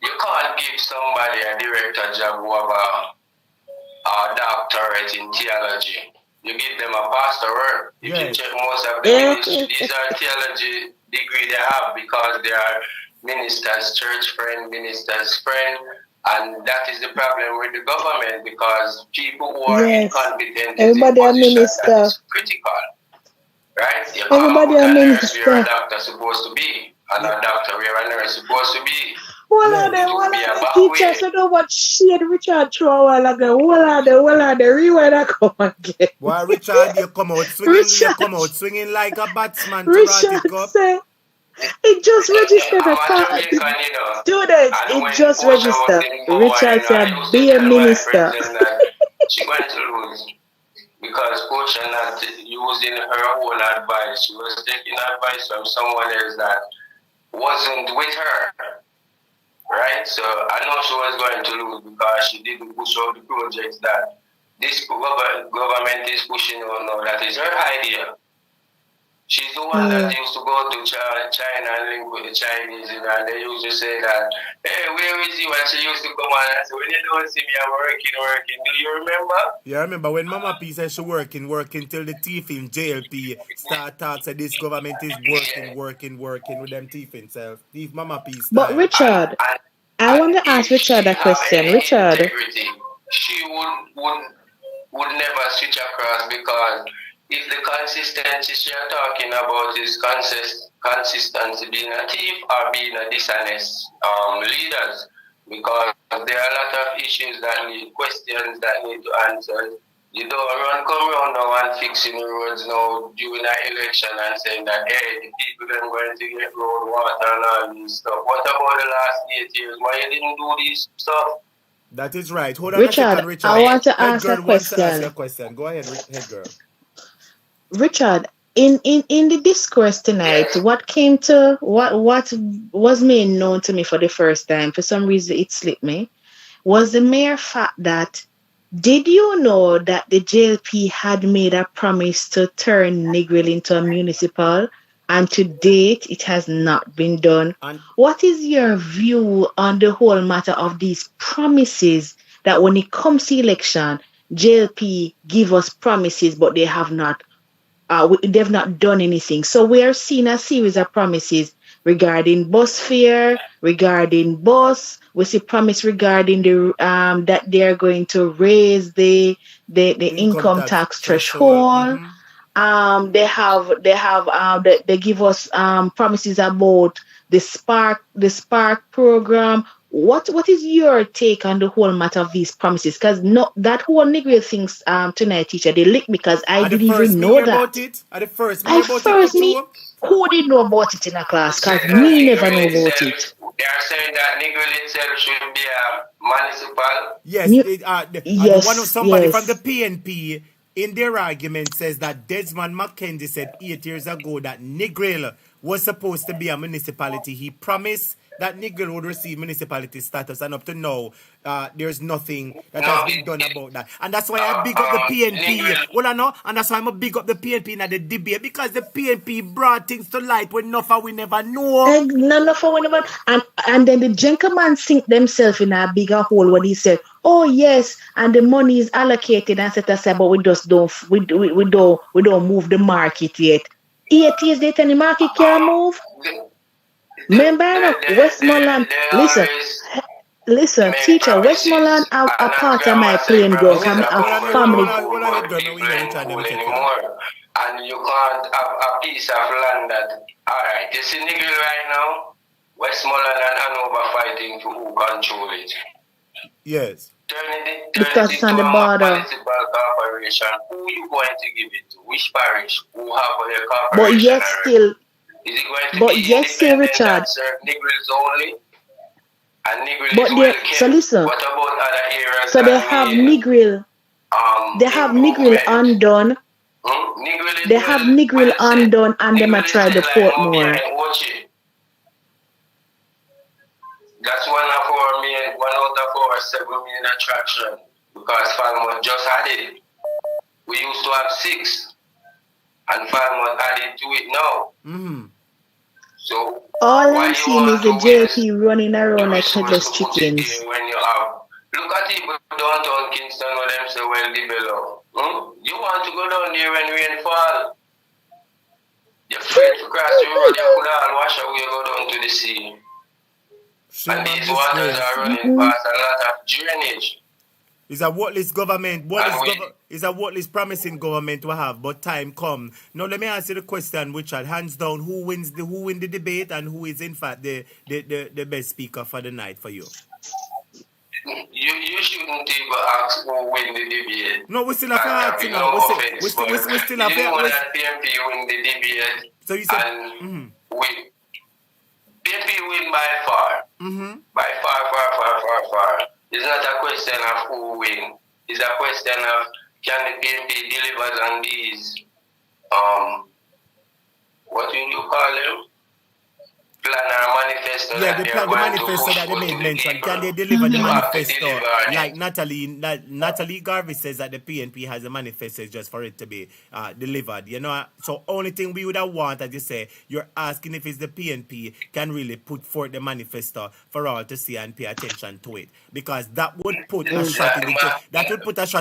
Speaker 6: You can't give somebody a director job who have a doctorate in theology. You give them a pastor. You can check most of them. These are theology degree they have because they are ministers' church friend, ministers' friend. And that is the problem with the government, because people who are incompetent in the position, that is critical. Right? You
Speaker 21: Everybody a minister.
Speaker 6: Where a doctor supposed to be. And a doctor where a nurse supposed to be.
Speaker 21: One of the teachers who know what shit Richard threw a while ago. One of the rewind I come again.
Speaker 1: Why, Richard, you come out swinging like a batsman to
Speaker 21: Richard say, it just registered a card. Students, it just registered. Richard said, be a minister.
Speaker 6: She went to lose. Because Portia not using her own advice. She was taking advice from someone else that wasn't with her. Right? So I know she was going to lose because she didn't push all the projects that this government is pushing on. No, that is her idea. She's the one that used to go to China and link with the Chinese, and they used to say that, hey, where is you? And she used to come on and say, when you don't see me, I'm working. Do you remember?
Speaker 1: Yeah, I remember when Mama P said she working till the thief in JLP start talking, say this government is working with them thief himself. Thief Mama P style.
Speaker 21: But Richard, I want to ask Richard a question. Richard.
Speaker 6: She would never switch across, because if the consistency you're talking about is consistency being a thief or being a dishonest leaders, because there are a lot of issues that need questions that need to answer. You don't come around now and fixing the roads now during an election and saying that, hey, the people are going to get road, water and all these stuff. What about the last 8 years? Why you didn't do this stuff?
Speaker 1: That is right. Hold on
Speaker 21: Richard,
Speaker 1: a second, Richard.
Speaker 21: I want to ask a
Speaker 1: question. Go ahead, head girl.
Speaker 21: Richard, in the discourse tonight, what was made known to me for the first time, for some reason it slipped me, was the mere fact that, did you know that the JLP had made a promise to turn Negril into a municipal, and to date it has not been done? What is your view on the whole matter of these promises, that when it comes to election, JLP give us promises but they have not they've not done anything? So we are seeing a series of promises regarding bus fare, regarding bus. We see promise regarding the that they are going to raise the income tax threshold. They give us promises about the Spark program. What is your take on the whole matter of these promises? Because that whole Negril things tonight, teacher, they licked me because I didn't even know that.
Speaker 1: About it? At the first me about it?
Speaker 21: Who did know about it in a class? Because me never know about it.
Speaker 6: They are saying that Negril itself should be municipal.
Speaker 1: Yes, somebody from the PNP in their argument says that Desmond McKenzie said 8 years ago that Negril was supposed to be a municipality. He promised that Negril would receive municipality status, and up to now, there's nothing that has been done about that. And that's why I big up the PNP. And that's why I'm a big up the PNP in the debate, because the PNP brought things to light when nothing we never know.
Speaker 21: And then the gentleman sink themselves in a bigger hole when he said, "Oh yes, and the money is allocated and set aside, but we just don't move the market yet." 8 years later, the market can't move. Remember, Westmoreland, listen, teacher, Westmoreland are a part of my playing ground. I'm a family.
Speaker 6: And you can't have a piece of land that, alright, you see Negril right now, Westmoreland and Hanover fighting for who control it.
Speaker 1: Yes.
Speaker 21: Because it's on the border.
Speaker 6: Municipal corporation, who you going to give it to? Which parish? Who have their corporation?
Speaker 21: But yet still.
Speaker 6: Is it going to be
Speaker 21: still, Richard.
Speaker 6: Negrils only? And Negril is
Speaker 21: so listen.
Speaker 6: What about other areas?
Speaker 21: So they have Negril. They have Negril undone. They have Negril undone, and they might try the Portmore.
Speaker 6: That's one out of our 7 million attraction, because Falmouth just had it. We used to have 6, and Falmouth added to it now.
Speaker 1: Mm-hmm.
Speaker 6: So
Speaker 21: all I'm seeing is the JP running around like headless chickens.
Speaker 6: When you have, look at it downtown Kingston where them so well developed. You want to go down there when rain fall? You're afraid to cross the road, you could all wash away, go down to the sea. And these waters are running past a lot of drainage.
Speaker 1: It's a worthless government. It's a worthless promising government to have, but time come. Now let me ask you the question, Richard. Hands down, who wins the debate, and who is in fact the best speaker for the night for you?
Speaker 6: You shouldn't even ask who win the debate.
Speaker 1: No, we still have to ask. We still have to.
Speaker 6: You know that PNP win the debate.
Speaker 1: So you said,
Speaker 6: and PNP win by far.
Speaker 1: Mm-hmm.
Speaker 6: By far. It's not a question of who win. It's a question of, can the PNP deliver on these, what do you call them? Plan or manifesto.
Speaker 1: Yeah, the manifesto that they made mention. Can they deliver the manifesto? Like Natalie Garvey says that the PNP has a manifesto just for it to be delivered. You know, so only thing we would have want, as you say, you're asking if it's the PNP can really put forth the manifesto for all to see and pay attention to it, because that would put a shot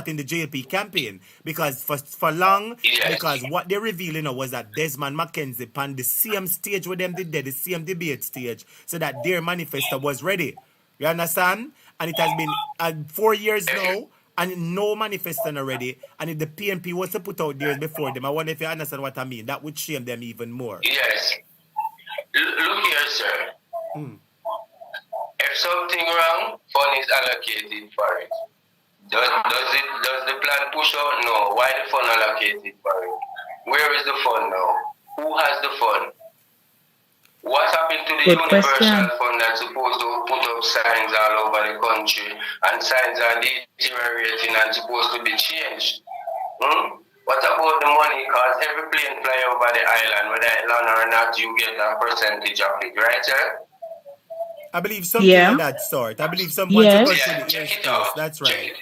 Speaker 1: in the JP campaign. Because for long, because what they're revealing was that Desmond McKenzie on the same stage with them did the same debate stage, so that their manifesto was ready. You understand? And it has been 4 years now, and no manifesto not ready. And if the PNP was to put out theirs before them, I wonder if you understand what I mean. That would shame them even more.
Speaker 6: Yes. Look here, sir. If something wrong, fund is allocated for it. Does the plan push out? No. Why the fund allocated for it? Where is the fund now? Who has the fund? What happened to the universal fund that's supposed to put up signs all over the country, and signs are deteriorating and supposed to be changed? What about the money? Because every plane fly over the island, whether it land or not, you get a percentage of it, right, sir?
Speaker 1: I believe something of that sort. I believe someone to go through the airspace. That's right.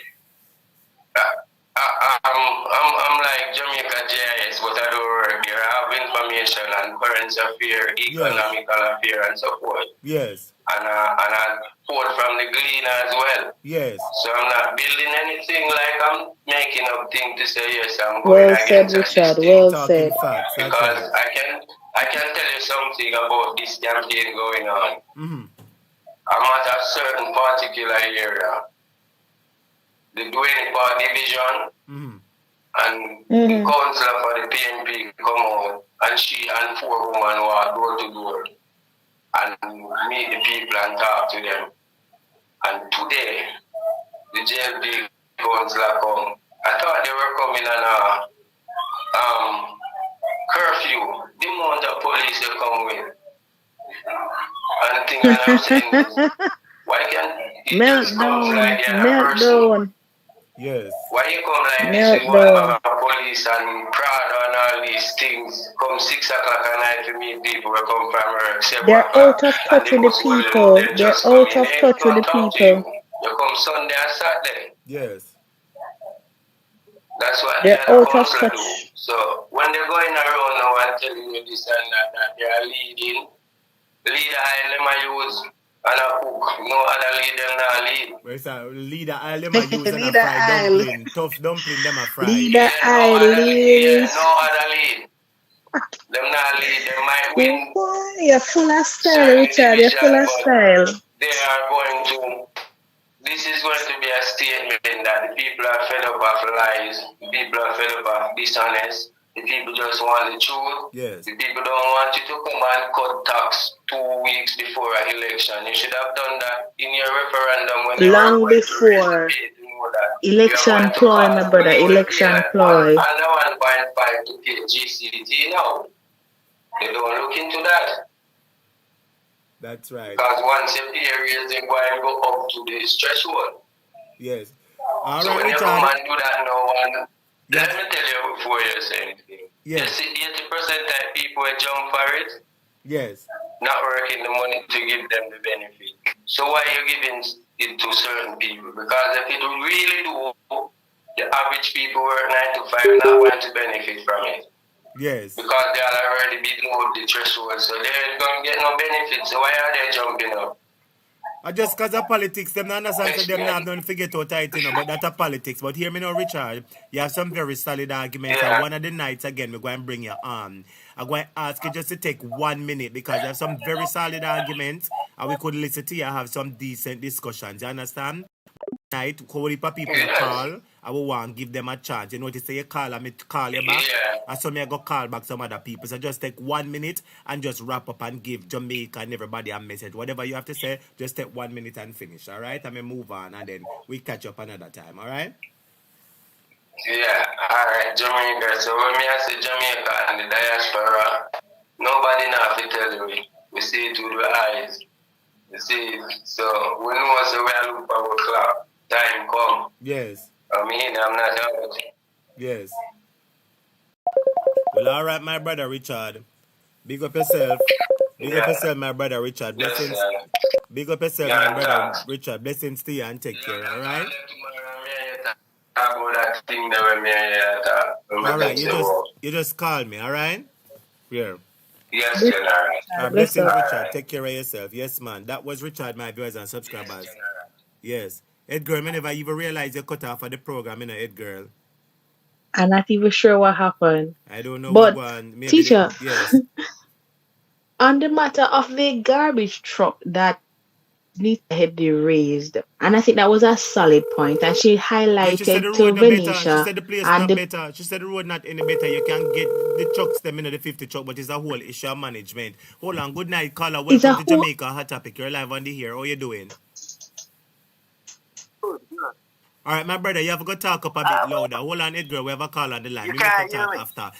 Speaker 6: I'm like Jamaica GIS, but I don't work here. I have information on current affairs, economical affairs, and so forth.
Speaker 1: Yes.
Speaker 6: And I quote from the Gleaner as well.
Speaker 1: Yes.
Speaker 6: So I'm not building anything like I'm making up things to say yes, I'm
Speaker 21: Well
Speaker 6: going against
Speaker 21: said, Richard. Well said.
Speaker 6: Because I can tell you something about this campaign going on.
Speaker 1: Mm-hmm.
Speaker 6: I'm at a certain particular area. The Dwayne Park division, and the councillor for the PNP come out, and she and 4 women walk door to door and meet the people and talk to them. And today, the JLP councillor come. I thought they were coming on a curfew. The amount of police they come with. And the thing that I'm saying is, why can't it just come like a person?
Speaker 1: Yes.
Speaker 6: Why you come like this? You want to have police and Prada and all these things come 6 o'clock at night to meet people who come from work.
Speaker 21: They're out of touch with the people. They're out of touch with the people.
Speaker 6: You come Sunday and Saturday.
Speaker 1: Yes.
Speaker 6: That's what
Speaker 21: they're out of touch.
Speaker 6: Do. So when they're going around now and telling you this and that they are leading, leader I never use and a cook. No other leader not lead.
Speaker 1: Where's that? Leader I never use and a fried dumpling. Tough dumpling them a fried.
Speaker 21: Leader I lead.
Speaker 6: No other lead. Them not lead. They might win.
Speaker 21: Boy, you're full of style, Richard. You're full of style.
Speaker 6: They are going to. This is going to be a statement that the people are fed up of lies, the people are fed up of dishonest, the people just want the truth.
Speaker 1: Yes.
Speaker 6: The people don't want you to come and cut tax 2 weeks before an election. You should have done that in your referendum when
Speaker 21: long before. Election ploy, my brother, election ploy.
Speaker 6: Under 1.5 to pay GCT now. They don't look into that.
Speaker 1: That's right.
Speaker 6: Because once your pay raise, they're going to go up to the threshold.
Speaker 1: Yes. All
Speaker 6: so
Speaker 1: right,
Speaker 6: when you
Speaker 1: Richard.
Speaker 6: come and do that now, and let me tell you before you say anything.
Speaker 1: Yes.
Speaker 6: You see 80% of people will jump for it,
Speaker 1: Yes.
Speaker 6: not working the money to give them the benefit. So why are you giving it to certain people? Because if it really do, the average people work 9 to 5 not going to benefit from it.
Speaker 1: Yes.
Speaker 6: Because they are already below the threshold, so they're going to get no benefits. So why are they jumping up?
Speaker 1: Just because of politics, them not understand so them not don't forget how tight, you know, but that's a politics. But hear me now, Richard, you have some very solid arguments.
Speaker 6: Yeah.
Speaker 1: And one of the nights, again, we're going to bring you on. I'm going to ask you just to take 1 minute because you have some very solid arguments and we could listen to you and have some decent discussions. You understand? Night, how many people call, I will want to give them a chance. You notice say you call and me call you back. And so I go call back some other people. So just take 1 minute and just wrap up and give Jamaica and everybody a message. Whatever you have to say, just take 1 minute and finish, all right? And then move on and then we catch up another time, all right?
Speaker 6: Yeah, all right, Jamaica. So when I say Jamaica and the diaspora, nobody now have to tell you. We see it with our eyes. You see it. So we know so we are looking for our clock. Time come.
Speaker 1: Yes.
Speaker 6: I mean, I'm not out.
Speaker 1: Yes. Well, all right, my brother Richard. Big up yourself. Big up yourself, my brother Richard. Blessings. Big up yourself, my brother Richard. Blessings to you and take care, all right?
Speaker 6: About that thing that we
Speaker 1: all right, you just call me, all right? Yeah.
Speaker 6: Yes, all right.
Speaker 1: Blessings, Richard. Take care of yourself. Yes, man. That was Richard, my viewers and subscribers. Yes. Ed Girl, I never even realized you cut off of the program, you know, Ed Girl.
Speaker 21: I'm not even sure what happened.
Speaker 1: I don't know.
Speaker 21: But,
Speaker 1: maybe
Speaker 21: teacher,
Speaker 1: yes.
Speaker 21: on the matter of the garbage truck that Nita had raised, and I think that was a solid point, and she highlighted
Speaker 1: she said the
Speaker 21: to
Speaker 1: road
Speaker 21: Venetia.
Speaker 1: She said the place not better. She said the road not any better. You can get the trucks them in the 50 truck, but it's a whole issue of management. Hold on. Good night, caller. Welcome to Jamaica Hot Topic. You're live on the here. How you doing? All right, my brother, you have to talk up a bit louder. Hold on, Edgar, we have a call on the line.
Speaker 5: You
Speaker 1: we
Speaker 5: can't
Speaker 1: need to talk
Speaker 5: hear me.
Speaker 1: after.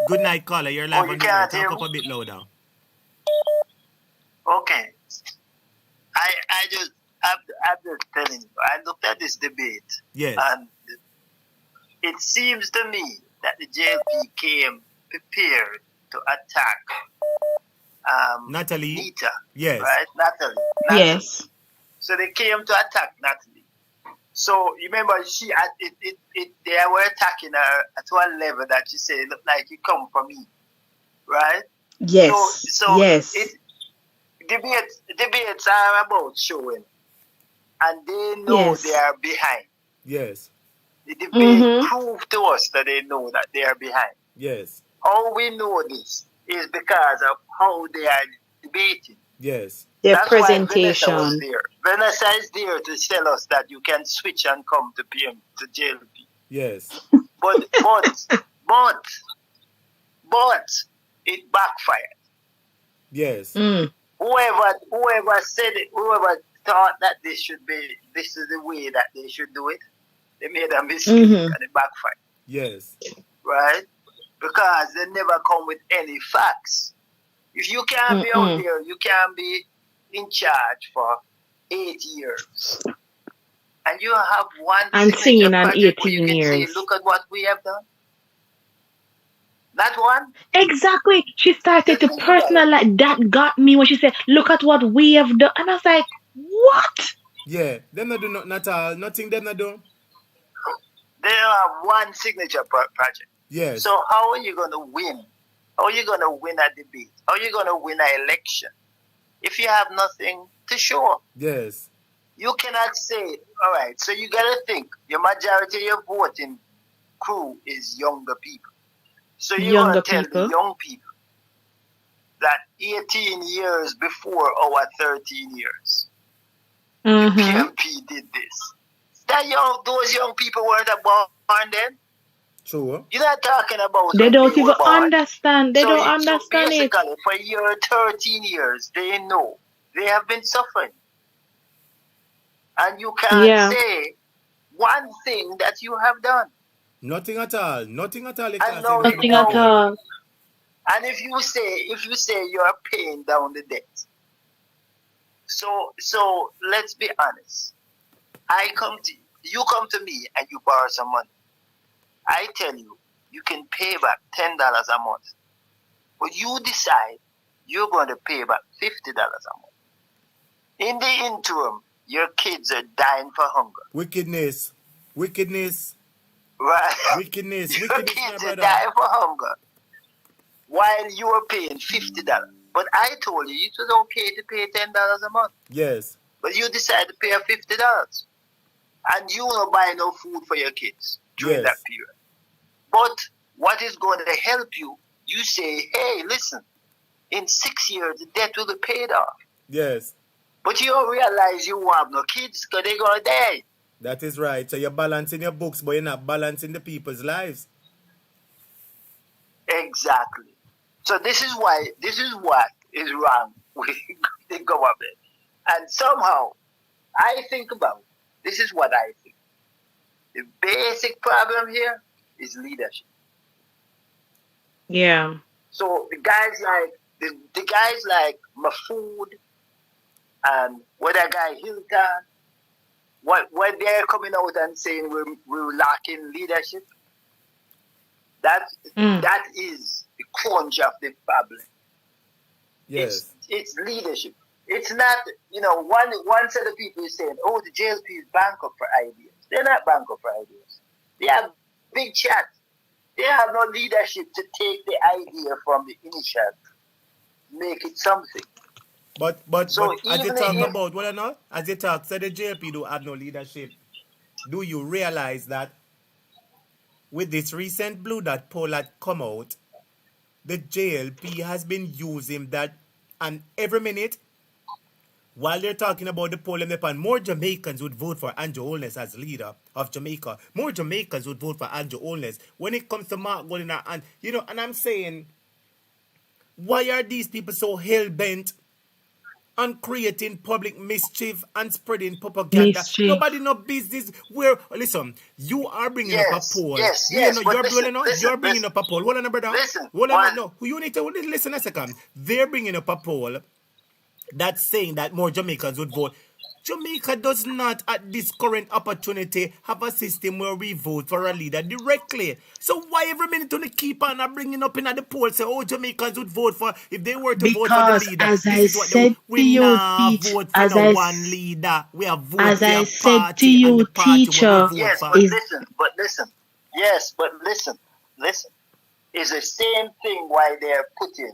Speaker 1: Good night, caller. You're live on the air. Talk up a bit louder.
Speaker 5: Okay. I'm just telling you, I looked at this debate.
Speaker 1: Yes.
Speaker 5: And it seems to me that the JLP came prepared to attack
Speaker 1: Natalie.
Speaker 5: Nita.
Speaker 1: Yes.
Speaker 5: Right? Natalie.
Speaker 21: Yes.
Speaker 5: So they came to attack Natalie. So you remember they were attacking her at one level that she said, look like you come from me. Right?
Speaker 21: Yes.
Speaker 5: So
Speaker 21: yes.
Speaker 5: Debates are about showing. And they know they are behind.
Speaker 1: Yes.
Speaker 5: The debate proved to us that they know that they are behind.
Speaker 1: Yes.
Speaker 5: How we know this is because of how they are debating.
Speaker 1: Yes.
Speaker 21: Their
Speaker 5: That's
Speaker 21: presentation.
Speaker 5: Why Vanessa was there. Vanessa is there to tell us that you can switch and come to PM to JLP.
Speaker 1: Yes.
Speaker 5: But it backfired.
Speaker 1: Yes.
Speaker 5: Whoever said it, whoever thought that this is the way that they should do it, they made a mistake and it backfired.
Speaker 1: Yes.
Speaker 5: Right? Because they never come with any facts. If you can't be out there, you can't be in charge for 8 years. And you have one
Speaker 21: and singing on
Speaker 5: project where
Speaker 21: 18
Speaker 5: you can
Speaker 21: years.
Speaker 5: say, look at what we have done. That one?
Speaker 21: Exactly. She started to personalize. That got me when she said, look at what we have done. And I was like, what?
Speaker 1: Yeah, them not do nothing at all. Nothing them not do.
Speaker 5: They have one signature project.
Speaker 1: Yes.
Speaker 5: So how are you going to win? How are you going to win a debate? How are you going to win an election if you have nothing to show?
Speaker 1: Yes.
Speaker 5: You cannot say, all right, so you got to think, your majority of your voting crew is younger people. So you're going to tell the young people that 18 years before our 13 years, the PMP did this. Those young people weren't born then.
Speaker 1: True.
Speaker 5: You're not talking about.
Speaker 21: They don't even understand. They don't understand it.
Speaker 5: Basically, for your 13 years, they know they have been suffering, and you can't say one thing that you have done.
Speaker 1: Nothing at all. Nothing at all.
Speaker 21: Nothing at all.
Speaker 5: And if you say you're paying down the debt, so let's be honest. You come to me and you borrow some money. I tell you, you can pay back $10 a month, but you decide you're going to pay back $50 a month. In the interim, your kids are dying for hunger.
Speaker 1: Wickedness.
Speaker 5: Right.
Speaker 1: Wickedness.
Speaker 5: Your kids are dying for hunger while you are paying $50. But I told you it was okay to pay $10 a month.
Speaker 1: Yes.
Speaker 5: But you decided to pay $50. And you don't buy no food for your kids during that period. But what is going to help you, you say, hey, listen, in 6 years, the debt will be paid off.
Speaker 1: Yes.
Speaker 5: But you don't realize you won't have no kids because they're going to die.
Speaker 1: That is right. So you're balancing your books, but you're not balancing the people's lives.
Speaker 5: Exactly. So this is what is wrong with the government. And somehow, I think about, this is what I think. The basic problem here is leadership.
Speaker 21: Yeah.
Speaker 5: So the guys like Mahfoud and what that guy Hilton, what they're coming out and saying we're lacking leadership, that is the crunch of the problem.
Speaker 1: Yes.
Speaker 5: It's leadership. It's not, one set of people is saying, oh, the JLP is bankrupt for ideas. They're not bankrupt for ideas. They have big chat. They have no leadership to take the idea from the initial, make it something.
Speaker 1: But as you talk about, well or not, as you talk, so the JLP do have no leadership. Do you realize that with this recent Blue Dot poll that come out, the JLP has been using that, and every minute, while they're talking about the poll in Japan, more Jamaicans would vote for Andrew Holness as leader of Jamaica. More Jamaicans would vote for Andrew Holness. When it comes to Mark Goldiner, and I'm saying, why are these people so hell-bent on creating public mischief and spreading propaganda? Nobody no business. Listen, you are bringing up a poll. You're bringing up a poll. Hold on, brother. You need to listen a second. They're bringing up a poll that's saying that more Jamaicans would vote. Jamaica does not, at this current opportunity, have a system where we vote for a leader directly. So why every minute on the keep on bringing up in the poll say, oh, Jamaicans would vote for, if they were to vote for the leader,
Speaker 21: as I said to you,
Speaker 1: vote for no one leader. We are voting
Speaker 21: as I said
Speaker 1: party,
Speaker 21: to you, teacher.
Speaker 5: Yes, but listen. It's the same thing why they're putting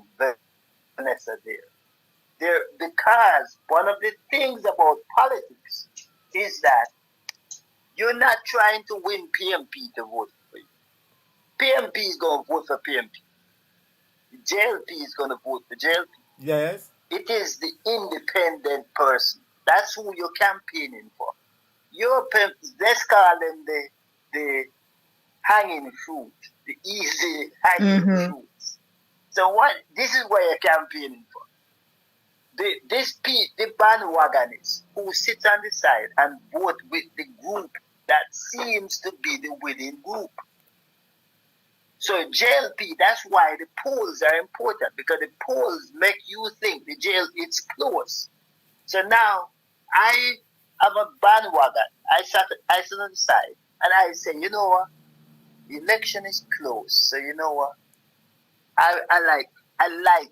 Speaker 5: Vanessa there. Because one of the things about politics is that you're not trying to win PMP to vote for you. PMP is going to vote for PMP. JLP is going to vote for JLP.
Speaker 1: Yes.
Speaker 5: It is the independent person. That's who you're campaigning for. Let's call them the hanging fruit, the easy hanging fruits. So this is what you're campaigning for. The bandwagonists who sit on the side and vote with the group that seems to be the winning group. So JLP, that's why the polls are important, because the polls make you think the jail is close. So now I am a bandwagon. I sit on the side and I say, you know what? The election is close. So you know what? I like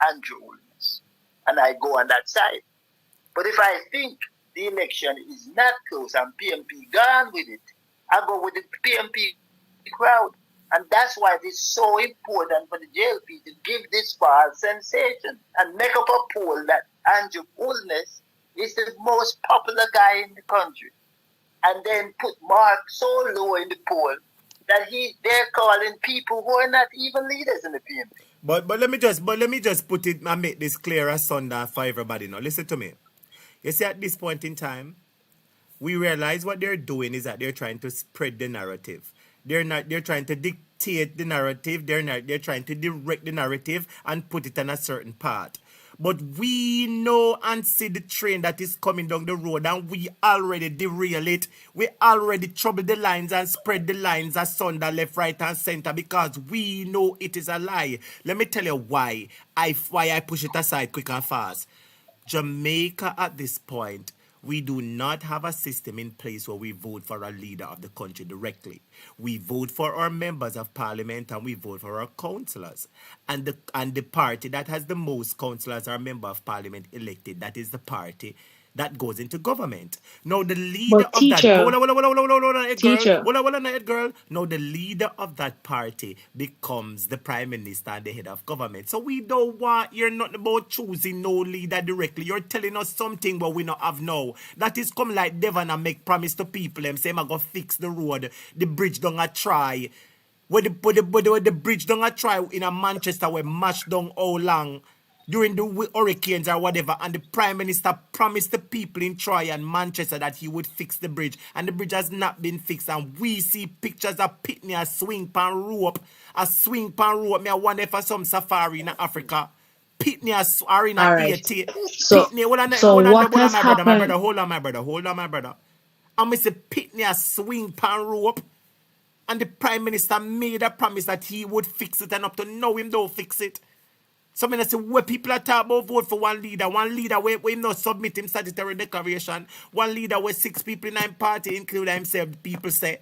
Speaker 5: Andrew Holness, and I go on that side. But if I think the election is not close and PMP gone with it, I go with the PMP crowd. And that's why it is so important for the JLP to give this false sensation and make up a poll that Andrew Holness is the most popular guy in the country. And then put Mark so low in the poll that they're calling people who are not even leaders in the PMP.
Speaker 1: But let me just put it and make this clear as Sunday for everybody now. Listen to me. You see, at this point in time, we realize what they're doing is that they're trying to spread the narrative. They're trying to dictate the narrative. They're trying to direct the narrative and put it on a certain path. But we know and see the train that is coming down the road, and we already derail it. We already trouble the lines and spread the lines asunder, left, right, and center, because we know it is a lie. Let me tell you why I push it aside quick and fast. Jamaica at this point, we do not have a system in place where we vote for a leader of the country directly. We vote for our members of parliament and we vote for our councillors. And the party that has the most councillors or member of parliament elected, that is the party that goes into government. Now the leader of that... Now the leader of that party becomes the prime minister and the head of government. So we don't want... You're not about choosing no leader directly. You're telling us something what we not have now. That is come like Devon and make promise to people. Them say, I'm going to fix the road. The bridge don't a try. Where the bridge don't a try in a Manchester where mashed down how long during the hurricanes or whatever, and the Prime Minister promised the people in Troy and Manchester that he would fix the bridge, and the bridge has not been fixed, and we see pictures of Pitney a swing pan rope. Me I wonder for some safari in Africa. Pitney are in a 80.
Speaker 21: So what has happened?
Speaker 1: Hold on, my brother. And we see Pitney a swing pan rope, and the Prime Minister made a promise that he would fix it, and up to now him don't fix it. So I say, where people are talking about vote for one leader where him not submit him statutory declaration, one leader where 6 people in him party, including himself, people say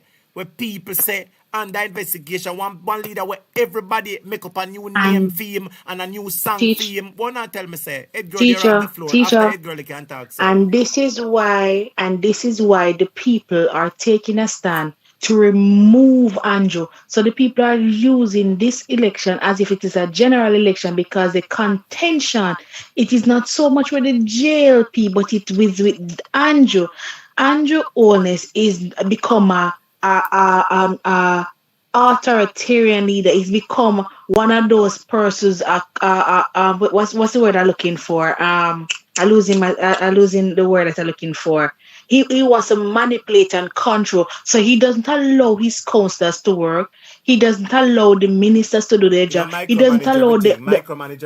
Speaker 1: under investigation, one leader where everybody make up a new name for him and a new song for him. Why not tell me say, Edgar, you're on the floor. After Edgar, you can talk. So.
Speaker 21: And this is why the people are taking a stand to remove Andrew. So the people are using this election as if it is a general election, because the contention, it is not so much with the JLP, but it with Andrew. Andrew Holness is become a authoritarian leader. He's become one of those persons. What's the word I'm looking for? I'm losing the word that I'm looking for. He wants to manipulate and control. So he doesn't allow his councillors to work. He doesn't allow the ministers to do their job. He doesn't allow micromanage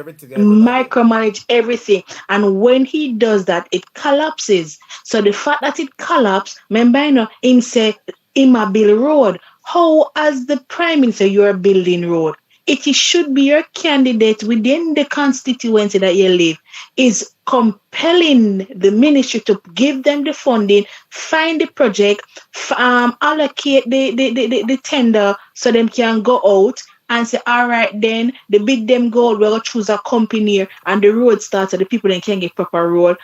Speaker 21: everything. And when he does that, it collapses. So the fact that it collapses, remember, him say, him a build road. How, as the Prime Minister, you are building road? It should be your candidate within the constituency that you live is compelling the ministry to give them the funding, find the project, allocate the tender so them can go out and say, all right, then the bid them go, we're going to choose a company and the road starts so the people then can get proper road.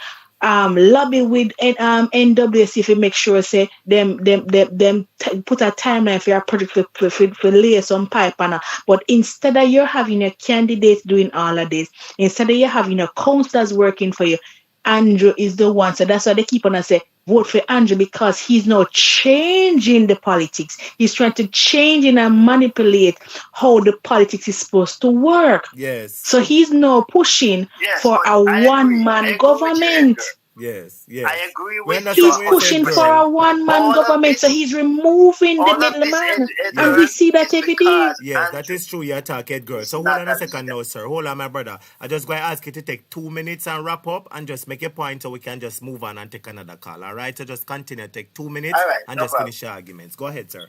Speaker 21: Lobby with NWC to make sure say them put a timeline for your project to lay some pipe on. But instead of you're having your candidates doing all of this, instead of you having your councillors working for you, Andrew is the one. So that's why they keep on and say vote for Andrew, because he's now changing the politics. He's trying to change and manipulate how the politics is supposed to work.
Speaker 1: Yes.
Speaker 21: So he's now pushing for a one-man government.
Speaker 1: Yes, yes.
Speaker 5: I agree with you.
Speaker 21: He's pushing for a one-man government, so he's removing the middleman. And we see that every day.
Speaker 1: Yes, that is true. You attack it, girl. So hold on a second now, sir. Hold on, my brother. I just going to ask you to take 2 minutes and wrap up and just make a point so we can just move on and take another call. All right? So just continue. Take 2 minutes and just finish your arguments. Go ahead, sir.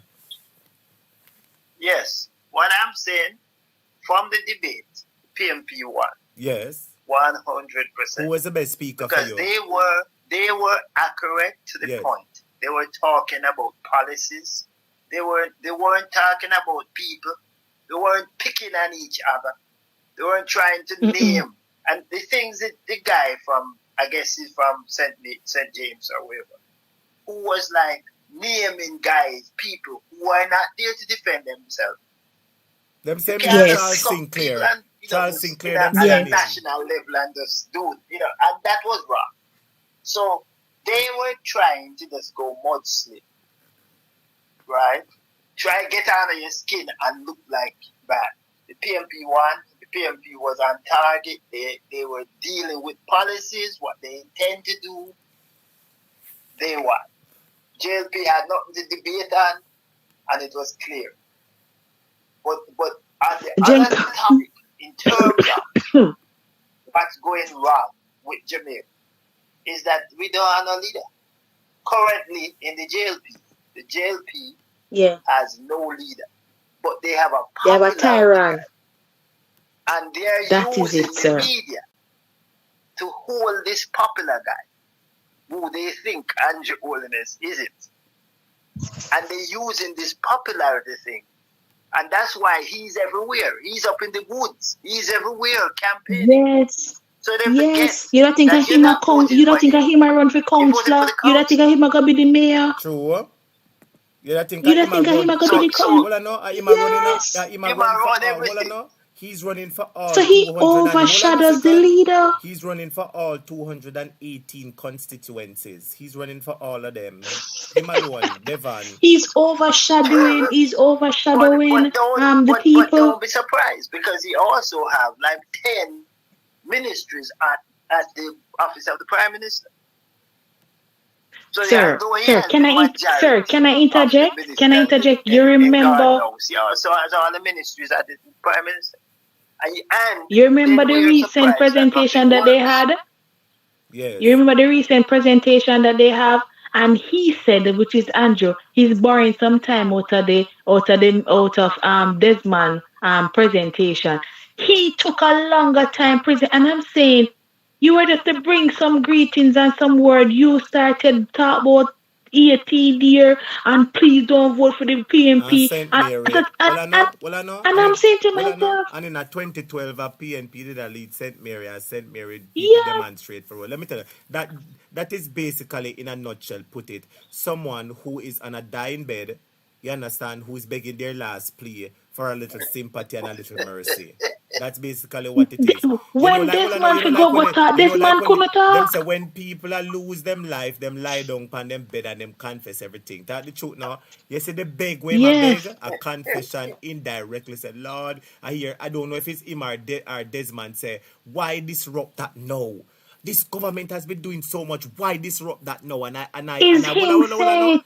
Speaker 5: Yes. What I'm saying, from the debate, PNP won.
Speaker 1: Yes.
Speaker 5: 100%.
Speaker 1: Who was the best speaker
Speaker 5: because
Speaker 1: for you?
Speaker 5: They were accurate to the point. They were talking about policies. They weren't talking about people. They weren't picking on each other. They weren't trying to name. And the things that the guy from, I guess he's from St. James or wherever, who was like naming guys, people who are not there to defend themselves.
Speaker 1: Them same Charles Sinclair. Charles Sinclair.
Speaker 5: At a national level and just do, and that was wrong. So they were trying to just go mudslip, right? Try to get under your skin and look like bad. The PNP won. The PNP was on target. They were dealing with policies, what they intend to do. They won. JLP had nothing to debate on, and it was clear. But on the other topic, in terms of what's going wrong with Jamaica, is that we don't have no leader. Currently in the JLP has no leader. But they have a
Speaker 21: tyrant.
Speaker 5: And they're using the media to hold this popular guy, who they think Andrew Holiness isn't. And they're using this popularity thing. And that's why he's everywhere. He's up in the woods. He's everywhere campaigning.
Speaker 21: Yes.
Speaker 5: So they forget.
Speaker 21: You don't think of him you don't think of him run for councillor? You don't think of him gonna be the mayor?
Speaker 1: True. You don't think
Speaker 21: of him gonna be the councillor?
Speaker 1: Well, I know. He's running for all.
Speaker 21: So he overshadows the leader.
Speaker 1: He's running for all 218 constituencies. He's running for all of them. Him alone, Devon.
Speaker 21: He's overshadowing.
Speaker 5: But
Speaker 21: the people.
Speaker 5: But don't be surprised, because he also have like 10 ministries at the office of the Prime Minister. So
Speaker 21: Sir, can I interject? Can I interject? You remember?
Speaker 5: So all the ministries at the Prime Minister. And
Speaker 21: you remember the recent presentation that they had?
Speaker 1: Yes.
Speaker 21: You remember the recent presentation that they have? And he said, which is Andrew, he's borrowing some time out of Desmond presentation. He took a longer time present, and I'm saying, you were just to bring some greetings and some word. You started talk about 80 there, and please don't vote for the PNP. And I'm saying to myself,
Speaker 1: and in 2012, a PNP did a lead St. Mary, and St. Mary did demonstrate for all. Let me tell you, that is basically, in a nutshell, put it, someone who is on a dying bed, you understand, who is begging their last plea for a little sympathy and a little mercy. That's basically what it is.
Speaker 21: When this man could go with her, this man couldn't talk.
Speaker 1: Them say when people lose them life, them lie down on them bed and them confess everything. That's the truth now. You see the beg, when I beg, a confession indirectly said, Lord, I don't know if it's him or Desmond say, why disrupt that now? This government has been doing so much. Why disrupt that now? And I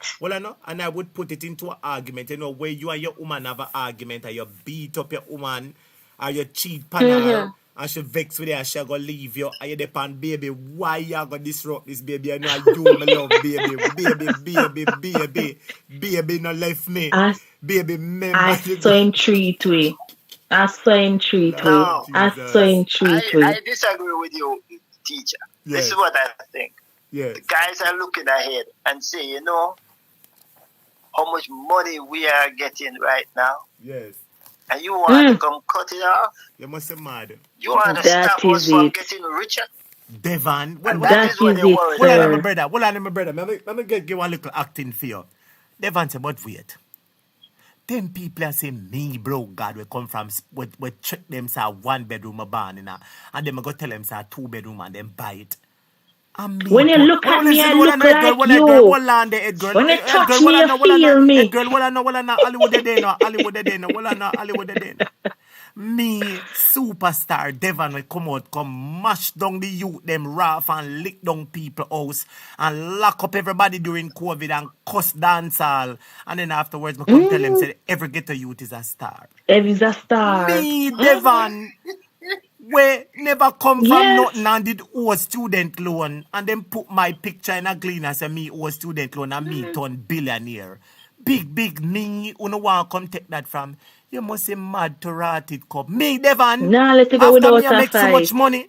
Speaker 1: would put it into an argument. Where you and your woman have an argument, and you beat up your woman, or you cheat on her, and she vex with you, and she gonna leave you, and you depend, baby, why you gonna disrupt this baby? I know you my love, baby, no left me, baby, remember.
Speaker 21: I saw him treat way. I
Speaker 5: disagree with you, teacher. Yes. This is what I think.
Speaker 1: Yes.
Speaker 5: The guys are looking ahead and say, how much money we are getting right now.
Speaker 1: Yes.
Speaker 5: And you want to come cut it off?
Speaker 1: You must be mad.
Speaker 5: You want to stop us from getting richer?
Speaker 1: Devon.
Speaker 21: That is it, sir.
Speaker 1: Hold on, my brother. Let me give one little acting for you. Devon said, but wait. Them people are saying, me, bro, God, we come from, we check them, say, 1 bedroom a barn, and them go tell them, say, 2 bedroom, and them buy it.
Speaker 21: When you look at me, I look like you. When you touch me, you feel me.
Speaker 1: Hollywood. Me, superstar Devon will come out, come mash down the youth, them rough and lick down people house and lock up everybody during COVID and cuss dance all. And then afterwards, I come tell them, say, every ghetto youth is a star.
Speaker 21: Every's a star.
Speaker 1: Me, Devon, we never come from nothing and did owe student loan and then put my picture in a glean and say me owe student loan and me turn billionaire. Big me, who no want to come take that from. You must be mad to rat it cup. Me, Devon.
Speaker 21: Nah, let it go
Speaker 1: after
Speaker 21: without
Speaker 1: me, I make so much money.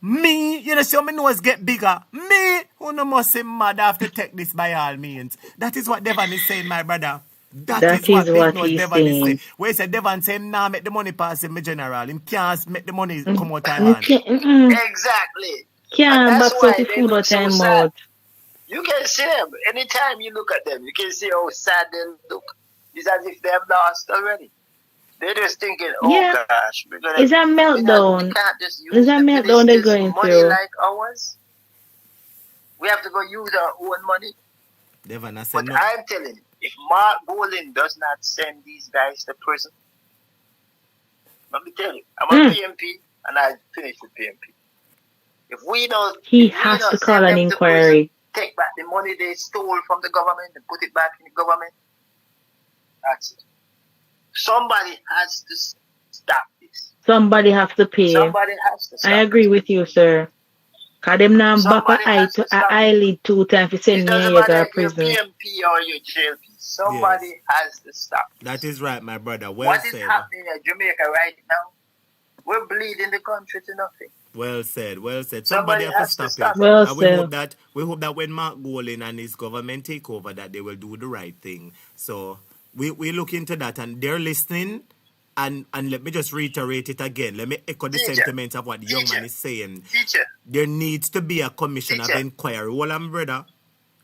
Speaker 1: Me, you know, see how my nose get bigger. Me, who no must be mad after take this by all means. That is what Devon is saying, my brother. That is what he's Devon is saying. Where he said Devon say him nah make the money pass him, my general. Him can't make the money come out time out.
Speaker 5: Exactly.
Speaker 21: Can't back out the food out time out.
Speaker 5: You can see them. Anytime you look at them, you can see how sad they look. It's as if they have lost already. They're just thinking, oh gosh, we're gonna.
Speaker 21: Is that meltdown? Is that meltdown they're going
Speaker 5: money
Speaker 21: through?
Speaker 5: like ours. We have to go use our own money.
Speaker 1: Devon, I said
Speaker 5: But
Speaker 1: no.
Speaker 5: I'm telling you, if Mark Bolin does not send these guys to prison, let me tell you, I'm a PMP and I finished with PMP. If we don't,
Speaker 21: He has to call an inquiry.
Speaker 5: Take back the money they stole from the government and put it back in the government. That's it. Somebody has to stop this.
Speaker 21: Somebody have to pay.
Speaker 5: Somebody has to stop.
Speaker 21: I agree with you, sir. Cause them now back a eye to a eyelid 2 times to send me to prison.
Speaker 5: Your PMP or your JLP. Somebody has to stop.
Speaker 1: That is right, my brother. Well
Speaker 5: What
Speaker 1: said.
Speaker 5: is happening in Jamaica right now? We're bleeding the country to nothing.
Speaker 1: Well said, well said.
Speaker 5: Somebody
Speaker 1: Somebody have to
Speaker 5: has to
Speaker 1: stop
Speaker 5: stop
Speaker 1: it.
Speaker 21: Well
Speaker 1: And
Speaker 21: said.
Speaker 1: we hope that when Mark Golin and his government take over, that they will do the right thing. So we look into that, and they're listening. And let me just reiterate it again. Let me echo the sentiments of what the young man is saying. There needs to be a commission of inquiry. Well, brother,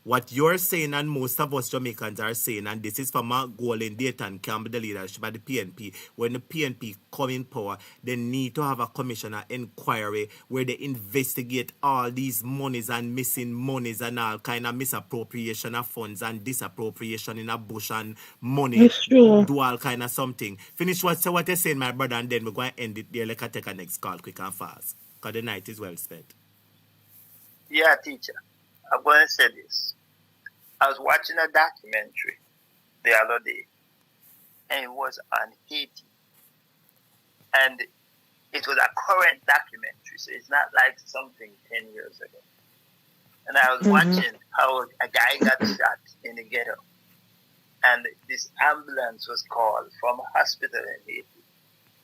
Speaker 1: what you're saying and most of us Jamaicans are saying, and this is for Mark Golin, Dayton Campbell, the leadership of the PNP, when the PNP come in power, they need to have a commission of inquiry where they investigate all these monies and missing monies and all kind of misappropriation of funds and disappropriation in a bush and money.
Speaker 21: It's true.
Speaker 1: Do all kind of something. Finish what you're saying, my brother, and then we're going to end it there. Like I take a next call quick and fast. Because the night is well spent.
Speaker 5: Yeah, teacher. I'm going to say this. I was watching a documentary the other day, and it was on Haiti. And it was a current documentary, so it's not like something 10 years ago. And I was watching how a guy got shot in the ghetto. And this ambulance was called from a hospital in Haiti.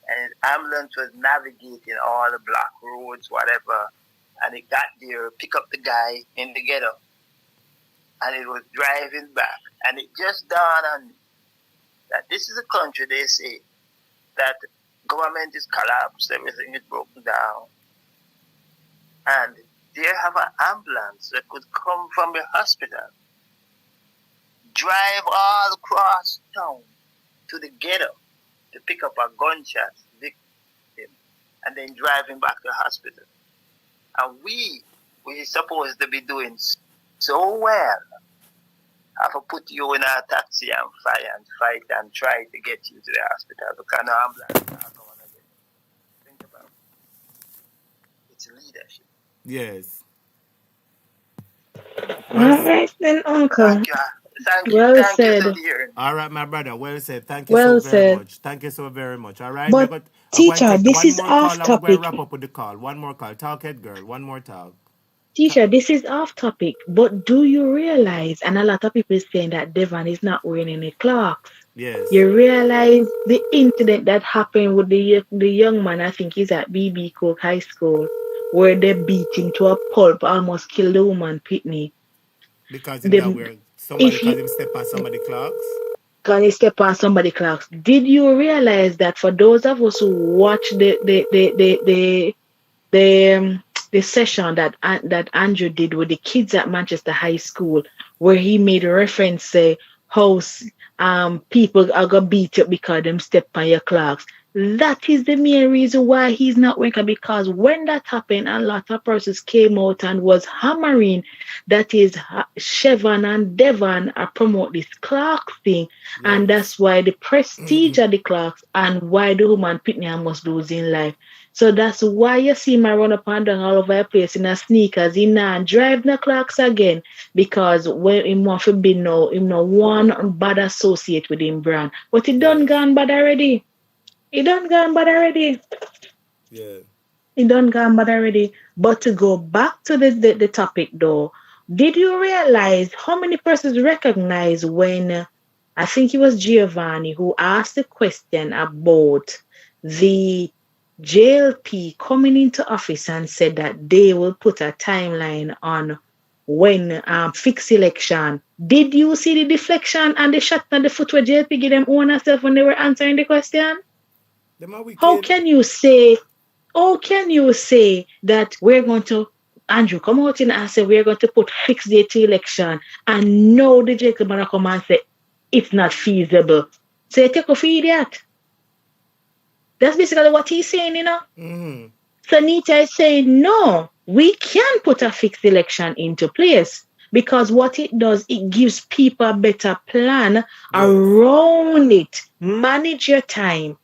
Speaker 5: And the ambulance was navigating all the block roads, whatever. And it got there, pick up the guy in the ghetto. And it was driving back. And it just dawned on me that this is a country, they say, that government is collapsed, everything is broken down. And they have an ambulance that could come from the hospital, drive all across town to the ghetto to pick up a gunshot victim and then drive him back to the hospital. And we're supposed to be doing so well. I have to put you in a taxi and fight and try to get you to the hospital because no ambulance not going to get you. Think about it. It's leadership.
Speaker 1: Yes.
Speaker 21: All right then, Uncle.
Speaker 5: Thank you.
Speaker 21: Well
Speaker 5: Thank
Speaker 21: said.
Speaker 5: you for hearing.
Speaker 1: All right, my brother. Well said. Thank you
Speaker 21: Well
Speaker 1: so very
Speaker 21: said.
Speaker 1: much. Thank you so very much. All right.
Speaker 21: But
Speaker 1: I'm
Speaker 21: teacher,
Speaker 1: going to take
Speaker 21: this
Speaker 1: one
Speaker 21: is
Speaker 1: more call
Speaker 21: off
Speaker 1: and we're going
Speaker 21: topic.
Speaker 1: to wrap up with the call. One more call. Talk it, girl. One more talk.
Speaker 21: Teacher, this is off topic, but do you realize, and a lot of people saying that Devon is not wearing any clocks.
Speaker 1: Yes.
Speaker 21: You realize the incident that happened with the young man, I think he's at BB Cook High School, where they beat him to a pulp, almost killed the woman, Pitney.
Speaker 1: Because him not wearing somebody because him step on somebody clocks.
Speaker 21: Can he step on somebody clocks? Did you realize that for those of us who watch the session that Andrew did with the kids at Manchester High School, where he made a reference, say, how people are gonna beat you because them step on your clocks. That is the main reason why he's not working, because when that happened, a lot of persons came out and was hammering that is Chevron and Devon are promote this Clark thing. And that's why the prestige of the Clarks and why the human Pitney must lose in life. So that's why you see my run up and down all over the place in a sneakers. He not drive the Clarks again because when him want to be no one bad associate with him brand. But he done gone bad already. He done gone bad already.
Speaker 1: Yeah.
Speaker 21: He done gone bad already. But to go back to the topic though, did you realize how many persons recognize when I think it was Giovanni who asked the question about the JLP coming into office and said that they will put a timeline on when fixed election. Did you see the deflection and the shot on the foot where JLP give them own herself when they were answering the question? How can you say that we're going to, Andrew, come out in and say we're going to put fixed date to election and know the Jacob gonna come and say it's not feasible? So you take a for idiot. That's basically what he's saying, you know.
Speaker 1: Mm-hmm.
Speaker 21: So Nita is saying, no, we can put a fixed election into place because what it does, it gives people a better plan around it. Manage your time.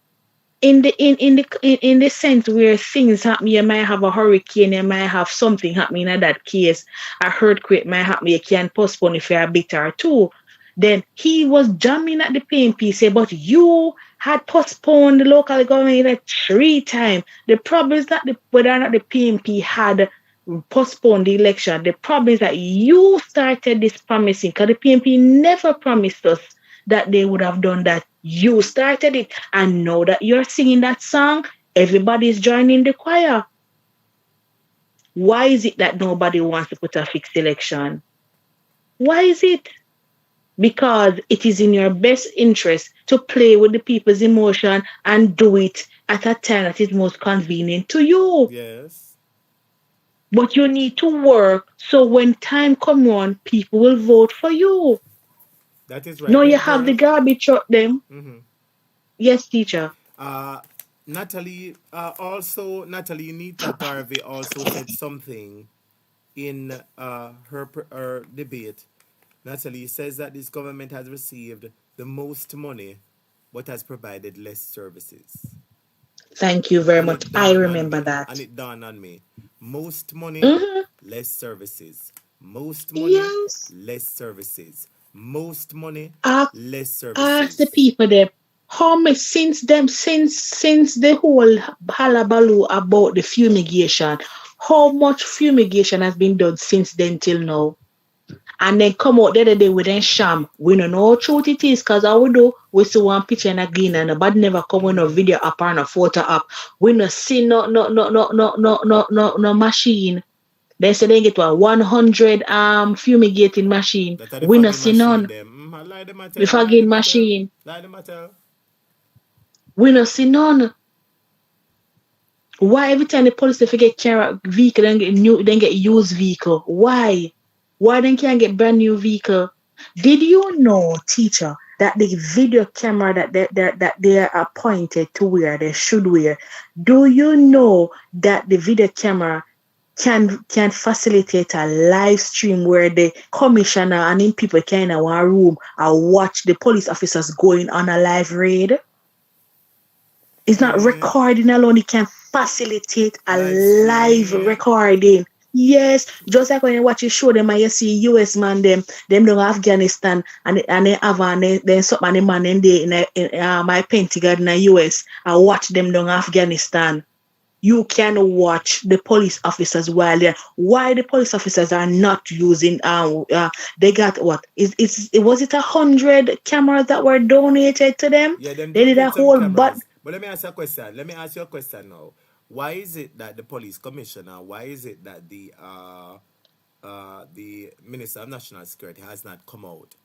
Speaker 21: In the sense where things happen, you might have a hurricane, you might have something happening in that case, a earthquake might happen, you can postpone if you're a bit or two. Then he was jamming at the PNP, say, but you had postponed the local government 3 times. The problem is not whether or not the PNP had postponed the election. The problem is that you started this promising, because the PNP never promised us that they would have done that. You started it, and now that you're singing that song, everybody's joining the choir. Why is it that nobody wants to put a fixed election? Why is it? Because it is in your best interest to play with the people's emotion and do it at a time that is most convenient to you.
Speaker 1: Yes.
Speaker 21: But you need to work so when time comes on, people will vote for you.
Speaker 1: That is right.
Speaker 21: No, you have the garbage truck them.
Speaker 1: Mm-hmm.
Speaker 21: Yes, teacher.
Speaker 1: Natalie, Nita Garvey also said something in her debate. Natalie says that this government has received the most money, but has provided less services.
Speaker 21: Thank you very much. I remember that.
Speaker 1: And it dawned on me. Most money, less services. Most money, less services. Most money, less services.
Speaker 21: Ask the people there, how much since the whole halabaloo about the fumigation, how much fumigation has been done since then till now? And then come out the other day with a sham. We don't know how true it is, because all we do, we see one picture and a green and nobody never come with no video up or no photo up. We don't see no machine. They say they get 100 fumigating machine. We don't see none. The fucking machine. We don't see none. Why every time the police get carry vehicle then get used vehicle? Why? Why they can't get brand new vehicle? Did you know, teacher, that the video camera that they are appointed to wear, they should wear? Do you know that the video camera can facilitate a live stream where the commissioner and in people can in one room and watch the police officers going on a live raid? It's not recording alone, it can facilitate a live recording. Yes, just like when you watch a show, them and you see US man, them don't Afghanistan and they have then some man in my Pentagon in the US. I watch them down Afghanistan. You can watch the police officers while they're. Why the police officers are not using they got what? Was it 100 cameras that were donated to them?
Speaker 1: Yeah,
Speaker 21: they did a whole
Speaker 1: but let me ask you a question. Let me ask you a question now. Why is it that the police commissioner, why is it that the Minister of National Security has not come out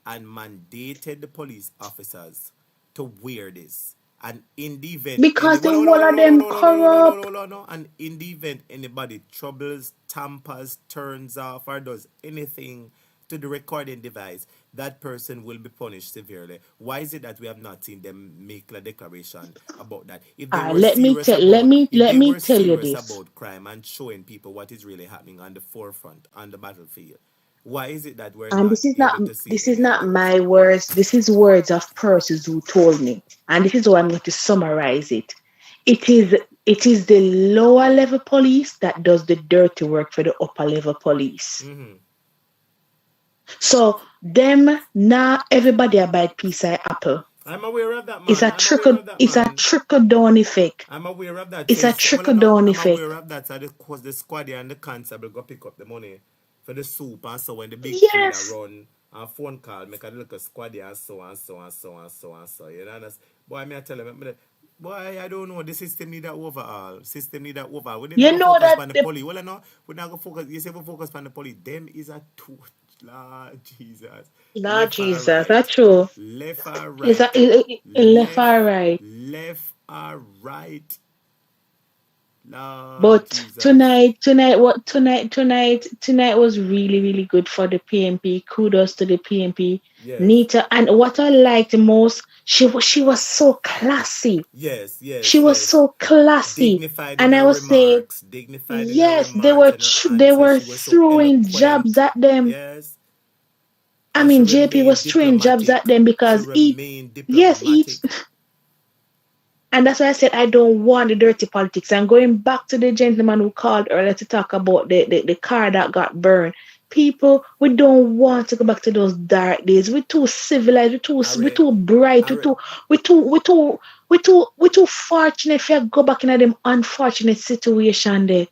Speaker 1: and mandated the police officers to wear this? And in the event...
Speaker 21: Because the one of them corrupt.
Speaker 1: And in the event anybody troubles, tampers, turns off, or does anything to the recording device, that person will be punished severely. Why is it that we have not seen them make a declaration about that? If they were
Speaker 21: Let me
Speaker 1: serious
Speaker 21: tell
Speaker 1: about,
Speaker 21: let me
Speaker 1: if
Speaker 21: let
Speaker 1: they
Speaker 21: me
Speaker 1: were
Speaker 21: tell you
Speaker 1: serious
Speaker 21: this.
Speaker 1: about crime and showing people what is really happening on the forefront, on the battlefield, why is it that we're
Speaker 21: And
Speaker 1: not able to see
Speaker 21: this is
Speaker 1: any of
Speaker 21: not
Speaker 1: those?
Speaker 21: my words. This is words of persons who told me. And this is how I'm going to summarize it. It is the lower level police that does the dirty work for the upper level police. So them now everybody abide peace I apple.
Speaker 1: I'm aware of that, man.
Speaker 21: It's a trickle down effect.
Speaker 1: I'm aware of that.
Speaker 21: It's a trickle down effect.
Speaker 1: I'm aware of that. So because the squad and the constable go pick up the money for the soup, and so when the big trader run and phone call, make a little squad and so. You know, boy, I tell him, boy, I don't know. The system need that overhaul. We didn't focus on the police. Well, I know we're not gonna focus. You say we focus on the police. Them is a two. Lord Jesus.
Speaker 21: Lord Jesus, that's true.
Speaker 1: Left or right.
Speaker 21: Left or right.
Speaker 1: Left or right. Lord
Speaker 21: But
Speaker 1: Jesus.
Speaker 21: tonight was really, really good for the PNP. Kudos to the PNP.
Speaker 1: Yes.
Speaker 21: Nita, and what I liked the most, she was so classy.
Speaker 1: Yes.
Speaker 21: She was so classy.
Speaker 1: Dignified
Speaker 21: and I was saying, yes, they were throwing jabs at them.
Speaker 1: Yes.
Speaker 21: I mean, JP was throwing jabs at them because and that's why I said I don't want the dirty politics. And going back to the gentleman who called earlier to talk about the car that got burned. People, we don't want to go back to those dark days. We're too civilized. We're too bright. We're too fortunate if you go back in them unfortunate situation there.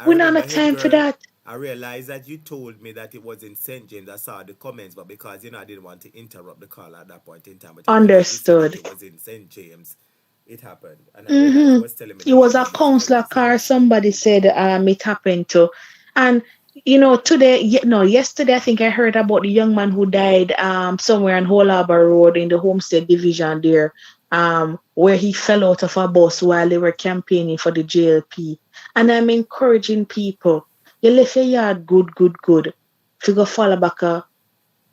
Speaker 21: We don't have time for that.
Speaker 1: I realized that you told me that it was in St. James. I saw the comments, but because I didn't want to interrupt the call at that point in time. But
Speaker 21: Understood.
Speaker 1: It was in St. James. It happened. And I was telling me
Speaker 21: it was a councillor car. Somebody said it happened to. And yesterday I think I heard about the young man who died somewhere on Hull Harbour Road in the Homestead Division there, where he fell out of a bus while they were campaigning for the JLP. And I'm encouraging people, you left your yard good. If you go follow back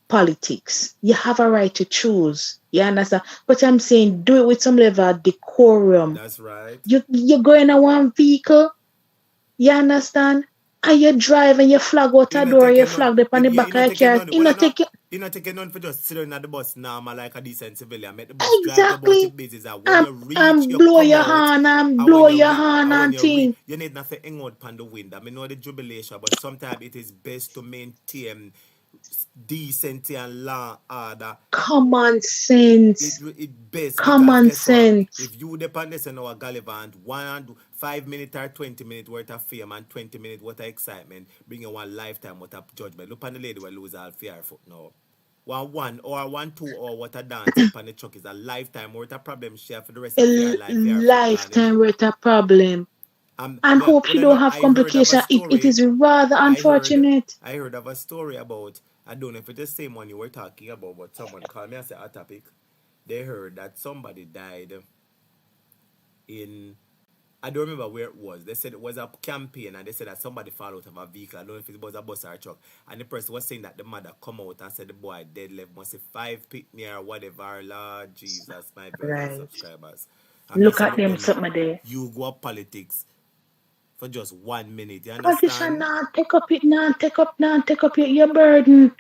Speaker 21: politics, you have a right to choose. You understand? But I'm saying do it with some level of decorum.
Speaker 1: That's right.
Speaker 21: You go in a one vehicle, you understand? And you drive and you flag out a door, you flag up on the back of your car. You
Speaker 1: not taking none for just sitting at the bus normal like a decent civilian. Make the bus drive about the business
Speaker 21: and blow your horn and thing.
Speaker 1: You need not to hang out on the wind. I mean, know the jubilation, but sometimes it is best to maintain decency and law order.
Speaker 21: Common sense.
Speaker 1: It best.
Speaker 21: Common sense.
Speaker 1: If you depend on our Gallivant, 5 minutes or 20 minutes worth of fame and 20 minutes worth of excitement, bring you one lifetime worth of judgment. Look on the lady will lose all fear foot now. 1 or 2 or what a dance up on the truck is a lifetime worth of problem share for the rest of your life.
Speaker 21: Lifetime worth of problem. And hope you don't have complications. It is rather unfortunate.
Speaker 1: I heard of a story about, I don't know if it's the same one you were talking about, but someone called me and said a topic. They heard that somebody died in, I don't remember where it was. They said it was a campaign and they said that somebody fell out of a vehicle. I don't know if it was a bus or a truck. And the person was saying that the mother come out and said the boy dead left, must say 5 pitney or whatever. Lord Jesus, my brothers and subscribers. And
Speaker 21: look at them something there.
Speaker 1: You go up politics for just 1 minute. You understand?
Speaker 21: Politician, take up your burden.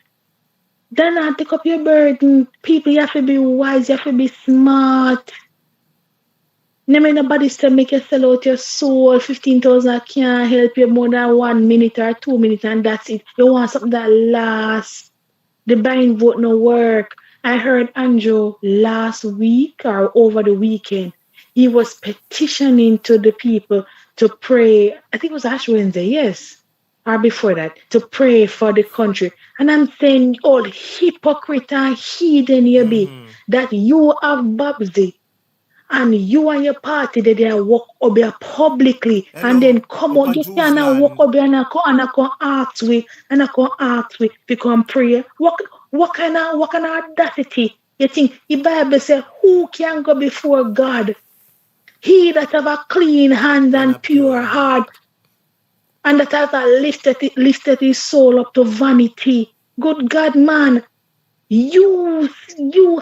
Speaker 21: Then not take up your burden. People, you have to be wise, you have to be smart. Never nobody say make you sell out your soul. 15,000 can't help you more than 1 minute or 2 minutes, and that's it. You want something that lasts. The buying vote no work. I heard Andrew last week or over the weekend. He was petitioning to the people to pray. I think it was Ash Wednesday, yes. Or before that, to pray for the country. And I'm saying, all hypocrite and heathen you be, that you have Babsy, and you and your party, they walk up here publicly, and then come out, you cannot walk up here and I can ask we, to come pray. What kind of audacity? You think the Bible says, who can go before God? He that have a clean hand and pure heart, and that has lifted his soul up to vanity. Good God, man. You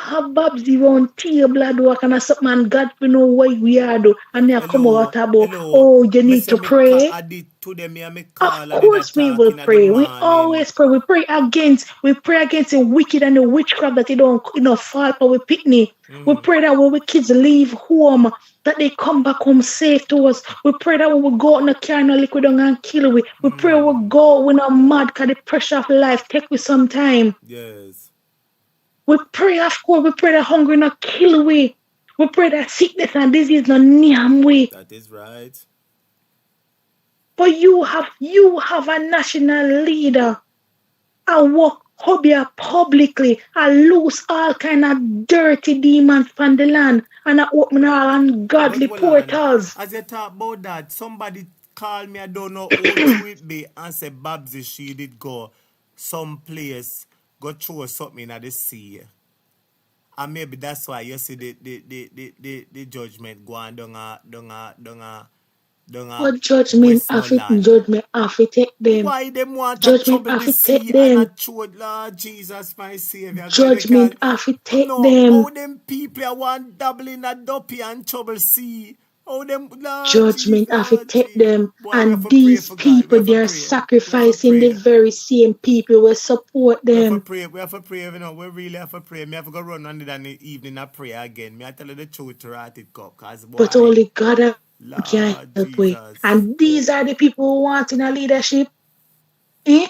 Speaker 21: have Babsy on table and do kind of something and God we know what we are do. And me come out about, oh, you need to pray. Of course we will pray. We always pray. We pray against the wicked and the witchcraft that they don't fall for we picnic. We pray that when we kids leave home, that they come back home safe to us. We pray that when we go out in the car and liquid and kill we. We pray we go we're not mad because the pressure of life take we some time.
Speaker 1: Yes.
Speaker 21: We pray, of course, we pray that hunger not kill we. We pray that sickness and disease not near we.
Speaker 1: That is right.
Speaker 21: But you have a national leader. I walk hobby publicly. I lose all kind of dirty demons from the land. And I open all ungodly portals.
Speaker 1: As you talk about that, somebody called me, I don't know who it be, and said Babsy, she did go someplace. Go through something at the sea. And maybe that's why you see the judgment go on
Speaker 21: What judgment have to take them?
Speaker 1: Why them want
Speaker 21: judgment
Speaker 1: to
Speaker 21: have to
Speaker 1: sea
Speaker 21: take them?
Speaker 1: and chode, Lord Jesus, my Savior.
Speaker 21: Judgment have to take
Speaker 1: no,
Speaker 21: them.
Speaker 1: All them people I want double in a dopey and trouble sea. Oh, them, Lord
Speaker 21: judgment
Speaker 1: Jesus,
Speaker 21: have to take them.
Speaker 1: Boy,
Speaker 21: and these people, they are sacrificing the very same people who support them.
Speaker 1: We have to pray, you know. We really have to pray. Me have to go run on it in the evening and pray again. Me I tell you the truth to write it up.
Speaker 21: But only God can help we. And these are the people who want in a leadership. Bear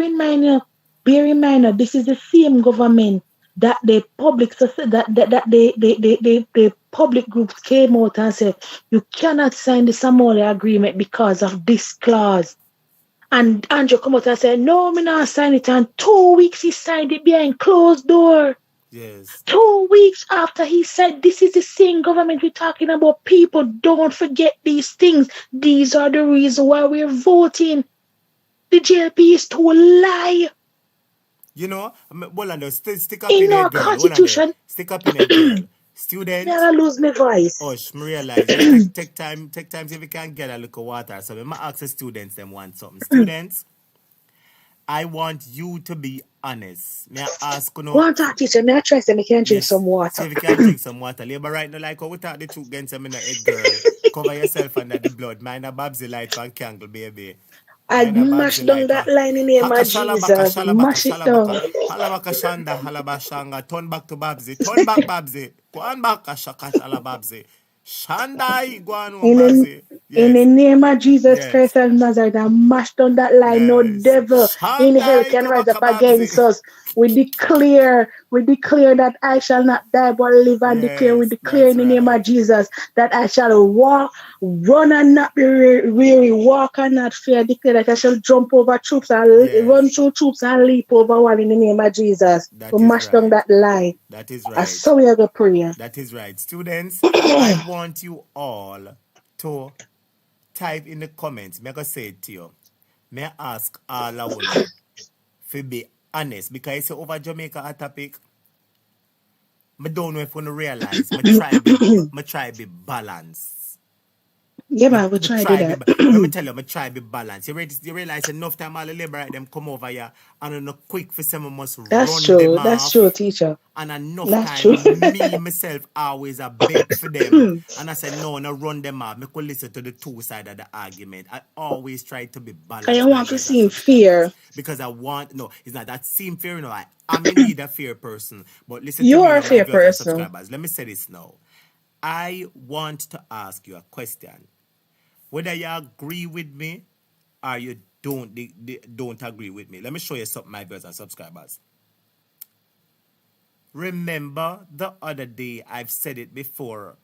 Speaker 21: in mind, this is the same government that the public the public groups came out and said you cannot sign the Somalia agreement because of this clause. And Andrew come out and said, no, me not sign it. And 2 weeks he signed it behind closed door.
Speaker 1: Yes.
Speaker 21: 2 weeks after he said, this is the same government we're talking about. People don't forget these things. These are the reasons why we're voting. The JLP is to lie.
Speaker 1: You know, stick up
Speaker 21: in
Speaker 1: our
Speaker 21: constitution.
Speaker 1: Stick up in a girl. Students.
Speaker 21: I lose my voice.
Speaker 1: Me realize. take time if you can get a little water. So I'm ask the students them want something. Students, I want you to be honest. May I ask you?
Speaker 21: One talk teacher, may I try to make you drink some water?
Speaker 1: See if you can drink some water. Labor right now, like how we talk the truth against them in the head, girl. Cover yourself under the blood. Mind a Babsy light and candle, baby.
Speaker 21: I mash down that line in the name of Jesus. Mash it down.
Speaker 1: Halabaka Shanda, Halabashanga. Turn back to Babsy. Turn back, Babsy. Go on back, Ashakash Babsy. Shandai, go on, Babsy.
Speaker 21: In the name of Jesus Christ of Nazareth, I mash down that line. No devil in hell can rise up against us. We declare that I shall not die but live and declare. We declare in the name of Jesus that I shall walk, run and not be weary, walk and not fear. Declare that I shall jump over troops and run through troops and leap over one in the name of Jesus. We mash down that line.
Speaker 1: That is right.
Speaker 21: I saw we have a prayer.
Speaker 1: That is right. Students, I want you all to type in the comments. May I say it to you. May I ask all of you to be honest, because I say over Jamaica a topic, I don't know if you realize, I try to be balanced.
Speaker 21: Yeah, man, we try to do that.
Speaker 1: Let me tell you, I try to be balanced. You realize enough time all the labor them come over here and quick for some must run them off.
Speaker 21: That's true, teacher.
Speaker 1: And enough time, me myself always a beg for them. And I said, no, run them off. I could listen to the two sides of the argument. I always try to be balanced.
Speaker 21: I want to see fear.
Speaker 1: Because it's not that same fear, I'm indeed a fear person. But listen
Speaker 21: you
Speaker 1: to me,
Speaker 21: are a fear person.
Speaker 1: Subscribers. Let me say this now. I want to ask you a question. Whether you agree with me or you don't agree with me. Let me show you something, my viewers and subscribers. Remember the other day, I've said it before.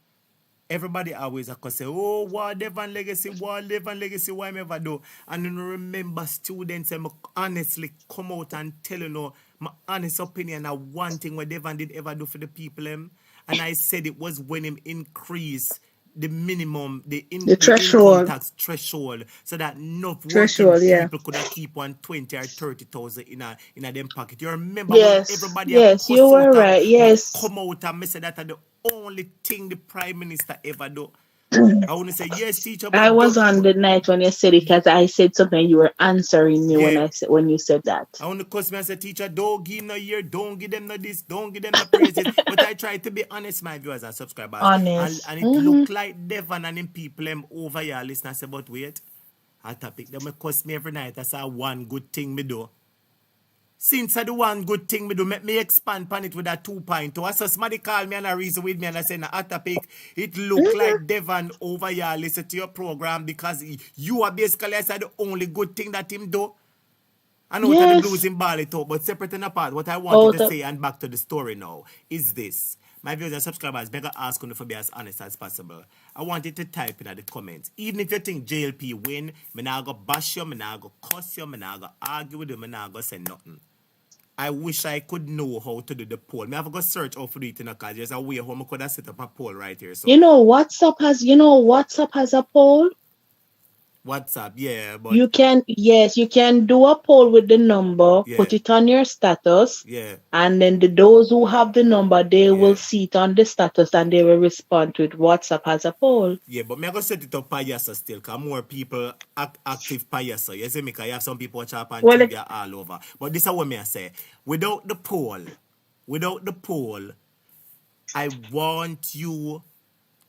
Speaker 1: Everybody always say, oh, what Devon legacy, why am I ever do? And then remember students, and honestly come out and tell you my honest opinion of one thing what Devon did ever do for the people. And I said it was when him increase the minimum, the
Speaker 21: threshold,
Speaker 1: tax threshold, so that enough people could keep 120 or 30,000 in a them pocket. You remember when everybody
Speaker 21: you were right. Yes,
Speaker 1: come out and say that the only thing the Prime Minister ever do. I want to say yes, teacher.
Speaker 21: I was on the night when you said it because I said something. You were answering me when you said that.
Speaker 1: I want to cuss me and say, teacher, don't give no ear, don't give them no this, don't give them no praises. But I try to be honest, my viewers and subscribers.
Speaker 21: Honest.
Speaker 1: And it look like Devon and them people them over here listen and say, but wait, I topic them cuss me every night. That's one good thing me do. Since I do one good thing me do, make me expand upon it with a 2.2. So somebody call me and a reason with me and I say, a topic, it look like Devon over here listen to your program because you are basically, I said, the only good thing that him do. I know that the blues in Bali talk, but separate and apart, what I wanted to say and back to the story now is this. My viewers and subscribers, beg to ask you to be as honest as possible. I want you to type in the comments. Even if you think JLP win, me not go bash you, me not go cuss you, me not go argue with you, me not go say nothing. I wish I could know how to do the poll. Me have to go search how to do it in a cause there's a way how I could have set up a poll right here. So
Speaker 21: WhatsApp has a poll.
Speaker 1: WhatsApp, yeah, but
Speaker 21: you can do a poll with the number, put it on your status, and then those who have the number, they will see it on the status and they will respond to it. WhatsApp has a poll.
Speaker 1: Yeah, but me I go set it up Payasa still, because more people active Payasa. You see me, because you have some people watch up on TV all over. But this is what I say. Without the poll, I want you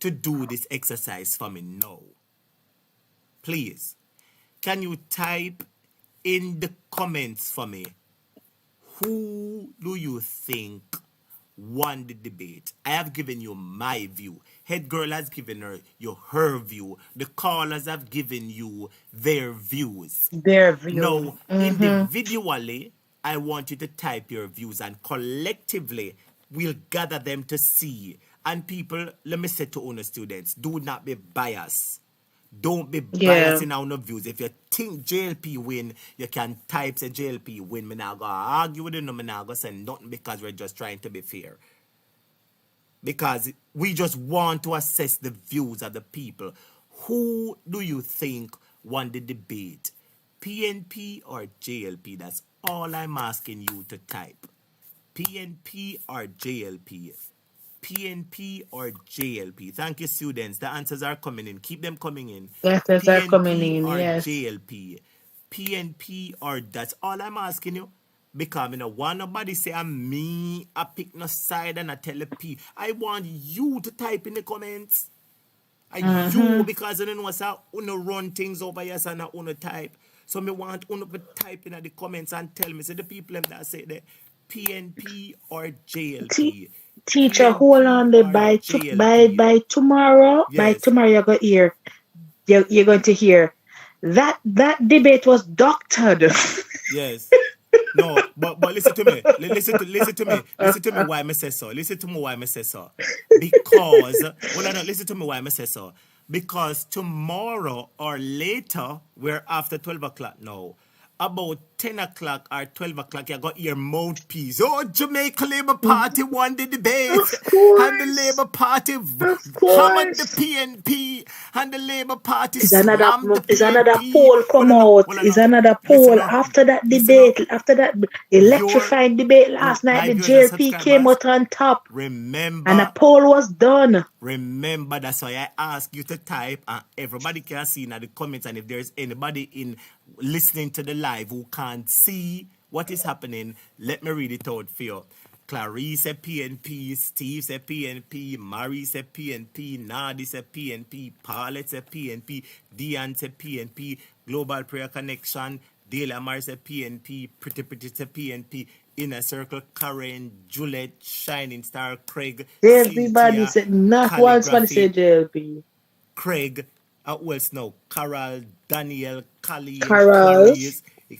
Speaker 1: to do this exercise for me now. Please, can you type in the comments for me, who do you think won the debate? I have given you my view. Head Girl has given her view. The callers have given you their views. Now, individually, I want you to type your views and collectively, we'll gather them to see. And people, let me say to honest students, do not be biased. Don't be biased in our views. If you think JLP win, you can type say JLP win. Me not go argue with you, me not go say nothing because we're just trying to be fair. Because we just want to assess the views of the people. Who do you think won the debate? PNP or JLP? That's all I'm asking you to type. PNP or JLP? PNP or JLP? Thank you, students. The answers are coming in. Keep them coming in.
Speaker 21: Yes, those are coming in.
Speaker 1: Or
Speaker 21: yes.
Speaker 1: JLP? PNP or that's all I'm asking you. Because you know, one nobody say I'm me, I pick no side and I tell the P. I want you to type in the comments. You, because you know what's up, you run things over here and you type. So me want you to type in the comments and tell me. So the people that say that PNP or JLP.
Speaker 21: Teacher, hold on there by tomorrow. Yes. By tomorrow you're going to hear. You're going to hear that debate was doctored.
Speaker 1: Yes. No, but listen to me. Listen to me why I say so. Listen to me why I say so. Because listen to me why I say so. Because tomorrow or later, we're after 12 o'clock now. About 10 o'clock or 12 o'clock, you got your mouthpiece. Oh, Jamaica Labour Party won the debate. And the Labour Party hammered the PNP. And the Labour Party
Speaker 21: another poll come out. Is another poll after that debate, after that electrifying debate last night, the JLP came out on top.
Speaker 1: Remember.
Speaker 21: And a poll was done.
Speaker 1: Remember, that's why I ask you to type and everybody can see in the comments. And if there's anybody listening to the live who can't see what is happening, let me read it out for you. Clarice said PNP, Steve said PNP, Marie said PNP, Nadi said PNP, Paulette said PNP, Diane said PNP, Global Prayer Connection, Dela Mar said PNP, Pretty said PNP, Inner Circle, Karen, Juliet, Shining Star, Craig,
Speaker 21: everybody said, not once one said JLP.
Speaker 1: Craig, who else now? Carol, Daniel, Khalil,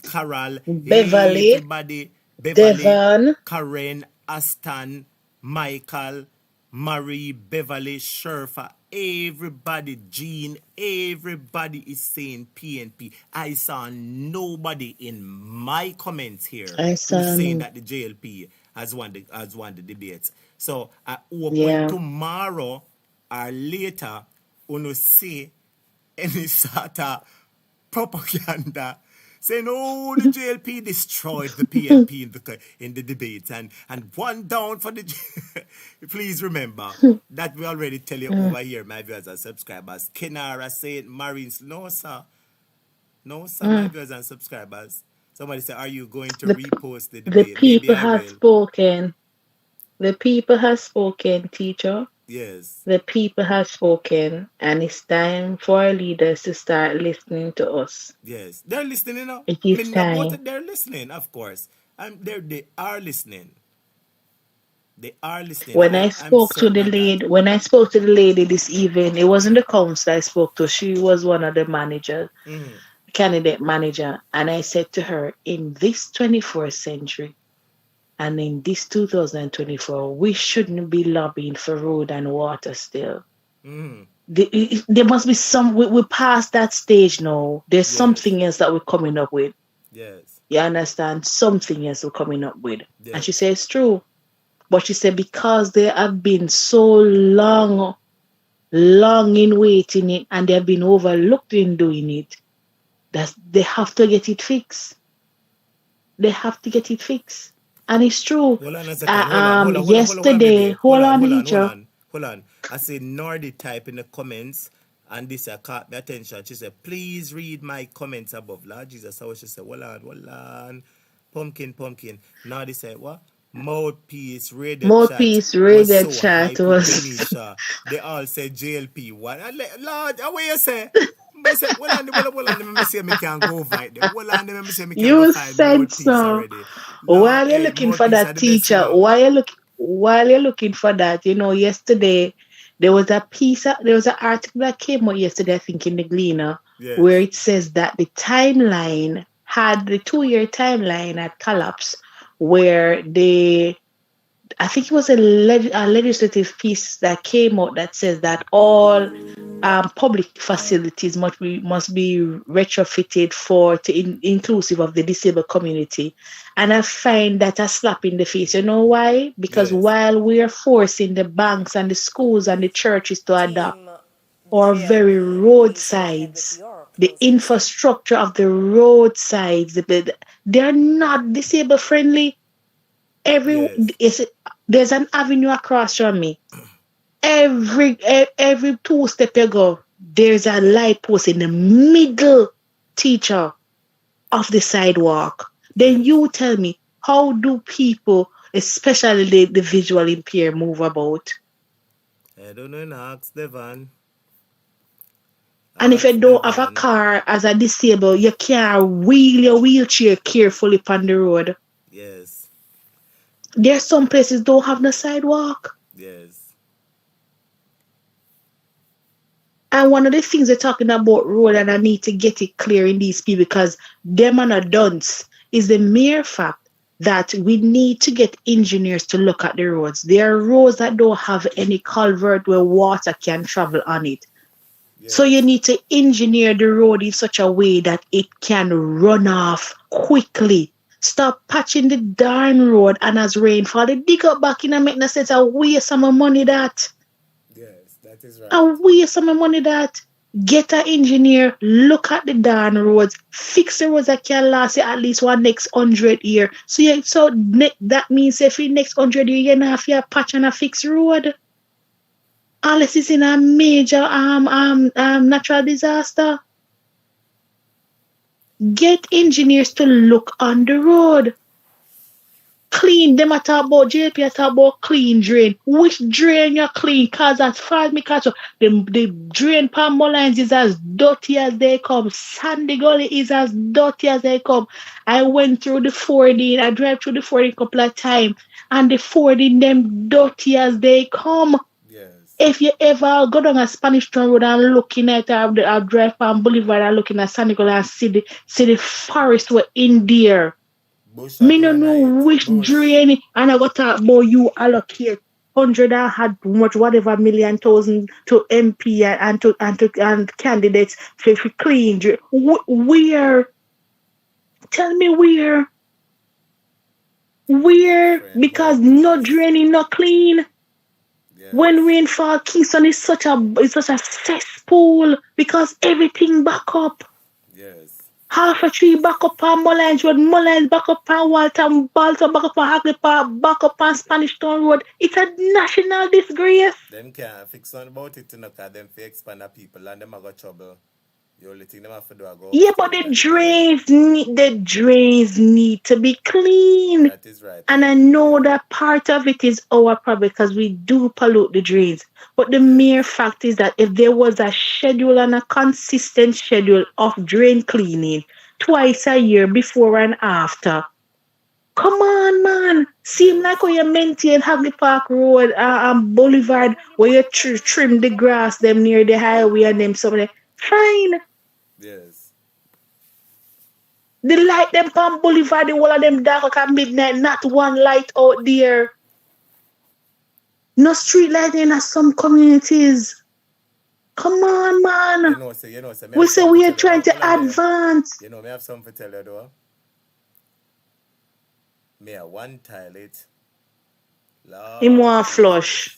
Speaker 1: Carol,
Speaker 21: Beverly,
Speaker 1: everybody,
Speaker 21: Devon,
Speaker 1: Karen, Aston, Michael, Marie, Beverly, Sherfa, everybody, Jean, everybody is saying PNP. I saw nobody in my comments here who's saying that the JLP has won the debates. So I hope tomorrow or later, you see any sort of propaganda saying, oh, the JLP destroyed the PNP in the debates and one down for the... Please remember that we already tell you over here, my viewers and subscribers. Kenara St. Marines. No, sir. No, sir, my viewers and subscribers. Somebody say, are you going to repost the debate?
Speaker 4: The people have spoken. The people have spoken, teacher.
Speaker 1: Yes.
Speaker 4: The people have spoken, and it's time for our leaders to start listening to us.
Speaker 1: Yes, they're listening, you know.
Speaker 4: It is time.
Speaker 1: They're listening, of course. They are listening. They are listening.
Speaker 4: When I spoke to the lady this evening, it wasn't the council I spoke to. She was one of the managers, candidate manager, and I said to her, in this 21st century, and in this 2024, we shouldn't be lobbying for road and water still. There must be some, we're past that stage now. There's something else that we're coming up with.
Speaker 1: Yes.
Speaker 4: You understand? Something else we're coming up with. Yes. And she said, it's true. But she said, because they have been so long in waiting it, and they have been overlooked in doing it, that they have to get it fixed. They have to get it fixed. And it's true.
Speaker 1: Hold on. Yesterday,
Speaker 4: hold on.
Speaker 1: I see Nordy type in the comments, and this caught my attention. She said, please read my comments above. Lord Jesus, how she said, hold on. Pumpkin. Nordy said, what? Mouthpiece radio chat was they all said JLP. What? Lord, how you say? I said, hold on, let me see if I can go fight them. Hold on, let me see if I can
Speaker 4: go
Speaker 1: fight
Speaker 4: them. You said so. While you're looking for that, teacher, while you're looking for that, you know, yesterday there was an article that came out yesterday, I think, in the Gleaner, where it says that the 2-year timeline had collapsed, where I think it was a legislative piece that came out that says that all public facilities must be retrofitted inclusive of the disabled community. And I find that a slap in the face. You know why? Because while we are forcing the banks and the schools and the churches to adopt our very roadsides, the infrastructure of the roadsides, they're not disabled friendly. There's an avenue across from me. Every 2 steps you go, there's a light post in the middle, teacher, of the sidewalk. Then you tell me, how do people, especially the visually impaired, move about?
Speaker 1: I don't know, ask Devon.
Speaker 4: And if you don't have a car as a disabled, you can't wheel your wheelchair carefully on the road.
Speaker 1: Yes.
Speaker 4: There are some places don't have no sidewalk.
Speaker 1: Yes.
Speaker 4: And one of the things they're talking about road, and I need to get it clear in these people because them are not dunce, is the mere fact that we need to get engineers to look at the roads. There are roads that don't have any culvert where water can travel on it. Yes. So you need to engineer the road in such a way that it can run off quickly. Stop patching the darn road, and as rainfall, they dig up back in and make no sense. I waste some money that.
Speaker 1: Yes, that is right.
Speaker 4: I waste some money that. Get an engineer, look at the darn roads, fix the roads that can last you at least one next 100 years. So that means if in next 100 years you don't have to patch and a fix road. Unless it's in a major natural disaster. Get engineers to look on the road. Clean. Them I talk about JP, I talk about clean drain. Which drain you clean? Because as far as me catch up, the drain palm lines is as dirty as they come. Sandy Gully is as dirty as they come. I went through the 40, I drive through the 40 a couple of times, and the 40 them dirty as they come. If you ever go down a Spanish Town Road and looking at our drive on Boulevard and looking at Sandy Gully and see the forest were in there. Me no know which drain, and I got to talk about you allocate 100 and had much whatever million thousand to MP and candidates for clean drain. Where? Tell me where? Where? Because no draining, no clean. When rainfall, Kingston is such a cesspool because everything back up.
Speaker 1: Yes.
Speaker 4: Half a tree back up on Mullins Road, Mullins back up on Walton, Balton back up on Hagley Park, back up on Spanish Town Road. It's a national disgrace.
Speaker 1: Them can't fix something about it, because them fi expand the people and them a got trouble. The only thing them have to do is go.
Speaker 4: Yeah, but the drains need to be clean.
Speaker 1: That is right.
Speaker 4: And I know that part of it is our problem because we do pollute the drains. But the mere fact is that if there was a schedule and a consistent schedule of drain cleaning twice a year before and after, come on, man. Seem like how you maintain Hagley Park Road and Boulevard where you trim the grass them near the highway and them something. Fine.
Speaker 1: Yes.
Speaker 4: The light them on Boulevard, the whole of them dark at midnight, not one light out there. No street lighting in some communities. Come on, man. We say we are trying to advance.
Speaker 1: You know, me have something to tell you though. Me a one toilet.
Speaker 4: Him want flush.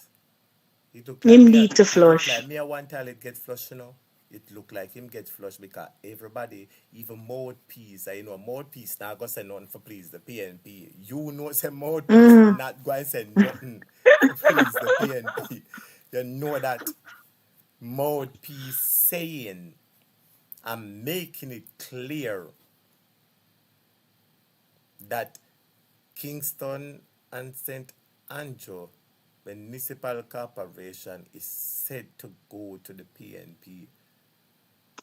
Speaker 4: Him need to flush.
Speaker 1: Like me a one toilet get flush, you know. It look like him get flushed because everybody, even mouthpiece, you know, mouthpiece now go say nothing for please the PNP. You know say mouthpiece not go and say nothing to please the PNP. You know that mouthpiece saying and making it clear that Kingston and St. Andrew Municipal Corporation is said to go to the PNP.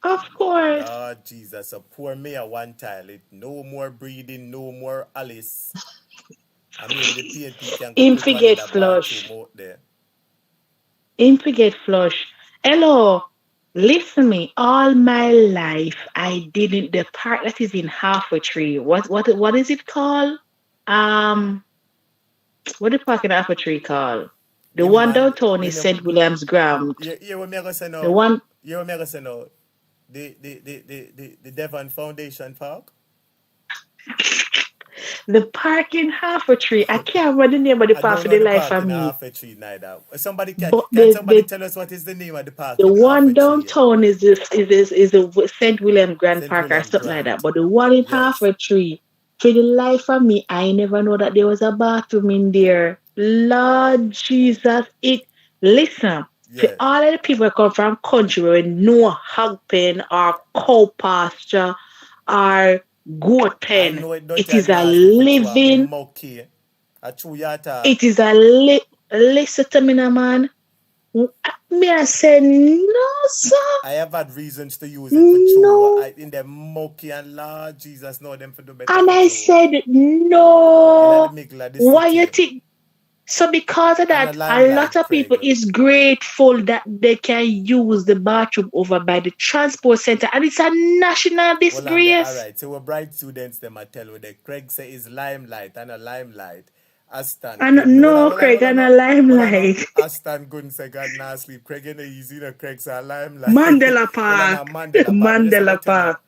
Speaker 4: Of course.
Speaker 1: Oh, Jesus. So poor me a one toilet. No more breeding, no more Alice. I mean, the PNP can go
Speaker 4: him forget flush.
Speaker 1: there.
Speaker 4: Him forget flush. Hello. Listen me. All my life, I didn't. The part that is in Half a Tree. What is it called? What the park in Half a Tree called? The one downtown is St. William's Ground.
Speaker 1: Yeah, what me gonna say now?
Speaker 4: The one.
Speaker 1: Yeah, what me gonna say now? The Devon Foundation Park.
Speaker 4: The park in Half a Tree. I can't remember the name of the park for the life of me.
Speaker 1: Half a Tree neither. Somebody can somebody tell us what is the name of the park?
Speaker 4: The one downtown is the St. William Grand Park or something like that. But the one in Half a Tree, for the life of me, I never know that there was a bathroom in there. Lord Jesus, listen. For all of the people that come from country where no hog pen or cow pasture or goat pen, it is a living. It is a listen to me, man. Me I say no, sir.
Speaker 1: I have had reasons to use it for true. In the mucky and Lord Jesus know them for do better.
Speaker 4: And I said no. Why you think? So because of that, a lot of people is grateful that they can use the bathroom over by the transport center, and it's a national disgrace.
Speaker 1: All right, so we're bright students. Them I tell you that Craig say is Limelight and a Limelight. Aston.
Speaker 4: And no, Craig and a Limelight.
Speaker 1: Aston couldn't say God not sleep. Craig ain't easy. No, Craig's a Limelight.
Speaker 4: Mandela Park. Mandela Park.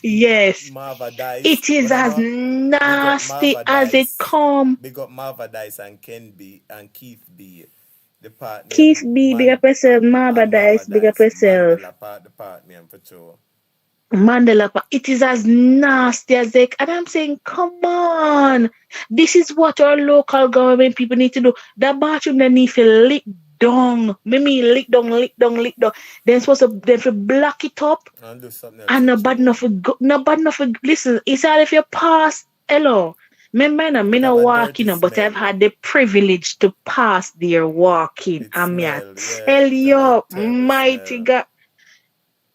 Speaker 4: Yes. It is as nasty as it come.
Speaker 1: Big up Marva Dice and Ken B and Keith B. The partner.
Speaker 4: Keith B, big up yourself. Marva Dice, big up yourself.
Speaker 1: The partner for sure.
Speaker 4: Mandela Park. It is as nasty as it. And I'm saying, come on. This is what our local government people need to do. The bathroom they need to lick down. Maybe lick down. Then supposed to block it up.
Speaker 1: And do something else.
Speaker 4: And not bad enough. Listen, it's all if you pass. Hello. Remember, me not walking, but I've had the privilege to pass there walking. And I tell you, mighty God.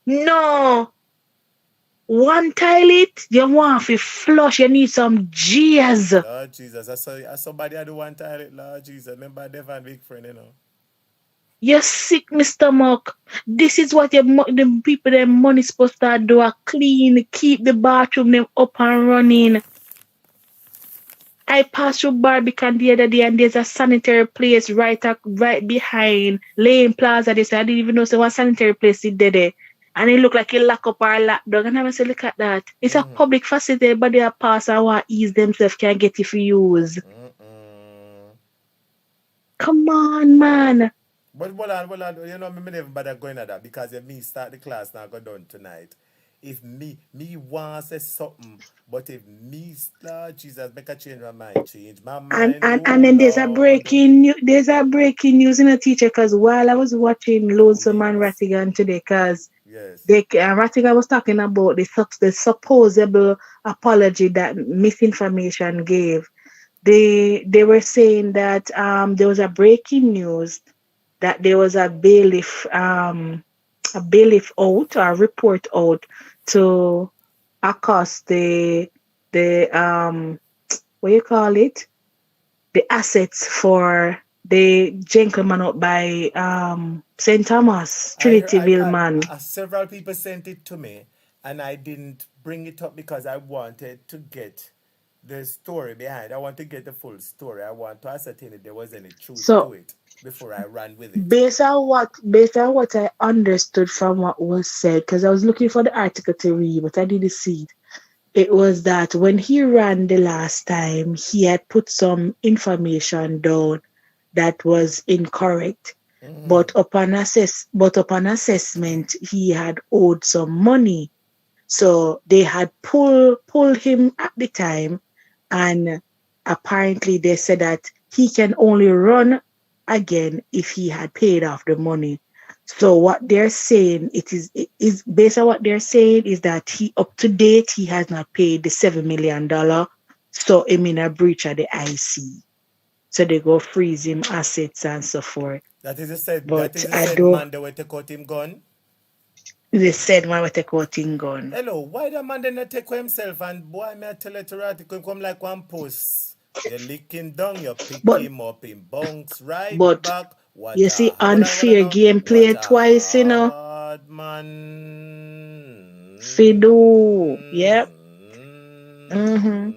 Speaker 4: No. One toilet, you want to flush, you need some G's.
Speaker 1: Lord Jesus, I saw somebody had one toilet, Lord Jesus. Remember Devon big friend, you know.
Speaker 4: You're sick, Mr. Muck. This is what the people, their money supposed to do, clean, keep the bathroom them up and running. I passed through Barbican the other day and there's a sanitary place right behind Lane Plaza. They said, I didn't even know what sanitary place it did there. And it looked like a lock up or a lockdown. And I was say, look at that. It's a public facility, but they are pass and want ease themselves can get it for use. Come on, man.
Speaker 1: But hold on. You know, me never bother going at that because if me start the class now go done tonight. if me want say something, but if me, Lord Jesus, make a change my mind, change my mind.
Speaker 21: And then there's a breaking news in a teacher, because while I was watching Lonesome and Rattigan today, because Rattigan was talking about the supposable apology that misinformation gave. They were saying that there was a breaking news that there was a bailiff out, or a report out to accost the what you call it, the assets for the gentleman up by St. Thomas, Trinityville man.
Speaker 1: Several people sent it to me, and I didn't bring it up because I wanted to get the story behind. I want to get the full story. I want to ascertain if there was any truth to it before I ran with it.
Speaker 21: Based on what I understood from what was said, because I was looking for the article to read, but I didn't see it. It was that when he ran the last time, he had put some information down that was incorrect. Mm-hmm. But upon assessment, he had owed some money. So they had pulled him at the time, and apparently they said that he can only run again if he had paid off the money. So what they're saying, it is based on what they're saying, is that he up to date he has not paid the $7 million. So I mean a breach of the IC. So they go freeze him assets and so forth.
Speaker 1: That is a said.
Speaker 21: But
Speaker 1: that is a said man they will take out him gun.
Speaker 21: They said man will take out him gun.
Speaker 1: Hello, why the man then not take out himself, and boy me tell it to come like one post. You lick him down, you pick him up in bunks, right back. What
Speaker 21: you see, unfair game played twice, you know.
Speaker 1: Hard man.
Speaker 21: Fido, yep. Mm-hmm.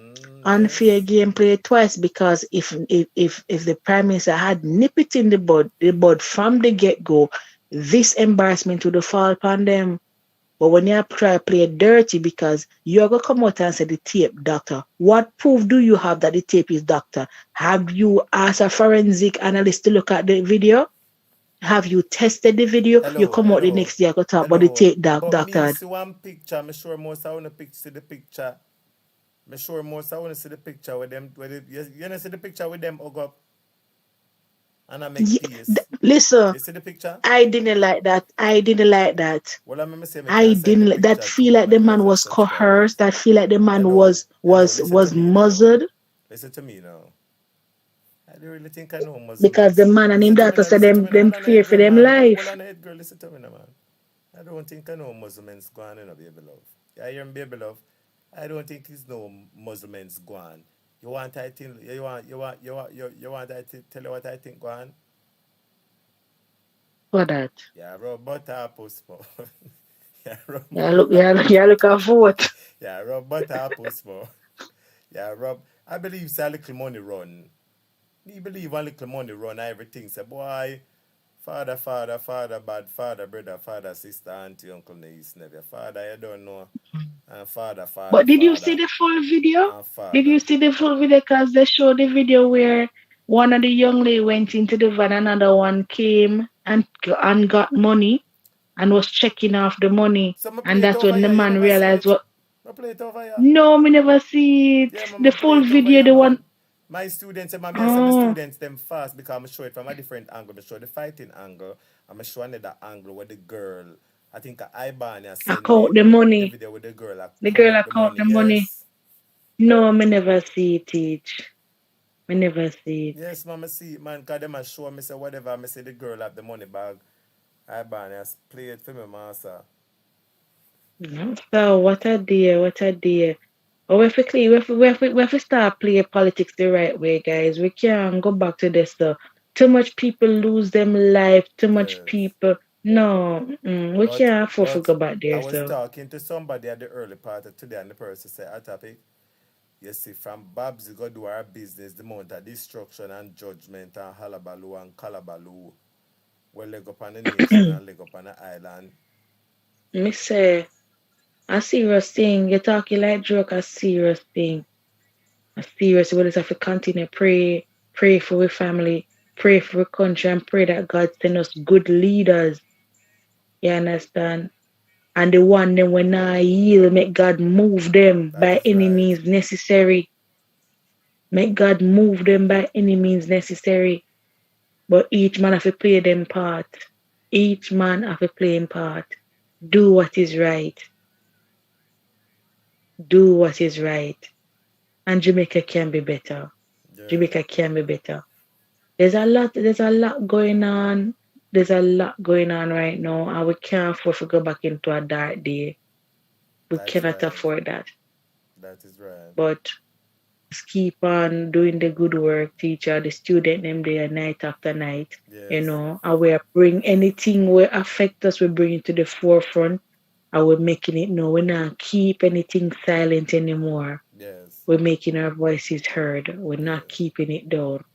Speaker 21: Unfair game played twice, because if the Prime Minister had nipped it in the bud from the get-go, this embarrassment would have fallen upon them. But when you try to play dirty, because you're going to come out and say the tape, doctor, what proof do you have that the tape is doctor? Have you asked a forensic analyst to look at the video? Have you tested the video? You come out the next day, I go talk about the tape, doctor.
Speaker 1: I see one picture. I'm sure most I want to see the picture. I'm sure most I want to see the picture with them. You want to see the picture with them, Ogop? And I make peace.
Speaker 21: Listen,
Speaker 1: you see the picture?
Speaker 21: I didn't like that.
Speaker 1: Well,
Speaker 21: I didn't. That feel like the man was coerced. That feel like the man was muzzled.
Speaker 1: Listen to me now. I don't really think I know muzzled.
Speaker 21: Because the man and him daughter said them fear for them life.
Speaker 1: Well, girl, listen to me now, man. I don't think I know Muslims go on, baby love. Yeah, you're baby love. I don't think it's no Muslims go on. You want I think you want I tell you what I think go on?
Speaker 21: What that?
Speaker 1: Yeah, rub butter post more.
Speaker 21: Yeah, look at vote.
Speaker 1: Yeah, rub butter post more. Yeah, rub. I believe say a little money run. Me believe a little money run everything. Say boy, father, bad father, brother, father, sister, auntie, uncle, niece, nephew. Father, you don't know. And father.
Speaker 21: But did you see the full video? Did you see the full video? Because they showed the video where one of the young lady went into the van, another one came and got money and was checking off the money. And that's when the man realized what. No, me never see it. Yeah, the full video, the one.
Speaker 1: My students, my students, them fast because I'm show it from a different angle. I show the fighting angle. I'm show another angle where the girl, I think Ibania
Speaker 21: account the money.
Speaker 1: The video with the girl
Speaker 21: account the money. Yes. No, me never see it, teach. Me never see it.
Speaker 1: Yes, mama see it, man. Because them a show me say whatever. I say the girl have the money bag. Ibania play it for me, master.
Speaker 21: So what a day. Oh, we have to start playing politics the right way, guys. We can't go back to this stuff. Too much people lose them life. Too much people. No, we can't afford to go back there.
Speaker 1: I was talking to somebody at the early part of today, and the person said, "A topic. You see, from Babs, you go do our business, the amount of destruction and judgment and halabaloo and calabaloo. We'll leg up on the nation and leg up on the island."
Speaker 21: Me say, a serious thing. You're talking like joke, a serious thing. A serious. We just have to continue pray for our family, pray for our country, and pray that God send us good leaders. You understand?
Speaker 4: And the one them when I yield, make God move them by any means necessary. Make God move them by any means necessary. But each man have to play them part. Each man have to play him part. Do what is right. Do what is right. And Jamaica can be better. Yeah. Jamaica can be better. There's a lot going on. There's a lot going on right now, and we can't afford to go back into a dark day. We cannot afford that.
Speaker 1: That is right.
Speaker 4: But just keep on doing the good work, teacher, the student them there night after night. Yes. You know, and we bring anything will affect us, we bring it to the forefront, and we're making it known. We're not keep anything silent anymore.
Speaker 1: Yes.
Speaker 4: We're making our voices heard. We're not keeping it down.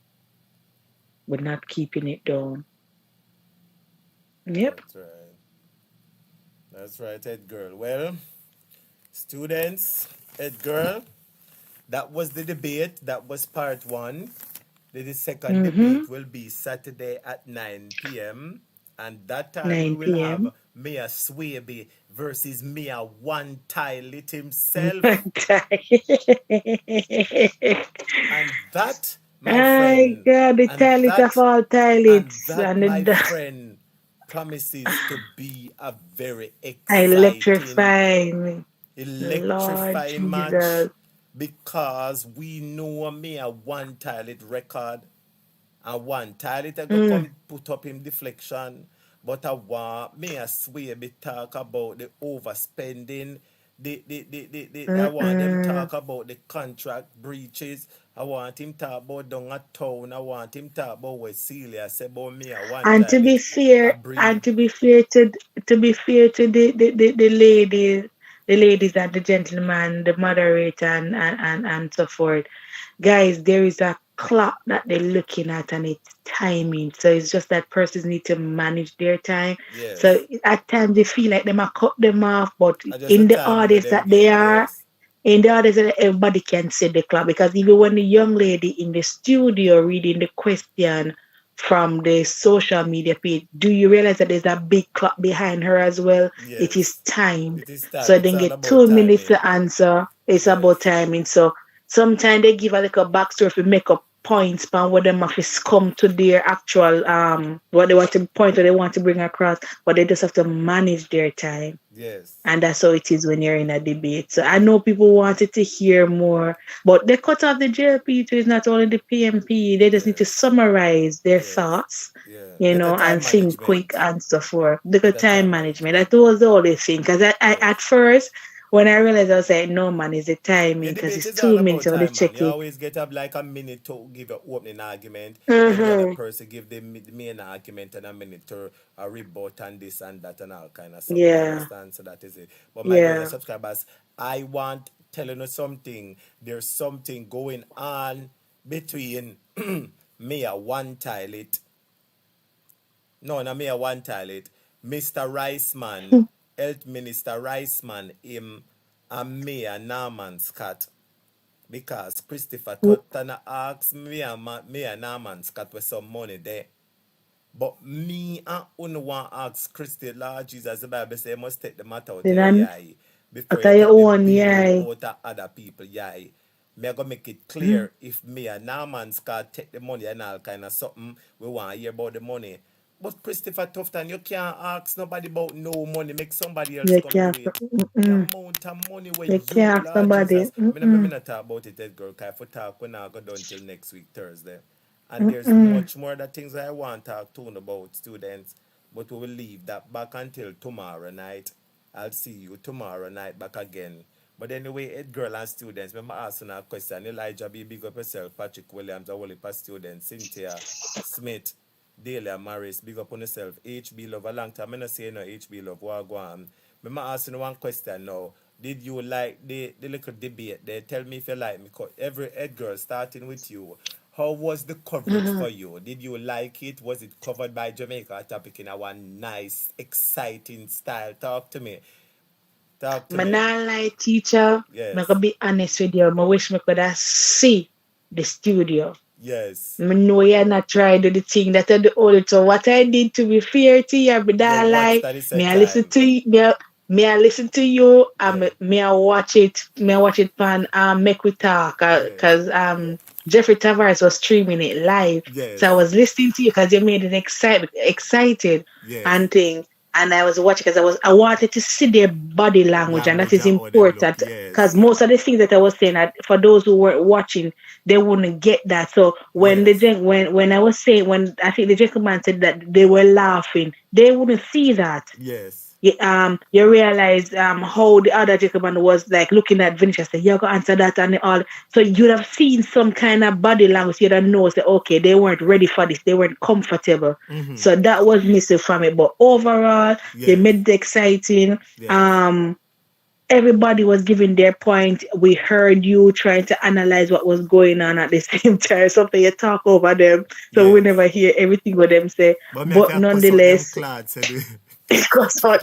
Speaker 4: We're not keeping it down. Yep.
Speaker 1: That's right. That's right, Ed Girl. Well, students, Ed Girl, that was the debate. That was part one. The second debate will be Saturday at 9 p.m. And that time we will have Mia Swaby versus Mia One Tilit himself. And that, my friend,
Speaker 4: God, the Tilit of all Tilits.
Speaker 1: And that, my friend, promises to be a very exciting,
Speaker 4: electrifying
Speaker 1: match, because we know me a One Tilit record, and One Tilit I go come put up him deflection, but I want me a Swaby talk about the overspending, I want them talk about the contract breaches. I want him talk about down a town. I want him talk about what Celia said about me.
Speaker 4: And to be fair, to the ladies and the gentlemen, the moderator and so forth, guys, there is a clock that they're looking at and it's timing. So it's just that persons need to manage their time. Yes. So at times they feel like they might cut them off, but in the audience that they are. In the others, everybody can set the clock, because even when the young lady in the studio reading the question from the social media page, do you realize that there's a big clock behind her as well? Yes. It is time. So they get 2 minutes to answer. It's about timing. So sometimes they give a little backstory to make up points on what them have to come to their actual what they want to point or they want to bring across, but they just have to manage their time.
Speaker 1: Yes.
Speaker 4: And that's how it is when you're in a debate. So I know people wanted to hear more, but they cut off the JLP too. It's not only the PNP. They just need to summarize their thoughts, you know, and think quick and so forth. The time management. That was all they think. Because I at first, when I realized, I was like, no, man, it's the timing, because it's 2 minutes. I check it.
Speaker 1: You always get up like a minute to give an opening argument. And the other person give the main argument and a minute to a rebut and this and that and all kind of stuff.
Speaker 4: Yeah.
Speaker 1: So that is it. But my brother subscribers, I want telling you something. There's something going on between Mia One Tilit. No, not Mia One Tilit. Mr. Riceman. Health Minister Riceman, him and Mayor Norman Scott, because Christopher Tutton asked Mayor Norman Scott with some money there. But me and Uno want to ask Christy, Lord Jesus, the Bible says, must take the matter out of your eye before you take the out of other people. Me I go make it clear, if Mayor Norman Scott take the money and all kind of something, we want to hear about the money. But Christopher Tufton, you can't ask nobody about no money. Make somebody else come away. The amount of money where you
Speaker 4: can't ask somebody.
Speaker 1: I'm not talk about it, Ed Girl, because if we talk, we're not going to go until next week, Thursday. And there's much more that things I want to talk to about, students. But we will leave that back until tomorrow night. I'll see you tomorrow night back again. But anyway, Ed Girl and students, remember asking a question. Elijah B, big up yourself. Patrick Williams, a whole heap of students. Cynthia Smith. Delia Maris, big up on yourself. HB Love, a long time I don't say no HB Love. Wagwan. I'm asking one question now. Did you like the little debate? They tell me if you like me. Every Ed Girl, starting with you. How was the coverage for you? Did you like it? Was it covered by Jamaica Topic in a one nice, exciting style? Talk to me. Talk to me.
Speaker 4: I'm not like teacher.
Speaker 1: Yes.
Speaker 4: I'm going to be honest with you. I wish I could have see the studio.
Speaker 1: Yes.
Speaker 4: I know you're not trying to do the thing that I do all it. So what I did, to be fair to you, but that like me I listen to you, may I listen to you? May I watch it? May I watch it on Make We Talk? Because Jeffrey Tavares was streaming it live.
Speaker 1: Yes.
Speaker 4: So I was listening to you because you made it excited
Speaker 1: Yes.
Speaker 4: and thing. And I was watching because I wanted to see their body language, and that is important. Because most of the things that I was saying, for those who weren't watching, they wouldn't get that. So when when I was saying, when I think the gentleman said that they were laughing, they wouldn't see that.
Speaker 1: Yes.
Speaker 4: You realize how the other gentleman was like looking at Vinicius, say, you're gonna answer that and all. So you'd have seen some kind of body language, you'd have known that okay, they weren't ready for this, they weren't comfortable.
Speaker 1: Mm-hmm.
Speaker 4: So that was missing from it. But overall, they made it exciting. Everybody was giving their point. We heard you trying to analyze what was going on at the same time. Something you talk over them, so we never hear everything what them say. But nonetheless, because on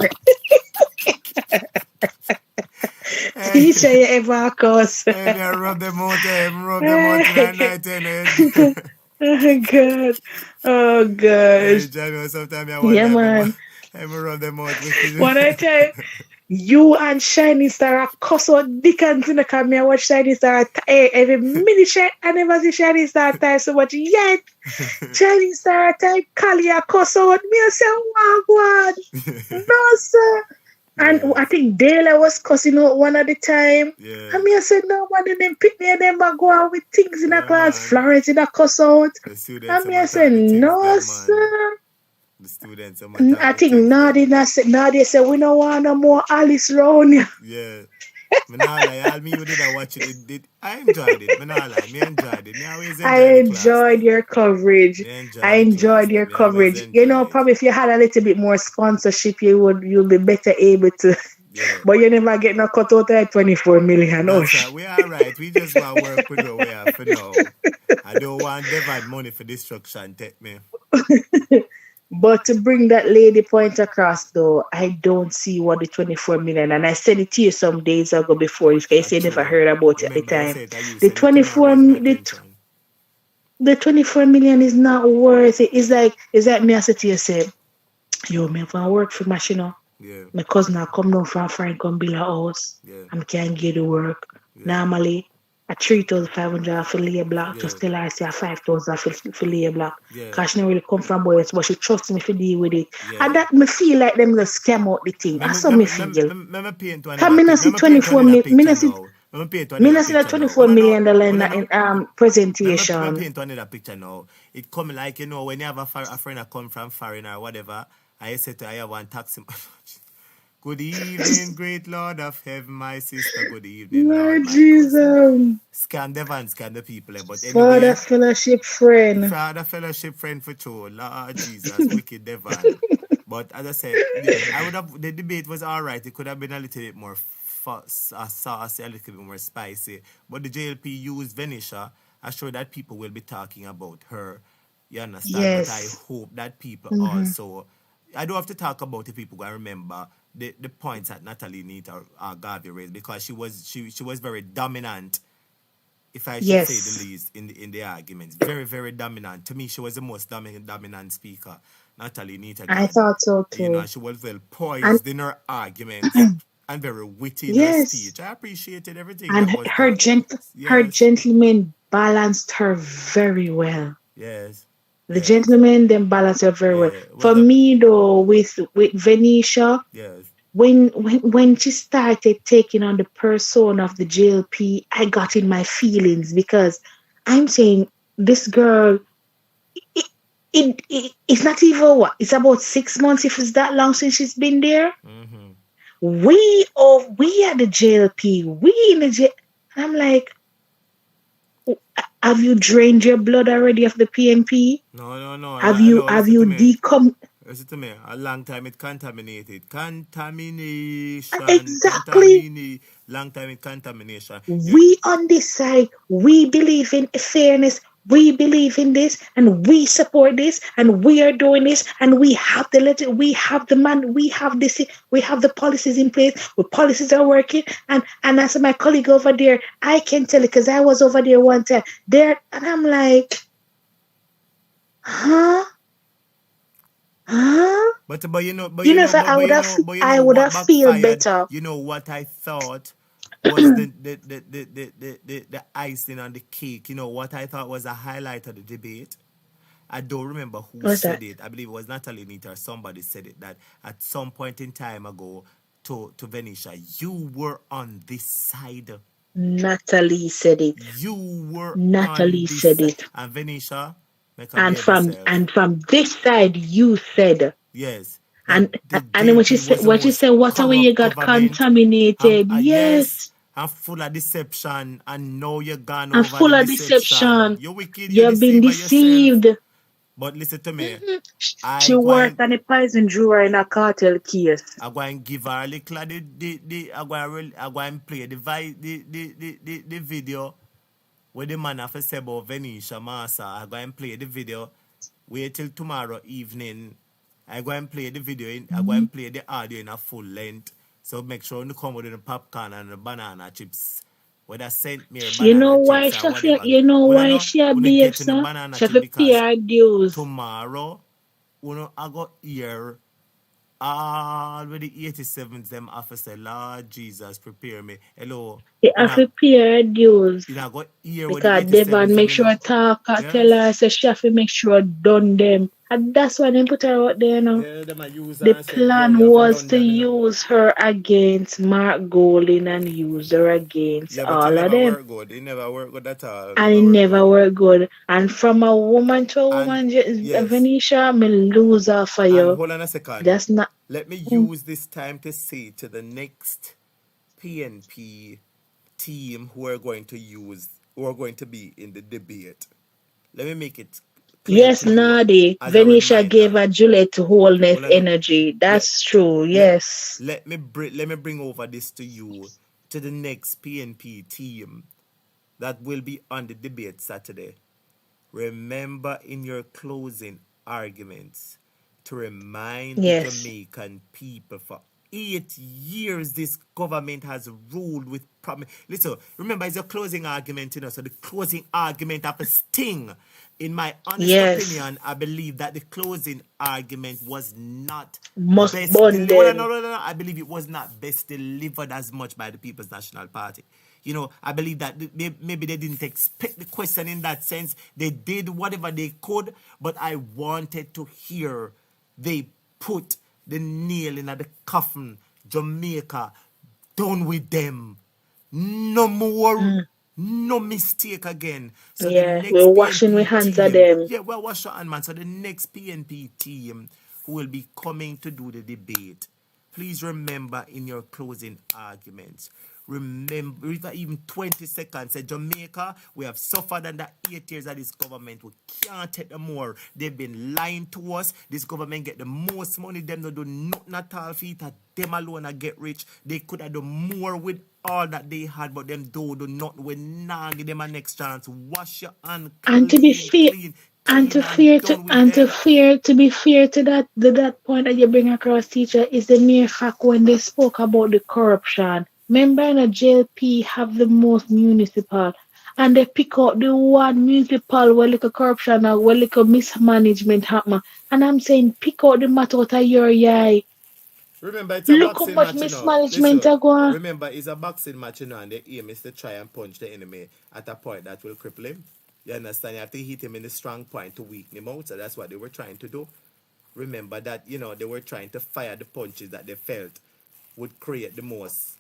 Speaker 4: teacher you ever cause.
Speaker 1: I rub them out tonight.
Speaker 4: Oh gosh.
Speaker 1: Sometimes I
Speaker 4: man.
Speaker 1: I rub them out.
Speaker 4: What I tell you, you and Shining Star are cuss out Dickens in the come here watch Shining Star every minute. I never see Shining Star time so much yet. Shining Star time Kali a cuss out me. I say, wow, no sir. And I think Dale was cussing out one at the time.
Speaker 1: Yeah.
Speaker 4: And me I said, no one of them pick me and them go out with things in the class. Florence in a cuss out. And me I said, no sir.
Speaker 1: The students.
Speaker 4: I think Nadia said, we don't want no more Alice round you.
Speaker 1: Yeah. I watch it. I enjoyed it.
Speaker 4: I enjoyed your coverage. I enjoyed your coverage. You know, probably if you had a little bit more sponsorship, you'll be better able to. Yeah. But you never get no cut out at 24 million.
Speaker 1: We are right. We just want to work with what we have for now. I don't want Devon money for destruction. Take me.
Speaker 4: But to bring that lady point across, though, I don't see what the 24 million, and I said it to you some days ago before, if you say you never heard about it at the time. The 24 million is not worth it. It's like me, I said to you, say, yo, me if I work for Machino, my cousin I come down from Franklin Villa house, and can't get to work. Normally, a 3,500 for layer block, just tell her I say a 5,000 for layer block. Because she don't really come from boys, but she trusts me to deal with it. And that me feel like them just scam out the thing. That's how me feel. Because I not see 24 million. I see the 24 million in presentation.
Speaker 1: Let me paint another picture now. It come like, when you have a friend that come from foreign or whatever, I say to I have one taxi. Good evening, great Lord of heaven, my sister. Good evening,
Speaker 4: Lord Jesus.
Speaker 1: Scam Devon, scam the people. But anyway,
Speaker 4: Father fellowship friend.
Speaker 1: Father fellowship friend for sure. Lord Jesus, wicked Devon. But as I said, the debate was all right. It could have been a little bit more saucy, a little bit more spicy. But the JLP used Venetia. I'm sure that people will be talking about her. You understand?
Speaker 4: Yes.
Speaker 1: But I hope that people also. I don't have to talk about the people who I remember the points that Natalie Nita or Garvey raised, because she was very dominant, if I should say the least, in the arguments. Very, very dominant. To me, she was the most dominant speaker. Natalie Nita Garvey.
Speaker 4: I thought so too.
Speaker 1: She was well poised in her arguments and very witty in her speech. I appreciated everything.
Speaker 4: And her gentleman balanced her very well.
Speaker 1: Yes.
Speaker 4: The gentleman then balanced her very well. For me though, with Venetia, when she started taking on the persona of the JLP, I got in my feelings, because I'm saying this girl, it's not even what? It's about 6 months, if it's that long since she's been there.
Speaker 1: Mm-hmm.
Speaker 4: We are the JLP. We in the jail. I'm like, have you drained your blood already of the PNP?
Speaker 1: No.
Speaker 4: Have you decom?
Speaker 1: Listen to me. A long time it contaminated. Contamination.
Speaker 4: Exactly.
Speaker 1: Long time it contamination.
Speaker 4: We on this side, we believe in fairness. We believe in this, and we support this, and we are doing this, and we have the letter, we have the man, we have this, we have the policies in place. The policies are working, and as my colleague over there, I can tell it because I was over there one time there, and I'm like, huh?
Speaker 21: Huh?
Speaker 1: But
Speaker 21: Sir, I would have feel better.
Speaker 1: You know what I thought was the icing on the cake. You know what I thought was a highlight of the debate. I don't remember who said it. I believe it was Natalie Nita or somebody said it, that at some point in time ago to Venetia, you were on this side.
Speaker 21: Natalie said it.
Speaker 1: You were
Speaker 21: Natalie said it.
Speaker 1: And Venetia,
Speaker 21: and from this side you said.
Speaker 1: Yes.
Speaker 21: And when she said what way you got contaminated. Yes.
Speaker 1: And full of deception, and now you're gone
Speaker 21: and
Speaker 1: over
Speaker 21: full
Speaker 1: the
Speaker 21: of deception.
Speaker 1: You're wicked.
Speaker 21: You've been deceived.
Speaker 1: Yourself. But listen to me.
Speaker 21: She worked on a poison drawer in a cartel case.
Speaker 1: I'm going to give her a little I'm going to play the video where the man have said about Venetia Massa. I'm going to play the video. Wait till tomorrow evening. I'm going to play the video. I'm going to play the audio in a full length. So make sure you come with the popcorn and the banana chips. Whether sent me
Speaker 21: you know why she a behave, sir? She have to pay her dues.
Speaker 1: Tomorrow, I got here all with the 87s, them officer, Lord Jesus, prepare me. Hello.
Speaker 21: She have to pay her dues.
Speaker 1: You know, I got here
Speaker 21: because Devon make sure talk, tell her, so she have to make sure done them. And that's why they put her out there now.
Speaker 1: Yeah,
Speaker 21: the plan was to use her against Mark Golding and use her against all of them.
Speaker 1: It never worked good at all.
Speaker 21: And it never worked good. And from a woman to a woman, Venetia, me lose her for you.
Speaker 1: Hold on a second.
Speaker 21: That's not.
Speaker 1: Let me use this time to say to the next PNP team who are going to be in the debate. Let me make it.
Speaker 21: Yes, Nadi. Venetia gave her Juliet wholeness energy. That's true. Yes.
Speaker 1: Let me bring over this to you, to the next PNP team that will be on the debate Saturday. Remember in your closing arguments to remind the Jamaican people for 8 years this government has ruled with promise. Listen, remember it's your closing argument, so the closing argument have a sting. In my honest opinion, I believe that the closing argument was not best delivered. No. I believe it was not best delivered as much by the People's National Party. I believe that maybe they didn't expect the question in that sense. They did whatever they could, but I wanted to hear they put the nail in the coffin. Jamaica, done with them. No more. No mistake again. So
Speaker 21: we're washing our hands of them.
Speaker 1: Yeah, we're washing our hands, man. So the next PNP team who will be coming to do the debate, please remember in your closing arguments, remember even 20 seconds, say Jamaica, we have suffered under 8 years of this government. We can't take them more. They've been lying to us. This government get the most money. Them don't do nothing at all for it. Them alone and get rich. They could have done more with all that they had, but them do not. We now give them a next chance. Wash your hand.
Speaker 21: And to be fair, to be fair to that point that you bring across, teacher, is the mere fact when they spoke about the corruption. Remember, in a JLP have the most municipal, and they pick out the one municipal where little corruption or where little mismanagement happen. And I'm saying, pick out the matter out of your eye.
Speaker 1: Remember, it's a
Speaker 21: look
Speaker 1: boxing
Speaker 21: how much
Speaker 1: match,
Speaker 21: mismanagement are going.
Speaker 1: Remember, it's a boxing match, and the aim is to try and punch the enemy at a point that will cripple him. You understand? You have to hit him in the strong point to weaken him out. So that's what they were trying to do. Remember that, they were trying to fire the punches that they felt would create the most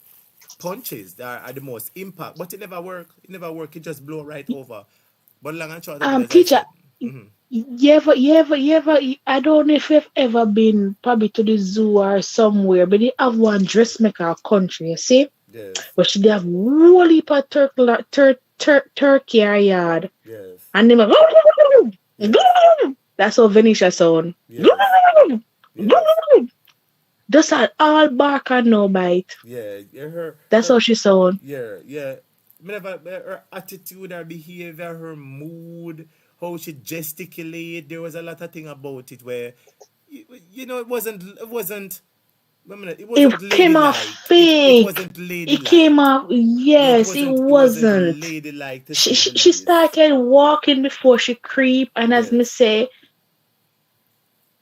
Speaker 1: punches that are the most impact. But it never worked. It just blew right over. But long and short,
Speaker 21: teacher, you ever, I don't know if you've ever been probably to the zoo or somewhere, but they have one dressmaker country, you see?
Speaker 1: Yes.
Speaker 21: But they have whole heap of turkey or yard.
Speaker 1: Yes.
Speaker 21: And they like, that's how Venetia sound.
Speaker 1: Yes.
Speaker 21: Just all bark and no bite.
Speaker 1: Yeah,
Speaker 21: that's how she sound.
Speaker 1: Yeah. Her attitude, her behavior, her mood, how she gesticulate, there was a lot of thing about it where, it wasn't
Speaker 21: it came off fake.
Speaker 1: It wasn't ladylike.
Speaker 21: It came off, yes, it wasn't.
Speaker 1: Ladylike.
Speaker 21: She started walking before she creep, and as me say,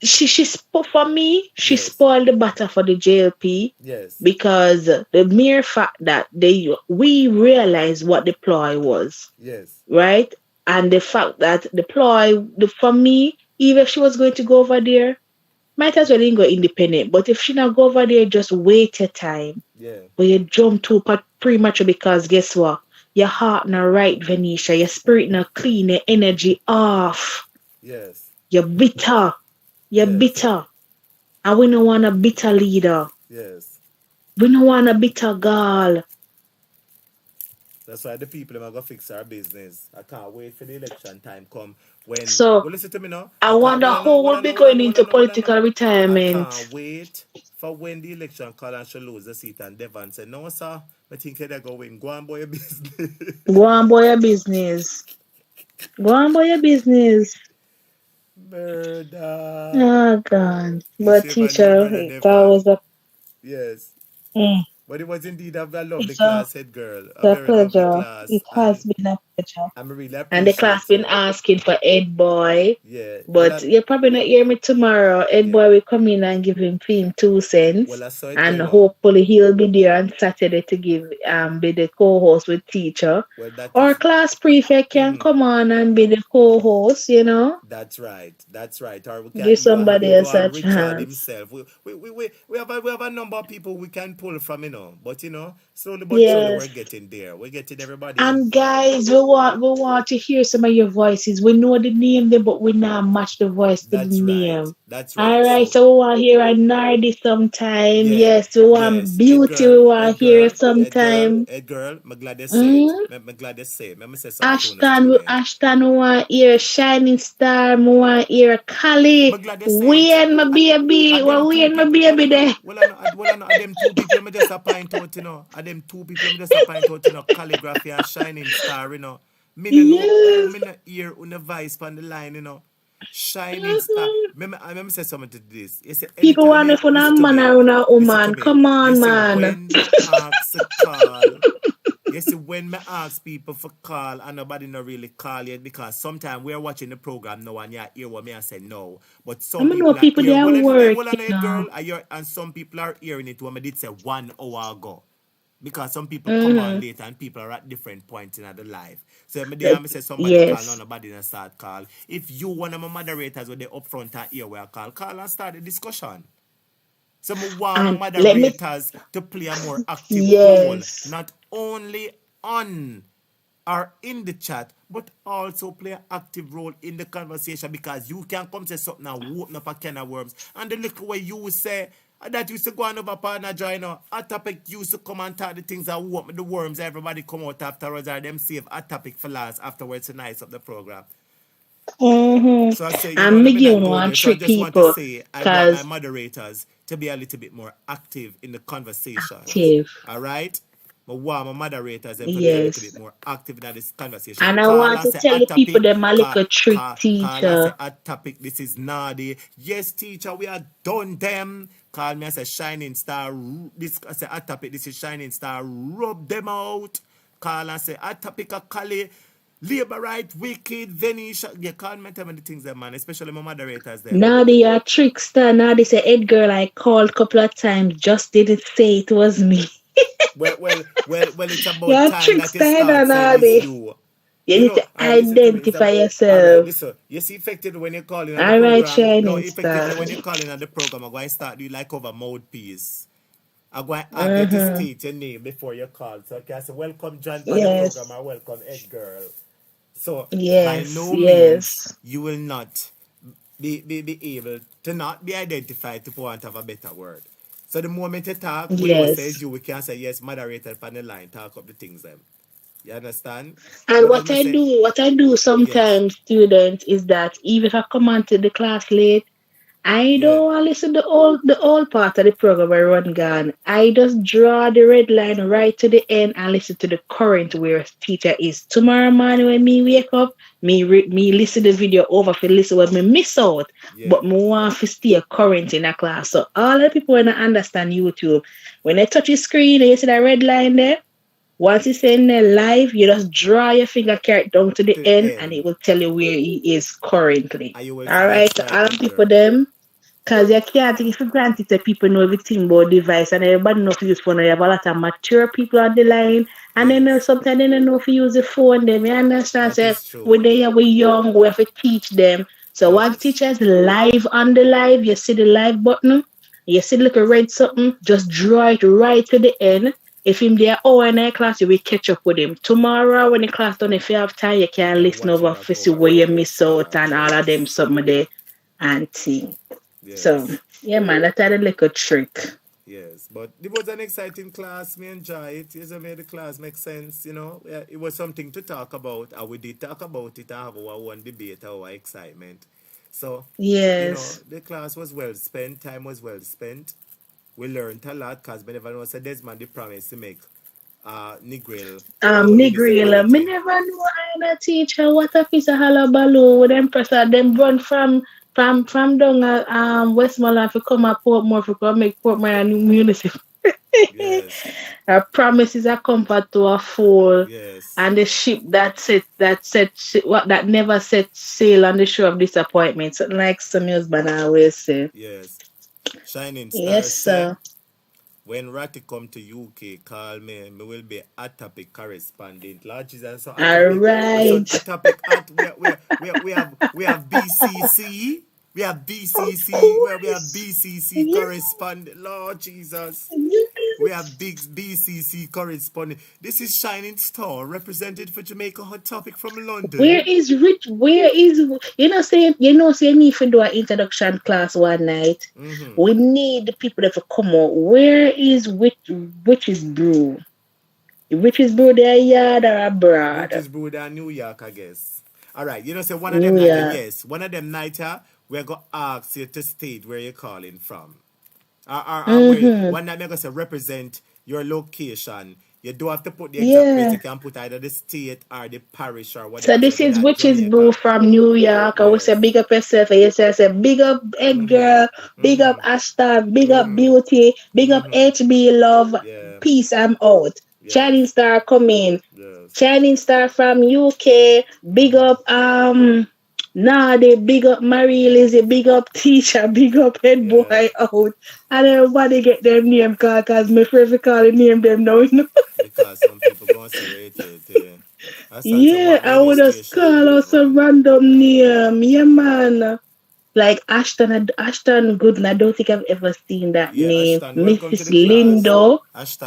Speaker 21: For me, she spoiled the butter for the JLP.
Speaker 1: Yes.
Speaker 21: Because the mere fact that we realized what the ploy was.
Speaker 1: Yes.
Speaker 21: Right? And the fact that the ploy, for me, even if she was going to go over there, might as well go independent. But if she not go over there, just wait your time.
Speaker 1: Yeah.
Speaker 21: But you jump too premature because guess what? Your heart not right, Venetia. Your spirit not clean. Your energy off.
Speaker 1: Yes.
Speaker 21: You're bitter. You're bitter. And we don't want a bitter leader.
Speaker 1: Yes.
Speaker 21: We don't want a bitter girl.
Speaker 1: That's why the people are going to fix our business. I can't wait for the election time come. When,
Speaker 21: so,
Speaker 1: well, listen to me now.
Speaker 21: I wonder who will be going into political retirement.
Speaker 1: I can't wait for when the election call and she lose the seat and Devon say, no, sir, I think they're going. Go on, boy, your business.
Speaker 21: Go on, boy, your business. Go on, boy, your business.
Speaker 1: Murder.
Speaker 21: Oh, God. But, teacher, that was a...
Speaker 1: Yes.
Speaker 21: Mm.
Speaker 1: But it was indeed a lovely class, head girl.
Speaker 21: A very pleasure. Lovely class. It has been a pleasure.
Speaker 1: I'm really appreciate
Speaker 21: and the class been asking for Ed Boy.
Speaker 1: Yeah.
Speaker 21: But you're probably not hear me tomorrow. Ed Boy will come in and give him 2 cents.
Speaker 1: Well, I saw it
Speaker 21: and hopefully he'll be there on Saturday to give be the co-host with teacher.
Speaker 1: Well,
Speaker 21: or class prefect can come on and be the co-host, you know.
Speaker 1: That's right. That's right. Or we can
Speaker 21: give somebody else a chance.
Speaker 1: Himself. We have a number of people we can pull from, you know. But you know, slowly but slowly we're getting there. We're getting everybody.
Speaker 21: And guys, we want to hear some of your voices. We know the name there, but we not match the voice to the name.
Speaker 1: That's right.
Speaker 21: All right, so we want to hear a Nardi sometime. Yes, we want Beauty. We want to hear sometime.
Speaker 1: Ed girl, I'm glad they say. I'm glad they say. Let me say something.
Speaker 21: Ashton, we want to hear Shining Star. We want to hear Kali. Wayne, my baby. Wayne, my baby there.
Speaker 1: Well, I know them 2 people me just point out, you know. And them 2 people me just point out, you know, Calligraphy and Shining Star, you know. Me no hear on the voice on the line, you know. Shining Star. Let me say something to this.
Speaker 21: People want to phone a man or a woman. Come on, man.
Speaker 1: When ask a call, you see, when me ask people for call and nobody not really call yet because sometimes we're watching the program now and you hear what me I say no. But some
Speaker 21: people they are working
Speaker 1: and some people are hearing it when me did say 1 hour ago. Because some people come on later and people are at different points in their life. So I say somebody call and nobody not start call. If you one of my moderators when they up front and hear where I call and start the discussion. So I want moderators to play a more active role, not only on or in the chat, but also play an active role in the conversation because you can come say something and open up a can of worms. And the little way you say, that used to go on over partner join now. A topic used to come and talk the things that open the worms, everybody come out afterwards or them save a topic for last afterwards to nice up the program. So I say,
Speaker 21: I'm making one trick people.
Speaker 1: I just want to say, I want my moderators to be a little bit more active in the conversation. All right? But want my moderators to be a little bit more active in this conversation.
Speaker 21: And I want to tell the people them a little trick, teacher.
Speaker 1: A topic, this is Nardi. Yes, teacher, we are done them. Call me, I say Shining Star. This I say a topic, this is Shining Star. Rub them out. Call and say a topic of Kali. Labor right, wicked, Venetia. You can't tell me the things that man, especially my moderators there.
Speaker 21: Nardi, you're a trickster. Nardi say, Ed girl, I called a couple of times, just didn't say it was me.
Speaker 1: well, it's about you're time
Speaker 21: trickster, that you start you need to identify yourself.
Speaker 1: Listen, you see effective when you're calling on
Speaker 21: the
Speaker 1: program.
Speaker 21: Shining
Speaker 1: no, effective when you're calling on the program, I'm going to start you like over mouthpiece. I'm going to ask you to state your name before you call. So I can say, welcome John for the program or welcome Ed girl. So by no means you will not be able to not be identified to want to have a better word. So the moment you talk, we says you, we can say yes, moderator on the line, talk up the things them. You understand?
Speaker 21: And what I do sometimes, students, is that even if I come onto the class late, I don't want to listen to the old part of the program I run gone. I just draw the red line right to the end and listen to the current where teacher is. Tomorrow morning when me wake up, me listen the video over for listen what me miss out. But me want to stay current in a class. So all the people when I understand YouTube, when they touch your screen and you see that red line there, once it's in there live, you just draw your finger carrot down to the end and it will tell you where he is currently. All right, so all people them.
Speaker 4: Because you can't take it for granted that people know everything about device and everybody knows to use phone. You have a lot of mature people on the line and then sometimes they don't know if you use the phone. Them, you understand? So when they are young, we have to teach them. So one teacher is live on the live. You see the live button. You see the little red something. Just draw it right to the end. If him there in a class, you will catch up with him. Tomorrow when the class done, if you have time, you can listen over to see where you miss out and all of them something there and see.
Speaker 1: Yes.
Speaker 4: So yeah, man, that's a little trick.
Speaker 1: Yes, but it was an exciting class. Me enjoy it. Yes, I made the class make sense. You know, yeah, it was something to talk about, and we did talk about it. I have our one debate, our excitement. So
Speaker 4: yes,
Speaker 1: the class was well spent. Time was well spent. We learned a lot because we never know. So Desmond the promise to make Negril.
Speaker 4: Negril. Me never know I'm a teacher. What a piece of hullabaloo with them press them run from down at Westmoreland to come at Portmore to come make Portmore a new municipal.
Speaker 1: Yes.
Speaker 4: Our promises are comfort to a fool.
Speaker 1: Yes.
Speaker 4: And the ship that never set sail on the shore of disappointment. Something like some husband always say.
Speaker 1: Yes. Shining Star.
Speaker 4: Yes, sir.
Speaker 1: When Ratty come to UK, call me. Me will be a topic correspondent. Lord Jesus, so
Speaker 4: all right.
Speaker 1: So topic we have BCC. We have BCC where we have BCC correspondent. Lord Jesus. We have big BCC correspondent. This is Shining Star, represented for Jamaica Hot Topic from London.
Speaker 4: Where is Rich? Say me if we do an introduction class one night.
Speaker 1: Mm-hmm.
Speaker 4: We need the people that will come out. Where is Witch's Brew? Witch's Brew there yard or abroad?
Speaker 1: Witch's Brew there New York, I guess. All right, say one of them nights, yes. One of them nights, we're going to ask you to state where you're calling from. One night, I'm going to say represent your location. You don't have to put the exact place. You can put either the state or the parish or whatever.
Speaker 4: So this is Witch's Brew from New York. I will say big up yourself. I say big up Ed Girl, big up Ashton, big up Beauty, big up HB Love. Peace, I'm out. Shining Star coming. Shining Star from UK. Big up they big up Marie Lizzie, big up Teacher, big up Head Boy out. And everybody get their name called because my favorite call the name them now.
Speaker 1: Because some people going to say it.
Speaker 4: I would have called out some random name. Yeah, man. Like Ashton Gooden. I don't think I've ever seen that name.
Speaker 1: Ashton,
Speaker 4: Mrs. Lindo.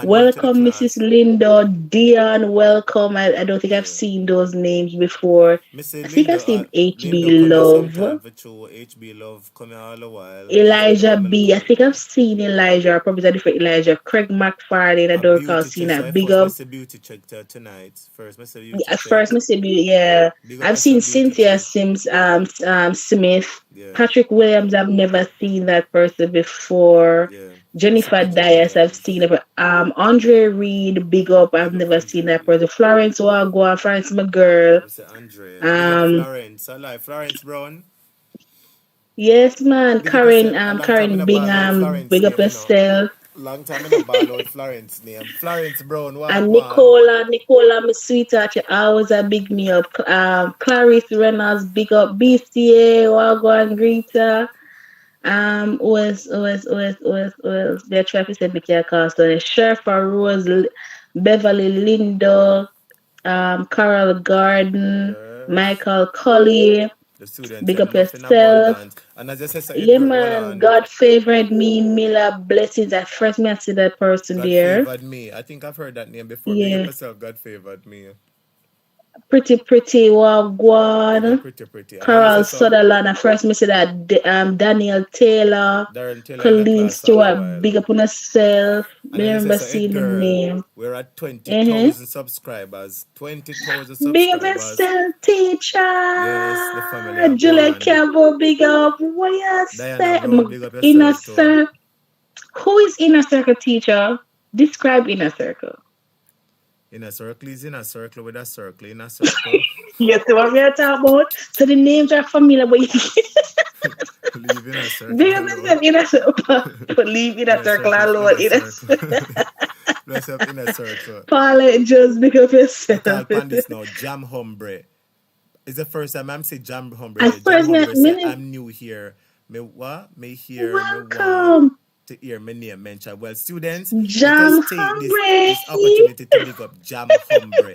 Speaker 4: Welcome, Mrs. Lindo. Dion, welcome. I don't think I've seen those names before. I think I've seen HB Love.
Speaker 1: HB Love coming all a while.
Speaker 4: Elijah B. I think I've seen Elijah. Probably a different Elijah. Craig McFarlane. I don't recall seeing that. Big up.
Speaker 1: Beauty check tonight. First,
Speaker 4: Mr. Beauty. Yeah. I've seen Cynthia Sims. Smith.
Speaker 1: Yeah.
Speaker 4: Patrick Williams, I've never seen that person before. Jennifer Dias, I've seen it. Andre Reed, big up, I've never seen that person. Florence Wagwan, Florence McGirl.
Speaker 1: Florence Brown.
Speaker 4: Yes, man. Karen Bingham, big up yourself.
Speaker 1: Long time in the ball out Florence name. Florence Brown.
Speaker 4: And Nicola, my sweetheart, you always a big me up. Clarice Reynolds, big up. BCA, Wagwan, Greta. OS. They're trying to send me to call. So Sherfa Rose, Beverly Lindo, Carol Garden, Michael Colley. Big up yourself.
Speaker 1: And as I said,
Speaker 4: man, God favored me, Mila blessings. At first, I see that person
Speaker 1: God
Speaker 4: there.
Speaker 1: Favored me. I think I've heard that name before. Big up yourself, God favored me.
Speaker 4: Pretty Wagwan.
Speaker 1: Pretty.
Speaker 4: Carol Sutherland. At first, I see that Daniel Taylor. Colleen Stewart. Big up on yourself. I remember seeing the name.
Speaker 1: We're at 20,000 subscribers. 20,000 subscribers.
Speaker 4: Big up yourself, teacher.
Speaker 1: Yes, the family.
Speaker 4: Julia Campbell, big up. What you say? Inner Circle. Who is Inner Circle, teacher? Describe Inner Circle.
Speaker 1: Inner Circle is in a circle with a circle in a circle.
Speaker 4: Yes, what we are talking about. So the names are familiar, but
Speaker 1: Leave in a circle.
Speaker 4: Leave in a circle alone.
Speaker 1: Bless up in a circle.
Speaker 4: Paula, just big up yourself.
Speaker 1: Talk on this now. Jam Hombre. It's the first time I'm saying Jam Hombre.
Speaker 4: I'm
Speaker 1: new here. Me hear me want
Speaker 4: Welcome.
Speaker 1: to hear my name mentioned. Well, students,
Speaker 4: Jam
Speaker 1: let us take
Speaker 4: Humbre.
Speaker 1: this opportunity to pick up Jam Humbre.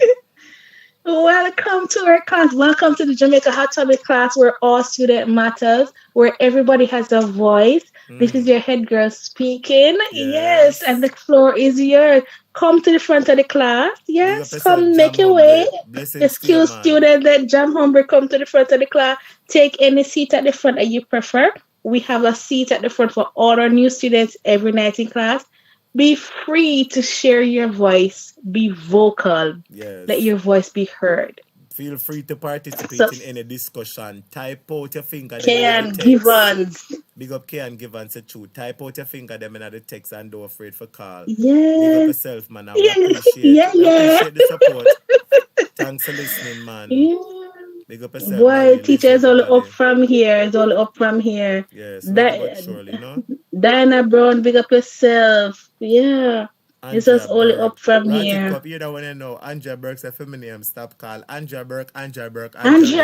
Speaker 4: Welcome to our class. Welcome to the Jamaica Hot Topic class where all student matters, where everybody has a voice. This is your head girl speaking. Yes, and the floor is yours. Come to the front of the class. Yes, come make your way. Excuse student that Jam Humber come to the front of the class. Take any seat at the front that you prefer. We have a seat at the front for all our new students every night in class. Be free to share your voice. Be vocal.
Speaker 1: Yes.
Speaker 4: Let your voice be heard.
Speaker 1: Feel free to participate in any discussion. Type out your finger.
Speaker 4: Kian Givens.
Speaker 1: Big up Kian Givens, the truth. Type out your finger them in the text and don't afraid for call.
Speaker 4: Yeah.
Speaker 1: Big up yourself, man. I appreciate the support. Thanks for listening, man.
Speaker 4: Yeah.
Speaker 1: Big up yourself.
Speaker 4: Boy, teacher is all up from here. It's all up from here.
Speaker 1: Yes, surely, you know.
Speaker 4: Diana Brown, big up yourself. Yeah. It's just all up from here.
Speaker 1: You don't want to know. Andrea Burke's a feminine name. Stop call. Andrea Burke.
Speaker 4: Andrea,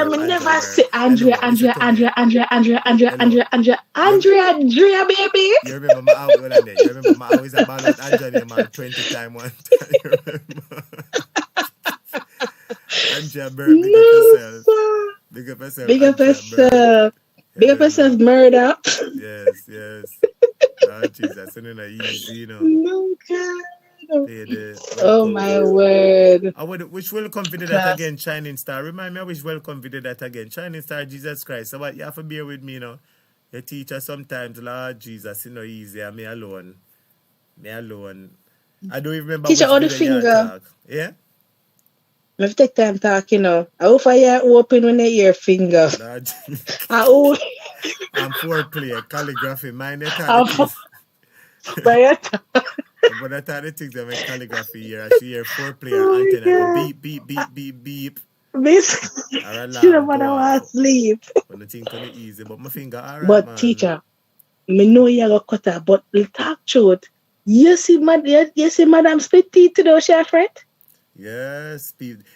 Speaker 4: me never say Andrea, baby.
Speaker 1: You remember my always about Andrea name 20 times one time. You remember? Andrea Burke, big up yourself. Big up yourself.
Speaker 4: Big up yourself. Big up yourself, murder.
Speaker 1: Yes. Oh, Jesus, it's not easy, you know.
Speaker 4: No, oh, my word.
Speaker 1: I wish welcome video that again, Shining Star. Remind me, I wish welcome video that again. Shining Star, Jesus Christ. So what, you have to bear with me, you know. Your teacher sometimes, Lord Jesus, you know, easy. And me alone. I don't even remember
Speaker 4: teacher, all the finger.
Speaker 1: Yeah?
Speaker 4: I have to take time talk, you know. I hope I open when they hear finger.
Speaker 1: I'm foreplay, calligraphy, mine.
Speaker 4: But
Speaker 1: I thought the things that make calligraphy here. I see here foreplay and antenna go beep.
Speaker 4: Miss, she don't want to sleep.
Speaker 1: When the thing come easy, but my finger alright.
Speaker 4: But
Speaker 1: man.
Speaker 4: Teacher, me know you go cut her, but the talk truth. You see Madam Split Teeth to those Shafret?
Speaker 1: Yes,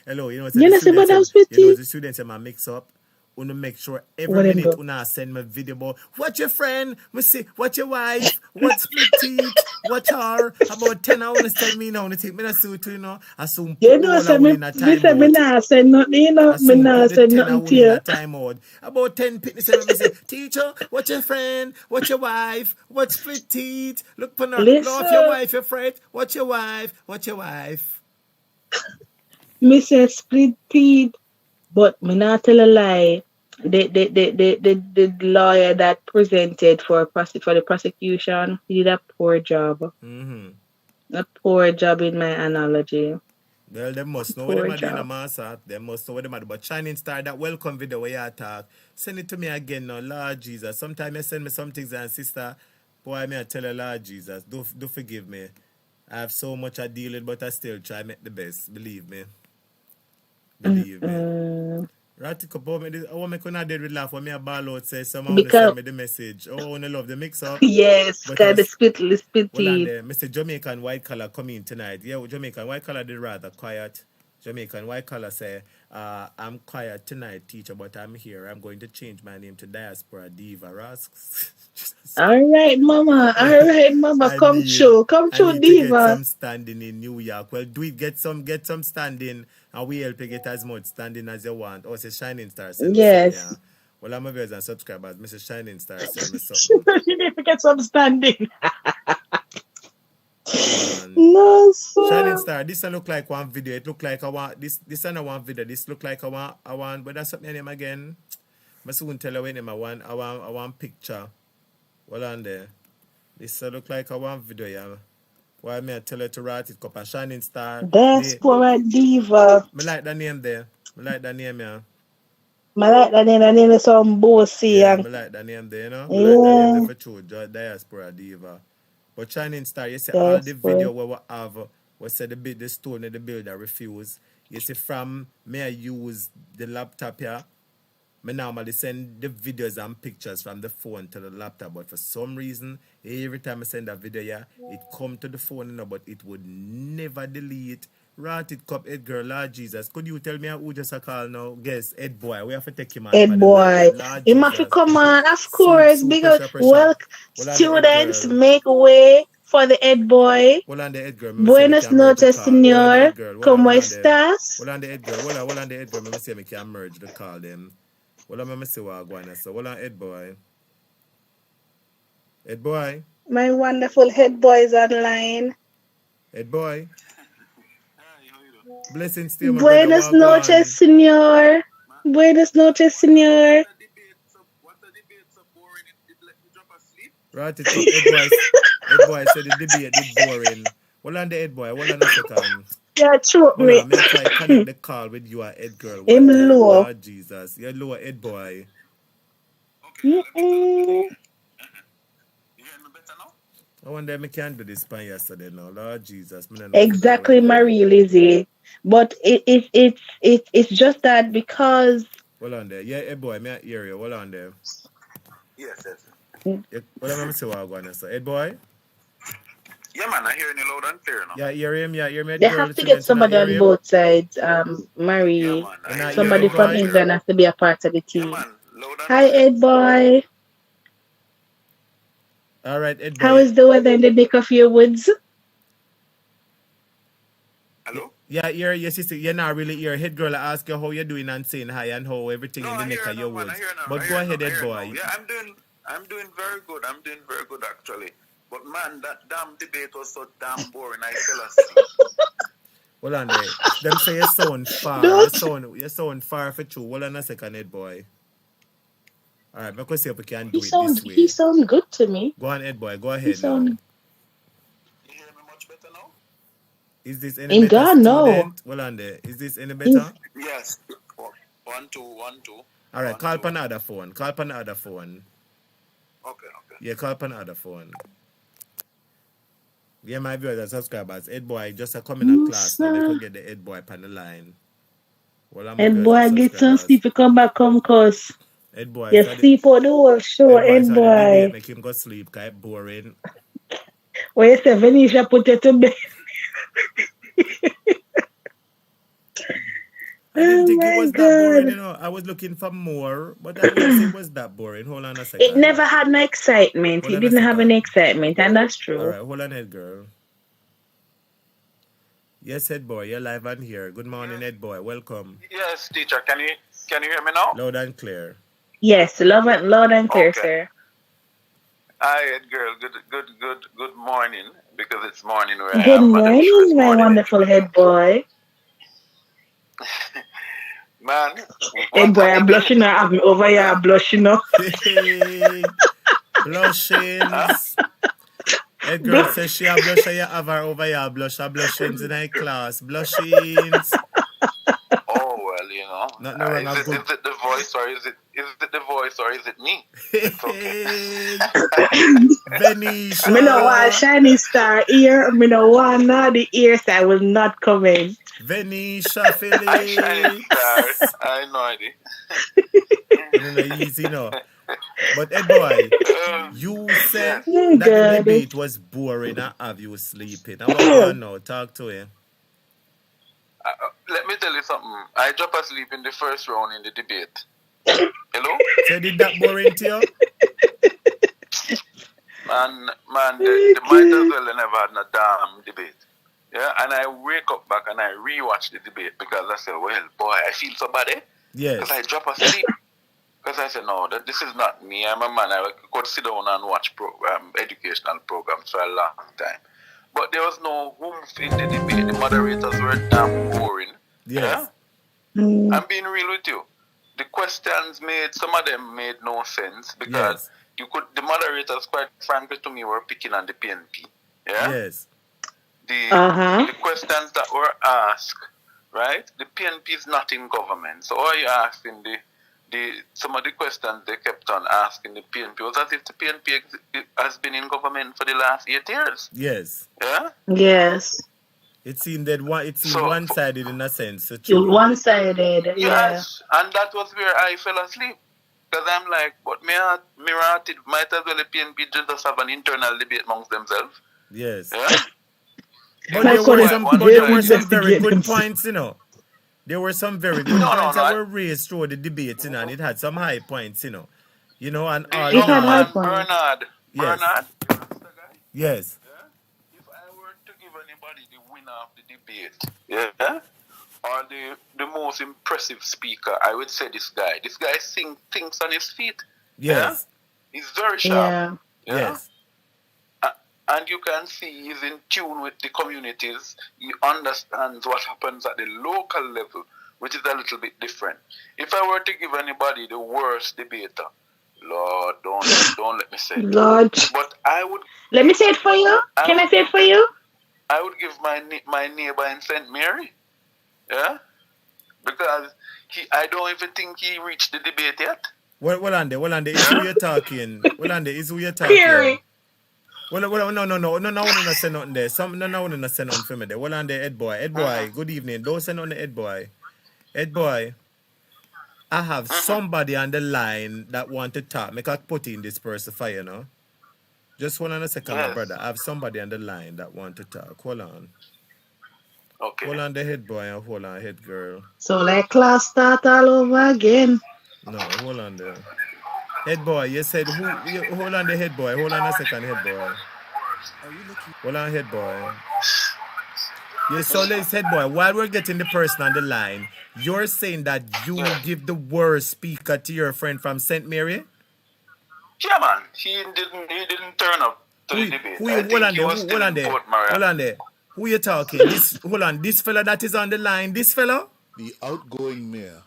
Speaker 1: hello, you know
Speaker 4: Madam Split Teeth?
Speaker 1: You know the students in my mix up. Wanna make sure every minute when I send my video about what your friend, what your wife, what split teeth, what her, about 10 hours send me now, take me a suit, you know. Assume
Speaker 4: you know, so me not send nothing, you know, me not send nothing to you.
Speaker 1: About 10 people say, teacher, what your friend, what your wife, what split teeth, look for her, look off your wife, your friend, what your wife.
Speaker 4: Me say split teeth, but me not tell a lie. The lawyer that presented for the prosecution, he did a poor job.
Speaker 1: Mm-hmm.
Speaker 4: A poor job in my analogy.
Speaker 1: Well, they must know what they do in a master. They must know what they do. But Shining Star, that welcome video where you talk, send it to me again now, Lord Jesus. Sometimes you send me some things and sister, boy, I tell her, Lord Jesus, do forgive me. I have so much I deal with, but I still try to make the best. Believe me. Right, I want me to dead with laugh when me a ball out say someone send me the message. Oh, I want to love the mix up.
Speaker 4: Yes, because the split teeth.
Speaker 1: Mr. Jamaican white collar come in tonight. Yeah, Jamaican white collar did rather quiet. Jamaican white collar say, I'm quiet tonight, teacher, but I'm here. I'm going to change my name to Diaspora Diva Rasks.
Speaker 4: All right, mama. Come true, Diva.
Speaker 1: To get some standing in New York. Well, get some standing, and we help you get as much standing as you want. Oh, it's Shining Star.
Speaker 4: Yes.
Speaker 1: Yeah. Well, I'm a viewers and subscribers. Mr. Shining Star send me something.
Speaker 4: You need to get some standing. No, sir.
Speaker 1: Shining Star, this look like one video. It look like I want this is not one video. This look like I want but that's something name again. I soon tell you when name I want picture. Well on there. This look like I want video, yeah. Why me I tell her to write it up a Shining Star.
Speaker 4: Diaspora Diva.
Speaker 1: I like that name there. I like that name, yeah.
Speaker 4: I like that name. That name is some bossy.
Speaker 1: Yeah, I like that name there, you know. I like that name for true. Diaspora Diva. But Shining Star, you see all the video where we have, we say the stone and the builder refuse. You see from me I use the laptop here. I normally send the videos and pictures from the phone to the laptop, but for some reason, every time I send a video here, it come to the phone, you know, but it would never delete Rotted Cup Edgar, Lord Jesus. Could you tell me who just a call now? Guess, Ed Boy. We have to take him on.
Speaker 4: Ed boy.
Speaker 1: Lord
Speaker 4: He must
Speaker 1: Jesus.
Speaker 4: come on, of course, because students
Speaker 1: girl.
Speaker 4: make way for the Ed boy.
Speaker 1: Hold on the Ed girl.
Speaker 4: Buenos noches, señor. ¿Cómo estás?
Speaker 1: Hold on the Ed girl. Hold on the Ed girl. Let me see if I can merge the call them. Hold on, let me see what I'm going to say. Hold on, Ed boy. Ed boy.
Speaker 4: My wonderful head boy is online.
Speaker 1: Ed boy. Blessings to you, my
Speaker 4: Buenas
Speaker 1: brother.
Speaker 4: noches, señor. Buenas noches, señor.
Speaker 1: Right, it's up. Ed boy said the debate is boring. Hold on the Ed boy. Hold on a second.
Speaker 4: Yeah, true.
Speaker 1: Hold on, me try connect the call with you, Ed girl.
Speaker 4: I'm low.
Speaker 1: Lord Jesus. You're low, Ed boy. I wonder if I can do this pan yesterday now. Lord Jesus.
Speaker 4: Exactly, Marie Lizzie. But it's just that because.
Speaker 1: Hold on there. Yeah, Ed boy, me I hear you. Hold on there.
Speaker 18: Yes.
Speaker 1: Hold on, let me see what I'm going to say. Ed boy?
Speaker 18: Yeah, man, I hear you loud and clear now.
Speaker 1: Yeah, hear him. Yeah, hear me.
Speaker 4: They have to get somebody on both sides. Marie. Somebody from England has to be a part of the team. Hi, Ed boy.
Speaker 1: All right, Ed boy.
Speaker 4: How is the weather in the neck of your woods?
Speaker 18: Hello?
Speaker 1: Yeah, your sister, you're not really here. Head girl, I ask you how you're doing and saying hi and how everything in the neck of your woods. But go ahead, Ed boy.
Speaker 18: Yeah, I'm doing very good. I'm doing very good actually. But man, that damn debate was so damn boring. I fell asleep.
Speaker 1: Hold on there. Them say you sound far. You sound far for true. Hold on a second, Ed boy. All right, because see if we can do it this way.
Speaker 4: He sounds good to me.
Speaker 1: Go on, Ed boy. Go ahead now.
Speaker 18: You hear me much better now?
Speaker 1: Is this any better?
Speaker 4: God, no.
Speaker 1: Hold on there. Is this any better?
Speaker 18: Yes. 1 2 1 2.
Speaker 1: All right, call upon other phone. Call upon other phone.
Speaker 18: Okay.
Speaker 1: Yeah, call upon other phone. Yeah, my viewers and subscribers. Ed boy just a coming in class now. They could get the Ed boy on the line. Well,
Speaker 4: Ed boy, get some sleep. You come back, come cause.
Speaker 1: Ed boy.
Speaker 4: You sleep on the whole show, Ed boy.
Speaker 1: Make him go sleep, cause it's boring.
Speaker 4: Well, you say Venetia put it to bed.
Speaker 1: I didn't think it was that boring, you know. I was looking for more, but I didn't think it was that boring. Hold on a second.
Speaker 4: It never had no excitement. It didn't have any excitement, and that's true.
Speaker 1: All right, hold on, Ed girl. Yes, Ed boy, you're live on here. Good morning, Ed boy. Welcome.
Speaker 18: Yes, teacher. Can you hear me now?
Speaker 1: Loud and clear.
Speaker 4: Yes, loud and clear, sir.
Speaker 18: Hi, Ed girl. Good morning, because it's morning where
Speaker 4: Good morning, my wonderful head boy.
Speaker 18: Man.
Speaker 4: Ed boy, I'm blushing now. I'm over here, I'm blushing now.
Speaker 1: Blushings. Ed girl says she a blush, you have her over here blush. Her blushings in her class. Blushings.
Speaker 18: Oh well, you know.
Speaker 1: Not no wrong.
Speaker 18: Is it the voice or is it me? It's okay.
Speaker 1: Venetia.
Speaker 4: Me no want shiny star ear. Me no want now the ears that will not comment.
Speaker 1: Venetia Phillips.
Speaker 18: Shiny star. I know
Speaker 1: it. Easy no. But Ed boy, you said that the debate was boring and have you sleeping. I want to know. Talk to him.
Speaker 18: Let me tell you something. I dropped asleep in the first round in the debate. Hello?
Speaker 1: So did that boring to you?
Speaker 18: Man, they might as well never had no damn debate. Yeah, and I wake up back and I rewatch the debate because I said, well, boy, I feel so bad, eh?
Speaker 1: Yes.
Speaker 18: Because I drop asleep. Because I said, no, this is not me. I'm a man. I could sit down and watch educational programs for a long time. But there was no oomph in the debate. The moderators were damn boring.
Speaker 1: Yes.
Speaker 18: Yeah? I'm being real with you. The questions some of them made no sense because the moderators, quite frankly to me, were picking on the PNP. Yeah?
Speaker 1: Yes.
Speaker 18: The questions that were asked, right? The PNP is not in government. So all you asking some of the questions they kept on asking the PNP was as if the PNP has been in government for the last 8 years.
Speaker 1: Yes.
Speaker 18: Yeah?
Speaker 4: Yes.
Speaker 1: It seemed one-sided in a sense.
Speaker 4: One-sided,
Speaker 18: yes. And that was where I fell asleep. Because I'm like, but might as well the PNP just have an internal debate amongst themselves.
Speaker 1: Yes.
Speaker 18: Yeah?
Speaker 1: But there were some very good points, you know. There were some very good points that were raised through the debate, you know, and it had some high points, you know. You know, and all
Speaker 21: It had high points.
Speaker 18: Bernard.
Speaker 1: Yes.
Speaker 18: Bernard.
Speaker 1: Yes.
Speaker 18: If I were to give anybody the winner of the debate, yeah, or the most impressive speaker, I would say this guy. This guy thinks on his feet.
Speaker 1: Yes.
Speaker 18: Yeah? He's very sharp.
Speaker 21: Yeah.
Speaker 1: Yes.
Speaker 18: And you can see he's in tune with the communities. He understands what happens at the local level, which is a little bit different. If I were to give anybody the worst debater, Lord, don't let me say it.
Speaker 21: Lord.
Speaker 18: But I would.
Speaker 21: Let me say it for you. Can I say it for you?
Speaker 18: I would give my neighbor in St. Mary. Yeah? Because I don't even think he reached the debate yet.
Speaker 1: Well, Andy, is who you're talking. Well, Andy, is who you're talking.
Speaker 21: Perry.
Speaker 1: Well, no, I want to say nothing there. I want to say nothing for me there. Well, Andy, Ed boy, good evening. Don't say nothing to Ed boy. I have somebody on the line that want to talk. Make I put in this person for you, know. Just hold on a second, my brother. I have somebody on the line that want to talk. Hold on.
Speaker 18: Okay.
Speaker 1: Hold on the head boy and hold on head girl.
Speaker 21: So like class start all over again.
Speaker 1: No, hold on there. Head boy, you said who? Hold on the head boy. Hold on a second, head boy. Hold on, head boy. Yes, so let's head boy. While we're getting the person on the line, you're saying that you give the worst speaker to your friend from St. Mary?
Speaker 18: Yeah, man. He didn't turn up to the debate.
Speaker 1: Hold on there. Who you talking? This fella that is on the line. This fella?
Speaker 12: The outgoing mayor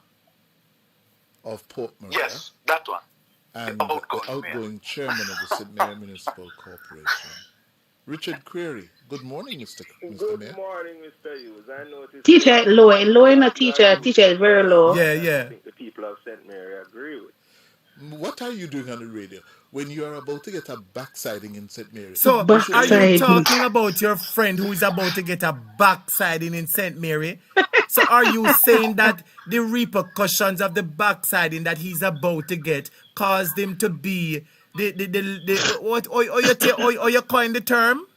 Speaker 12: of Port Maria.
Speaker 18: Yes, that one.
Speaker 12: And the outgoing chairman of the St. Mary Municipal Corporation. Richard Query. Good morning, Mr. Mayor.
Speaker 20: Good morning, Mr. Hughes. I noticed...
Speaker 21: Teacher low in a teacher is very low.
Speaker 1: Yeah.
Speaker 20: I think the people of St. Mary agree with.
Speaker 12: What are you doing on the radio when you are about to get a backsiding in St. Mary?
Speaker 1: So, are you talking about your friend who is about to get a backsiding in St. Mary? So, are you saying that the repercussions of the backsiding that he's about to get caused him to be what? Or you coin the term?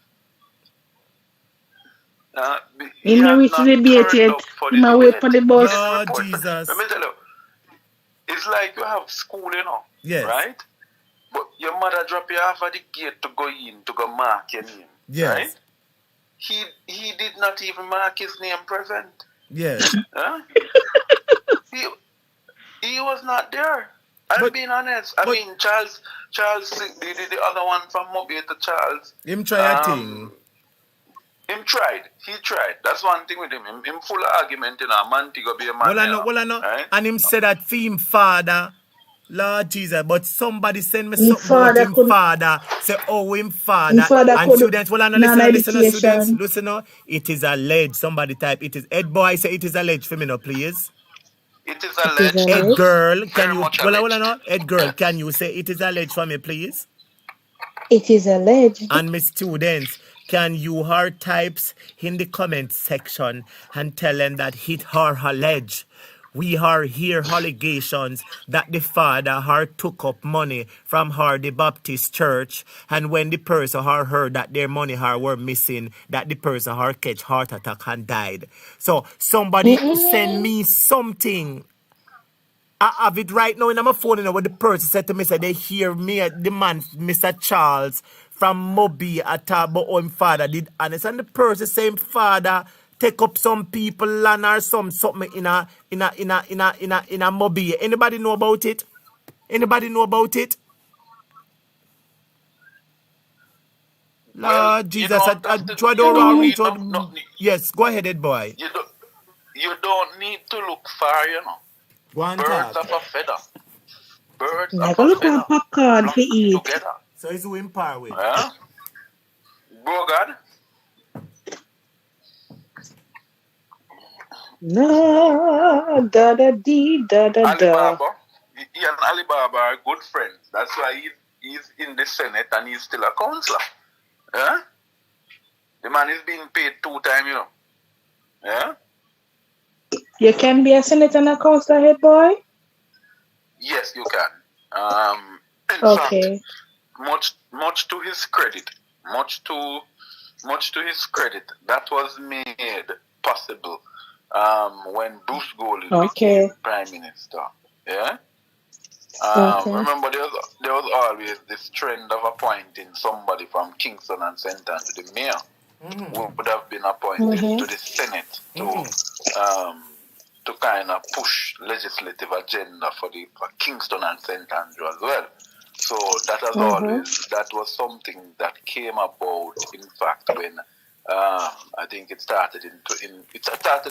Speaker 21: He not reached the debate yet. He might wait for the bus.
Speaker 1: Oh, Jesus.
Speaker 18: Let me tell you. It's like you have school, you know.
Speaker 1: Yes.
Speaker 18: Right? But your mother drop you off at the gate to go in, to go mark your name.
Speaker 1: Yes.
Speaker 18: Right? He did not even mark his name present.
Speaker 1: Yes.
Speaker 18: Huh? he was not there. I'm being honest. I mean, Charles, the other one from Mobile to Charles.
Speaker 1: Him try a thing.
Speaker 18: Him tried. He tried. That's one thing with him. Him full of argument, you know. Man, to go be a man.
Speaker 1: Well, I know.
Speaker 18: Right?
Speaker 1: And him said that for him father, Lord Jesus, but somebody send me something about him father. Say, oh, him father. And students, listen, it is alleged. Somebody type, it is, Ed boy, say it is alleged for me now, please.
Speaker 18: It is alleged.
Speaker 1: Ed girl, can you, Ed girl, can you say it is alleged for me, please?
Speaker 21: It is alleged.
Speaker 1: And my students, can you her types in the comment section and tell them that it her alleged? We are here allegations that the father her took up money from her the Baptist church, and when the person her heard that their money her were missing, that the person her catch heart attack and died. So somebody send me something. I have it right now in my phone, you know, what the person said to me, said they hear me, the man, Mr. Charles from Moby at him father did honest, and the person same father take up some people land or something in a Moby. Anybody know about it? Anybody know about it? Lord Jesus, yes, go ahead, Ed boy.
Speaker 18: You don't need to look far, you know. Birds of a feather. Birds of a feather.
Speaker 21: Popcorn to eat.
Speaker 18: Together.
Speaker 1: So it's who in power with?
Speaker 18: Yeah. Bogard.
Speaker 21: No, da-da-dee, da-da-da.
Speaker 18: Alibaba. He and Alibaba are good friends. That's why he's in the Senate and he's still a councillor. Yeah? The man is being paid 2 times, you know. Yeah?
Speaker 21: You can be a senator and a councillor, head boy?
Speaker 18: Yes, you can. In fact, much to his credit, much to much to his credit, that was made possible when Bruce Golding became Prime Minister. Yeah? Remember, there was always this trend of appointing somebody from Kingston and St. Andrew, the mayor, who would have been appointed to the Senate to kind of push legislative agenda for Kingston and St. Andrew as well. So that has always, that was something that came about, in fact, when I think it started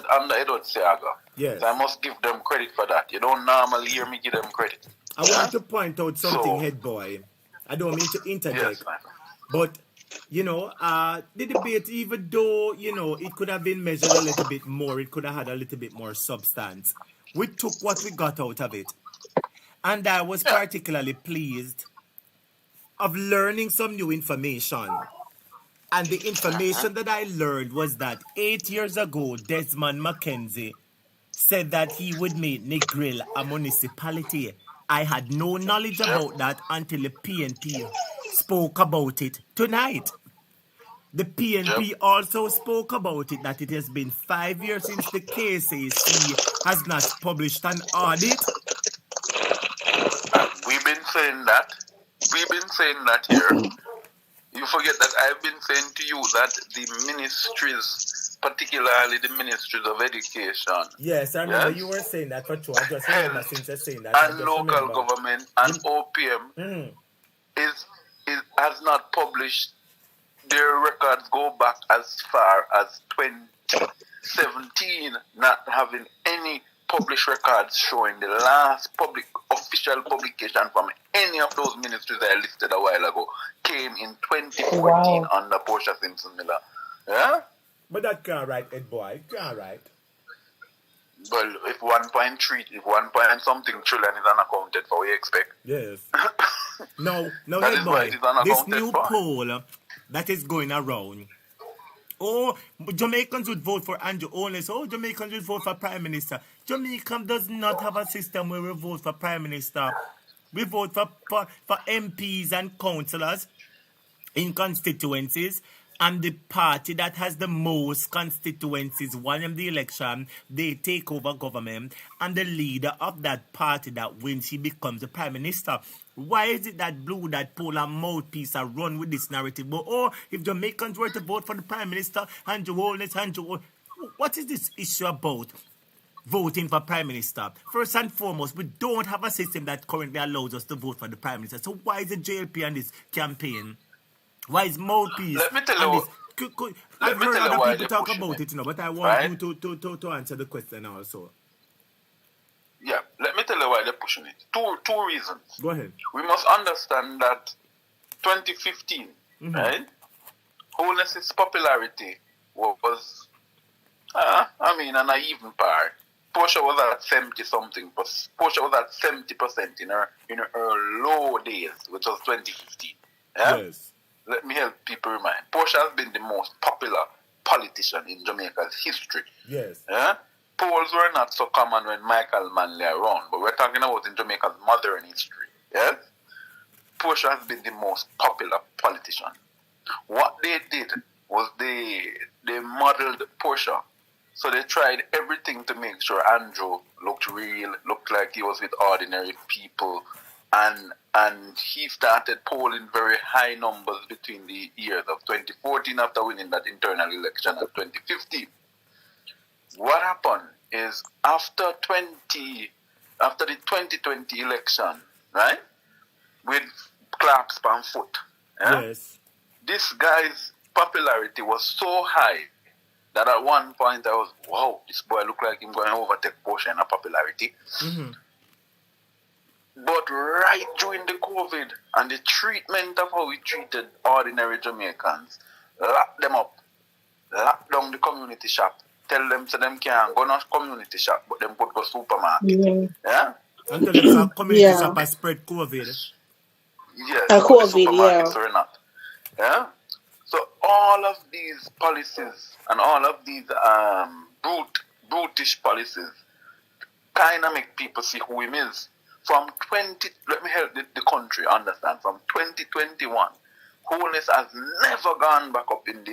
Speaker 18: under Edward Seaga.
Speaker 1: Yes.
Speaker 18: So I must give them credit for that. You don't normally hear me give them credit.
Speaker 1: I want to point out something, Head Boy. I don't mean to interject, but the debate, even though it could have been measured a little bit more, it could have had a little bit more substance. We took what we got out of it, and I was particularly pleased of learning some new information. And the information that I learned was that 8 years ago, Desmond Mackenzie said that he would make Negril a municipality. I had no knowledge about that until the PNP spoke about it tonight. The PNP also spoke about it, that it has been 5 years since the KCC has not published an audit.
Speaker 18: We've been saying that. We've been saying that here. You forget that I've been saying to you that the ministries, particularly the ministries of education.
Speaker 1: Yes, I remember you were saying that for sure. I just remember since you're saying that.
Speaker 18: And local government and OPM has not published. Their records go back as far as 2017, not having any published records showing the last official publication from any of those ministries I listed a while ago came in 2014 under Portia Simpson Miller. Yeah?
Speaker 1: But that can't right, Ed Boy. Can't right.
Speaker 18: Well, if 1.3, if 1 point something trillion is unaccounted for, we expect.
Speaker 1: Yes. No, Ed Boy, this new poll that is going around. Oh, Jamaicans would vote for Andrew Holness. Oh, Jamaicans would vote for Prime Minister. Jamaica does not have a system where we vote for Prime Minister. We vote for MPs and councillors in constituencies. And the party that has the most constituencies won the election, they take over government. And the leader of that party that wins, he becomes the Prime Minister. Why is it that Blue, that polar mouthpiece, are run with this narrative? But, if Jamaicans were to vote for the Prime Minister, Andrew Holness, what is this issue about voting for Prime Minister? First and foremost, we don't have a system that currently allows us to vote for the Prime Minister. So why is the JLP on this campaign? Why is mouthpiece?
Speaker 18: Let me tell you.
Speaker 1: I've heard other people talk about it, but I want you to answer the question also.
Speaker 18: Yeah, let me tell you why they're pushing it. Two reasons.
Speaker 1: Go ahead.
Speaker 18: We must understand that 2015, right? Holness's popularity was, an even par. Portia was at 70-something. Portia was at 70% in her low days, which was 2015. Yeah?
Speaker 1: Yes.
Speaker 18: Let me help people remind. Portia has been the most popular politician in Jamaica's history.
Speaker 1: Yes.
Speaker 18: Yeah? Polls were not so common when Michael Manley around, but we're talking about in Jamaica's modern history. Yes? Portia has been the most popular politician. What they did was they modeled Portia. So they tried everything to make sure Andrew looked real, looked like he was with ordinary people, and he started polling very high numbers between the years of 2014 after winning that internal election of 2015. What happened is after the 2020 election, right, with Clark Span foot,
Speaker 1: yes,
Speaker 18: this guy's popularity was so high that at one point I was, wow, this boy look like him going to overtake Portia in a popularity.
Speaker 1: Mm-hmm.
Speaker 18: But right during the COVID and the treatment of how we treated ordinary Jamaicans, lock them up, lock down the community shop, tell them so them can't go to community shop, but them could go supermarket. Yeah?
Speaker 1: Until the community shop has spread COVID.
Speaker 18: Yes,
Speaker 10: COVID,
Speaker 18: supermarkets or not. Yeah? So all of these policies and all of these brutish policies kind of make people see who him is. Let me help the country understand, from 2021, Holness has never gone back up in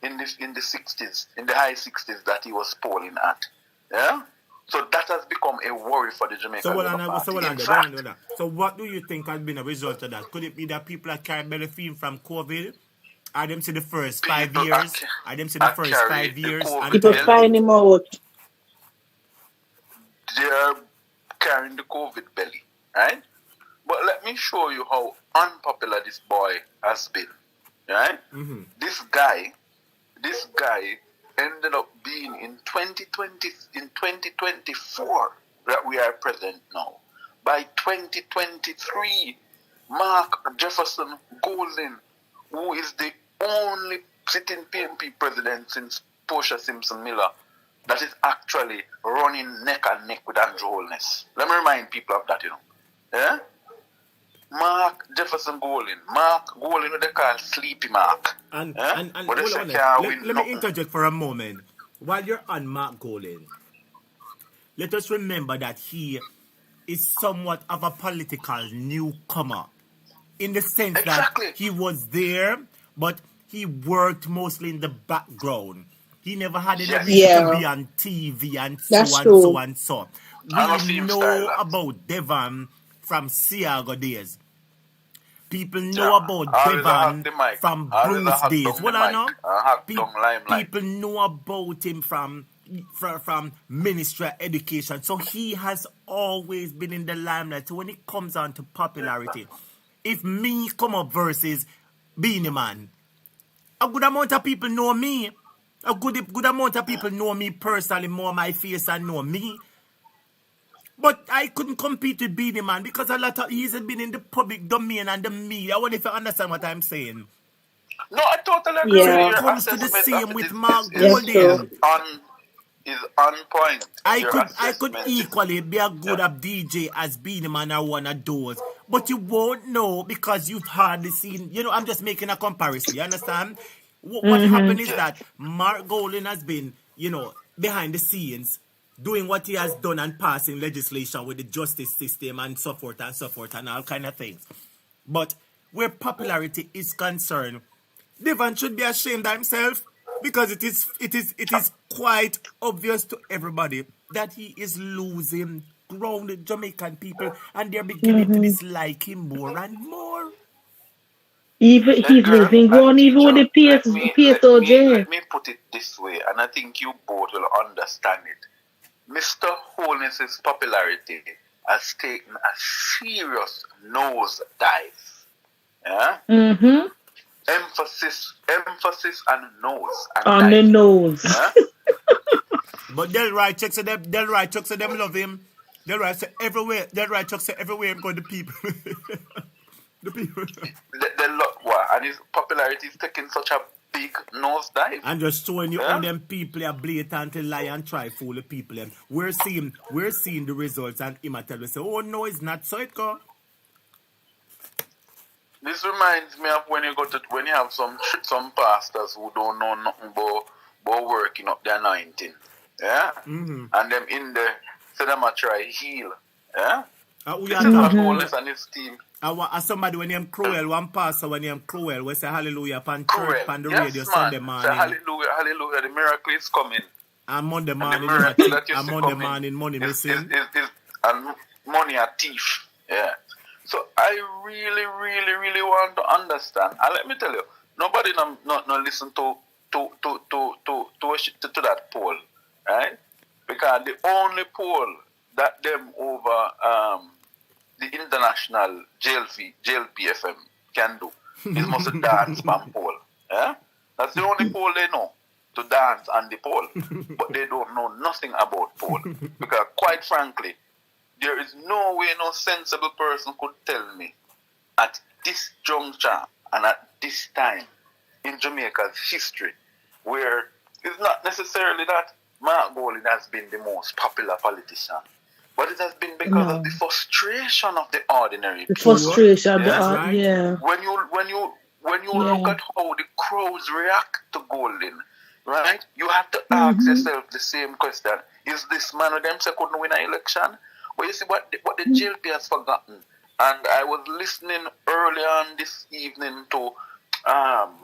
Speaker 18: in the 60s, in the high 60s that he was polling at. Yeah? So that has become a worry for the Jamaican Party.
Speaker 1: So what do you think has been a result of that? Could it be that people are carrying belly theme from COVID? Are them see the first 5 years? Are them see the first 5 years?
Speaker 21: People flying him out.
Speaker 18: They are carrying the COVID belly, right? But let me show you how unpopular this boy has been, right?
Speaker 1: Mm-hmm.
Speaker 18: This guy ended up being in 2024 that we are present now. By 2023, Mark Jefferson Golding, who is the only sitting PNP president since Portia Simpson Miller, that is actually running neck and neck with Andrew Holness. Let me remind people of that, Yeah? Mark Jefferson Golding. Mark Golding, what they call Sleepy Mark.
Speaker 1: And let me interject for a moment. While you're on Mark Golding, let us remember that he is somewhat of a political newcomer. In the sense that he was there, but he worked mostly in the background. He never had any reason to be on TV and so and so. We know about Devon from Siago days. People know about Devon from Bruce days. What I know? People know about him from Ministry of Education. So he has always been in the limelight. So when it comes on to popularity, if me come up versus Beanie Man, a good amount of people know me. A good amount of people know me personally, more my face and know me. But I couldn't compete with Beanie Man because he's been in the public domain and the media. I wonder if you understand what I'm saying.
Speaker 18: No, I totally agree.
Speaker 1: So it comes to the same with Mark Golding.
Speaker 18: Is on point.
Speaker 1: I could equally be a good up DJ as Beanie Man or one of those. But you won't know because you've hardly seen, I'm just making a comparison, you understand? What happened is that Mark Golding has been, behind the scenes, doing what he has done and passing legislation with the justice system and so forth and all kind of things. But where popularity is concerned, Devon should be ashamed of himself because it is quite obvious to everybody that he is losing grounded Jamaican people and they're beginning to dislike him more and more.
Speaker 4: He's losing ground even with the PSOJ.
Speaker 18: Let me put it this way, and I think you both will understand it. Mr. Holness's popularity has taken a serious nosedive. Yeah?
Speaker 4: Mm-hmm.
Speaker 18: Emphasis on nose.
Speaker 4: On the nose.
Speaker 18: Yeah?
Speaker 1: But Delroy Chuck said them love him. Delroy said everywhere him go the people. The people.
Speaker 18: They love what? And his popularity is taking such a big nosedive.
Speaker 1: And just showing you how them people are blatantly lie and try fool the people. We're seeing the results and him tell us, oh no, it's not so it go.
Speaker 18: This reminds me of when you have some pastors who don't know nothing about working up their 19. Yeah?
Speaker 1: Mm-hmm.
Speaker 18: And them in there, so them a try heal. Yeah?
Speaker 1: Holness
Speaker 18: and his team.
Speaker 1: Somebody when him cruel, one pastor when him cruel, we say hallelujah pan church, pan the radio Sunday morning.
Speaker 18: Say hallelujah, the miracle is coming.
Speaker 1: And Monday morning, money missing.
Speaker 18: And money a thief. Yeah. So I really, really, really want to understand. And let me tell you, nobody not listen to that poll, right? Because the only poll that them over the international JLPFM can do is must dance pan poll. Yeah? That's the only poll they know, to dance on the poll. But they don't know nothing about poll. Because quite frankly, there is no way no sensible person could tell me at this juncture and at this time in Jamaica's history where it's not necessarily that Mark Golding has been the most popular politician, but it has been because of the frustration of the ordinary people.
Speaker 4: When you
Speaker 18: look at how the crowds react to Golding, right? You have to ask yourself the same question: is this man with them say couldn't win an election? But you see what the JLP has forgotten. And I was listening earlier on this evening to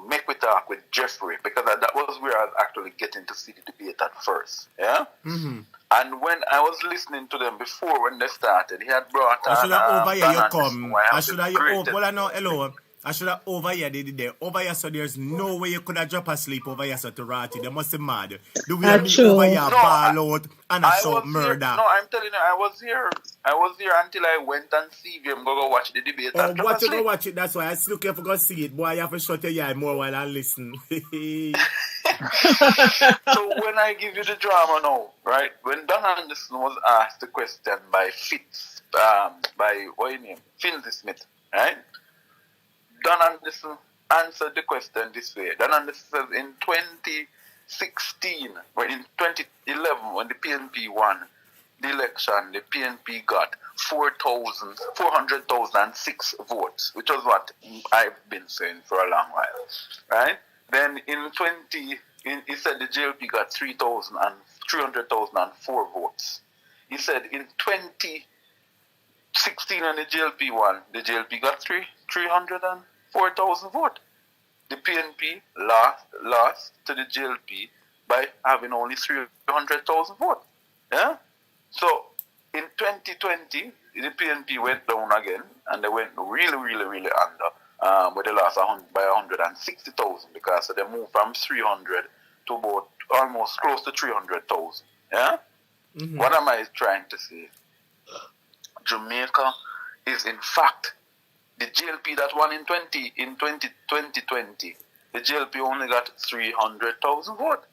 Speaker 18: Make We Talk with Jeffrey, because that was where I was actually getting to see the debate at first. Yeah?
Speaker 1: Mm-hmm.
Speaker 18: And when I was listening to them before, when they started, he had brought
Speaker 1: I should have over here you
Speaker 18: Don
Speaker 1: come.
Speaker 18: Anderson, who I
Speaker 1: I
Speaker 18: have
Speaker 1: should
Speaker 18: the
Speaker 1: have you
Speaker 18: greatest-
Speaker 1: well I know hello. I should have over here they did there. Over here so there's no way you could have dropped asleep over here so to Ratty. They must be mad. The way me
Speaker 4: True.
Speaker 1: over here
Speaker 18: No,
Speaker 1: ball out and I
Speaker 18: I
Speaker 1: shout
Speaker 18: was
Speaker 1: murder.
Speaker 18: here. No, I'm telling you, I was here. I was here until I went and see them go watch the debate.
Speaker 1: Oh,
Speaker 18: and drop
Speaker 1: what you
Speaker 18: asleep.
Speaker 1: go watch it, that's why I still can't go see it. Boy, you have to shut your eye more while I listen.
Speaker 18: So when I give you the drama now, right? When Don Anderson was asked the question by Fitz, by what your name, Finley Smith, right? Don Anderson answered the question this way. Don Anderson says in 2016, or in 2011, when the PNP won the election, the PNP got 400,006 votes, which was what I've been saying for a long while, right? Then in he said the JLP got 300,004 votes. He said in 2016 when the JLP won, the JLP got 304,000 votes. The PNP lost to the JLP by having only 300,000 votes. Yeah? So in 2020, the PNP went down again, and they went really, really, really under. But they lost by 160,000 because they moved from 300 to about almost close to 300,000. Yeah?
Speaker 1: Mm-hmm.
Speaker 18: What am I trying to say? Jamaica is in fact the JLP that won in 2020. The JLP only got 300,000 votes.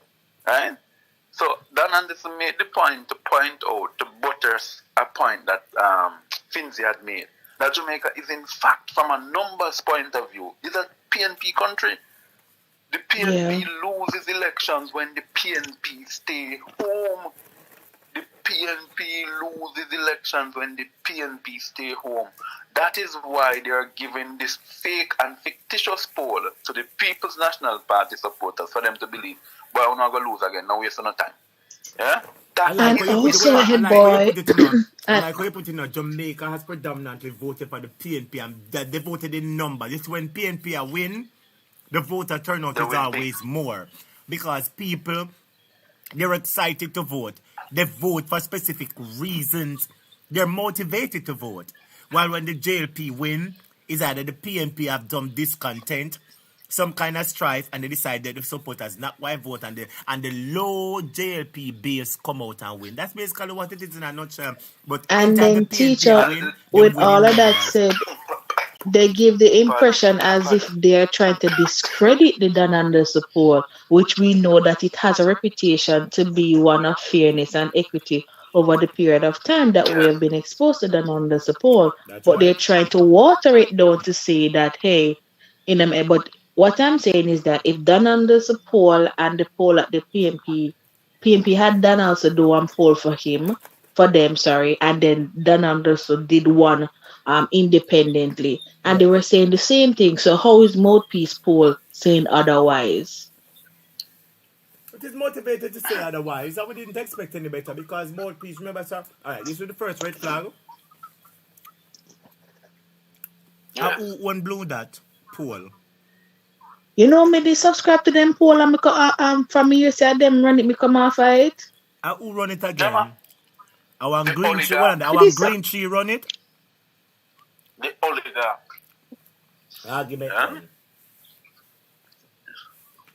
Speaker 18: Right? So Don Anderson made the point to point out, to butters a point that Finzi had made, that Jamaica is in fact, from a numbers point of view, is a PNP country. The PNP loses elections when the PNP stay home. The PNP loses elections when the PNP stay home. That is why they are giving this fake and fictitious poll to the People's National Party supporters for them to believe, but we're not going to lose again, now waste no time. Yeah?
Speaker 1: And also, head boy, like how you put in Jamaica has predominantly voted for the PNP, and that they voted in number. It's when PNP are win, the voter turnout is always more, because people, they're excited to vote. They vote for specific reasons. They're motivated to vote. While when the JLP win, is either the PNP have done discontent, some kind of strife, and they decide that the supporters not why vote, and the low JLP base come out and win. That's basically what it is in a nutshell. But
Speaker 4: And
Speaker 1: anytime
Speaker 4: then
Speaker 1: the PNP
Speaker 4: teacher,
Speaker 1: win,
Speaker 4: with
Speaker 1: they
Speaker 4: all
Speaker 1: win
Speaker 4: of that
Speaker 1: numbers.
Speaker 4: said, they give the impression as if they're trying to discredit the Don Anderson support, which we know that it has a reputation to be one of fairness and equity over the period of time that we have been exposed to Don Anderson support. But they're trying to water it down to say that, hey, but what I'm saying is that if Don Anderson poll and the poll at the PNP had done also do one poll for them, and then Don Anderson did one independently, and they were saying the same thing. So how is Mouthpiece poll saying otherwise?
Speaker 1: It is motivated to say otherwise. I didn't expect any better, because Mouthpiece, remember, sir? Alright, this is the first red flag. Who one blew that poll?
Speaker 4: You know me, they subscribe to them poll and from me, you say them run it, me come off of it.
Speaker 1: Who run it again? I want
Speaker 18: The
Speaker 1: Green Tree
Speaker 18: oligarch.
Speaker 1: run it. I want Green Tree run it.
Speaker 18: The oligarch.
Speaker 1: Argument.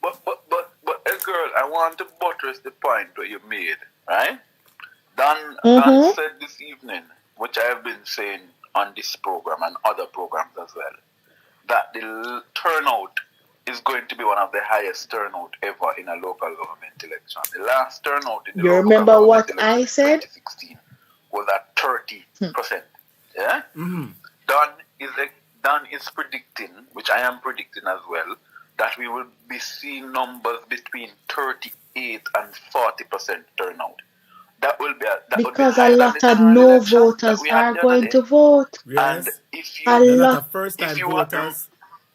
Speaker 18: But girl, I want to buttress the point that you made, right? Don said this evening, which I have been saying on this program and other programs as well, that the turnout is going to be one of the highest turnout ever in a local government election. The last turnout in the
Speaker 4: You
Speaker 18: local
Speaker 4: remember
Speaker 18: government
Speaker 4: what
Speaker 18: election
Speaker 4: I
Speaker 18: in
Speaker 4: said?
Speaker 18: 2016 was at 30%. Yeah?
Speaker 1: Mm-hmm.
Speaker 18: Don is predicting, which I am predicting as well, that we will be seeing numbers between 38 and 40% turnout. That will be
Speaker 4: Because a lot of no voters are going to vote.
Speaker 1: Yes.
Speaker 4: A lot
Speaker 1: of first-time voters.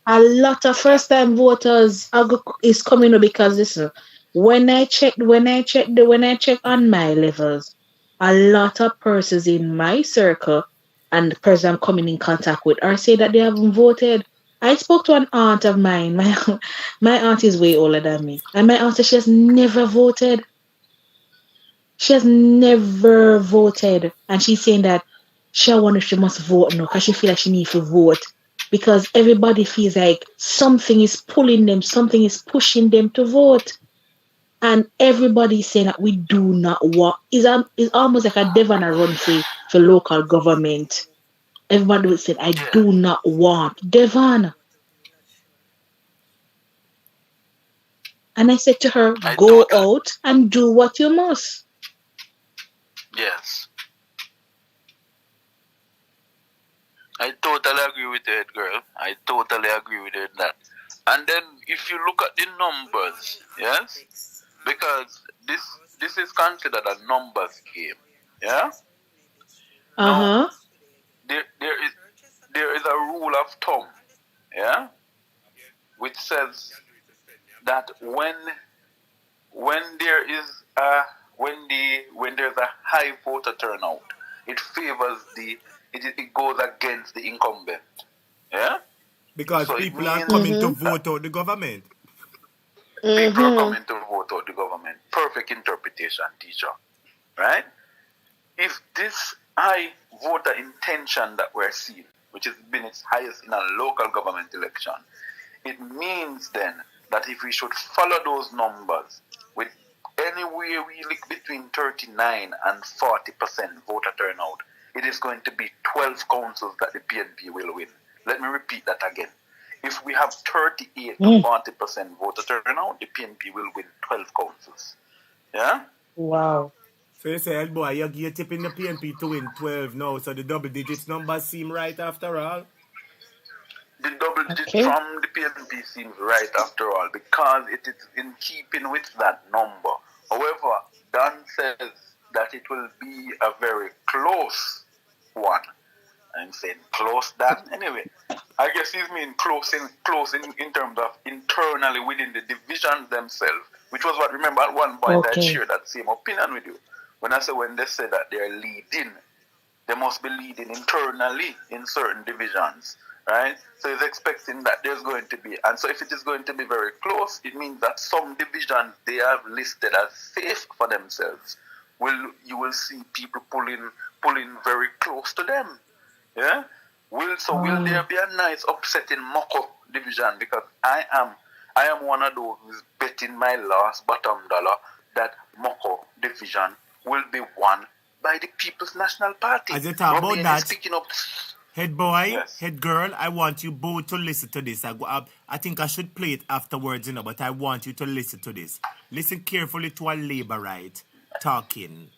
Speaker 4: A lot of first-time voters is coming up because listen, when I check on my levels, a lot of persons in my circle and the person I'm coming in contact with are saying that they haven't voted. I spoke to an aunt of mine. My aunt is way older than me. And my aunt said she has never voted. She has never voted. And she's saying that she wonders if she must vote now because she feels like she needs to vote. Because everybody feels like something is pulling them, something is pushing them to vote. And everybody is saying that we do not want. It's almost like a Devon run for local government. Everybody would say, I do not want Devon. And I said to her, go out and do what you must.
Speaker 15: Yes. I totally agree with that, girl. I totally agree with it, that. And then if you look at the numbers, yes, because this is considered a numbers game, yeah. Now, there is a rule of thumb, yeah, which says that when there's a high voter turnout, it favors it goes against the incumbent, yeah.
Speaker 1: Because
Speaker 15: so
Speaker 1: people are coming to vote out the government.
Speaker 15: People are coming to vote out the government. Perfect interpretation, teacher. Right? If this high voter intention that we're seeing, which has been its highest in a local government election, it means then that if we should follow those numbers with anywhere we look between 39 and 40% voter turnout, it is going to be 12 councils that the PNP will win. Let me repeat that again. If we have 38 to 40% voter turnout, the PNP will win 12 councils. Yeah?
Speaker 4: Wow.
Speaker 1: So you say, boy, you're tipping the PNP to win 12 now, so the double digits numbers seem right after all?
Speaker 15: The double digit from the PNP seems right after all, because it is in keeping with that number. However, Dan says that it will be a very close one. I'm saying close that. Anyway, I guess he's mean close in terms of internally within the divisions themselves, which was what, remember, at one point I shared that same opinion with you. When they say that they're leading, they must be leading internally in certain divisions, right? So he's expecting that there's going to be, and so if it is going to be very close, it means that some divisions they have listed as safe for themselves. You will see people pulling very close to them. Yeah? Will there be a nice upset in Moko division? Because I am one of those who's betting my last bottom dollar that Moko division will be won by the People's National Party.
Speaker 1: As you talk about that, head boy, head girl, I want you both to listen to this. I think I should play it afterwards, but I want you to listen to this. Listen carefully to a Labourite talking.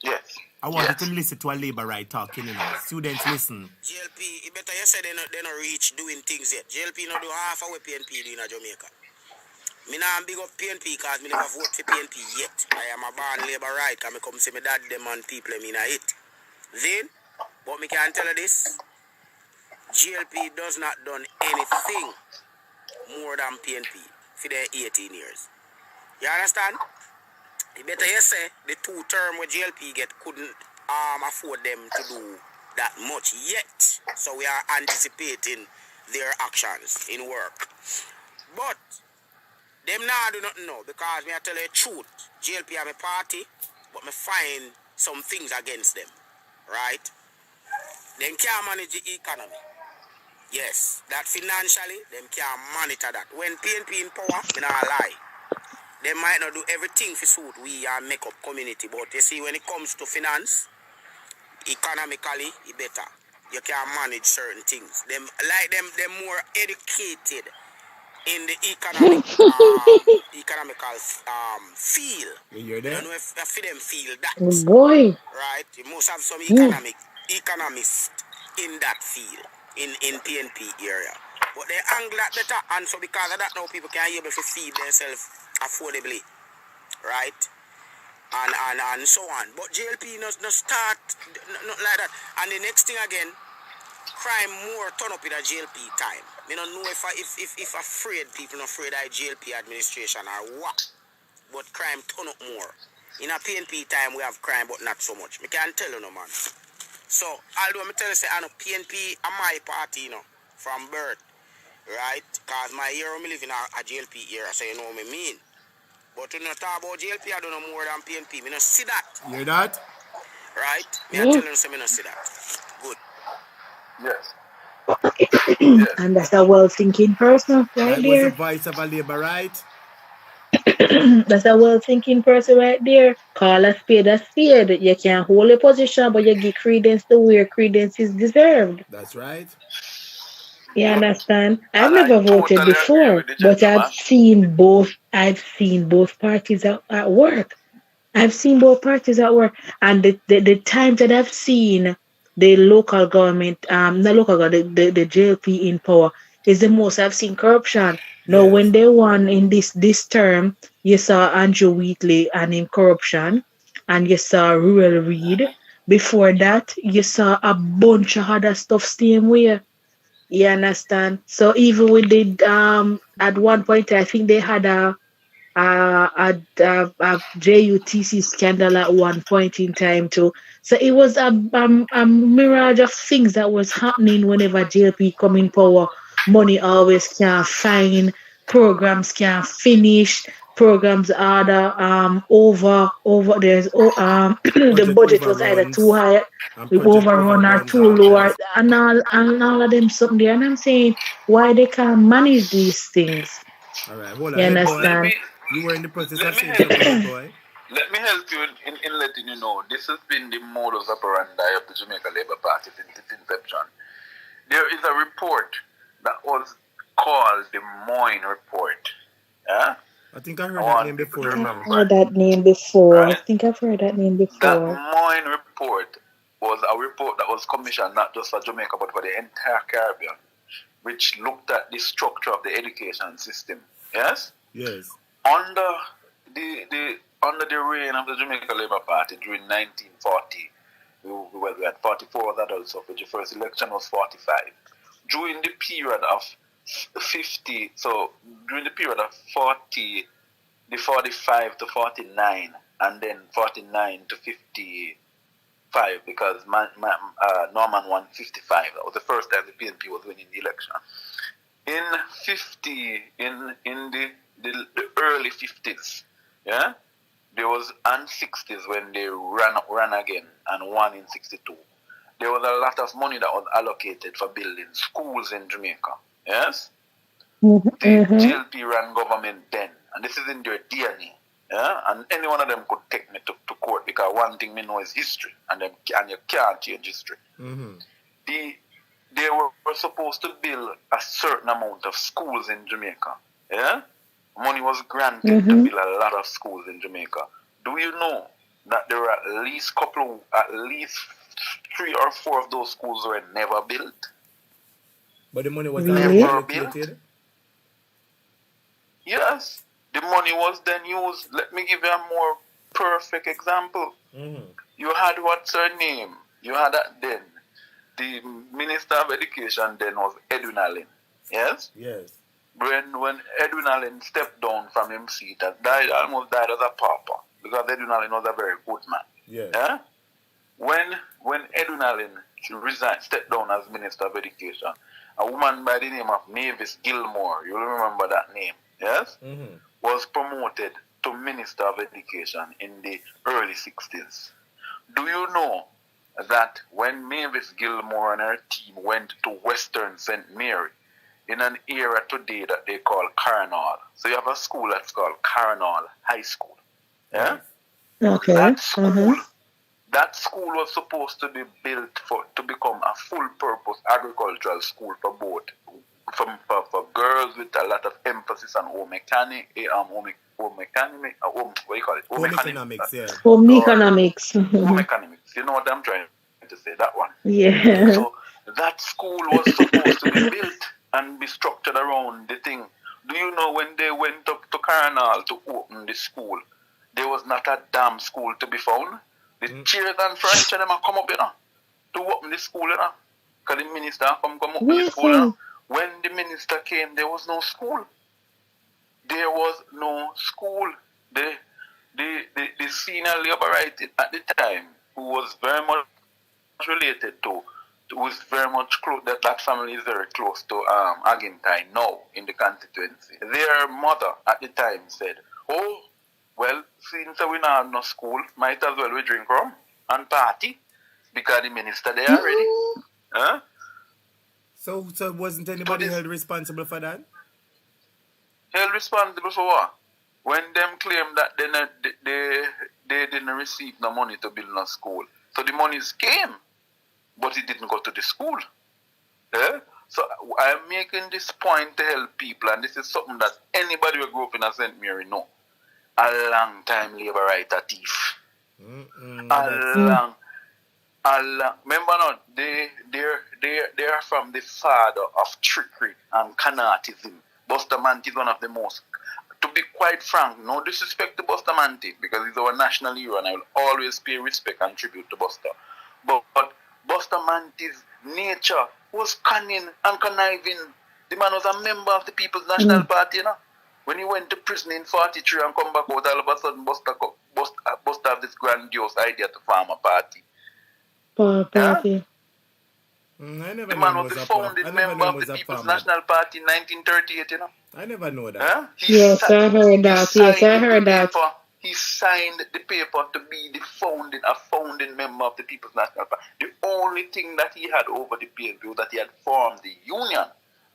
Speaker 15: Yes.
Speaker 1: I want you to listen to a Labourite talking, Students, listen.
Speaker 22: JLP, it better you say they not reach doing things yet. JLP not do half of what PNP do in Jamaica. Me not big up PNP because me never vote for PNP yet. I am a born Labourite because me come see me dad them and people me na it. Then, but me can tell you this, JLP does not done anything more than PNP for their 18 years. You understand? It better you say the 2 term where JLP get couldn't afford them to do that much yet. So we are anticipating their actions in work. But them now do not know, because me I tell you the truth. JLP are my party, but me find some things against them. Right? Them can't manage the economy. Yes, that financially, them can't monitor that. When PNP in power, me not lie. They might not do everything for suit we are make up community, but you see when it comes to finance, economically, it better. You can manage certain things. Them more educated in the economical field.
Speaker 1: You hear that?
Speaker 22: I don't know if them feel that.
Speaker 4: Oh boy.
Speaker 22: Right? You must have some economists in that field, in PNP area. But they angle that better, and so because of that now people can be able to feed themselves affordably, right? And so on. But JLP no start not like that. And the next thing again, crime more turn up in a JLP time. Me don't know if afraid people not afraid of JLP administration or what. But crime turn up more. In a PNP time we have crime, but not so much. Me can't tell you no man. So although me tell you say I know PNP are my party, from birth.
Speaker 11: right? Because my hero, me live in a JLP era, so you know what I mean. But when you talk about JLP, I don't know more than PNP. Me not see that.
Speaker 1: You hear that?
Speaker 11: Right? Me I tell you, so me not see that. Good.
Speaker 15: Yes.
Speaker 4: And that's a well-thinking person right
Speaker 1: That was the
Speaker 4: there.
Speaker 1: voice of a labor, right?
Speaker 4: That's a well-thinking person right there. Call a spade a spade. You can hold a position, but you give credence to where credence is deserved.
Speaker 1: That's right.
Speaker 4: You understand? I've
Speaker 15: And I
Speaker 4: never voted
Speaker 15: totally agree
Speaker 4: before,
Speaker 15: with the
Speaker 4: but I've
Speaker 15: gentleman.
Speaker 4: seen both. I've seen both parties at work. I've seen both parties at work, and the times that I've seen the local government, the local government, the JLP in power is the most I've seen corruption. Now, when they won in this term, you saw Andrew Wheatley and in corruption, and you saw Ruel Reid. Before that, you saw a bunch of other stuff same way. You understand? So even with the at one point, I think they had a JUTC scandal at one point in time too. So it was a mirage of things that was happening whenever JLP come in power. Money always can't find, programs can't finish, programs are over there's the budget was either too high, overrun or too low, and all of them something there. And I'm saying why they can't manage these things.
Speaker 1: All right, hold on.
Speaker 4: You
Speaker 1: Hey, boy,
Speaker 4: understand?
Speaker 1: you were in the process
Speaker 15: Let
Speaker 1: of
Speaker 15: me
Speaker 1: saying
Speaker 15: help
Speaker 1: something,
Speaker 15: you.
Speaker 1: boy.
Speaker 15: Let me help you in letting you know. This has been the modus operandi of the Jamaica Labour Party since its inception. There is a report that was called the Moyne Report. Yeah?
Speaker 1: I think I heard that name before.
Speaker 4: I've heard that name before. I think I've heard that name
Speaker 15: That
Speaker 4: before.
Speaker 15: Moyne Report was a report that was commissioned not just for Jamaica but for the entire Caribbean, which looked at the structure of the education system. Yes?
Speaker 1: Yes.
Speaker 15: Under the reign of the Jamaica Labour Party during 1940, we had 44 adult suffrage. The first election was 45. During the period of 50, so during the period of 40, the 45 to 49, and then 49 to 55, because Norman won 55. That was the first time the PNP was winning the election. In 50, in the early 50s, yeah, there was, and 60s when they ran again and won in 62. There was a lot of money that was allocated for building schools in Jamaica. Yes? The JLP ran government then, and this is in their DNA. Yeah? And any one of them could take me to court because one thing me know is history, and you can't change history. They were supposed to build a certain amount of schools in Jamaica. Yeah? Money was granted to build a lot of schools in Jamaica. Do you know that there were at least 3 or 4 of those schools were never built?
Speaker 1: But the money was
Speaker 15: never
Speaker 1: allocated?
Speaker 15: built. Yes, the money was then used. Let me give you a more perfect example. You had what's her name? You had that then. The Minister of Education then was Edwin Allen. Yes?
Speaker 1: Yes.
Speaker 15: When Edwin Allen stepped down from his seat and almost died as a pauper, because Edwin Allen was a very good man. Yeah? When Edwin Allen stepped down as Minister of Education, a woman by the name of Mavis Gilmore, you'll remember that name, yes? Was promoted to Minister of Education in the early 60s. Do you know that when Mavis Gilmore and her team went to Western St. Mary, in an era today that they call Carnal, so you have a school that's called Carnal High School, yeah?
Speaker 4: Okay.
Speaker 15: That school was supposed to be built to become a full-purpose agricultural school for both, for girls with a lot of emphasis on home economics,
Speaker 1: yeah.
Speaker 4: Home economics.
Speaker 15: Home economics. You know what I'm trying to say, that one.
Speaker 4: Yeah.
Speaker 15: So that school was supposed to be built and be structured around the thing. Do you know when they went up to Carnal to open the school, there was not a damn school to be found? The chairs and furniture them come up, to open the school, because the minister come open the school. When the minister came, there was no school. There was no school. The senior labor right at the time, who was very much related to was very much close. That family is very close to Agintine now in the constituency. Their mother at the time said, "Oh, well, since we not have no school, might as well we drink rum and party because the minister there already." Huh?
Speaker 1: So wasn't anybody held responsible for that?
Speaker 15: Held responsible for what? When them claim that they didn't receive no money to build no school. So the monies came, but it didn't go to the school. Yeah? So I'm making this point to help people, and this is something that anybody who grew up in a St. Mary know. A long time labor right a thief. Remember not, they are from the father of trickery and canatism. Bustamante is one of the most, to be quite frank, no disrespect to Bustamante because he's our national hero and I will always pay respect and tribute to Busta. But Bustamante's nature was cunning and conniving. The man was a member of the People's National Party, you know. When he went to prison in 43 and come back out, all of a sudden Busta have this grandiose idea to form a party.
Speaker 1: I
Speaker 15: The man was the founding member of the People's National Party in 1938, you know.
Speaker 1: I never know that.
Speaker 15: Huh?
Speaker 21: Yes, I heard that. Yes, I heard that.
Speaker 15: He signed the paper to be a founding member of the People's National Party. The only thing that he had over the PNP was that he had formed the union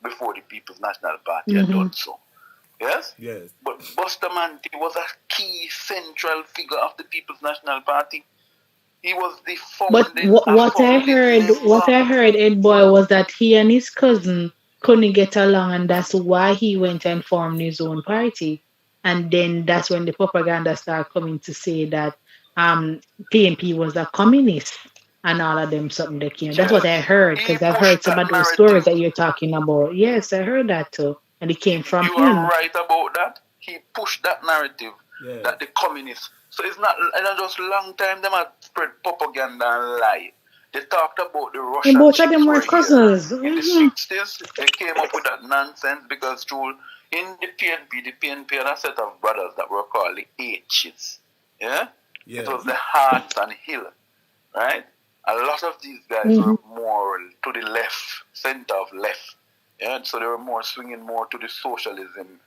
Speaker 15: before the People's National Party had done so. Yes?
Speaker 1: Yes.
Speaker 15: But Bustamante was a key central figure of the People's National Party. He was the founding.
Speaker 4: But what I heard, Ed Boy, was that he and his cousin couldn't get along, and that's why he went and formed his own party. And then that's when the propaganda started coming to say that PNP was a communist and all of them something that came. That's what I heard, because I've heard some of those stories that you're talking about. Yes, I heard that too. And it came from him.
Speaker 15: You are right about that. He pushed that narrative that the communists. So it's not just a long time them had spread propaganda and lie. They talked about the Russian.
Speaker 4: And both of them were cousins.
Speaker 15: In the 60s, they came up with that nonsense because in the PNP had a set of brothers that were called the H's. Yeah? It was the Hearts and Hill. Right? A lot of these guys were more to the left, center of left. Yeah? So they were more swinging more to the socialism,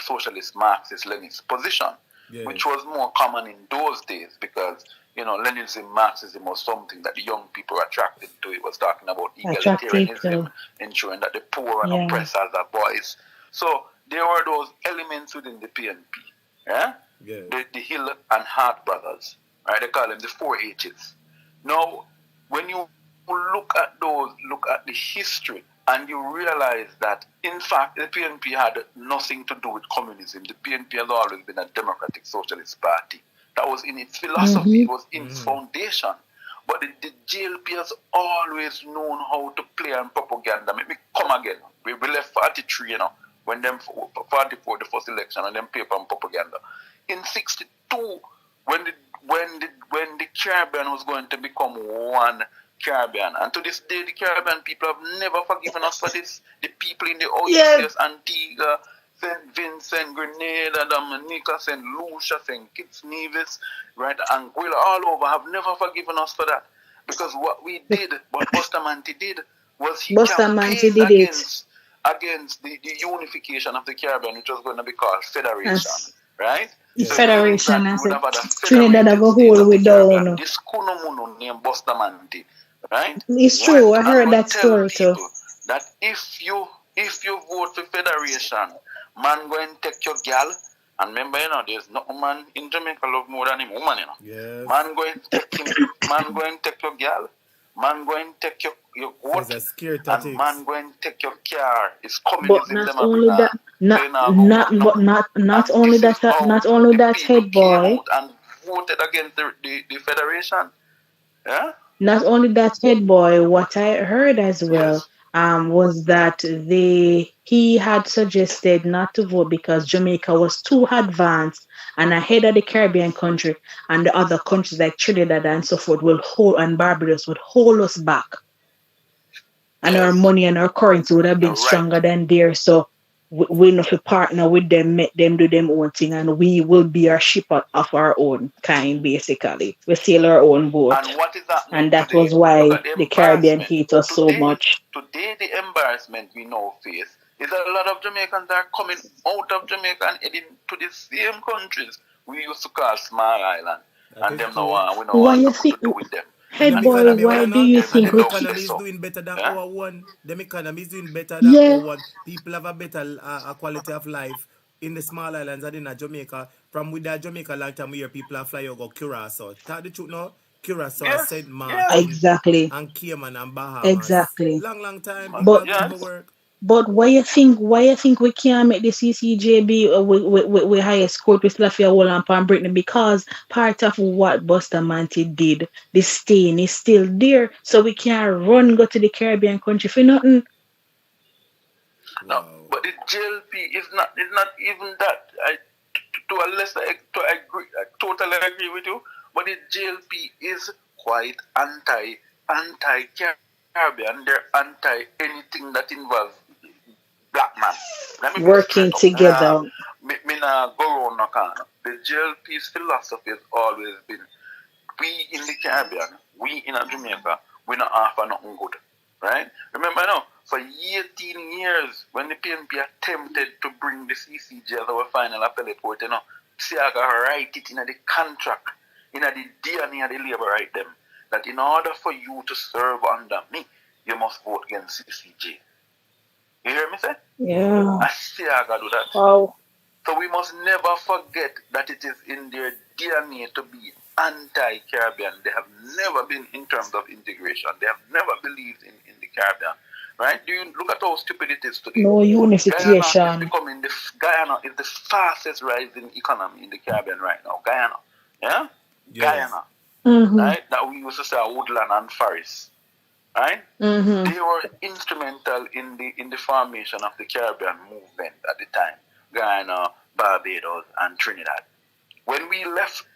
Speaker 15: socialist Marxist Leninist position. Which was more common in those days because, you know, Leninism, Marxism was something that the young people were attracted to. It was talking about egalitarianism, ensuring that the poor and oppressed as a voice. So there were those elements within the PNP. Yeah? The Hill and Hart brothers. Right? They call them the 4 H's. Now, when you look at the history, and you realize that, in fact, the PNP had nothing to do with communism. The PNP has always been a democratic socialist party. That was in its philosophy. It was in its foundation. But the JLP has always known how to play on propaganda. Let me come again. We left 43, you know, when them 44, the first election, and then paper on propaganda. In 62, when the Caribbean was going to become one Caribbean, and to this day the Caribbean people have never forgiven us for this. The people in the Oasis, Antigua, St. Vincent, Grenada, Dominica, St. Lucia, St. Kitts Nevis, right, Anguilla, all over have never forgiven us for that. Because what we did, what Bustamante did, was he campaigned against the unification of the Caribbean, which was going to be called Federation, right?
Speaker 4: Federation, I said. Trinidad of a whole we don't.
Speaker 15: This Kunomuno named Bustamante. Right?
Speaker 4: It's true. I heard that story too.
Speaker 15: That if you vote for Federation, man go and take your gal, and remember, you know, there's no man in Jamaica love more than him woman, you know.
Speaker 1: Yes.
Speaker 15: Man go and take him, man go and take your gal, man go and take your vote, and man go and take your car. It's communism.
Speaker 4: But not only that, not only that, head boy.
Speaker 15: And voted against the Federation. Yeah.
Speaker 4: Not only that, head boy, what I heard as well was that he had suggested not to vote because Jamaica was too advanced and ahead of the Caribbean country, and the other countries like Trinidad and so forth and Barbados would hold us back. And our money and our currency would have been stronger than theirs. So we know to partner with them, make them do them own thing, and we will be our shipper of our own kind, basically. We sail our own boat.
Speaker 15: And what is happening
Speaker 4: And that
Speaker 15: today?
Speaker 4: was why
Speaker 15: Look at the
Speaker 4: the Caribbean
Speaker 15: embarrassment.
Speaker 4: hate us so much.
Speaker 15: Today, the embarrassment we now face is that a lot of Jamaicans are coming out of Jamaica and heading to the same countries we used to call small island. And them now we know
Speaker 4: Why you
Speaker 15: what
Speaker 4: think,
Speaker 15: to do with them.
Speaker 4: head
Speaker 1: Them
Speaker 4: boy,
Speaker 1: economy
Speaker 4: why
Speaker 1: right
Speaker 4: do
Speaker 1: now,
Speaker 4: you
Speaker 1: and
Speaker 4: think
Speaker 1: them
Speaker 4: we
Speaker 1: economy is doing better than our one. Them economy is doing better than
Speaker 4: Yeah.
Speaker 1: our one. People have a better quality of life in the small islands and in Jamaica. From with that Jamaica long time we hear people are fly go Curacao. Tell the truth now, Curacao, St. Martin,
Speaker 4: Exactly.
Speaker 1: and Cayman and Bahamas.
Speaker 4: Exactly.
Speaker 1: Long time
Speaker 4: But
Speaker 1: people come to work.
Speaker 4: But why you think we can't make the CCJB with highest court with Lafayette Holland and Brittany? Because part of what Bustamante did, the stain is still there. So we can't go to the Caribbean country for nothing.
Speaker 15: No, but the JLP is not even that. To a lesser I totally agree with you. But the JLP is quite anti-Caribbean. They're anti anything that involves black man.
Speaker 4: Working together.
Speaker 15: Me nah go around no corner. The JLP's philosophy has always been, we in the Caribbean, we in Jamaica, we not offer nothing good. Right? Remember now, for 18 years, when the PNP attempted to bring the CCJ as our final appellate court, Siaga write it in the contract, in the DNA of the labor right them, that in order for you to serve under me, you must vote against CCJ. You hear me say?
Speaker 4: Yeah.
Speaker 15: Siaga do that.
Speaker 4: Wow.
Speaker 15: So we must never forget that it is in their DNA to be anti-Caribbean. They have never been in terms of integration. They have never believed in the Caribbean. Right? Do you look at how stupid it is today?
Speaker 4: No unification.
Speaker 15: Guyana is the fastest rising economy in the Caribbean right now. Guyana. Yeah? Yes. Guyana.
Speaker 4: Mm-hmm.
Speaker 15: Right? That we used to say woodland and forest. Right?
Speaker 4: Mm-hmm.
Speaker 15: They were instrumental in the formation of the Caribbean movement at the time. Guyana, Barbados, and Trinidad. When we left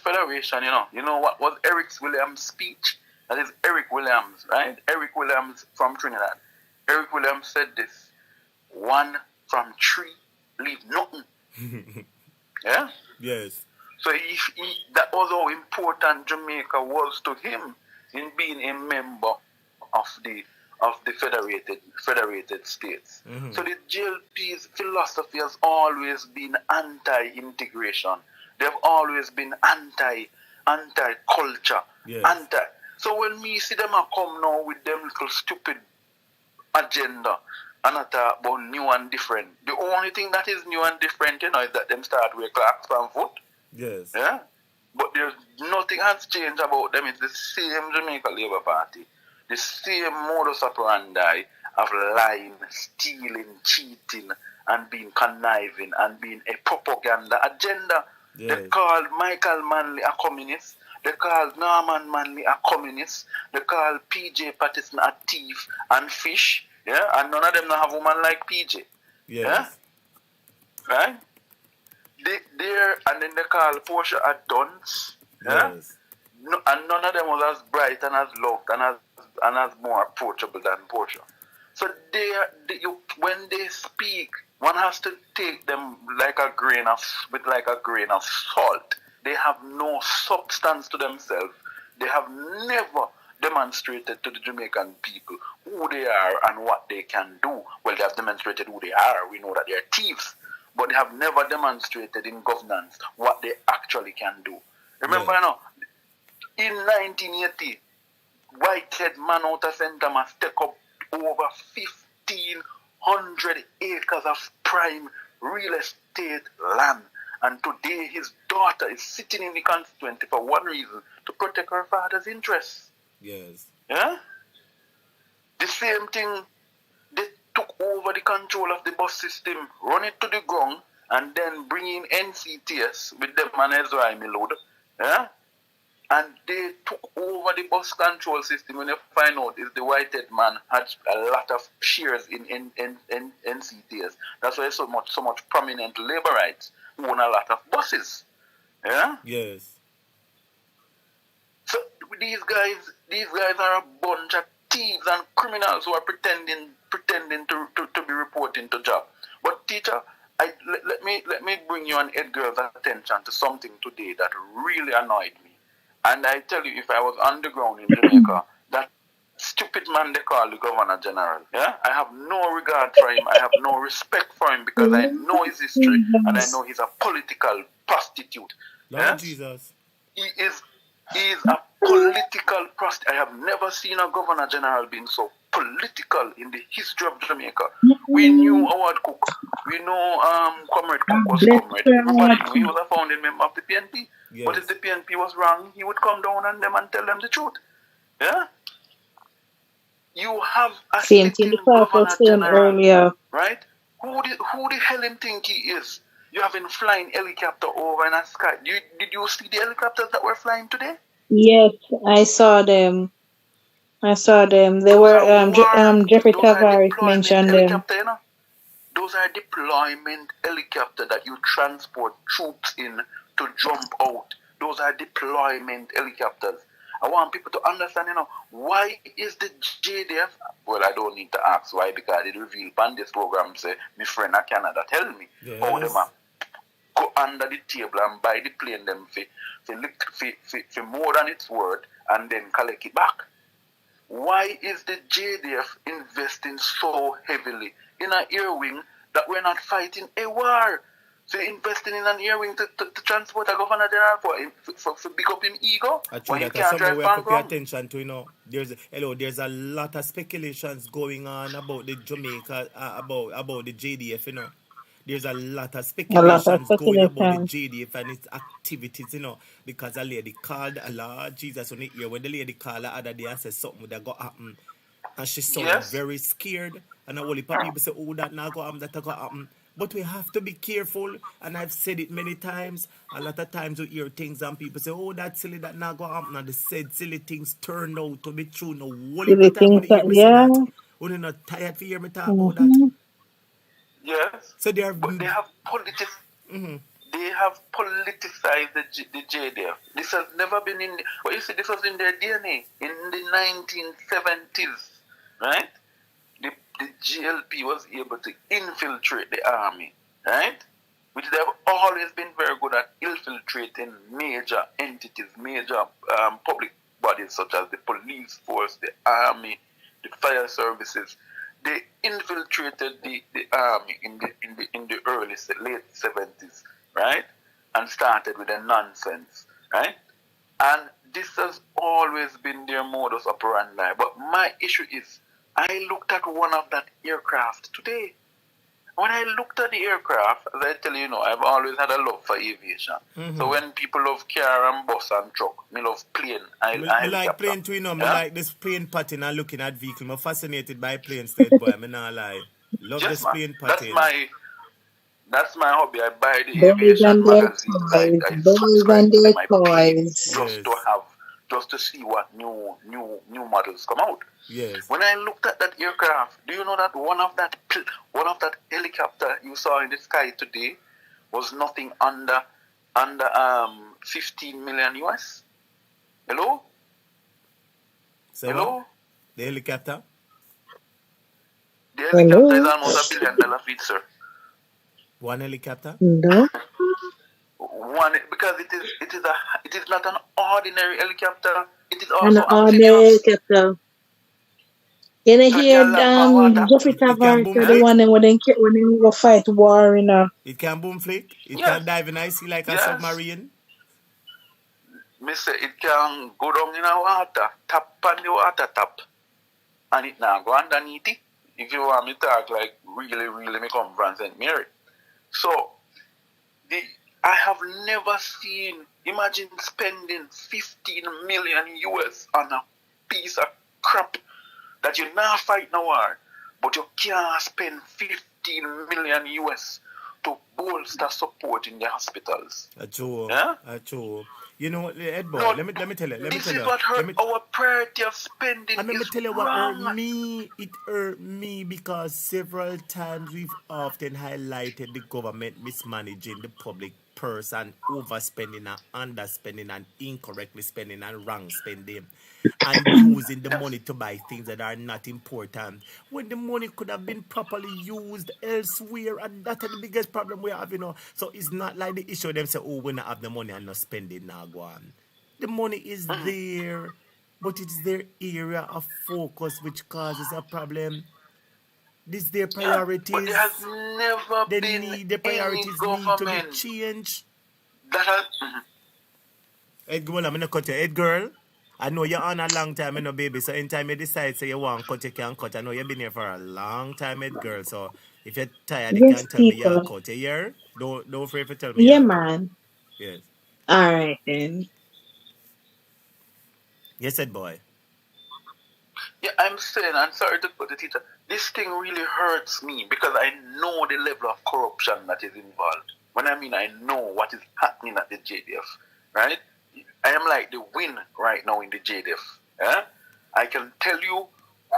Speaker 15: Federation, you know what was Eric Williams' speech? That is Eric Williams, right? Eric Williams from Trinidad. Eric Williams said this: 1 from 3, leave nothing. Yeah?
Speaker 1: Yes.
Speaker 15: So that was how important Jamaica was to him in being a member of the federated states. Mm-hmm. So the JLP's philosophy has always been anti-integration. They've always been anti-culture. Yes. So when me see them come now with them little stupid agenda and talk about new and different, the only thing that is new and different, is that them start wear clocks from foot.
Speaker 1: Yes.
Speaker 15: Yeah. But there's nothing has changed about them. It's the same Jamaica Labour Party. The same modus operandi of lying, stealing, cheating, and being conniving, and being a propaganda agenda. Yes. They called Michael Manley a communist. They called Norman Manley a communist. They called PJ Patterson a thief and fish. Yeah, and none of them have a woman like PJ. Yes. Yeah? Right? And then they call Portia a dunce. Yeah? Yes. No, and none of them was as bright and as loved and as more approachable than Portia. So when they speak, one has to take them with like a grain of salt. They have no substance to themselves. They have never demonstrated to the Jamaican people who they are and what they can do. Well, they have demonstrated who they are. We know that they are thieves. But they have never demonstrated in governance what they actually can do. Remember, in 1980, white-head man out of St. Thomas took up over 1,500 acres of prime real estate land. And today his daughter is sitting in the constituency for one reason, to protect her father's interests.
Speaker 1: Yes.
Speaker 15: Yeah? The same thing, they took over the control of the bus system, run it to the ground, and then bring in NCTS with them and Ezra Milud. Yeah? And they took over the bus control system. When you find out is the white-head man had a lot of shares in NCTS. That's why so much prominent laborites who own a lot of buses. Yeah?
Speaker 1: Yes.
Speaker 15: So these guys are a bunch of thieves and criminals who are pretending pretending to be reporting to job. But teacher, let me bring you and Edgar's attention to something today that really annoyed me. And I tell you, if I was on the ground in Jamaica, that stupid man they call the Governor General, yeah? I have no regard for him. I have no respect for him because I know his history and I know he's a political prostitute.
Speaker 1: Lord
Speaker 15: Yeah?
Speaker 1: Jesus.
Speaker 15: He is a political prostitute. I have never seen a Governor General being so political in the history of Jamaica. We knew Howard Cook. We know Comrade Cook was Comrade. Everybody knew he was a founding member of the PNP.
Speaker 1: Yes.
Speaker 15: But if the PNP was wrong, he would come down on them and tell them the truth. Yeah? You have a
Speaker 4: Same thing the Clark was saying earlier.
Speaker 15: right? Who the hell him think he is? You have him flying helicopter over in the sky. Did you see the helicopters that were flying today?
Speaker 4: Yes, I saw them. They were Jeffrey Tavares mentioned them.
Speaker 15: Helicopter, you know? Those are deployment helicopter that you transport troops in to jump out. Those are deployment helicopters. I want people to understand, why is the JDF? Well, I don't need to ask why, because it revealed on this program, say, my friend in Canada tell me how them go under the table and buy the plane them for more than its worth and then collect it back. Why is the JDF investing so heavily in an air wing that we're not fighting a war? So investing in an air wing to transport a Governor General for big up him ego?
Speaker 1: Actually,
Speaker 15: When he
Speaker 1: that's
Speaker 15: can't
Speaker 1: something
Speaker 15: drive
Speaker 1: we have to pay
Speaker 15: bankrupt?
Speaker 1: attention to, There's a lot of speculations going on about the Jamaica, about the JDF, There's a lot of speculations going about the JDF and its activities, because a lady called Lord Jesus on the ear. When the lady called her other day and said something that got happen, and she sounded very scared. And a whole heap of people say, oh, that not going to happen. But we have to be careful, and I've said it many times. A lot of times we hear things and people say, oh, that's silly, that not going to happen. And they said silly things turned out to be true. No, whole heap of time when you hear me say that, we're not tired to hear me talk about that.
Speaker 15: Yes.
Speaker 1: So they have
Speaker 15: They have politicized the JDF. This has never been in. Well, you see, this was in their DNA in the 1970s, right? The GLP was able to infiltrate the army, right? Which they have always been very good at infiltrating major entities, major public bodies such as the police force, the army, the fire services. They infiltrated the army in the late 70s, right? And started with a nonsense, right? And this has always been their modus operandi. But my issue is, I looked at one of that aircraft today. When I looked at the aircraft, as I tell you, I've always had a love for aviation. So when people love car and bus and truck, me love plane. I
Speaker 1: like plane too, Me like this plane pattern and looking at vehicle. I'm fascinated by plane state, boy. I'm not lie. Love this plane pattern.
Speaker 15: That's my hobby. I buy the aviation magazines. I subscribe to my page just to see what new models come out.
Speaker 1: Yes.
Speaker 15: When I looked at that aircraft, do you know that one of that helicopter you saw in the sky today was nothing under 15 million US? Hello?
Speaker 1: So
Speaker 15: hello?
Speaker 1: What? The helicopter?
Speaker 15: The helicopter is almost $1 billion feet, sir.
Speaker 1: One helicopter?
Speaker 4: No.
Speaker 15: Because it is not an ordinary helicopter. It is also
Speaker 4: An ordinary helicopter. You know, hear Jeffrey Tavares, the one when they go fight war,
Speaker 1: It can boom flick. It can dive in ice sea like a submarine.
Speaker 15: Mister, it can go down in the water, tap on the water tap, and it now go underneath it. If you want me to talk like really, me come from St. Mary. So, I have never seen, imagine spending 15 million US on a piece of crap that you now fight no war, but you can't spend 15 million US to bolster support in the hospitals.
Speaker 1: True.
Speaker 15: Yeah?
Speaker 1: True. You know, Ed Boy, let me tell you.
Speaker 15: This is what hurt our priority of spending.
Speaker 1: And let me tell you what hurt me. It hurt me because several times we've often highlighted the government mismanaging the public purse and overspending and underspending and incorrectly spending and wrong spending and using the money to buy things that are not important when the money could have been properly used elsewhere, and that's the biggest problem we have, So it's not like the issue them say, oh, we not have the money and not spend it now, go on. The money is there, but it's their area of focus which causes a problem. This their priorities.
Speaker 15: But there has never
Speaker 1: they
Speaker 15: been
Speaker 1: need the priorities need to be changed.
Speaker 15: That has.
Speaker 1: Edgar, I'm gonna cut you. Edgar, I know you're on a long time, baby. So anytime you decide say you want to cut, you can cut. I know you've been here for a long time, Edgar. So if you're tired, you can tell me you'll cut. You hear? Don't afraid to tell me.
Speaker 4: Yeah, man.
Speaker 1: Yes.
Speaker 4: All right then.
Speaker 1: Yes, Ed boy.
Speaker 15: Yeah, I'm saying, I'm sorry to put the teacher. This thing really hurts me because I know the level of corruption that is involved. When I mean I know what is happening at the JDF, right? I am like the win right now in the JDF. Yeah? I can tell you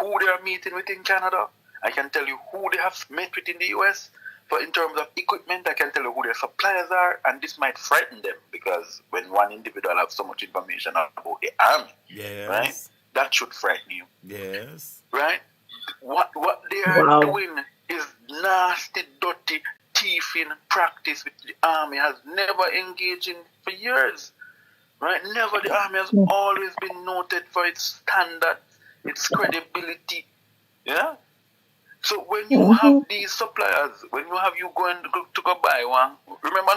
Speaker 15: who they are meeting with in Canada. I can tell you who they have met with in the US. So in terms of equipment, I can tell you who their suppliers are, and this might frighten them because when one individual has so much information about the army, right? That should frighten you.
Speaker 1: Yes.
Speaker 15: Right? What they are doing is nasty, dirty, thieving practice which the army has never engaged in for years. Right? Never. The army has always been noted for its standards, its credibility. Yeah? So when you have these suppliers, when you have you going to go buy one, remember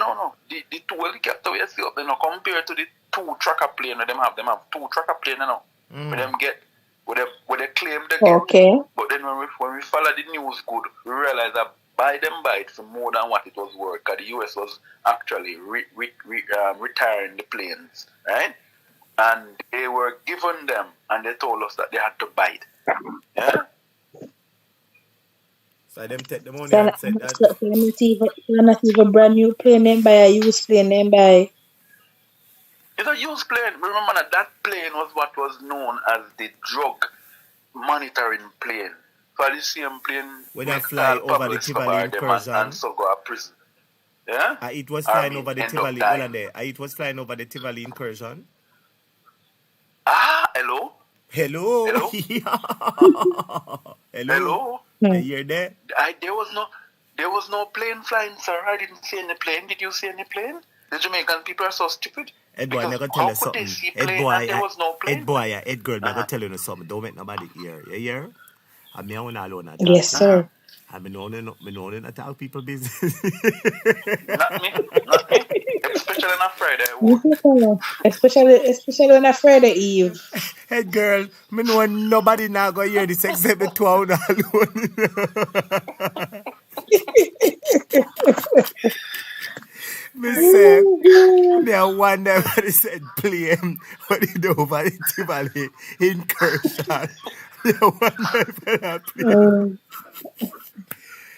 Speaker 15: the two helicopters we see up there, compared to the two tracker plane that them have two tracker plane now. Where them get, where they claim they get.
Speaker 4: Okay.
Speaker 15: But then when we follow the news good, we realize that buy it for more than what it was worth. Because the US was actually retiring the planes, right? And they were given them, and they told us that they had to buy it. Yeah.
Speaker 1: So them take the money and said that.
Speaker 4: So not even brand new plane, then buy a used plane, then buy.
Speaker 15: It's a used plane. Remember that plane was what was known as the drug monitoring plane. So the same plane
Speaker 1: when I fly over the Tivoli incursion
Speaker 15: and so go to prison. Yeah?
Speaker 1: It was flying over the Tivoli. Hold on there. It was flying over the Tivoli incursion.
Speaker 15: Hello?
Speaker 1: Hello?
Speaker 15: Hello?
Speaker 1: Hello? You hear that?
Speaker 15: There was no plane flying, sir. I didn't see any plane. Did you see any plane? The Jamaican people are so stupid.
Speaker 1: Ed boy, I'm going to tell you something. Ed boy, Ed girl, I'm going to tell you something. Don't make nobody hear. You hear? I'm here alone.
Speaker 4: Yes, sir.
Speaker 1: I'm only not tell people business.
Speaker 15: Not me. Especially on a Friday.
Speaker 4: Especially on a Friday Eve.
Speaker 1: Hey girl, me know nobody now go hear this except me 2 hours alone. Me say, me I wonder what he said plane what he do over the Tivoli incursion. Me I wonder if that plane.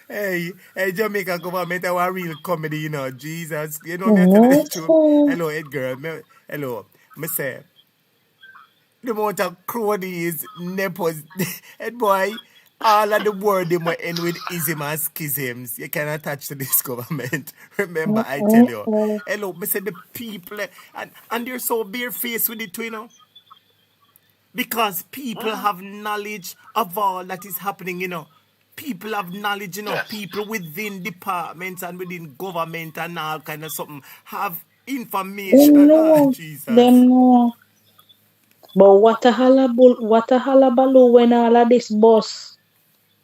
Speaker 1: Hey, Jamaica government, our real comedy, Jesus. Me I tell you the truth. Hello, Edgar. Hello. Me say, the amount of cronies, nepos, Ed boy, all of the word they might end with ism and schisms. You cannot touch to this government. Remember, I tell you. Hello, me say the people, and they're so barefaced with it too, because people have knowledge of all that is happening, People have knowledge, people within departments and within government and all kind of something have information. Jesus.
Speaker 4: Them know. But what a hullabaloo when all of this bus.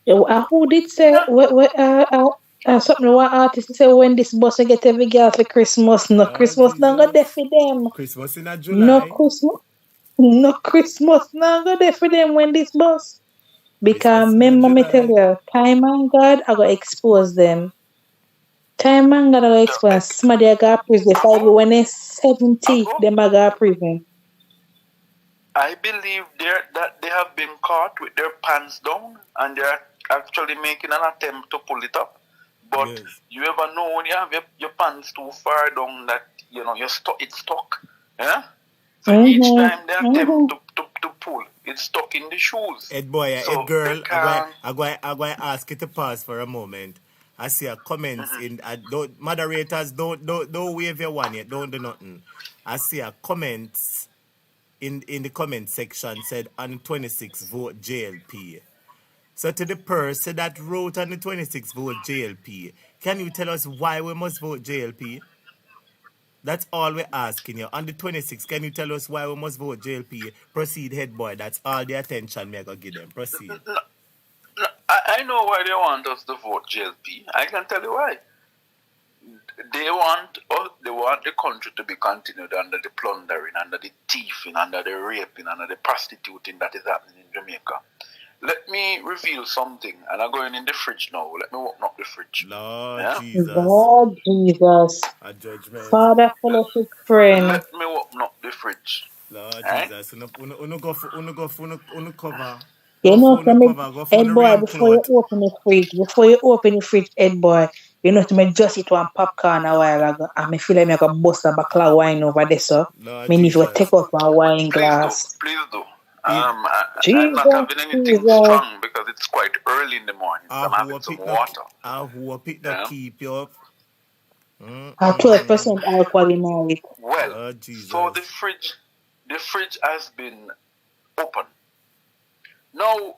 Speaker 4: Who did say something what artist say when this bus get every girl for Christmas? No Christmas not go there for them.
Speaker 1: Christmas in a July.
Speaker 4: No Christmas not go there for them when this bus. Because remember me tell you, time and God I go expose them. Time and God I go expose somebody I got prison. If I go when they're 70, them I got prison.
Speaker 15: I believe that they have been caught with their pants down and they are actually making an attempt to pull it up. But you ever know when you have your pants too far down that it's stuck. Yeah? So each time they attempt to pull, it's stuck in the shoes.
Speaker 1: Ed boy,
Speaker 15: so
Speaker 1: Ed girl, I'm going to ask you to pause for a moment. I see a comments in. Don't moderators don't wave your one yet. Don't do nothing. I see a comments in the comment section said on the 26th vote JLP. So to the person that wrote on the 26th vote JLP, can you tell us why we must vote JLP? That's all we're asking you. On the 26th, can you tell us why we must vote JLP? Proceed, head boy. That's all the attention we're going to give them. Proceed.
Speaker 15: I know why they want us to vote JLP. I can tell you why. They want the country to be continued under the plundering, under the thieving, under the raping, under the prostituting that is happening in Jamaica. Let me reveal something, and I'm going in the fridge now. Let me open up the fridge.
Speaker 1: Lord
Speaker 15: yeah?
Speaker 1: Jesus.
Speaker 21: Lord Jesus.
Speaker 1: A judgment.
Speaker 21: Father, fellowship, friend.
Speaker 15: Let me open up the fridge.
Speaker 1: Lord Jesus. Uno go cover.
Speaker 21: You know, Ed boy, before you open the fridge, Ed boy, you know, to me just eat one popcorn a while ago, and me feel like I can bust a bottle of wine over there, so me need to take out my wine glass.
Speaker 15: Please do. I'm not having anything strong because it's quite early in the morning. So I'm having some water.
Speaker 1: Who pick that keep you up?
Speaker 21: 12% alcohol in it.
Speaker 15: Well, so the fridge has been open. Now,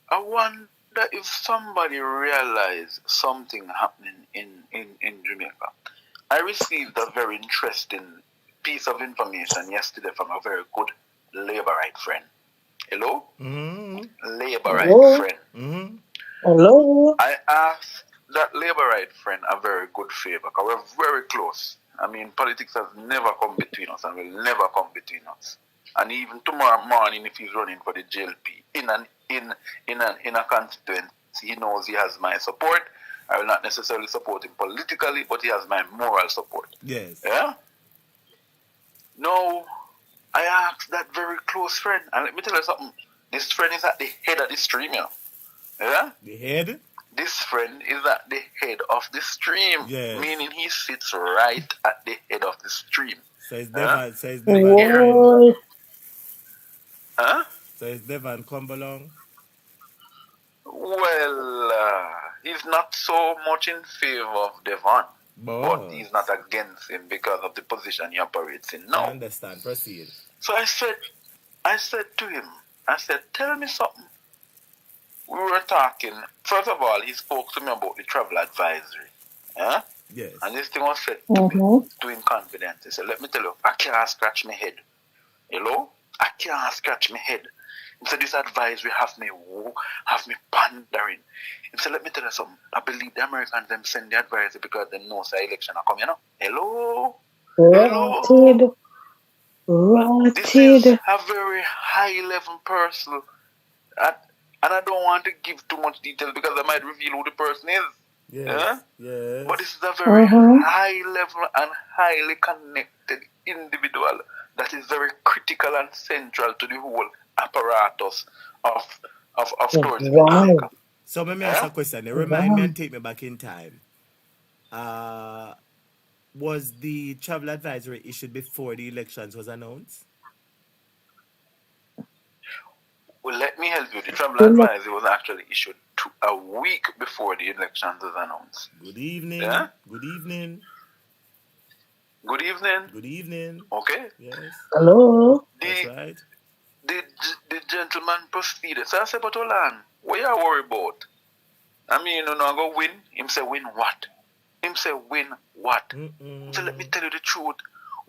Speaker 15: I wonder if somebody realized something happening in Jamaica. I received a very interesting piece of information yesterday from a very good Labourite friend. Hello? Labourite friend.
Speaker 21: Hello?
Speaker 15: I asked that Labourite friend a very good favor because we're very close. I mean, politics has never come between us and will never come between us. And even tomorrow morning, if he's running for the JLP in a constituency, he knows he has my support. I will not necessarily support him politically, but he has my moral support.
Speaker 1: Yes.
Speaker 15: Yeah? No. I asked that very close friend, and let me tell you something. This friend is at the head of the stream, you know. Yeah?
Speaker 1: The head?
Speaker 15: This friend is at the head of the stream.
Speaker 1: Yes.
Speaker 15: Meaning he sits right at the head of the stream.
Speaker 1: Says Devon.
Speaker 15: Huh?
Speaker 1: Says Devon come along.
Speaker 15: Well, he's not so much in favor of Devon. But he's not against him because of the position he operates in now.
Speaker 1: I understand. Proceed.
Speaker 15: So I said to him, tell me something. We were talking. First of all, he spoke to me about the travel advisory. Yeah?
Speaker 1: Yes.
Speaker 15: And this thing was said to me, to in confidence. He said, let me tell you, I can't scratch my head. Hello? I can't scratch my head. He said, this advisory have me pondering. He said, let me tell you something. I believe the Americans them send the advisory because they know the election are coming, you know? Hello?
Speaker 21: Rotted.
Speaker 15: This is a very high-level person. And I don't want to give too much detail because I might reveal who the person is.
Speaker 1: Yes. Yes.
Speaker 15: But this is a very high-level and highly connected individual that is very critical and central to the whole apparatus of tourism.
Speaker 21: Wow.
Speaker 1: So let me ask a question. Remind me and take me back in time. Was the travel advisory issued before the elections was announced?
Speaker 15: Well, let me help you. The travel advisory was actually issued a week before the elections was announced.
Speaker 1: Good evening.
Speaker 15: Yeah?
Speaker 1: Good evening.
Speaker 15: Good evening.
Speaker 1: Good evening.
Speaker 15: Okay.
Speaker 1: Yes.
Speaker 21: Hello.
Speaker 1: That's right.
Speaker 15: The gentleman proceeded. So I said, but hold on, what you worry about? I mean, you know, I go win. Him say, win what? Him say, win what? So let me tell you the truth.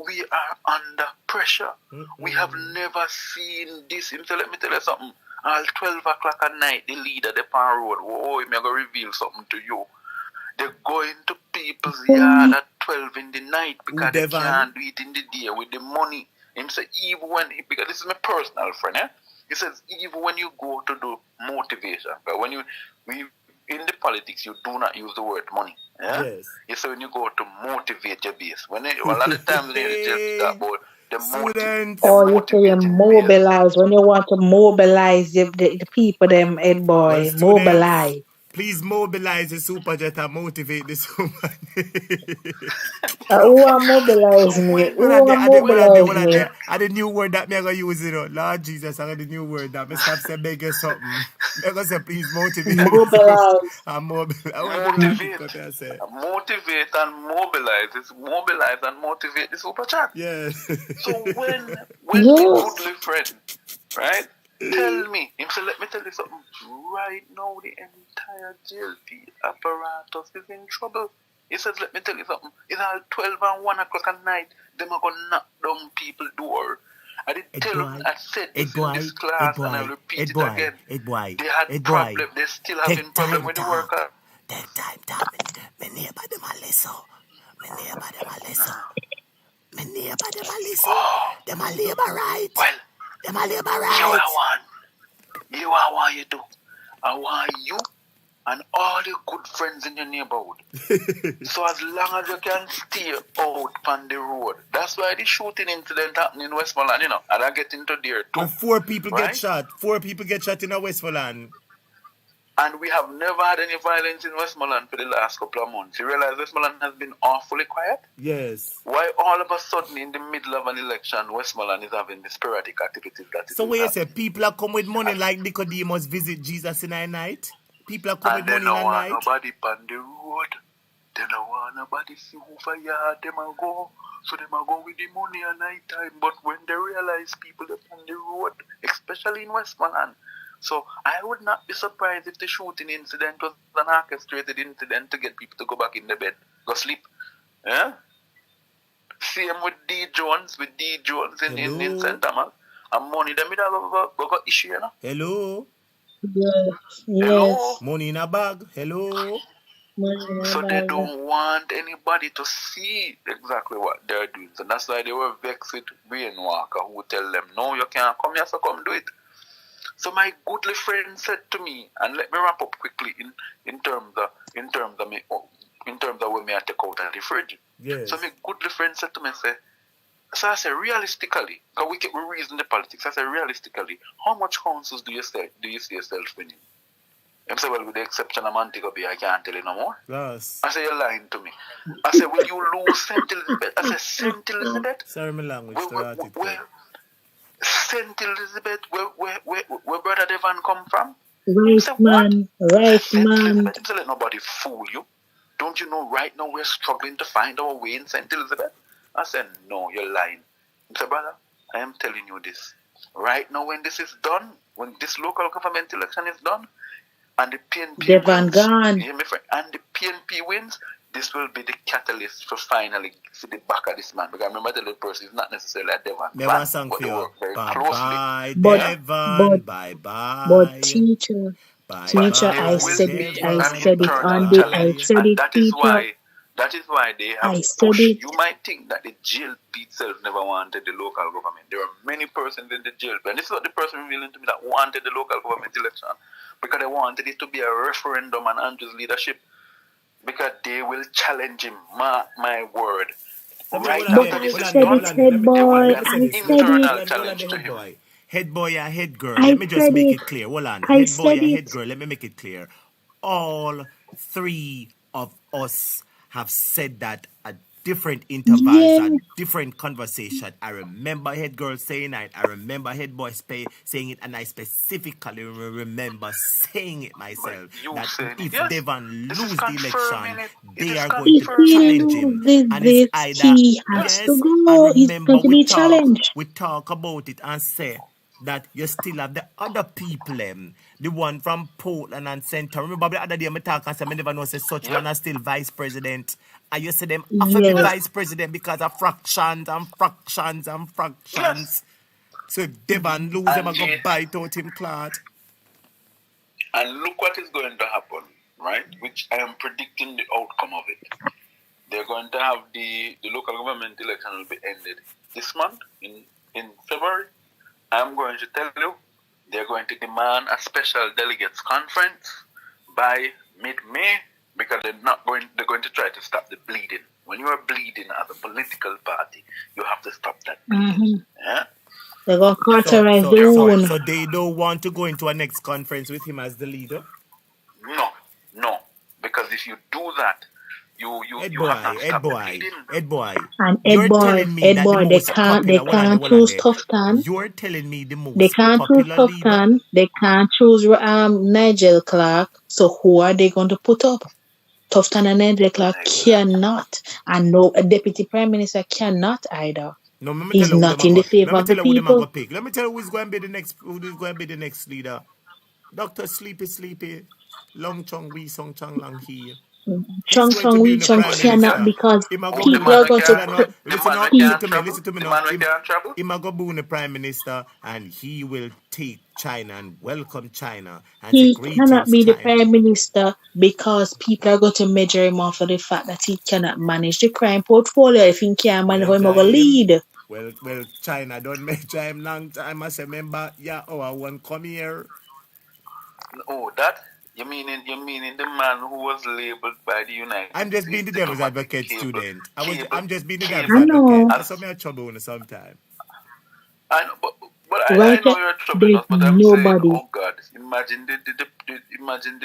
Speaker 15: We are under pressure. We have never seen this. Him say, let me tell you something. All 12 o'clock at night, the leader, the pan road, I'm going to reveal something to you. They're going to people's yard at 12 in the night because they can't do it in the day with the money. Him say, even when, because this is my personal friend, he says, even when you go to do motivation, but when you in the politics, you do not use the word money. Yeah?
Speaker 1: Yes.
Speaker 15: You say when you go to motivate your base. When a lot of times they just talk about the
Speaker 1: Students.
Speaker 21: Or you say you mobilize when you want to mobilize the people, them head boy. Mobilize.
Speaker 1: Please mobilize the super jet and motivate the super.
Speaker 21: Who are mobilize me? Who are mobilize me?
Speaker 1: I the new word that me I gonna use it. Lord Jesus, I got the new word that me stop saying beg you something. I gonna say please motivate.
Speaker 21: Mobilize.
Speaker 15: Motivate and mobilize. It's mobilize and motivate the super chat.
Speaker 1: Yeah.
Speaker 15: So when the goodly friend, right? Tell me, him say, let me tell you something. Right now, the entire JLP apparatus is in trouble. He says, let me tell you something. It's all 12 and 1 o'clock at night. Them are going to knock down people's door. I did tell them, I said this in this class, and I'll repeat it again. They had problem. They still having problem with the worker.
Speaker 1: Take time, me neighbor them a listen. Me neighbor them a listen. Them a labor right.
Speaker 15: Well,
Speaker 1: them a labor right.
Speaker 15: You are one you do. I want you and all your good friends in your neighborhood. So as long as you can stay out on the road. That's why the shooting incident happened in Westmoreland, and I get into there too.
Speaker 1: And 4 people get shot. 4 people get shot in Westmoreland.
Speaker 15: And we have never had any violence in Westmoreland for the last couple of months. You realize Westmoreland has been awfully quiet?
Speaker 1: Yes.
Speaker 15: Why all of a sudden in the middle of an election, Westmoreland is having the sporadic activities that
Speaker 1: So where you say people are come with money like Nicodemus visit Jesus in a night? People are come with money in a night?
Speaker 15: Nobody on the road. They don't want nobody see who for yard them a go. So them a go with the money at night time. But when they realize people are on the road, especially in Westmoreland, so I would not be surprised if the shooting incident was an orchestrated incident to get people to go back in the bed, go sleep. Yeah? Same with D. Jones in St. Thomas. And money them go issue, you know?
Speaker 1: Hello?
Speaker 21: Yes.
Speaker 15: Hello?
Speaker 1: Money in a bag. Hello?
Speaker 15: So they don't want anybody to see exactly what they're doing. So that's why they were vexed with Wayne Walker, who tell them, no, you can't come here, so come do it. So my goodly friend said to me, and let me wrap up quickly in terms of when me I take out of the fridge.
Speaker 1: Yes.
Speaker 15: So my goodly friend said to me, so I said, realistically, because we reason the politics, I said, realistically, how much councils do you see yourself winning? I said, well, with the exception of Montego Bay, I can't tell you no more.
Speaker 1: Yes.
Speaker 15: I said, you're lying to me. I said, will you lose St. Elizabeth? I said, St. Elizabeth?
Speaker 1: Sorry, my language started.
Speaker 15: St. Elizabeth, where Brother Devon come from?
Speaker 21: Right, man. Right, man.
Speaker 15: Don't let nobody fool you. Don't you know right now we're struggling to find our way in St. Elizabeth? I said, no, you're lying. I said, brother, I am telling you this. Right now when this is done, when this local government election is done, and the PNP
Speaker 21: Devon
Speaker 15: wins,
Speaker 21: gone.
Speaker 15: you hear me, friend? And the PNP wins, this will be the catalyst for finally see the back of this man. Because remember the little person is not necessarily a Devon fan, but they work very closely.
Speaker 1: Devon, bye-bye.
Speaker 21: But teacher, I said it on the, I said it, teacher.
Speaker 15: That is why they have pushed. You might think that the JLP itself never wanted the local government. There are many persons in the JLP, and this is what the person revealing to me that wanted the local government election, because they wanted it to be a referendum on Andrew's leadership, because they will challenge him. Mark my word. Right now, this is not an internal challenge to him.
Speaker 1: Head boy and head girl, let me just make it clear. Hold on. Head boy and head girl, let me make it clear. All 3 of us have said that at different intervals and different conversation. I remember head girl saying it. I remember head boy saying it, and I specifically remember saying it myself. That if Devon lose the election, they are going to challenge him. And it's either I remember we talk about it and say that you still have the other people, the one from Portland and Center. Remember the other day I talk and say, I never know say such one is still vice president. And you say them have to be vice president because of fractions. So if Devon lose, them are going to bite out him, Claude.
Speaker 15: And look what is going to happen, right? Which I am predicting the outcome of it. They're going to have the local government election will be ended this month, in February. I'm going to tell you, they're going to demand a special delegates conference by mid-May, because they're going to try to stop the bleeding. When you are bleeding as a political party, you have to stop that bleeding. Yeah?
Speaker 21: They're going to cauterize the wound.
Speaker 1: So they don't want to go into a next conference with him as the leader?
Speaker 15: No. because if you do that, you have not stopped the bleeding.
Speaker 1: Ed boy.
Speaker 21: And
Speaker 1: You're
Speaker 21: Ed boy,
Speaker 1: telling me that the
Speaker 21: they
Speaker 1: most
Speaker 21: can't
Speaker 1: popular,
Speaker 21: choose Tufton.
Speaker 1: You're telling me the
Speaker 21: They
Speaker 1: most
Speaker 21: can't choose
Speaker 1: popular leader.
Speaker 21: Tufton. They can't choose Nigel Clark. So who are they going to put up? Tufton and Nigel Clark cannot, and no, a deputy prime minister cannot either.
Speaker 1: No, let me
Speaker 21: He's
Speaker 1: tell you
Speaker 21: not in the favor of the people.
Speaker 1: Let me tell you who's going to be the next. Who's going to be the next leader? Dr. Sleepy, Long Chong Wee Song Chang Lang He.
Speaker 21: Chong Chong Wee Chong cannot because people are going to
Speaker 1: listen to me now. Him go boon the prime minister and he will take China and welcome China. And
Speaker 21: he cannot be the prime minister because people are going to measure him off for the fact that he cannot manage the crime portfolio. If he can't manage, how he going to lead?
Speaker 1: Well, China don't measure him long time. I say, remember, one come here.
Speaker 15: Oh, that? You mean the man who was labeled by the United States?
Speaker 1: I'm just being the devil's advocate, student. I'm just being the devil's advocate. That's something I trouble sometimes.
Speaker 15: I know, but I know you're troubling us, but I'm saying, oh God, imagine the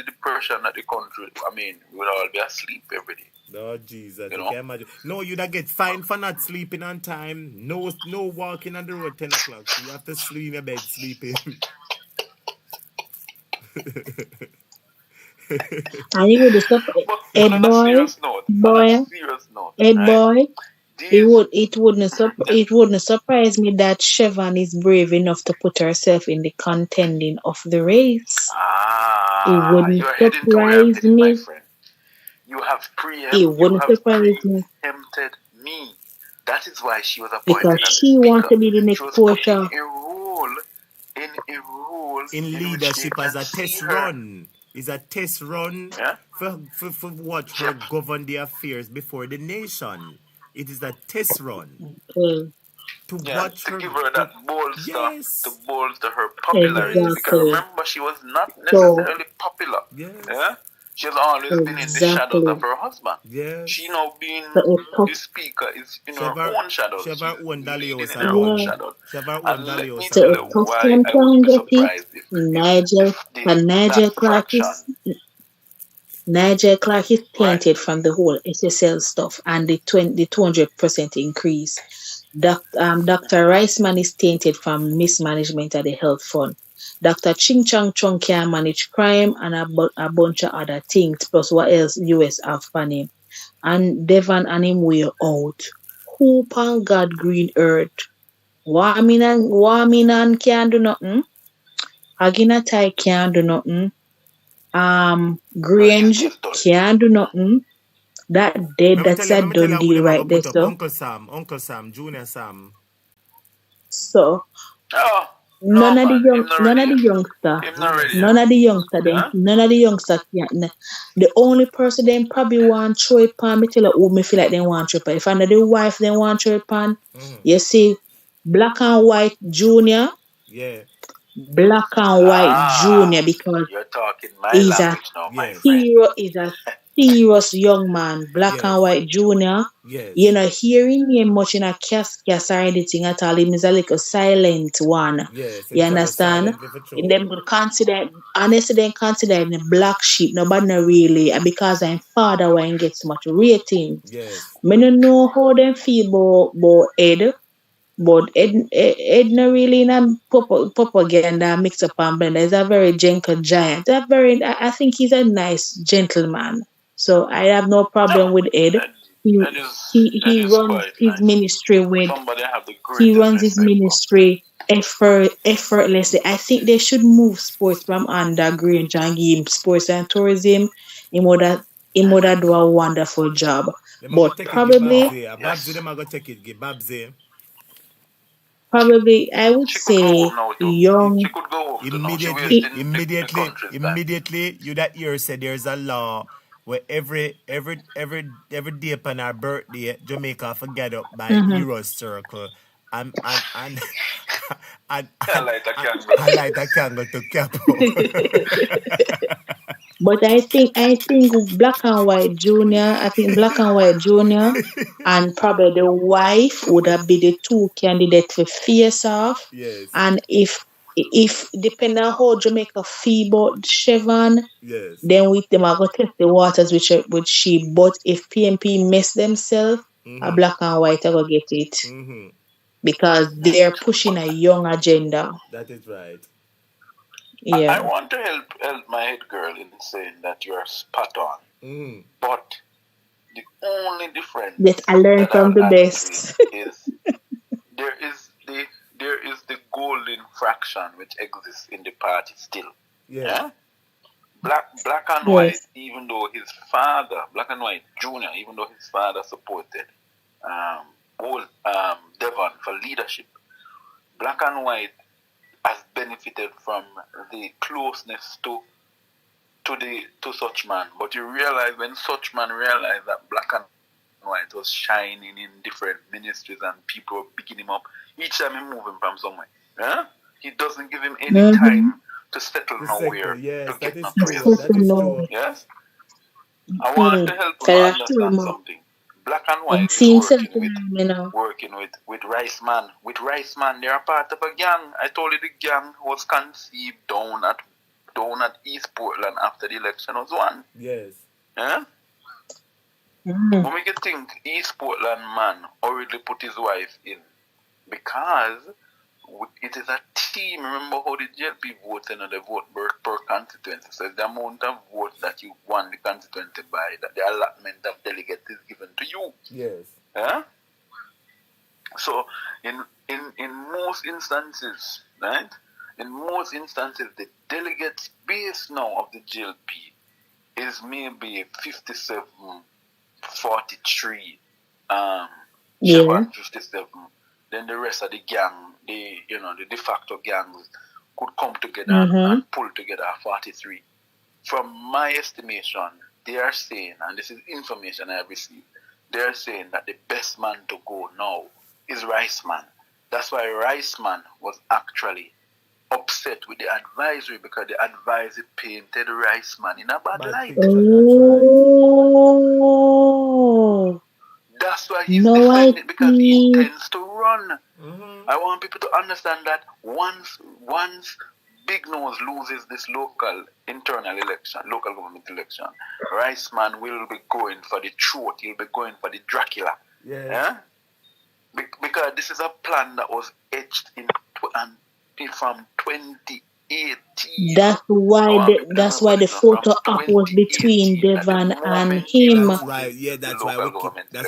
Speaker 15: depression that the country, we would all be asleep every day.
Speaker 1: Lord Jesus, you can't imagine. No, you'd get fined for not sleeping on time. No walking on the road 10 o'clock. So you have to sleep in your bed sleeping.
Speaker 21: And you would stop Ed boy. It wouldn't surprise me that Chevron is brave enough to put herself in the contending of the race. It wouldn't surprise me.
Speaker 15: You have preempted me. That is why she was appointed
Speaker 21: because she wants to be the next Portia.
Speaker 1: In leadership as a test run. Is a test run for what her govern the affairs before the nation. It is a test run
Speaker 21: to
Speaker 1: watch her.
Speaker 15: Give her that bolster to bolster her popularity. Exactly. Because remember, she was not necessarily popular. Yeah? She has always been in the shadows of her husband.
Speaker 1: Yes.
Speaker 15: She now being the speaker is in her own shadows.
Speaker 1: She have her own Dalios.
Speaker 15: She have her own
Speaker 1: Dalios.
Speaker 21: So it's tough time to get Nigel Clark is tainted from the whole SSL stuff and the 200% increase. Dr. Riceman is tainted from mismanagement of the health fund. Dr. Ching Chang Chong can manage crime and a bunch of other things, plus what else US have for him. And Devon and him way out. Who on God green earth? Waminan can't do nothing. Aginatai can't do nothing. Grange can't do nothing. That's a done deal right there, so.
Speaker 1: Uncle Sam, Junior Sam.
Speaker 21: So none of the youngsters can't. The only person they probably want to throw it pan, me tell you who me feel like they want to throw it pan. If another wife they want to throw it pan, you see Black and White Junior.
Speaker 1: Yeah.
Speaker 21: Black and White Junior, because
Speaker 15: you're talking my
Speaker 21: he's a
Speaker 15: hero,
Speaker 21: is a serious young man. Black and White Junior.
Speaker 1: Yes.
Speaker 21: You know, hearing him much in a cast or anything at all, him is a little silent one.
Speaker 1: Yes,
Speaker 21: you understand? Them would consider, honestly, they consider him the black sheep. Nobody really, because I'm father when gets much rating.
Speaker 1: Yes.
Speaker 21: I don't know how they feel about Ed. But Ed not really in a propaganda mix up and blend. He's a very gentle giant. I think he's a nice gentleman. So I have no problem with Ed. He runs his ministry with. He runs his ministry effortlessly. I think they should move sports from under Grange and give him sports and tourism. He would do a wonderful job. But probably. Probably, I would say young.
Speaker 1: Immediately, you that year said there's a law where every day upon our birthday, Jamaica forget up by Hero Circle and I light a candle to cap.
Speaker 21: But I think Black and White Junior. I think Black and White Junior and probably the wife would have been the two candidates to face off.
Speaker 1: Yes.
Speaker 21: And if
Speaker 4: if depending on how Jamaica feel about Chevron,
Speaker 1: Yes.
Speaker 4: then with them I go test the waters with she. But if PNP mess themselves, a black and white I go get it. Because they're pushing a young agenda.
Speaker 1: That is right.
Speaker 4: Yeah.
Speaker 15: I want to help my head girl in saying that you're spot on. But the only difference
Speaker 4: That I learned from the best.
Speaker 15: is there is the golden fraction which exists in the party still. Yeah? Black and white, even though his father, Black and White Jr., even though his father supported Devon for leadership, Black and White has benefited from the closeness to such man. But you realize when such man realized that Black and White was shining in different ministries and people were picking him up, each time he move him from somewhere. He doesn't give him any time to settle nowhere to get no praise. Yes? I want to help him understand something. Black and White is working with Rice Man. With Rice Man, they are part of a gang. I told you the gang was conceived down at East Portland after the election was won.
Speaker 1: Yes.
Speaker 15: When we can think East Portland man already put his wife in because it is a team. Remember how the JLP votes and they vote per constituency. So the amount of votes that you won the constituency by, that the allotment of delegates is given to you.
Speaker 1: Yes.
Speaker 15: So in most instances, right? In most instances, the delegate base now of the JLP is maybe 57, 43, 57. Then the rest of the gang, the de facto gangs could come together and pull together 43. From my estimation, they are saying, and this is information I have received, they are saying that the best man to go now is Rice Man. That's why Rice Man was actually upset with the advisory because the advisory painted Rice Man in a bad light.
Speaker 4: Oh.
Speaker 15: That's why he's defending it, because he intends to run. I want people to understand that once Big Nose loses this local government election, Rice Man will be going for the throat. He'll be going for the Dracula. Yeah? Because this is a plan that was etched in from 2018.
Speaker 4: That's why the photo op was between Devon and him.
Speaker 1: That's right. Yeah, that's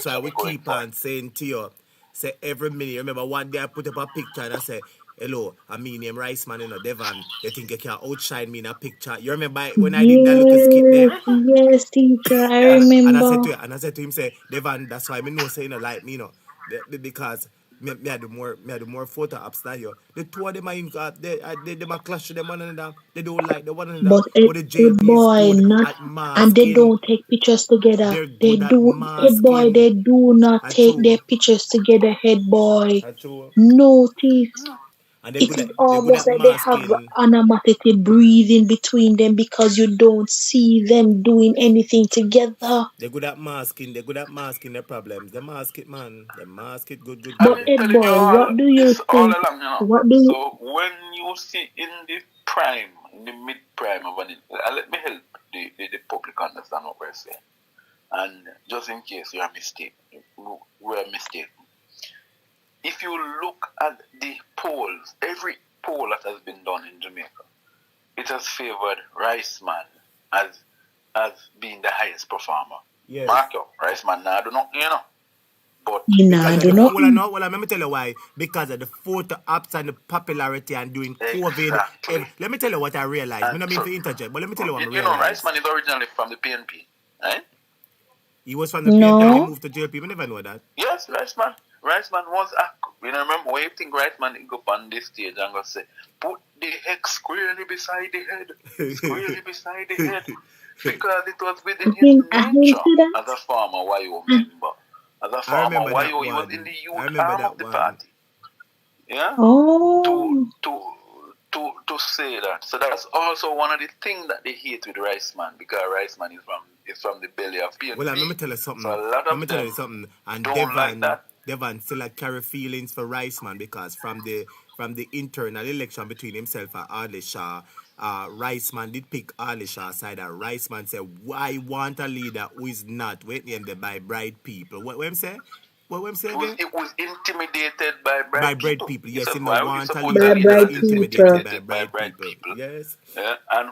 Speaker 1: why we keep on saying to you, say every minute. Remember one day I put up a picture and I said, hello, I'm me name Rice Man, Devon. You think you can outshine me in a picture? You remember when I did that little skit there?
Speaker 4: Yes, teacher, I remember.
Speaker 1: And I said to him, say, Devon, that's why I know say like me, because me had the more photo ops than you. The two of them are they clash with them one another. They don't like the one another.
Speaker 4: But the boy not, and they don't take pictures together. They do, head boy. They do not take their pictures together. Head boy, notice. It is almost like they have animosity breathing between them because you don't see them doing anything together.
Speaker 1: They're good at masking. They're good at masking their problems. They mask it, man. They mask it good.
Speaker 4: But Ed boy, what do you think? What do you?
Speaker 15: So when you see in the prime, in the mid prime of an, let me help the public understand what we're saying, and just in case you are mistaken, we're mistaken. If you look at the polls, every poll that has been done in Jamaica, it has favored Rice Man as being the highest performer.
Speaker 1: Yes.
Speaker 15: Marco, Rice Man, I do not, But
Speaker 1: let me tell you why. Because of the photo apps and the popularity and doing COVID. Let me tell you what I realized. I don't mean to interject, but let me tell you what I realized.
Speaker 15: Rice Man is originally from the PNP, right?
Speaker 1: He was from the PNP and he moved to JLP. We never know that.
Speaker 15: Yes, Rice Man was remember when you think Rice Man go up on this stage and go say, put the heck squarely beside the head. Squarely beside the head. Because it was within his nature as a former YO member. As a former YO, he was in the youth arm of the party. Yeah?
Speaker 4: Oh.
Speaker 15: To say that. So that's also one of the things that they hate with Rice Man, because Rice Man is from the belly of PNP.
Speaker 1: Well, let me tell you something.
Speaker 15: So a lot of them
Speaker 1: And
Speaker 15: don't like that.
Speaker 1: Devon still carry feelings for Riceman because from the internal election between himself and Ardley Shaw, Riceman did pick Ardley Shaw side, and Riceman said, "I want a leader who is not waiting by bright people." What him say? What him say again?
Speaker 15: It was intimidated by bright
Speaker 1: people. Yes,
Speaker 15: said,
Speaker 1: he
Speaker 15: why
Speaker 1: no
Speaker 15: would you
Speaker 1: want a
Speaker 15: support
Speaker 1: leader
Speaker 15: a
Speaker 1: who
Speaker 15: leader
Speaker 1: is
Speaker 15: that is
Speaker 1: intimidated by bright people. Yes.
Speaker 15: Yeah, and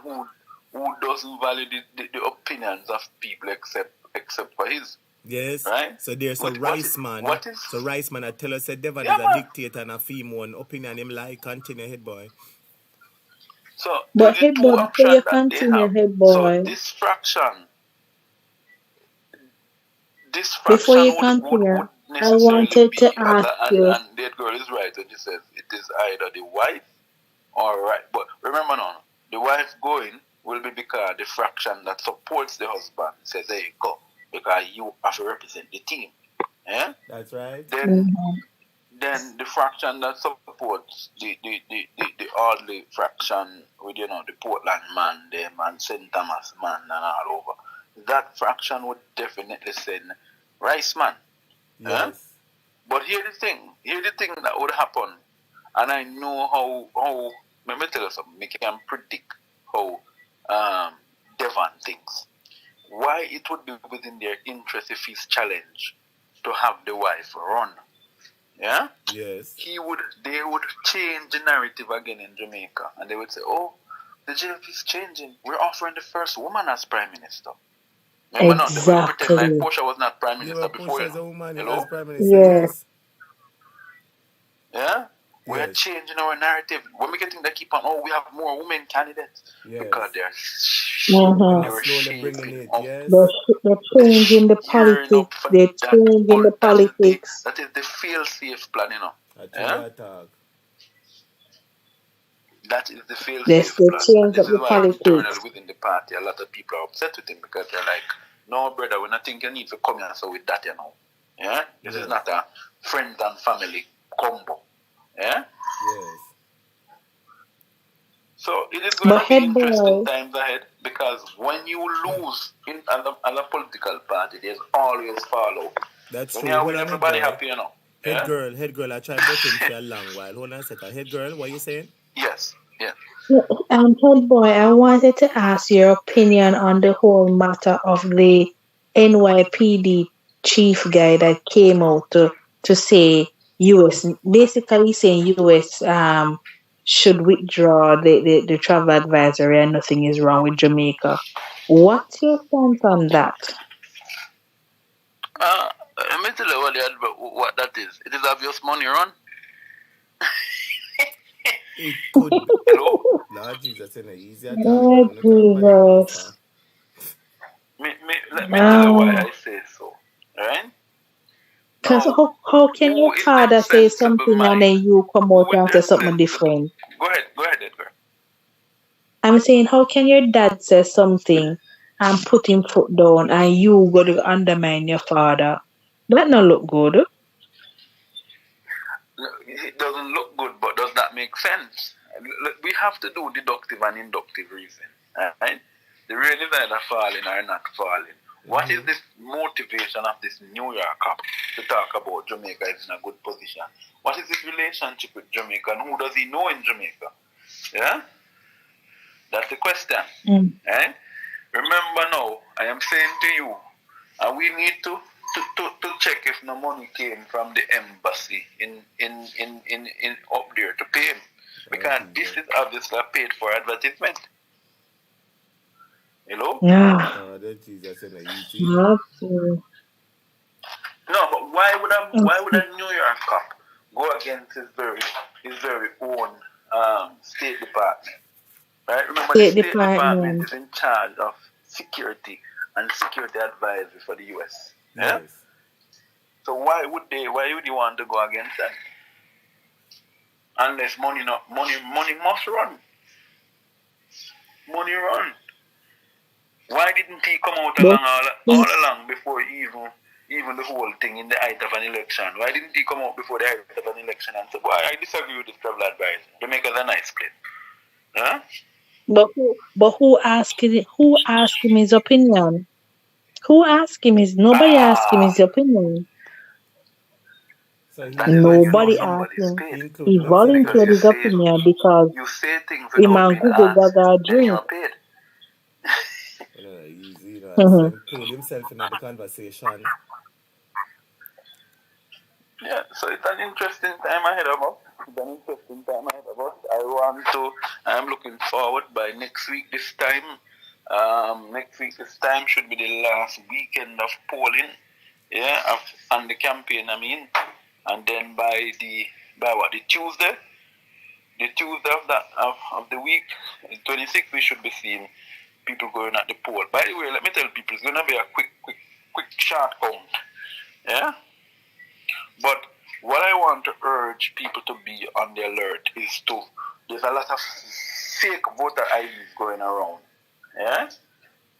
Speaker 15: who doesn't value the opinions of people except for his.
Speaker 1: Yes.
Speaker 15: Right?
Speaker 1: So there's a Riceman. So Riceman, I tell us that Devon is a dictator and a female opinion him like continue head boy.
Speaker 15: So
Speaker 21: but head boy, before you continue, head boy.
Speaker 15: So this fraction
Speaker 21: before you continue, I wanted to ask you.
Speaker 15: And that girl is right when she says it is either the wife or right. But remember now, the wife going will be because the fraction that supports the husband says, there you go, because you have to represent the team. Yeah?
Speaker 1: That's right.
Speaker 15: Then the fraction that supports the Ardley fraction with, the Portland man, them and St. Thomas man and all over, that fraction would definitely send Riceman.
Speaker 1: Yes.
Speaker 15: Yeah? But here's the thing that would happen, and I know how let me tell you something, I can predict how Devon thinks. Why it would be within their interest if he's challenged to have the wife run. Yeah?
Speaker 1: Yes.
Speaker 15: They would change the narrative again in Jamaica, and they would say, oh, the JLP is changing. We're offering the first woman as Prime Minister. Remember
Speaker 21: exactly.
Speaker 15: Not, they pretend like Portia was not Prime Minister before.
Speaker 1: Portia as a woman,
Speaker 15: Hello?
Speaker 1: Prime Minister. Yes.
Speaker 15: Yeah? We're changing our narrative. When we getting that keep on, we have more women candidates.
Speaker 1: Yes.
Speaker 15: Because they're
Speaker 1: slowly bringing it, yes.
Speaker 21: They're changing the politics. They're changing the politics.
Speaker 15: That is the fail-safe plan,
Speaker 1: Yeah?
Speaker 15: That is the fail-safe
Speaker 21: Yes, they
Speaker 15: plan.
Speaker 21: change
Speaker 15: This
Speaker 21: up
Speaker 15: is
Speaker 21: the
Speaker 15: why
Speaker 21: politics.
Speaker 15: internally within the party, a lot of people are upset with him because they're like, no, brother, we don't think you need to come here so with that, Yeah? This is not a friends and family combo. Yeah?
Speaker 1: Yes.
Speaker 15: So it is going to be interesting times ahead because when you lose in a political party, there's always follow.
Speaker 1: That's
Speaker 15: when
Speaker 1: true.
Speaker 15: you're with everybody happy,
Speaker 1: Head girl, I tried button for a long while. Hold on a second. Head girl, what are you saying?
Speaker 15: Yes, yeah.
Speaker 21: Head boy, I wanted to ask your opinion on the whole matter of the NYPD chief guy that came out to say US, basically saying US should withdraw the travel advisory and nothing is wrong with Jamaica. What's your stance on that?
Speaker 15: Let me tell you what that is. It is obvious money run.
Speaker 1: It could be.
Speaker 15: Hello?
Speaker 1: Lord Jesus, in a easier
Speaker 21: Lord Jesus.
Speaker 15: Let me tell you why I say so. Right?
Speaker 21: Because how can your father say something and then you come out and say something different?
Speaker 15: Go ahead, Edgar.
Speaker 21: I'm saying, how can your dad say something and put him foot down and you go to undermine your father? That not look good.
Speaker 15: It doesn't look good, but does that make sense? We have to do deductive and inductive reason. Right? The rain is either falling or not falling. What is the motivation of this New Yorker to talk about Jamaica is in a good position? What is his relationship with Jamaica and who does he know in Jamaica? Yeah? That's the question. Right? Remember now, I am saying to you, and we need to check if no money came from the embassy in up there to pay him. Because this is obviously a paid for advertisement. Hello?
Speaker 21: Yeah.
Speaker 1: Oh, that Jesus in a easy.
Speaker 21: No,
Speaker 15: but why would a New York cop go against his very own State Department? Right? Remember, the State Department is in charge of security and security advisory for the US. Yeah?
Speaker 1: Yes.
Speaker 15: So why would you want to go against that? Unless money must run. Money run. Why didn't he come out all along before even the whole thing in the height of an election? Why didn't he come out before the height of an election and say, well, I disagree with this travel advice. Jamaica's a nice place. Huh?
Speaker 21: But who asked him his opinion? Who asked him nobody asked him his opinion.
Speaker 1: So
Speaker 15: That is when you know
Speaker 21: Nobody
Speaker 15: somebody
Speaker 21: asked
Speaker 15: is
Speaker 21: him.
Speaker 15: paid.
Speaker 21: He
Speaker 1: no
Speaker 15: Because
Speaker 21: volunteered
Speaker 15: you
Speaker 21: his
Speaker 15: say
Speaker 21: opinion because
Speaker 15: you say things
Speaker 21: him
Speaker 15: without
Speaker 21: and
Speaker 15: being
Speaker 21: Google
Speaker 15: asked,
Speaker 21: Gaga
Speaker 15: then
Speaker 21: drink.
Speaker 15: you're paid.
Speaker 1: Easy, so include himself in the conversation.
Speaker 15: Yeah, so it's an interesting time ahead of us. I'm looking forward by next week this time. Next week this time should be the last weekend of polling. Yeah, on the campaign, I mean. And then by the Tuesday? The Tuesday of the week, the 26th, we should be seeing people going at the poll. By the way, let me tell people, it's going to be a quick short count. Yeah? But what I want to urge people to be on the alert is there's a lot of fake voter IDs going around. Yeah?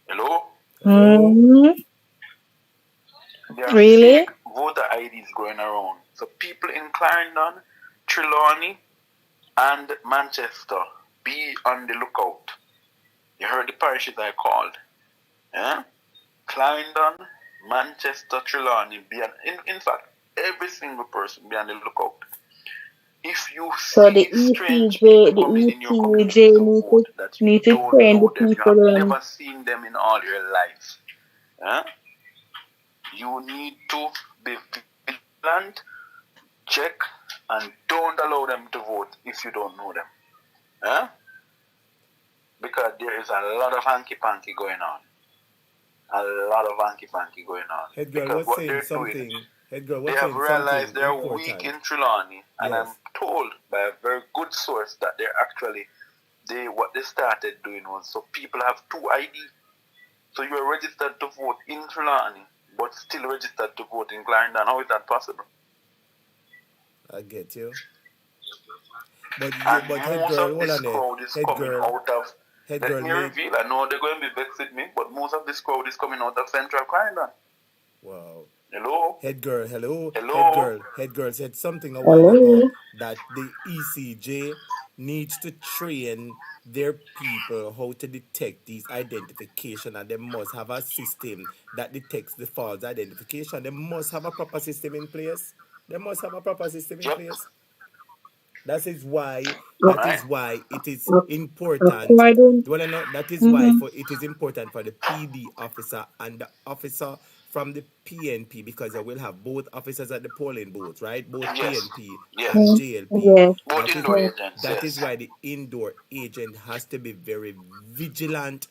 Speaker 15: Hello?
Speaker 21: Mm-hmm.
Speaker 15: There are
Speaker 21: Really?
Speaker 15: fake voter IDs going around. So people in Clarendon, Trelawney, and Manchester, be on the lookout. You heard the parishes I called. Yeah? Clarendon, Manchester, Trelawney, in fact, every single person be on the lookout. If you
Speaker 21: So the
Speaker 15: see strange people coming in your community to vote that you
Speaker 21: need to
Speaker 15: don't
Speaker 21: train the
Speaker 15: know them, you
Speaker 21: people
Speaker 15: have
Speaker 21: and
Speaker 15: never seen them in all your life, you need to be vigilant, check, and don't allow them to vote if you don't know them. Because there is a lot of hanky-panky going on.
Speaker 1: Headgirl was saying something. Headgirl was
Speaker 15: They have
Speaker 1: saying
Speaker 15: realized
Speaker 1: something
Speaker 15: they're
Speaker 1: important.
Speaker 15: weak in Trelawney, and
Speaker 1: Yes.
Speaker 15: I'm told by a very good source that they're actually what they started doing was, so people have two ID. So you are registered to vote in Trelawney, but still registered to vote in Clarendon. How is that possible?
Speaker 1: I get you. But
Speaker 15: And
Speaker 1: but
Speaker 15: most
Speaker 1: Headgirl,
Speaker 15: of
Speaker 1: hold
Speaker 15: this
Speaker 1: on there.
Speaker 15: crowd is coming
Speaker 1: Headgirl,
Speaker 15: out of, let
Speaker 1: Headgirl,
Speaker 15: me reveal, I know they're going to be vexed with me, but most of this crowd is coming out of Central Clarendon.
Speaker 1: Wow.
Speaker 15: Hello?
Speaker 1: Headgirl, hello.
Speaker 15: Hello?
Speaker 1: Headgirl said something a while ago
Speaker 21: hello.
Speaker 1: that the ECJ needs to train their people how to detect these identification, and they must have a system that detects the false identification. They must have a proper system in place. That is why it is important.
Speaker 21: According,
Speaker 1: That is why
Speaker 21: mm-hmm.
Speaker 1: it is important for the PD officer and the officer from the PNP, because they will have both officers at the polling booth, right? Both
Speaker 15: Yes.
Speaker 1: PNP
Speaker 15: Yes.
Speaker 1: and JLP.
Speaker 21: Yes.
Speaker 15: Both indoor agents,
Speaker 1: That
Speaker 15: yes.
Speaker 1: is why the indoor agent has to be very vigilant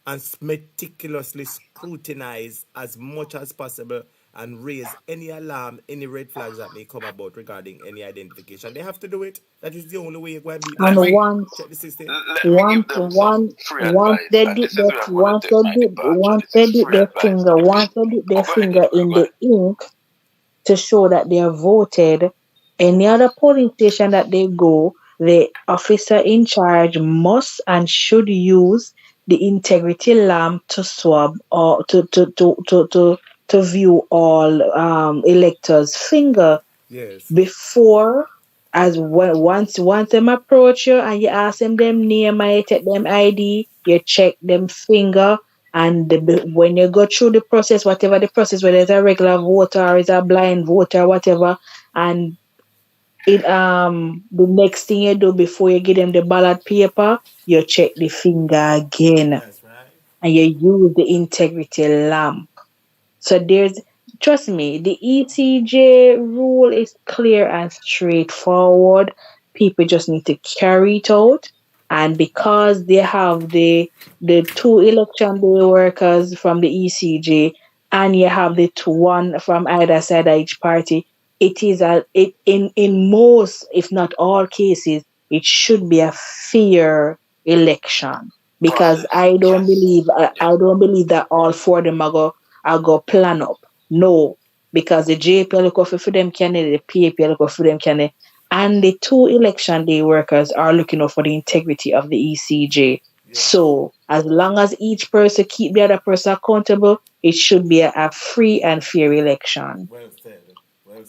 Speaker 1: and meticulously scrutinize as much as possible and raise any alarm, any red flags that may come about regarding any identification. They have to do it. That is the only way you're going to beat
Speaker 21: And
Speaker 1: them.
Speaker 21: once
Speaker 1: Check the system.
Speaker 15: Let me give them some free advice, and this is where I'm going to take my departure.
Speaker 21: once
Speaker 15: This
Speaker 21: they
Speaker 15: is
Speaker 21: dip
Speaker 15: free
Speaker 21: their
Speaker 15: advice.
Speaker 21: finger, once they dip their
Speaker 15: Go ahead,
Speaker 21: finger
Speaker 15: Edgar,
Speaker 21: in
Speaker 15: go
Speaker 21: the
Speaker 15: ahead.
Speaker 21: ink to show that they are voted, any other polling station that they go, the officer in charge must and should use the integrity lamp to swab or to view all electors' finger
Speaker 1: Yes.
Speaker 21: before, once them approach you and you ask them name and you take them ID, you check them finger, and when you go through the process, whatever the process, whether it's a regular voter or it's a blind voter, whatever, and the next thing you do before you give them the ballot paper, you check the finger again.
Speaker 1: That's right.
Speaker 21: And you use the integrity lamp. So trust me, the ECJ rule is clear and straightforward. People just need to carry it out. And because they have the two election day workers from the ECJ, and you have the one from either side of each party, in most, if not all cases, it should be a fair election. Because I don't believe that all four of them are go plan up. No, because the JP look out for them candidate, the PAP look out for them candidate, and the two election day workers are looking out for the integrity of the ECJ. So as long as each person keep the other person accountable, it should be a free and fair election.
Speaker 1: Well said.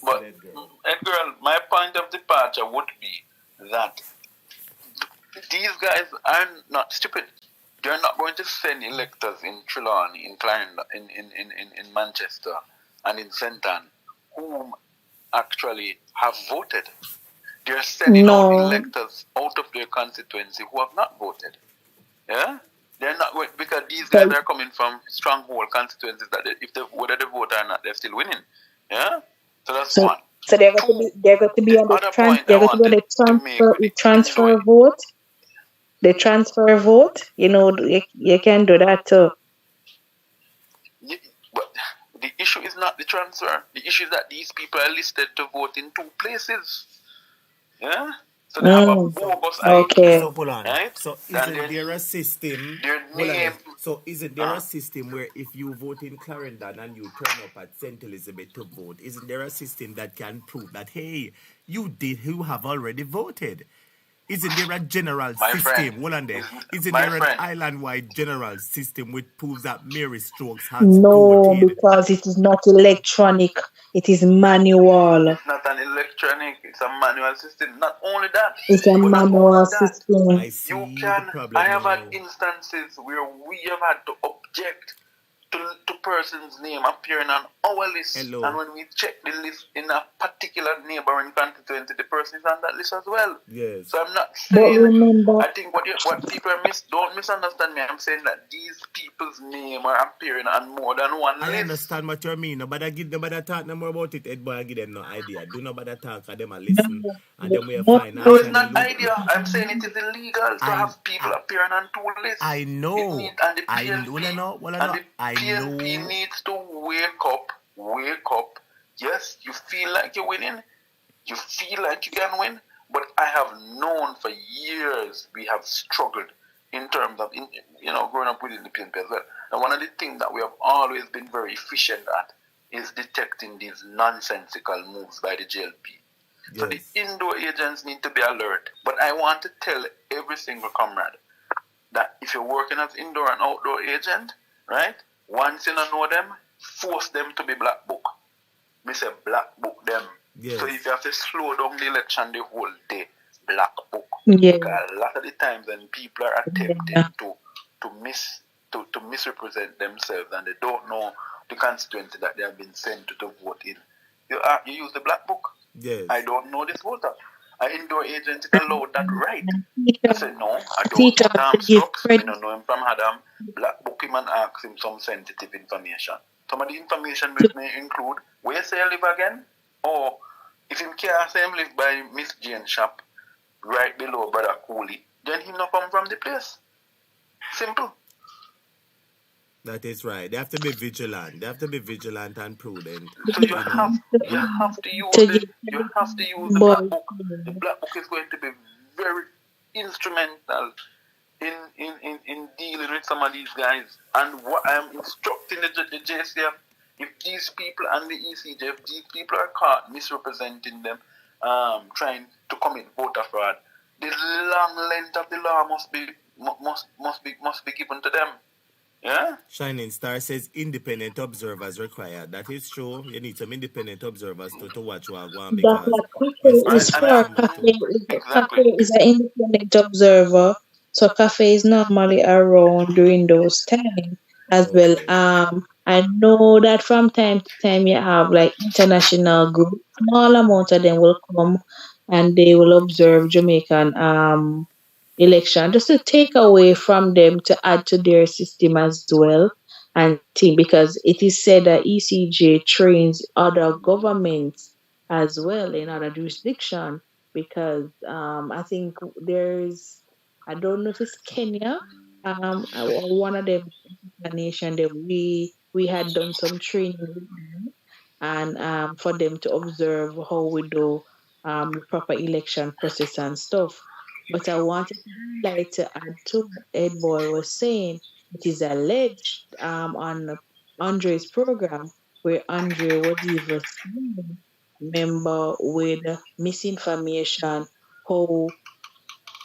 Speaker 15: But, Edgar, my point of departure would be that these guys are not stupid. They're not going to send electors in Trelawney, in Clarendon, in Manchester, and in St. Ann, whom actually have voted. They're sending out electors out of their constituency who have not voted. Yeah? They're not going, because these guys are coming from stronghold constituencies that whether they vote or not, they're still winning. Yeah? So that's one.
Speaker 21: So they're going to be on the transfer vote. The transfer vote, you can do that too.
Speaker 15: Yeah, but the issue is not the transfer. The issue is that these people are listed to vote in 2 places. Yeah? So they have a bogus
Speaker 21: okay.
Speaker 1: So hold on.
Speaker 15: Right?
Speaker 1: So isn't there a system? So isn't there a system where if you vote in Clarendon and you turn up at St. Elizabeth to vote, isn't there a system that can prove that you have already voted? Isn't there a general system? Hold on there. Isn't there an island-wide general system which proves that Mary Stokes has voted?
Speaker 21: Because it is not electronic. It is manual.
Speaker 15: It's not an electronic. It's a manual system. Not only that.
Speaker 21: It's a manual system.
Speaker 15: I have had instances where we have had to object to person's name appearing on our list. And when we check the list in a particular neighboring constituency, the person is on that list as well.
Speaker 1: Yes.
Speaker 15: So I'm not saying, I think what people don't misunderstand me. I'm saying that these people's name are appearing on more than one list.
Speaker 1: I understand what you mean, but I give them talk no more about it, Ed boy. I give them no idea. Do nobody talk, and them a listen, and then we find out.
Speaker 15: No, it's not idea. I'm saying it is illegal to have people appearing on 2 lists.
Speaker 1: I know.
Speaker 15: PNP needs to wake up. Yes, you feel like you're winning. You feel like you can win. But I have known for years we have struggled in terms of, growing up within the PNP as well. And one of the things that we have always been very efficient at is detecting these nonsensical moves by the JLP. Yes. So the indoor agents need to be alert. But I want to tell every single comrade that if you're working as indoor and outdoor agent, right? Once you don't know them, force them to be black book. Me say black book them. Yes. So if you have to slow down the election the whole day, black book.
Speaker 21: Yeah.
Speaker 15: Because a lot of the times when people are attempting to misrepresent themselves and they don't know the constituency that they have been sent to vote in, you use the black book.
Speaker 1: Yes.
Speaker 15: I don't know this voter. An indoor agent is allowed that right. I said, no, I don't know Stokes. I don't know him from Adam. Black book him and ask him some sensitive information. Some of the information which may include where say you live again, or if him can't say him live by Miss Jane shop right below Brother Cooley, then he not come from the place. Simple.
Speaker 1: That is right. They have to be vigilant. They have to be vigilant and prudent.
Speaker 15: So you have to use the black book. The black book is going to be very instrumental in dealing with some of these guys. And what I'm instructing the JCF, if these people and the ECJ, if these people are caught misrepresenting them, trying to commit voter fraud, the long length of the law must be given to them. Yeah?
Speaker 1: Shining Star says independent observers required. That is true. You need some independent observers to watch what going on because
Speaker 21: Cafe is an independent observer. So Cafe is normally around during those times as well. I know that from time to time you have like international group. Small amount of them will come and they will observe Jamaican election just to take away from them to add to their system as well. And because it is said that ECJ trains other governments as well in other jurisdictions, because I think I don't know if it's Kenya, one of them nation that we had done some training with them, and for them to observe how we do the proper election process and stuff. But I wanted to add to what Ed Boy was saying. It is alleged on Andre's program where Andre was even saying, remember with misinformation, how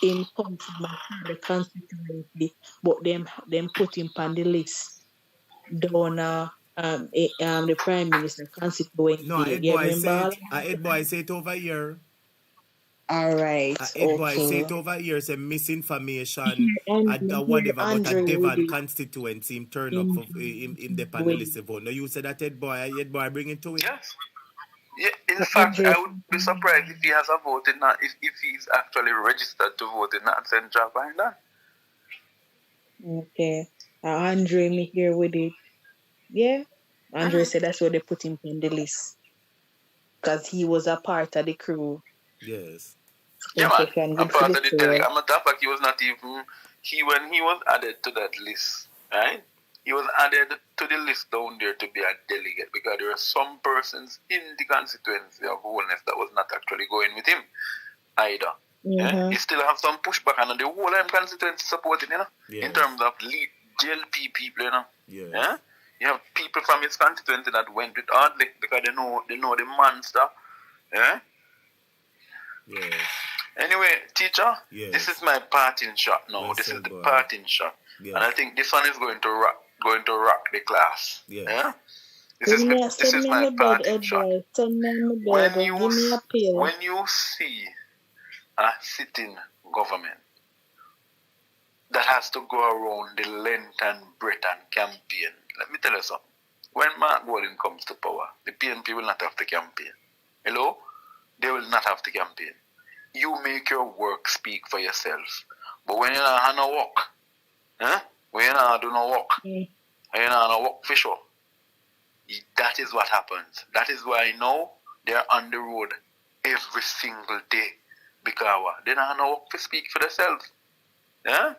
Speaker 21: in the constituency, but them put him on the list down the Prime Minister constituency.
Speaker 1: No, Ed Boy said over here.
Speaker 21: All right.
Speaker 1: Boy say it over here, say misinformation whatever, but a Devon constituency him turn up for in the panelist vote. No, you said that Ed Boy bring it to it.
Speaker 15: Yeah, in fact, I would be surprised if he has a vote in that, if he's actually registered to vote in that St. Job Island.
Speaker 21: Okay. Andre me here with it. Yeah. Andre said that's where they put him on the list. Because he was a part of the crew.
Speaker 1: Yes.
Speaker 15: Yeah, man. A part of the delegate. I'm not fact he was not even when he was added to that list, right? He was added to the list down there to be a delegate because there are some persons in the constituency of Holness that was not actually going with him either. Yeah? He still have some pushback and the whole constituency supporting, in terms of lead JLP people, Yeah? You have people from his constituency that went with Audley because they know the monster. Yeah?
Speaker 1: Yes.
Speaker 15: Anyway, teacher, this is my parting shot now. This is the parting shot. And I think this one is going to rock the class. Yeah? This is my parting shot. When you see a sitting government that has to go around the length and breadth and campaign, let me tell you something. When Mark Golding comes to power, the PNP will not have to campaign. Hello? They will not have to campaign. You make your work speak for yourself. But when you don't have no work, when you don't do no work, and you don't have no work for sure, that is what happens. That is why now they're on the road every single day. Because they don't have no work to speak for themselves. Yeah?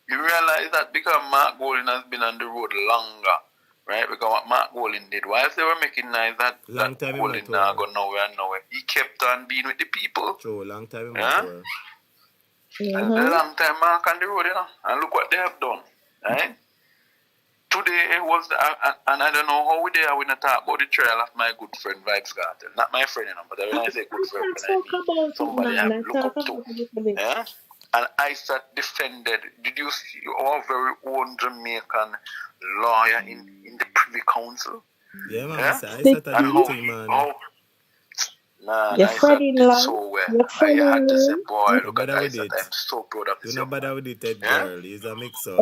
Speaker 15: You realize that because Mark Golding has been on the road longer, right? Because what Mark Golding did, whilst they were making nice that Golding now go nowhere and nowhere, he kept on being with the people.
Speaker 1: True, long time
Speaker 15: A long time Mark on the road, and look what they have done, right? Today it was, and I don't know how we there when I talk about the trial of my good friend Vibes Cartel. Not my friend, but when I say good friend, I mean somebody I look up to. Yeah? And I sat defended. Did you see our very own Jamaican lawyer in the Privy Council?
Speaker 1: Yeah, man. Yeah? I sat at the thing, man.
Speaker 21: Your friend in law.
Speaker 15: So well. I had to say, boy, look at that. I'm so proud of this.
Speaker 1: You know, bother with it, Ted girl. He's a mix-up.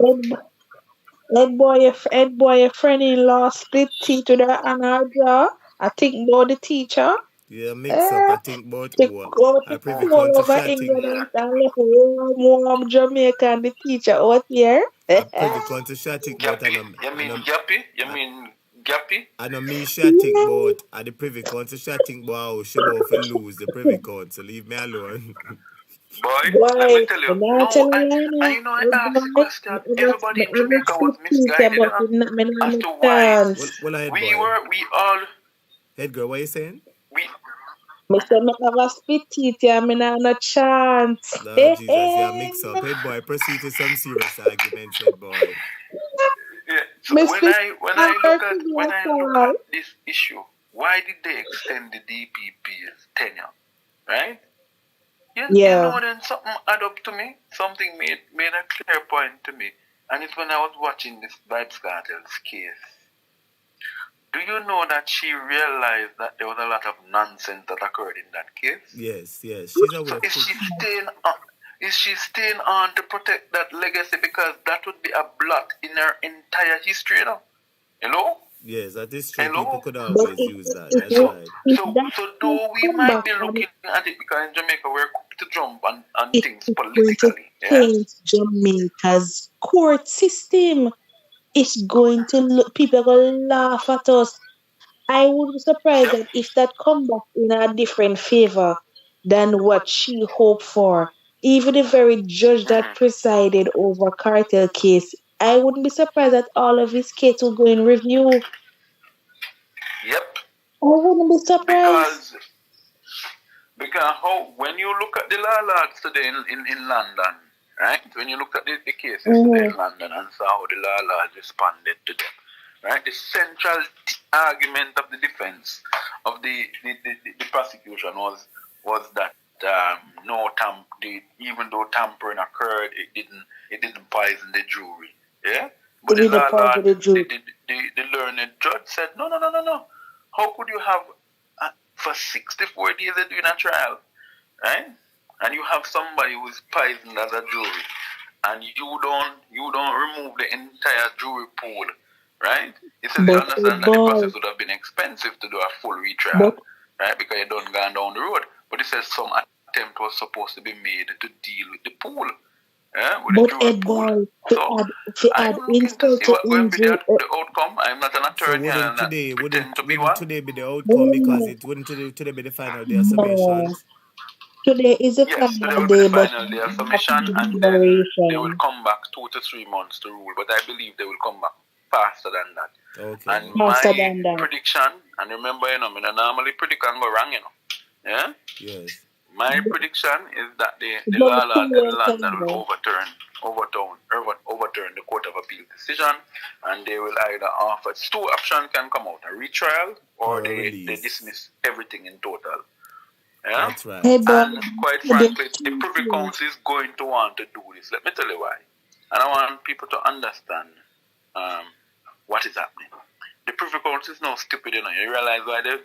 Speaker 21: Ed boy, your friend in law split teeth to the honor jaw. I think about the teacher.
Speaker 1: Yeah, mix up. I think about
Speaker 21: who. I prefer over England and left warm Jamaica and the teacher out here.
Speaker 1: I prefer country Shatik, but
Speaker 15: you mean Gappy? You mean Gappy?
Speaker 1: I know me Shatik, but at the Privy Council Shatik, boy, she about to lose the Privy Council. Leave me alone.
Speaker 15: Boy, let me tell you. I know I asked the question. Everybody in Jamaica was misguided as to why we all.
Speaker 1: Edgar, what are you saying?
Speaker 21: Mr. McAva spit teeth, I mean, I have no chance.
Speaker 1: No, Jesus, yeah, mix up. Head boy, proceed to some serious arguments, head boy.
Speaker 15: Yeah, so when I look at this issue, why did they extend the DPP's tenure? Right? You know, then something add up to me. Something made a clear point to me. And it's when I was watching this Vibes Cartel's case. Do you know that she realized that there was a lot of nonsense that occurred in that case?
Speaker 1: Yes. She's aware.
Speaker 15: So is she staying on to protect that legacy? Because that would be a blot in her entire history, you know? Hello?
Speaker 1: Yes, that is true. Hello? People could always use that. That's right.
Speaker 15: So though we might be looking at it because in Jamaica we're quick to jump on things politically.
Speaker 21: Change Jamaica's court system. It's going to look, people are going to laugh at us. I would be surprised that if that come back in a different favor than what she hoped for. Even the very judge that presided over cartel case, I wouldn't be surprised that all of his case will go in review.
Speaker 15: Yep.
Speaker 21: I wouldn't be surprised.
Speaker 15: Because when you look at the law lords today in London, right? When you look at the cases today in London and saw how the law lords responded to them, right? The central argument of the defense of the prosecution was that even though tampering occurred, it didn't poison the jury. Yeah, but the learned judge said no. How could you have for 64 days they're doing a trial, right? And you have somebody who is poisoned as a jury, and you don't remove the entire jury pool, right? He said they understand that the process would have been expensive to do a full retrial. right? Because you don't gone down the road. But it says some attempt was supposed to be made to deal with the pool. With
Speaker 4: But
Speaker 15: the
Speaker 4: Ed
Speaker 15: pool.
Speaker 4: Boy,
Speaker 15: So
Speaker 4: to
Speaker 15: I'm
Speaker 4: add
Speaker 15: looking to
Speaker 4: insult
Speaker 15: see
Speaker 4: to
Speaker 15: what going to be
Speaker 4: injury,
Speaker 15: the outcome. I'm not an
Speaker 1: So
Speaker 15: attorney and I'm not pretend to be
Speaker 1: wouldn't
Speaker 15: one.
Speaker 1: today be the outcome because
Speaker 4: no,
Speaker 1: it wouldn't today be the final day of
Speaker 4: no.
Speaker 1: submissions?
Speaker 4: Today is the
Speaker 15: Yes, today
Speaker 4: final
Speaker 15: will be the
Speaker 4: day, but
Speaker 15: final day of
Speaker 4: after
Speaker 15: submission, and then they will
Speaker 4: deliberation,
Speaker 15: come back 2 to 3 months to rule. But I believe they will come back faster than that.
Speaker 1: Okay.
Speaker 15: And
Speaker 4: faster
Speaker 15: my
Speaker 4: than that.
Speaker 15: prediction, and remember, I don't normally predict and go wrong, Yeah?
Speaker 1: Yes.
Speaker 15: My prediction is that the
Speaker 4: But
Speaker 15: Lord
Speaker 4: two
Speaker 15: in
Speaker 4: ways
Speaker 15: London
Speaker 4: can
Speaker 15: will
Speaker 4: go.
Speaker 15: overturn the Court of Appeal decision, and they will either offer 2 options can come out: a retrial or they dismiss everything in total. Yeah?
Speaker 1: That's right.
Speaker 4: Ed Boy,
Speaker 15: And quite frankly, the Privy Council is going to want to do this. Let me tell you why. And I want people to understand what is happening. The Privy Council is now stupid, You realize why they're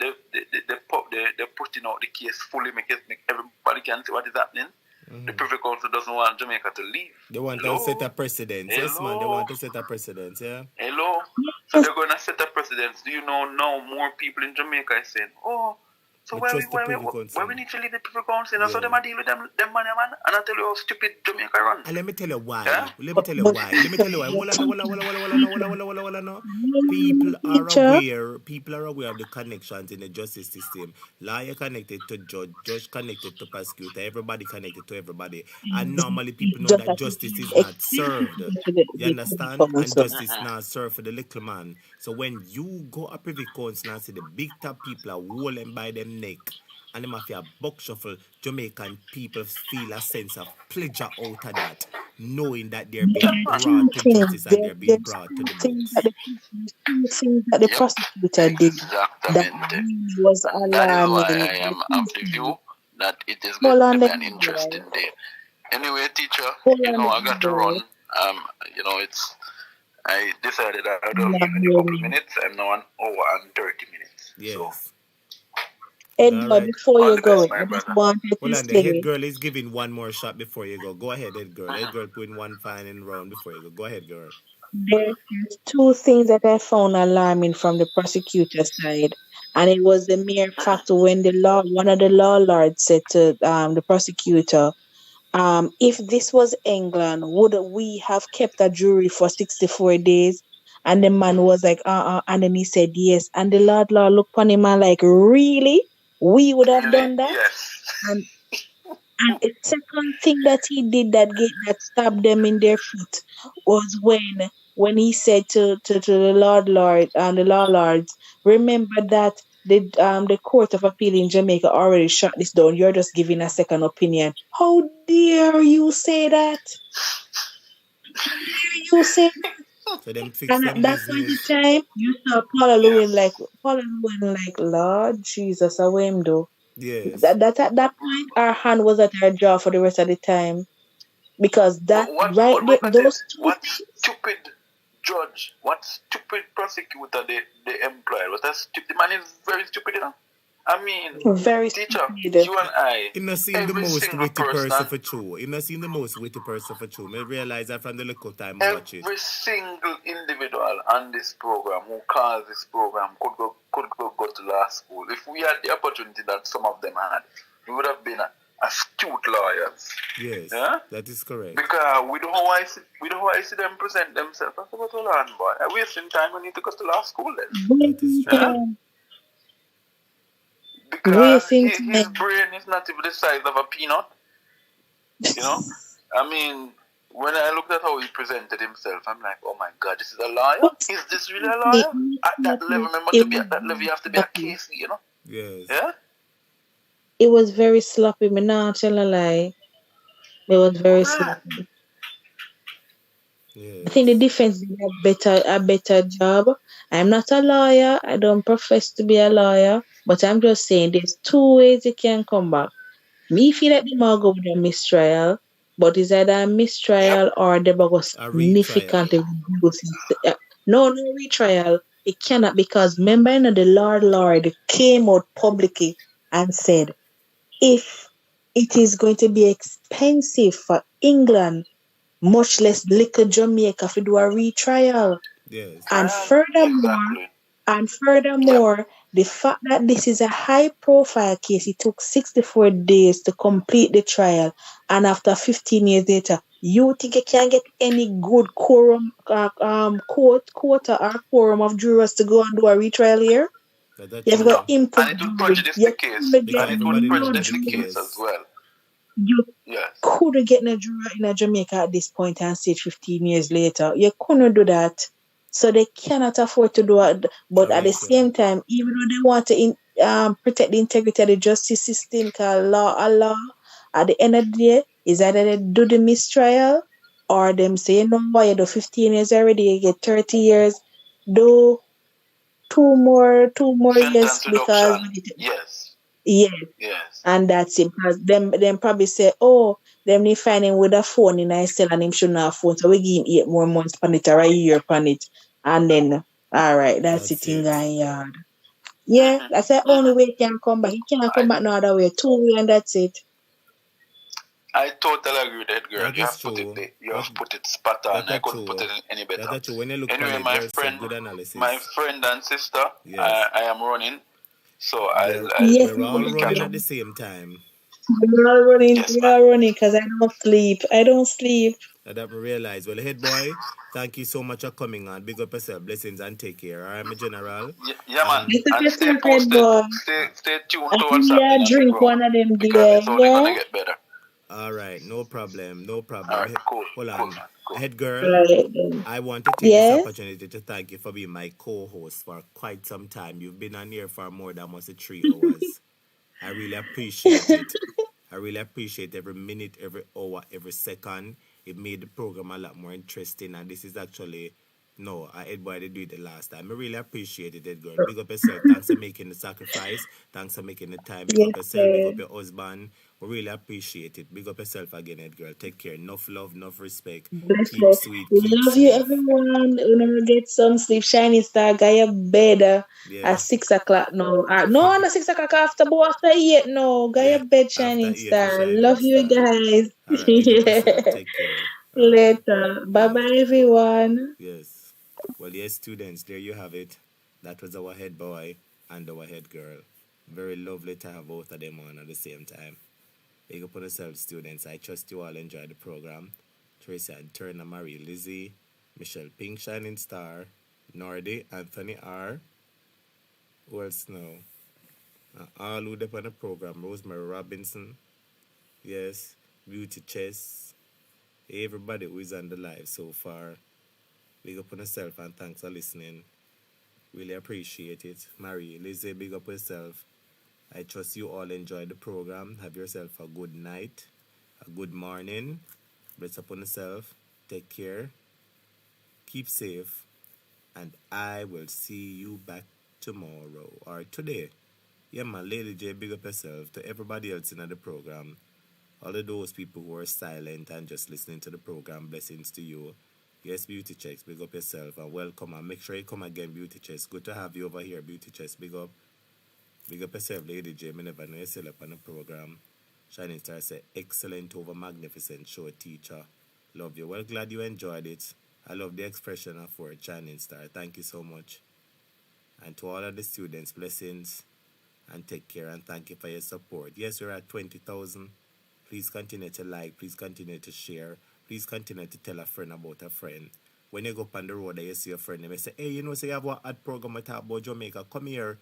Speaker 15: putting out the case fully, make everybody can see what is happening. The Privy Council doesn't want Jamaica to leave.
Speaker 1: They want to set a precedence. Yes, man. They want to set a precedence, yeah?
Speaker 15: Hello? So they're going to set a precedence. Do you know now more people in Jamaica are saying, oh, so why we need to leave the Privy Council? So them deal with them money, man. And I tell you how stupid Jamaica run.
Speaker 1: And let me tell you why.
Speaker 15: Yeah?
Speaker 1: Let me tell you why. People are aware of the connections in the justice system. Lawyer connected to judge connected to prosecutor, everybody connected to everybody. And normally people know that justice is not served. You understand? And justice not served for the little man. So when you go a Privy Council and see the big top people are holding by them neck, and the mafia buck shuffle, Jamaican people feel a sense of pleasure out of that, knowing that they're being brought to justice and they're being brought to the
Speaker 4: things that the prosecutor did that was
Speaker 15: And that is why
Speaker 4: alarming.
Speaker 15: I am of the view that it is going to be an interesting day. Anyway, teacher, I got to run. I decided that I don't give you a couple of minutes. I'm now 1 hour and 30 minutes.
Speaker 1: Yes.
Speaker 15: So,
Speaker 4: Ed,
Speaker 1: All
Speaker 4: before
Speaker 15: all
Speaker 4: you
Speaker 15: the
Speaker 4: go,
Speaker 15: best, my
Speaker 4: I just
Speaker 15: brother.
Speaker 4: wanted to
Speaker 1: Hold on, the head
Speaker 4: say,
Speaker 1: girl is giving one more shot before you go. Go ahead, head girl. Head girl putting one final round before you go. Go ahead, girl.
Speaker 4: there's 2 things that I found alarming from the prosecutor side. And it was the mere fact when one of the law lords said to the prosecutor, if this was England, would we have kept a jury for 64 days? And the man was like, and then he said yes. And the law looked on him and like, really? We would have done that?
Speaker 15: Yes.
Speaker 4: And the second thing that he did that stabbed them in their foot was when he said to the the law lords, remember that the Court of Appeal in Jamaica already shut this down. You're just giving a second opinion. How dare you say that? How dare you say that?
Speaker 1: So them fix
Speaker 4: And
Speaker 1: them
Speaker 4: at that point in
Speaker 1: business.
Speaker 4: time, you saw Paula Lewin like, Lord Jesus, I will him do.
Speaker 1: Yes.
Speaker 4: That at that point, our hand was at our jaw for the rest of the time. Because that those 2 things.
Speaker 15: Stupid judge, what stupid prosecutor they employ. What a stupid man is very stupid, I mean,
Speaker 4: very
Speaker 15: teacher,
Speaker 4: stupid.
Speaker 15: you and I,
Speaker 1: He not seen the most witty person for true. He not seen the most witty person for true. I realize that from the little time I watch it.
Speaker 15: Every single individual on this program who calls this program could go to law school. If we had the opportunity that some of them had, we would have been astute lawyers.
Speaker 1: Yes,
Speaker 15: yeah?
Speaker 1: That is correct.
Speaker 15: Because we don't know how I see them present themselves. I said, hold on, boy. I'm wasting time. I need to go to law school then.
Speaker 1: That is true.
Speaker 15: Yeah? Because his brain is not even the size of a peanut. I mean, when I looked at how he presented himself, I'm like, oh my God, this is a lawyer? Is this really a lawyer? At that level, remember, to be at that level, you have to be a KC,
Speaker 1: Yes.
Speaker 15: Yeah?
Speaker 4: It was very sloppy. Me not tell a lie. It was very sloppy.
Speaker 1: Yes.
Speaker 4: I think the defense did a better job. I'm not a lawyer. I don't profess to be a lawyer. But I'm just saying there's 2 ways you can come back. Me feel like they might go with a mistrial, but it's either a mistrial or they will go significantly reduce it. No retrial. It cannot, because remember the Lord came out publicly and said, if it is going to be expensive for England, much less little Jamaica, to do a retrial.
Speaker 1: Yes.
Speaker 4: And furthermore, The fact that this is a high-profile case, it took 64 days to complete the trial, and after 15 years later, you think you can get any good quota or quorum of jurors to go and do a retrial here? You've got input.
Speaker 15: And it will prejudice
Speaker 4: You
Speaker 15: the case.
Speaker 4: couldn't
Speaker 15: And
Speaker 4: get
Speaker 15: it will
Speaker 4: no
Speaker 15: prejudice the
Speaker 4: jurors.
Speaker 15: case as well.
Speaker 4: You
Speaker 15: Yes.
Speaker 4: couldn't get a juror in Jamaica at this point and say 15 years later. You couldn't do that. So they cannot afford to do it. But at the same time, even though they want to protect the integrity of the justice system, because law, at the end of the day, is either they do the mistrial or them say, no, boy, you do 15 years already, you get 30 years, do two more years
Speaker 15: Sentence
Speaker 4: because
Speaker 15: reduction. Yes.
Speaker 4: yes.
Speaker 15: Yes.
Speaker 4: And that's it. Because them probably say, oh, them need find him with a phone in his cell and him shouldn't have a phone. So we give him 8 more months on it or a year on it. And then, all right, that's it in going yard. Yeah, that's the only way he can come back. He can't come back no other way. 2 way and that's it.
Speaker 15: I totally agree with Edgar.
Speaker 1: That
Speaker 15: You
Speaker 1: is
Speaker 15: have put
Speaker 1: true.
Speaker 15: it you have put it spot on.
Speaker 1: That
Speaker 15: I
Speaker 1: is
Speaker 15: couldn't
Speaker 1: true.
Speaker 15: put it any better.
Speaker 1: That is true. When you look
Speaker 15: Anyway,
Speaker 1: on it,
Speaker 15: my
Speaker 1: there's
Speaker 15: friend,
Speaker 1: some good analysis.
Speaker 15: my friend and sister,
Speaker 1: Yes.
Speaker 15: I am running. So
Speaker 1: We're all running at the same time.
Speaker 4: We're all running because I don't sleep.
Speaker 1: That I realize. Well, head boy, thank you so much for coming on. Big up yourself, blessings and take care. All right, my general.
Speaker 15: Yeah, man.
Speaker 4: And stay posted.
Speaker 15: Stay tuned
Speaker 4: I
Speaker 15: to
Speaker 4: think
Speaker 15: what's
Speaker 4: you
Speaker 15: happening
Speaker 4: drink
Speaker 15: on the ground,
Speaker 4: one of them
Speaker 15: because
Speaker 4: there,
Speaker 15: it's only
Speaker 4: yeah?
Speaker 15: gonna get better.
Speaker 1: All right, no problem.
Speaker 15: All right, cool.
Speaker 1: Hold
Speaker 15: Cool,
Speaker 1: on.
Speaker 15: man. Cool.
Speaker 1: Head girl,
Speaker 4: Right then.
Speaker 1: I want to take this
Speaker 4: Yes?
Speaker 1: opportunity to thank you for being my co-host for quite some time. You've been on here for more than almost 3 hours. I really appreciate it. I really appreciate every minute, every hour, every second. It made the program a lot more interesting, and this is actually Edboy did do it the last time. I really appreciate it, Edgar. Big up yourself. Thanks for making the sacrifice. Thanks for making the time. Big up
Speaker 4: Yes,
Speaker 1: yourself. Big
Speaker 4: sir.
Speaker 1: up your husband. We really appreciate it. Big up yourself again, Edgar. Take care. Enough love, enough respect.
Speaker 4: Bless
Speaker 1: Keep
Speaker 4: you.
Speaker 1: sweet. Keep
Speaker 4: Love you,
Speaker 1: safe.
Speaker 4: everyone. We'll get some sleep. Shining Star, got your bed
Speaker 1: Yeah.
Speaker 4: at 6 o'clock now. No, not 6 o'clock after, but after 8 no. Got your bed, Shining
Speaker 1: After 8 with
Speaker 4: Star.
Speaker 1: Shining
Speaker 4: Love you
Speaker 1: Star.
Speaker 4: guys.
Speaker 1: All right. Big up yourself. Take care. All right.
Speaker 4: Later. Bye-bye, everyone.
Speaker 1: Yes. Well, yes, students, there you have it. That was our head boy and our head girl. Very lovely to have both of them on at the same time. Big up on yourselves, students. I trust you all enjoyed the program. Tracy and Turner, Marie, Lizzie, Michelle Pink, Shining Star, Nordy, Anthony R. Who else now? All who up on the program. Rosemary Robinson. Yes. Beauty Chess. Everybody who is on the live so far. Big up on yourself and thanks for listening. Really appreciate it. Marie, Lizzie, big up yourself. I trust you all enjoyed the program. Have yourself a good night, a good morning. Bless upon yourself. Take care. Keep safe. And I will see you back tomorrow or today. Yeah, man, Lady J, big up yourself. To everybody else in the program. All of those people who are silent and just listening to the program, blessings to you. Yes, Beauty Checks, big up yourself and welcome. And make sure you come again, Beauty Checks. Good to have you over here, Beauty Checks. Big up. Big up yourself, Lady J. I never know you still up on the program. Shining Star said, excellent over magnificent show, teacher. Love you. Well, glad you enjoyed it. I love the expression of word, Shining Star. Thank you so much. And to all of the students, blessings and take care and thank you for your support. Yes, we're at 20,000. Please continue to like. Please continue to share. Please continue to tell a friend about a friend. When you go up on the road and you see a friend, they may say, hey, you know, say you have a ad program I talk about Jamaica. Come here.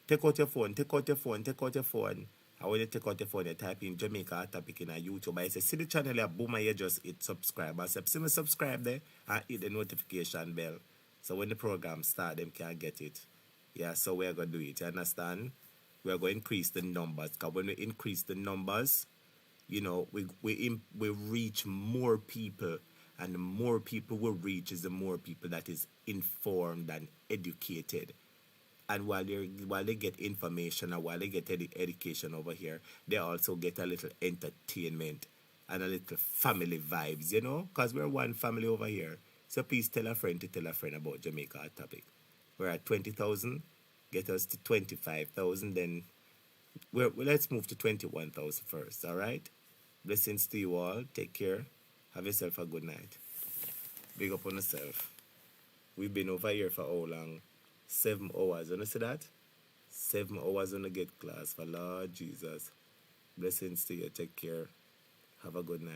Speaker 1: Take out your phone. Take out your phone. Take out your phone. And when you take out your phone, you type in Jamaica topic in a YouTube. I say, see the channel here, boom, and you just hit subscribe. I say, see me subscribe there and hit the notification bell. So when the program start, them can get it. Yeah, so we're going to do it. You understand? We're going to increase the numbers. Because when we increase the numbers, you know, we reach more people. And the more people we reach is the more people that is informed and educated. And while they get information and while they get education over here, they also get a little entertainment and a little family vibes, you know? Because we're one family over here. So please tell a friend to tell a friend about Jamaica topic. We're at 20,000. Get us to 25,000. Then let's move to 21,000 first, all right? Blessings to you all. Take care. Have yourself a good night. Big up on yourself. We've been over here for how long? 7 hours. You know see that? 7 hours on the get class for Lord Jesus. Blessings to you. Take care. Have a good night.